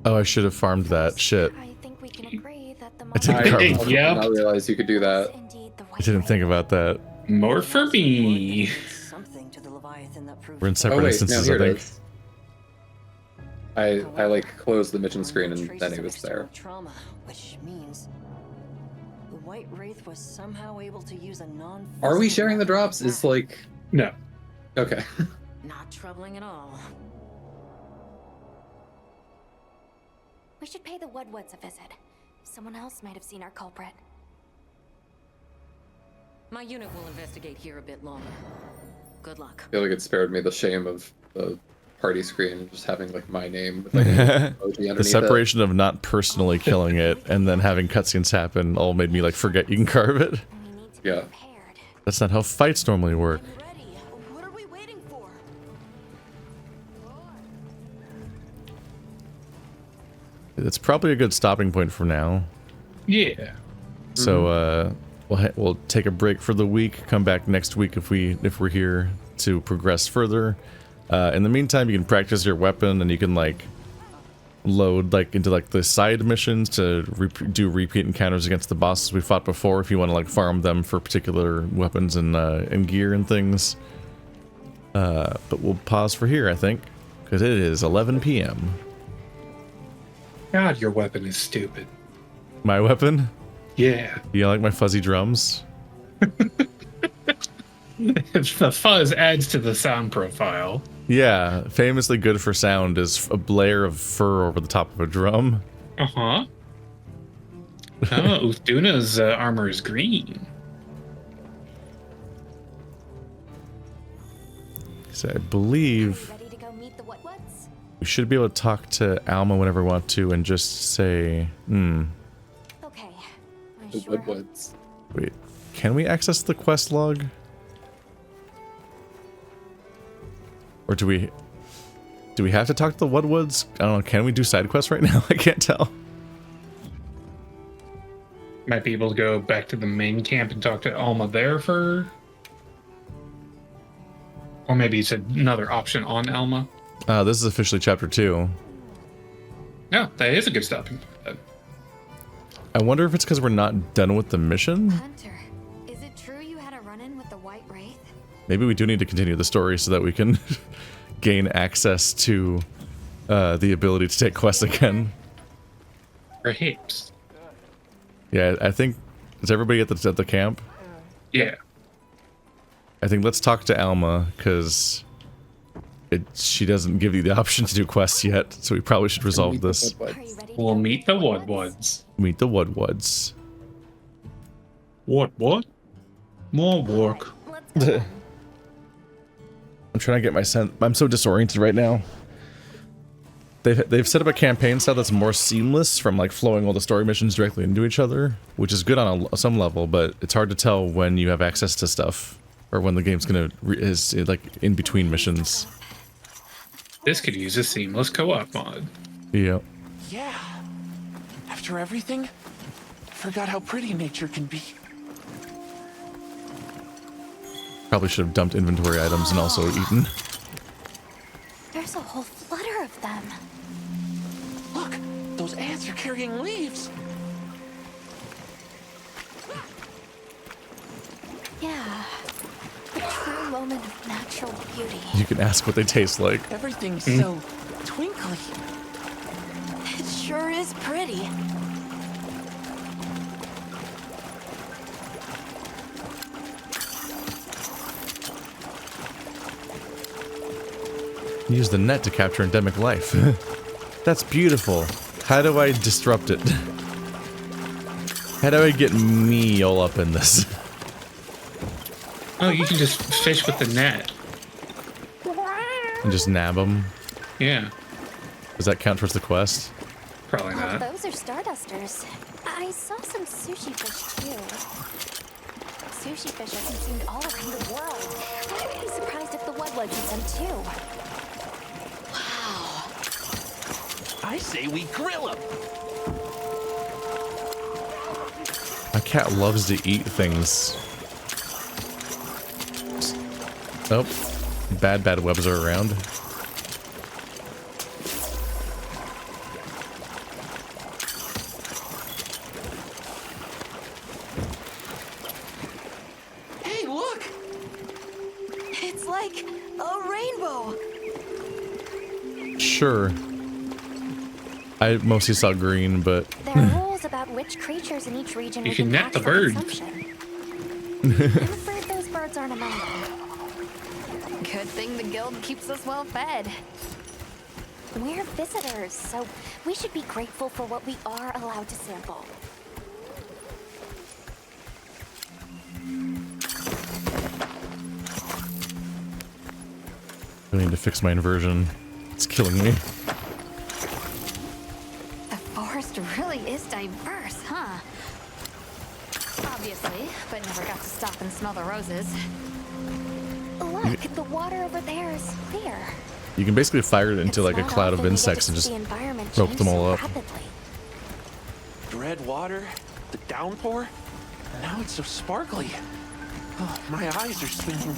Oh, I should have farmed that. Shit. I think we can agree that the I didn't, I did not realize you could do that. I didn't think about that. More for me. Something to the Leviathan that proved. We're in separate instances, no, I here it think. is. I like closed the mission screen and then it was there. Trauma, which means the White Wraith was somehow able to use a non. Are we sharing the drops? Is like no. Okay. Not troubling at all. We should pay the Woodwoods a visit. Someone else might have seen our culprit. My unit will investigate here a bit longer. Good luck. I feel like it spared me the shame of the party screen, just having like my name with like an emoji underneath The separation of not personally killing it and then having cutscenes happen all made me like forget you can carve it. Yeah. That's not how fights normally work. What are we waiting for? It's probably a good stopping point for now. Yeah. So we'll take a break for the week. Come back next week if we're here to progress further. In the meantime, you can practice your weapon and you can like load like into like the side missions to do repeat encounters against the bosses we fought before. If you want to like farm them for particular weapons and gear and things. But we'll pause for here, I think, because it is 11 p.m. God, your weapon is stupid. My weapon? Yeah. You like my fuzzy drums? The fuzz adds to the sound profile. Yeah, famously good for sound is a layer of fur over the top of a drum. Uh-huh. Oh, Uthuna's armor is green. So I believe we should be able to talk to Alma whenever we want to and just say, Okay. The Woodwoods. Wait, can we access the quest log? Or do we have to talk to the Woodwoods? I don't know, can we do side quests right now? I can't tell. Might be able to go back to the main camp and talk to Alma there for... Or maybe it's another option on Alma. This is officially chapter 2. No, that is a good stopping. I wonder if it's because we're not done with the mission? Hunter, is it true you had a run-in with the White Wraith? Maybe we do need to continue the story so that we can gain access to the ability to take quests again. Perhaps. Yeah, I think... Is everybody at the camp? Yeah. I think let's talk to Alma, because she doesn't give you the option to do quests yet, so we probably should resolve this. We'll meet the Woodwoods. Meet the Woodwoods. What? More work. I'm trying to get my sense. I'm so disoriented right now. They've set up a campaign style that's more seamless, from like flowing all the story missions directly into each other, which is good on some level, but it's hard to tell when you have access to stuff or when the game's gonna is like in between missions. This could use a seamless co-op mod. Yep. Yeah. After everything, I forgot how pretty nature can be. Probably should have dumped inventory items and also eaten. There's a whole flutter of them. Look, those ants are carrying leaves. Yeah. A true moment of natural beauty. You can ask what they taste like. Everything's so twinkly. It sure is pretty. Use the net to capture endemic life. That's beautiful. How do I disrupt it? How do I get me all up in this? Oh, you can just fish with the net. And just nab them? Yeah. Does that count towards the quest? Probably Oh, not. those are stardusters. I saw some sushi fish too. Sushi fish are consumed all around the world. I'd be surprised if the Woodwoods eat them too. Wow. I say we grill them. My cat loves to eat things. Oh, bad webs are around. Hey, look! It's like a rainbow. Sure. I mostly saw green, but... There are rules about which creatures in each region You we can net catch the for bird. consumption. I'm afraid those birds aren't among them. Good thing the guild keeps us well fed. We're visitors, so we should be grateful for what we are allowed to sample. I need to fix my inversion. killing me. The forest really is diverse, huh? Obviously, but never got to stop and smell the roses. Look, the water over there is clear. You can basically fire it into like a cloud of insects and just rope them all up. Red water, the downpour, and now it's so sparkly. Oh, my eyes are swinging.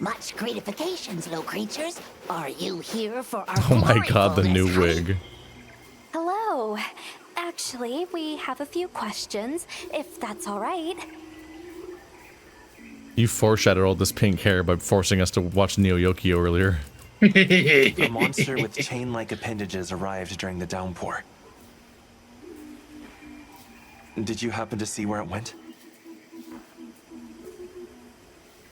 Much gratifications, little creatures. Are you here for our Oh my god, the new glorifulness, wig. Hello. Actually, we have a few questions, if that's all right. You foreshadowed all this pink hair by forcing us to watch Neo Yokio earlier. A monster with chain-like appendages arrived during the downpour. Did you happen to see where it went?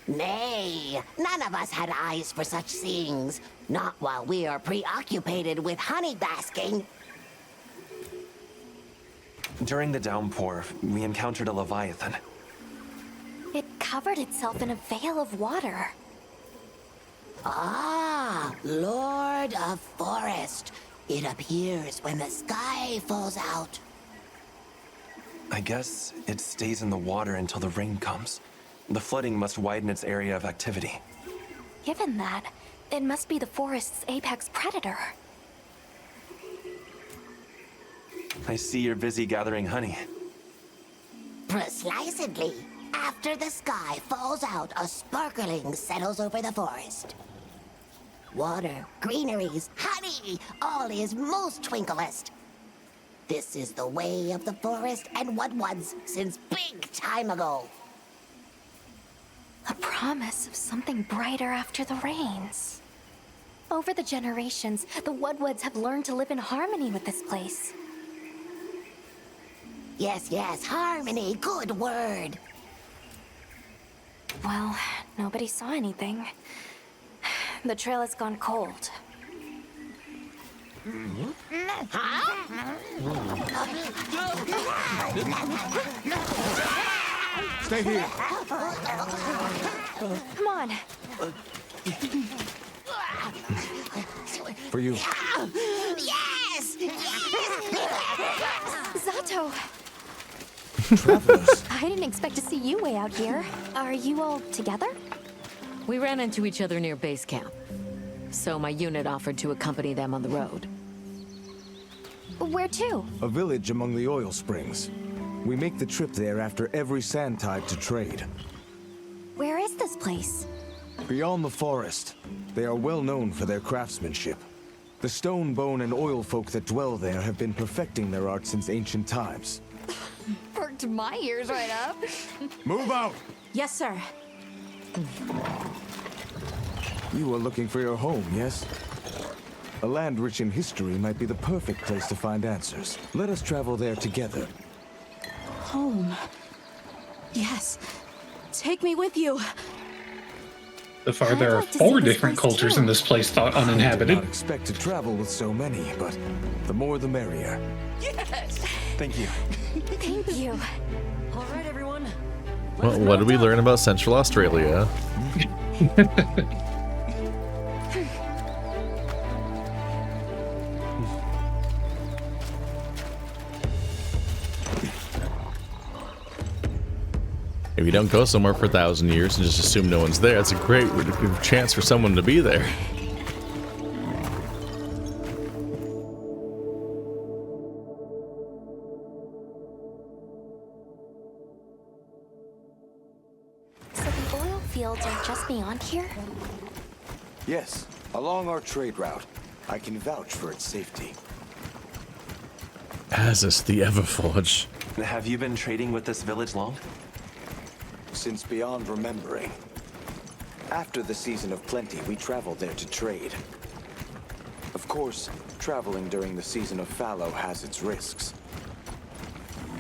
Nay, none of us had eyes for such things. Not while we are preoccupied with honey basking. During the downpour, we encountered a leviathan. It covered itself in a veil of water. Ah, Lord of Forest. It appears when the sky falls out. I guess it stays in the water until the rain comes. The flooding must widen its area of activity. Given that, it must be the forest's apex predator. I see you're busy gathering honey. Precisely. After the sky falls out, a sparkling settles over the forest. Water, greeneries, honey, all is most twinklest. This is the way of the forest and what was since big time ago. A promise of something brighter after the rains. Over the generations, the Woodwoods have learned to live in harmony with this place. Yes, yes, harmony, good word. Well, nobody saw anything. The trail has gone cold. Stay here. Come on. For you. Yes! Zato! Travelers. I didn't expect to see you way out here. Are you all together? We ran into each other near base camp, so my unit offered to accompany them on the road. Where to? A village among the oil springs. We make the trip there after every sand tide to trade. Where is this place? Beyond the forest, they are well known for their craftsmanship. The stone, bone, and oil folk that dwell there have been perfecting their art since ancient times. Perked my ears right up. Move out! Yes, sir. You are looking for your home, yes? A land rich in history might be the perfect place to find answers. Let us travel there together. Home. Yes. Take me with you. So far, there are 4 different cultures in this place thought I did uninhabited. not expect to travel with so many, but the more the merrier. Yes! Thank you. Thank you. All right, everyone. Well, what did we learn about Central Australia? If you don't go somewhere for 1,000 years and just assume no one's there, it's a great chance for someone to be there. So the oil fields are just beyond here? Yes, along our trade route. I can vouch for its safety. As is the Everforge. Have you been trading with this village long? Since beyond remembering. After the season of plenty, we traveled there to trade. Of course, traveling during the season of fallow has its risks.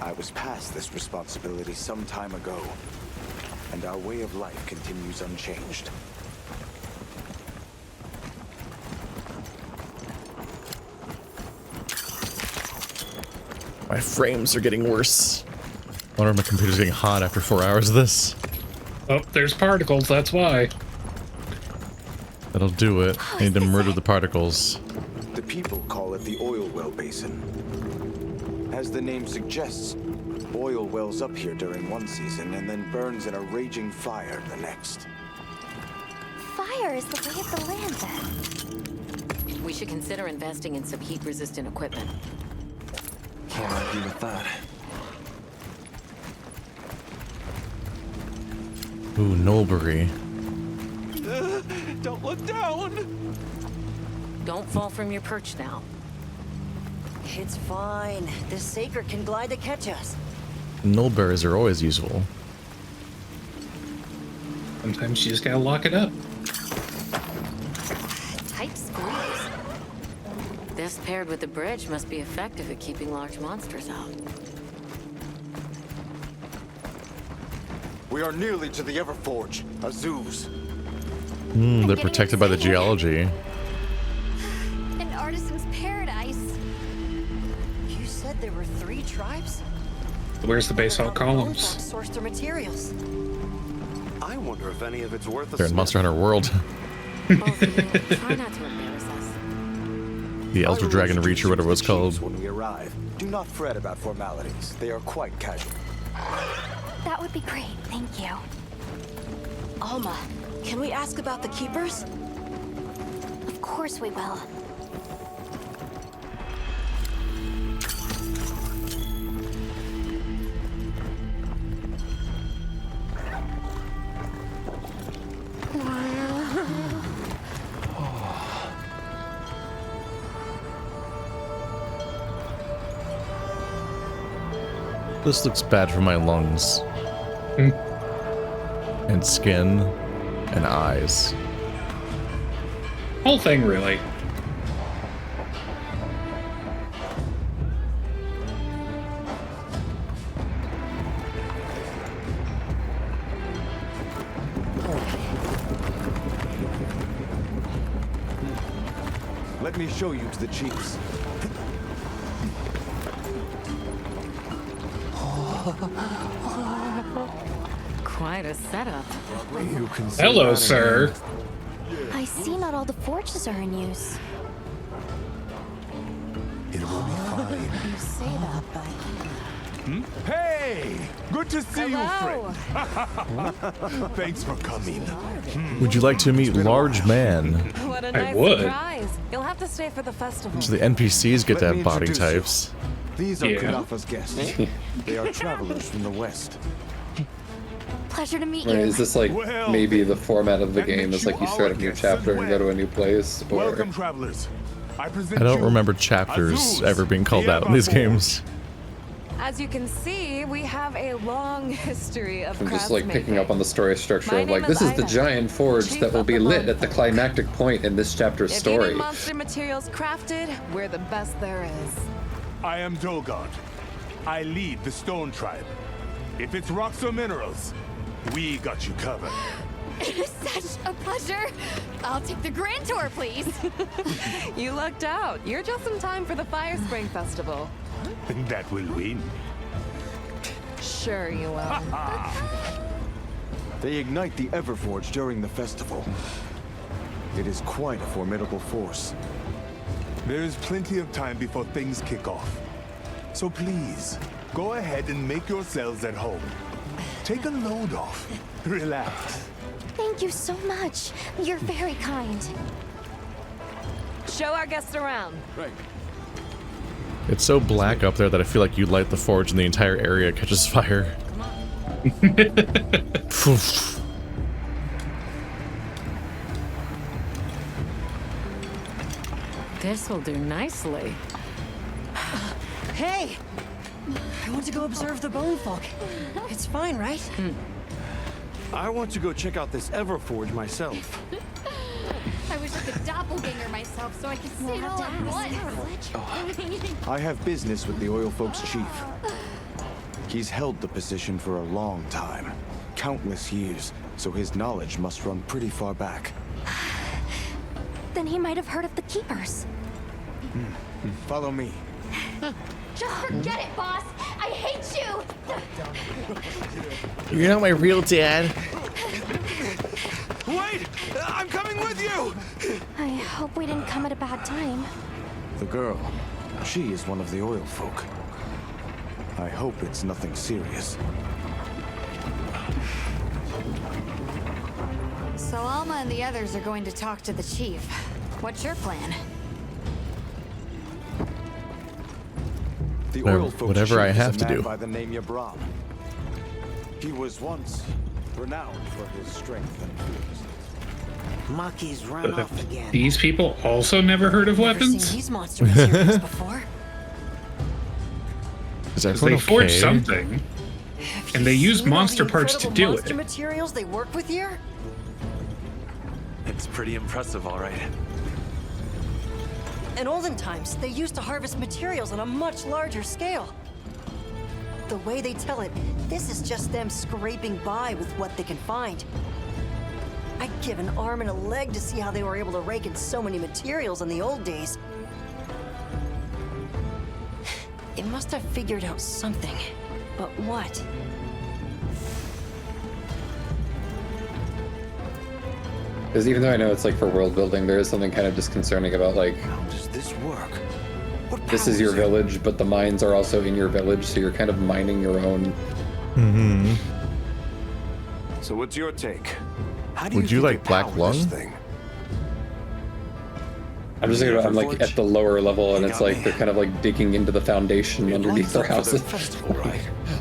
I was past this responsibility some time ago, and our way of life continues unchanged. My frames are getting worse. I wonder if my computer's getting hot after 4 hours of this. Oh, there's particles, that's why. That'll do it. I need to murder the particles. The people call it the oil well basin. As the name suggests, oil wells up here during one season and then burns in a raging fire the next. Fire is the way of the land, then. We should consider investing in some heat-resistant equipment. Can't argue with that. Ooh, Nulbury. Don't look down! Don't fall from your perch now. It's fine. This Saker can glide to catch us. Nulberries are always useful. Sometimes you just gotta lock it up. Tight squeeze. This paired with the bridge must be effective at keeping large monsters out. We are nearly to the Everforge, Azuz. They're protected by the geology. An artisan's paradise. You said there were 3 tribes? Where's the basalt columns? Source their materials. I wonder if any of it's worth a They're in Monster Hunter World. Try not to embarrass us. The Elder Dragon Reach or whatever it was called. When we arrive, do not fret about formalities. They are quite casual. That would be great, thank you. Alma, can we ask about the Keepers? Of course we will. This looks bad for my lungs. And skin. And eyes. Whole thing, really. Let me show you to the chiefs. Quite a setup. Hello, sir. I see not all the forges are in use. It will be fine. You say that, but... Hey! Good to see Hello. you, friend. Thanks for coming. Would you like to meet Large Man? What a I nice would. surprise. You'll have to stay for the festival. So the NPCs get to Let have me body introduce you. types. These are Yeah. Kunafa's guests. They are travelers from the west. Pleasure to meet Right, you. is this like maybe the format of the game is like you start a new chapter and go to a new place? Or... Welcome, travelers. I don't remember chapters ever being called out in these games. As you can see, we have a long history of I'm just like picking up on the story structure My of like name this is is the Ida, giant forge chief that will of be the lit Bone at the Folk. climactic point in this chapter's If you story. need monster materials crafted, we're the best there is. I am Dolgard. I lead the Stone Tribe. If it's rocks or minerals, we got you covered. It is such a pleasure. I'll take the grand tour, please. You lucked out. You're just in time for the Fire Spring Festival. That will win. Sure you will. They ignite the Everforge during the festival. It is quite a formidable force. There is plenty of time before things kick off. So please, go ahead and make yourselves at home. Take a load off. Relax. Thank you so much. You're very kind. Show our guests around. Right. It's so black up there that I feel like you light the forge and the entire area catches fire. This will do nicely. Hey! I want to go observe the Bone Folk. It's fine, right? I want to go check out this Everforge myself. I wish I could doppelganger myself so I could see it all at once. I have business with the oil folks' chief. He's held the position for a long time. Countless years, so his knowledge must run pretty far back. Then he might have heard of the Keepers. Follow me. Just forget it, boss. I hate you. You're not my real dad. Wait! I'm coming with you! I hope we didn't come at a bad time. The girl, she is one of the oil folk. I hope it's nothing serious. So Alma and the others are going to talk to the chief. What's your plan? The oil folk Whatever I chief have is a to man do. by the name Yabram. He was once renowned for his strength and fearlessness. Maki's run off again. These people also never heard of weapons? Seen these monster materials before. Is that They forged okay? something, and they used Seen all monster the parts to incredible do monster it. materials they work with here? It's pretty impressive, all right. In olden times, they used to harvest materials on a much larger scale. The way they tell it, this is just them scraping by with what they can find. I'd give an arm and a leg to see how they were able to rake in so many materials in the old days. They must have figured out something. But what? Because even though I know it's like for world building, there is something kind of disconcerting about like, How does this work? this is your village, but the mines are also in your village, so you're kind of mining your own. Mm-hmm. So what's your take? How do Would you think like they Black power this Lung? thing? I'm just thinking about, I'm like at the lower level, and it's like they're kind of like digging into the foundation underneath their houses.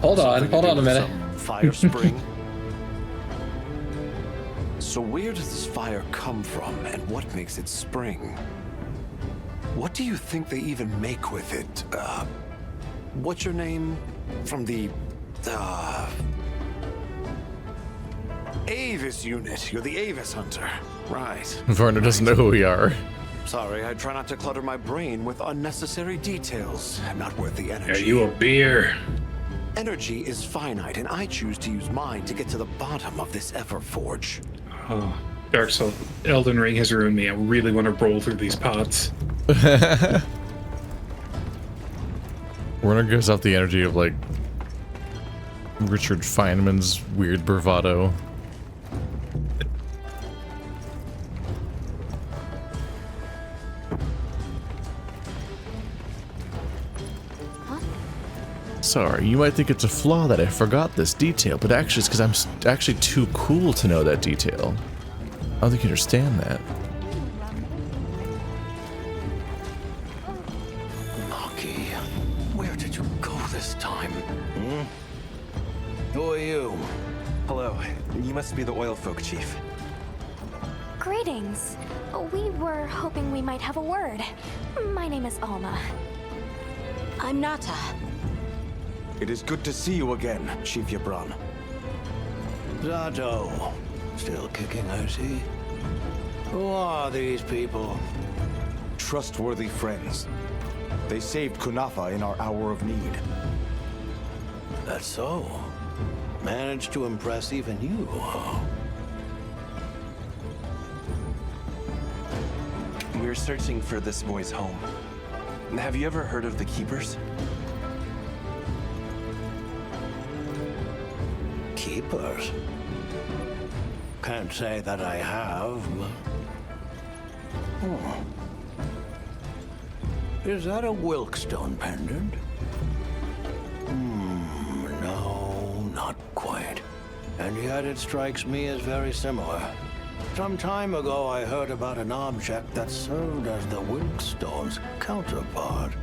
Hold on a minute. Some fire spring. So where does this fire come from, and what makes it spring? What do you think they even make with it? What's your name? From the Avis unit. You're the Avis hunter, right? Varner doesn't know who we are. Sorry, I try not to clutter my brain with unnecessary details. I'm not worth the energy. Are you a beer? Energy is finite, and I choose to use mine to get to the bottom of this Everforge. Oh, Dark Soul. Elden Ring has ruined me. I really want to roll through these pots. Werner gives off the energy of like Richard Feynman's weird bravado. Sorry, you might think it's a flaw that I forgot this detail, but actually it's because I'm actually too cool to know that detail. I don't think you understand that. Maki, where did you go this time? Who are you? Hello. You must be the oil folk, Chief. Greetings. We were hoping we might have a word. My name is Alma. I'm Nata. It is good to see you again, Chief Yabran. Zato. Still kicking, I see. Who are these people? Trustworthy friends. They saved Kunafa in our hour of need. That's so. Managed to impress even you, huh? We're searching for this boy's home. Have you ever heard of the Keepers? Keepers? Can't say that I have, but... Oh. Is that a Wilkstone pendant? No, not quite. And yet it strikes me as very similar. Some time ago I heard about an object that served as the Wilkstone's counterpart.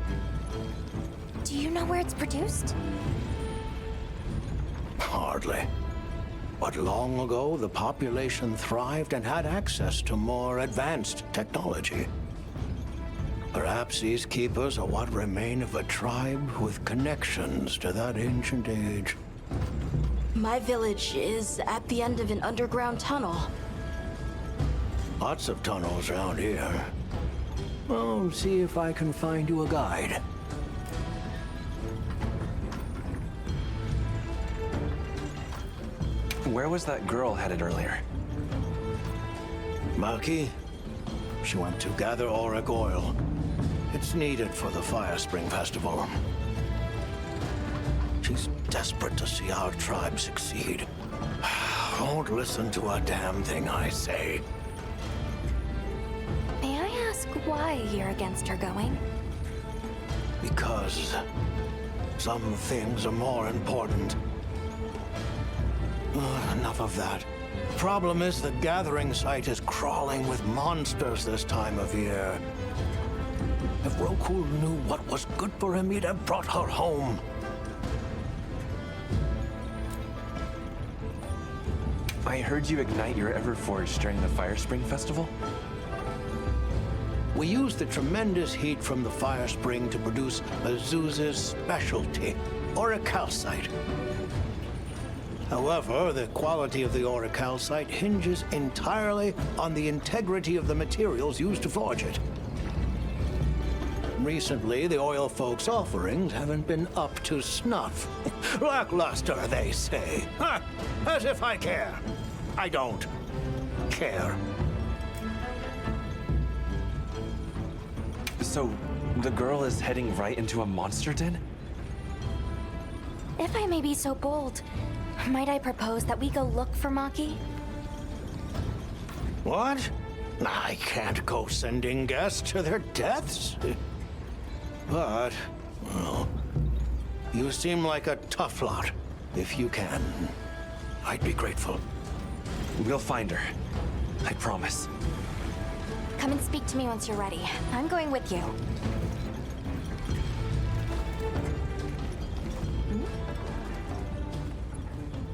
Do you know where it's produced? Hardly. But long ago, the population thrived and had access to more advanced technology. Perhaps these keepers are what remain of a tribe with connections to that ancient age. My village is at the end of an underground tunnel. Lots of tunnels around here. I'll see if I can find you a guide. Where was that girl headed earlier? Maki? She went to gather auric oil. It's needed for the Fire Spring Festival. She's desperate to see our tribe succeed. Won't listen to a damn thing I say. May I ask why you're against her going? Because some things are more important. Enough of that. Problem is the gathering site is crawling with monsters this time of year. If Roku knew what was good for him, he'd have brought her home. I heard you ignite your Everforge during the Fire Spring Festival? We used the tremendous heat from the fire spring to produce Azuz's specialty, orichalcite. However, the quality of the orichalcite hinges entirely on the integrity of the materials used to forge it. Recently, the oil folks' offerings haven't been up to snuff. Lackluster, they say. Huh, as if I care. I don't care. So, the girl is heading right into a monster den? If I may be so bold, might I propose that we go look for Maki? What? I can't go sending guests to their deaths. But, well, you seem like a tough lot. If you can, I'd be grateful. We'll find her. I promise. Come and speak to me once you're ready. I'm going with you.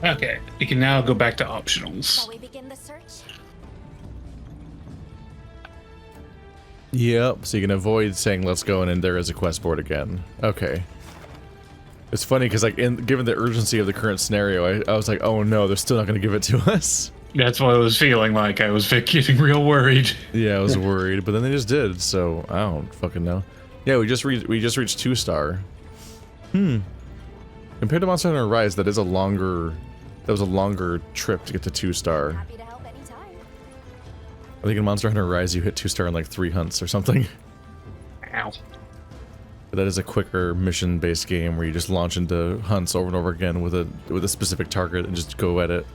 Okay, we can now go back to optionals. Shall we begin the search? Yep, so you can avoid saying let's go, and then there is a quest board again. Okay. It's funny because, like, given the urgency of the current scenario, I was like, oh no, they're still not going to give it to us. That's what I was feeling like. I was getting real worried. Yeah, I was worried, but then they just did, so I don't fucking know. Yeah, we just reached 2-star. Compared to Monster Hunter Rise, that was a longer trip to get to 2-star. Happy to help anytime. I think in Monster Hunter Rise you hit 2-star in like 3 hunts or something. Ow. But that is a quicker mission-based game where you just launch into hunts over and over again with a specific target and just go at it.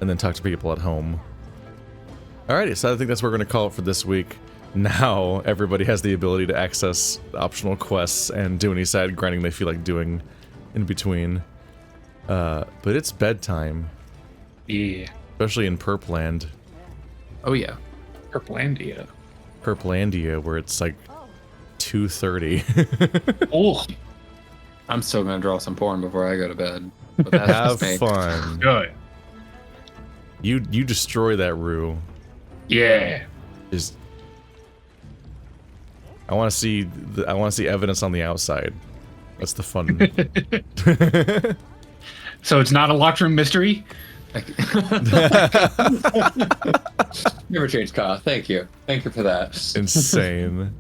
And then talk to people at home. Alrighty, so I think that's what we're going to call it for this week. Now, everybody has the ability to access optional quests and do any side grinding they feel like doing in between. But it's bedtime. Yeah. Especially in Perpland. Oh yeah. Perplandia. Perplandia, where it's like 2:30. Oh. I'm still gonna draw some porn before I go to bed. But Have fun. Good. You destroy that Rue. Yeah. Just I want to see evidence on the outside. That's the fun. So it's not a locked room mystery? Never change, Ka. Thank you. Thank you for that. Insane.